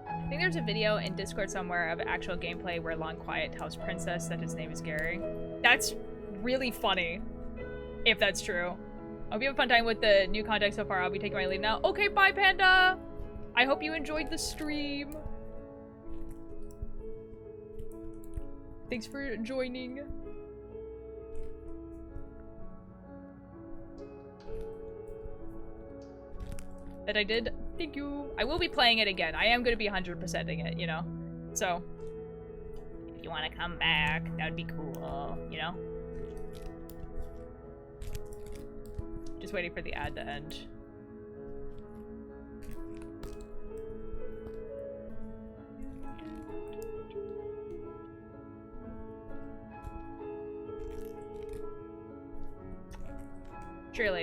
A: I think there's a video in Discord somewhere of actual gameplay where Long Quiet tells Princess that his name is Gary. That's really funny, if that's true. I hope you have a fun time with the new content so far. I'll be taking my leave now. Okay, bye, Panda! I hope you enjoyed the stream. Thanks for joining. That I did. Thank you. I will be playing it again. I am going to be 100%ing it, you know? So, if you want to come back, that would be cool, you know? Just waiting for the ad to end.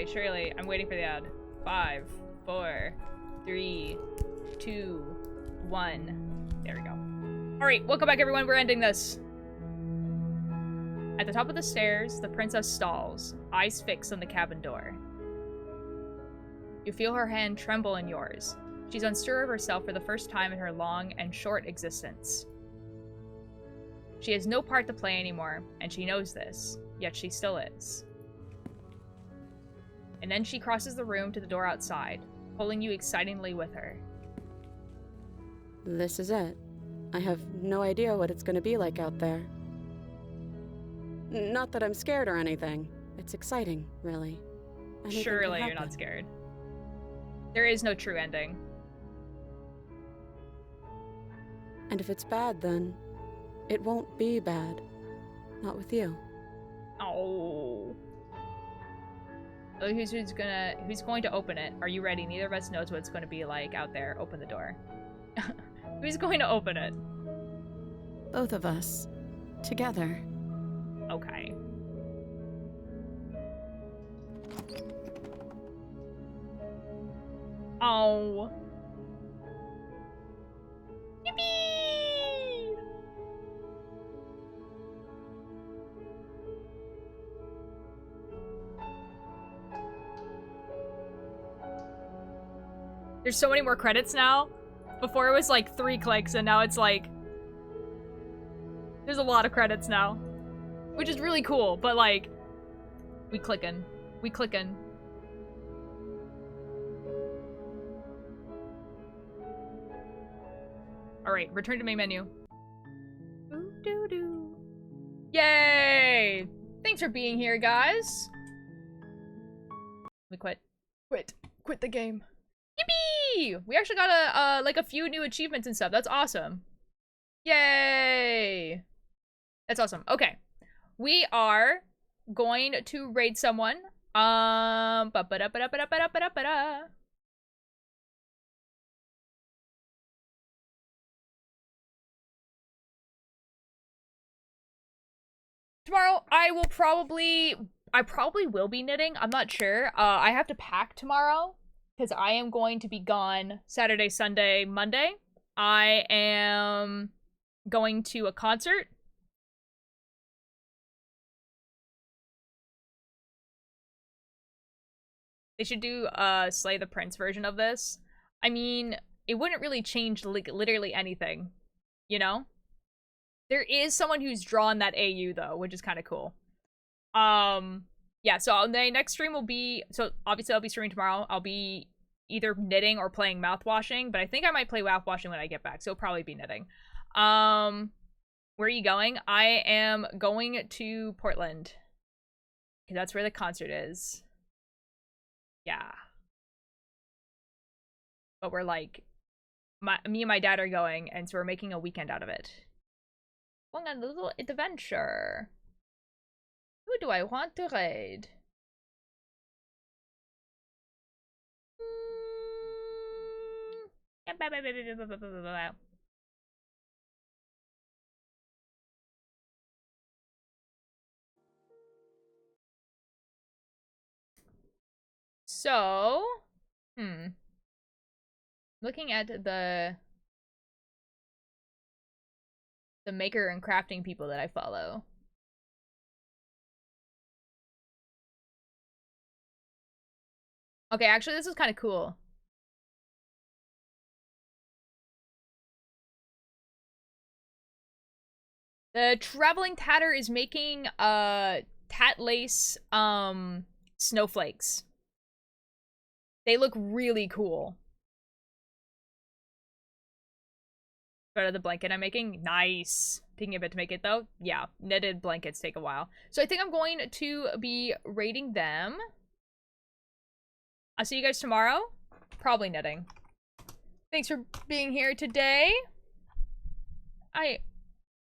A: Surely, I'm waiting for the ad. 5, 4, 3, 2, 1. There we go. Alright, welcome back everyone, we're ending this. At the top of the stairs, the princess stalls, eyes fixed on the cabin door. You feel her hand tremble in yours. She's unsure of herself for the first time in her long and short existence. She has no part to play anymore, and she knows this, yet she still is. And then she crosses the room to the door outside, pulling you excitingly with her.
K: This is it. I have no idea what it's going to be like out there. Not that I'm scared or anything. It's exciting, really. Anything
A: Surely you're not scared. There is no true ending.
K: And if it's bad, then it won't be bad. Not with you.
A: Oh. Who's going to open it? Are you ready? Neither of us knows what it's going to be like out there. Open the door. Who's going to open it?
K: Both of us. Together.
A: Okay. Oh. Yippee! There's so many more credits now. Before it was like 3 clicks and now it's like... There's a lot of credits now. Which is really cool, but like... We clickin'. Alright, return to main menu. Ooh, doo doo. Yay! Thanks for being here, guys. We quit. Quit the game. Yippee! We actually got like a few new achievements and stuff. That's awesome. Yay! That's awesome. Okay. We are going to raid someone. Tomorrow, I probably will be knitting. I'm not sure. I have to pack tomorrow because I am going to be gone Saturday, Sunday, Monday. I am going to a concert. They should do a Slay the Prince version of this. I mean, it wouldn't really change like literally anything, you know? There is someone who's drawn that AU though, which is kind of cool. Yeah, so the next stream will be, so obviously I'll be streaming tomorrow. I'll be either knitting or playing mouthwashing, but I think I might play mouthwashing when I get back, so it'll probably be knitting. Where are you going? I am going to Portland. Because that's where the concert is. Yeah. But we're like me and my dad are going, and so we're making a weekend out of it. Going on a little adventure. Who do I want to raid? So, looking at the maker and crafting people that I follow. Okay, actually, this is kind of cool. The Traveling Tatter is making tat lace snowflakes. They look really cool. Better the blanket I'm making. Nice. Taking a bit to make it though. Yeah, knitted blankets take a while. So I think I'm going to be raiding them. I'll see you guys tomorrow. Probably knitting. Thanks for being here today.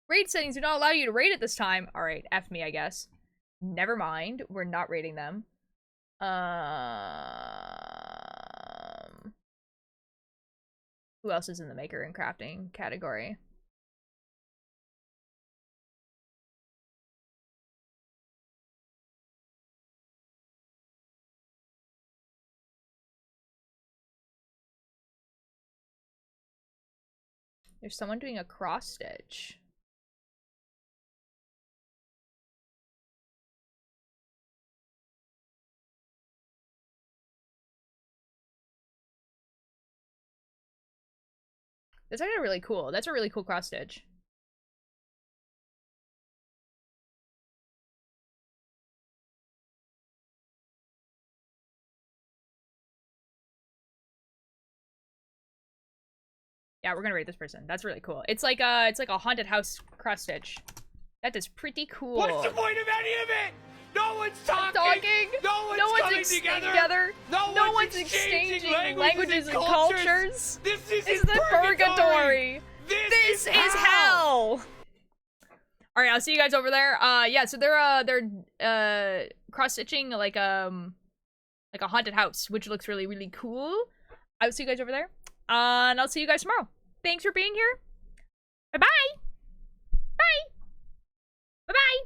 A: Raid settings do not allow you to raid at this time. Alright, F me, I guess. Never mind. We're not raiding them. Who else is in the maker and crafting category? There's someone doing a cross stitch. That's actually really cool. That's a really cool cross stitch. Yeah, we're gonna rate this person. That's really cool. It's like a haunted house cross stitch. That is pretty cool.
N: What's the point of any of it? No one's talking. No one's coming together. No one's exchanging languages and cultures. This is
A: the purgatory. This is hell. All right, I'll see you guys over there. Yeah, so they're cross stitching like a haunted house, which looks really, really cool. I will see you guys over there. And I'll see you guys tomorrow. Thanks for being here. Bye-bye. Bye. Bye-bye.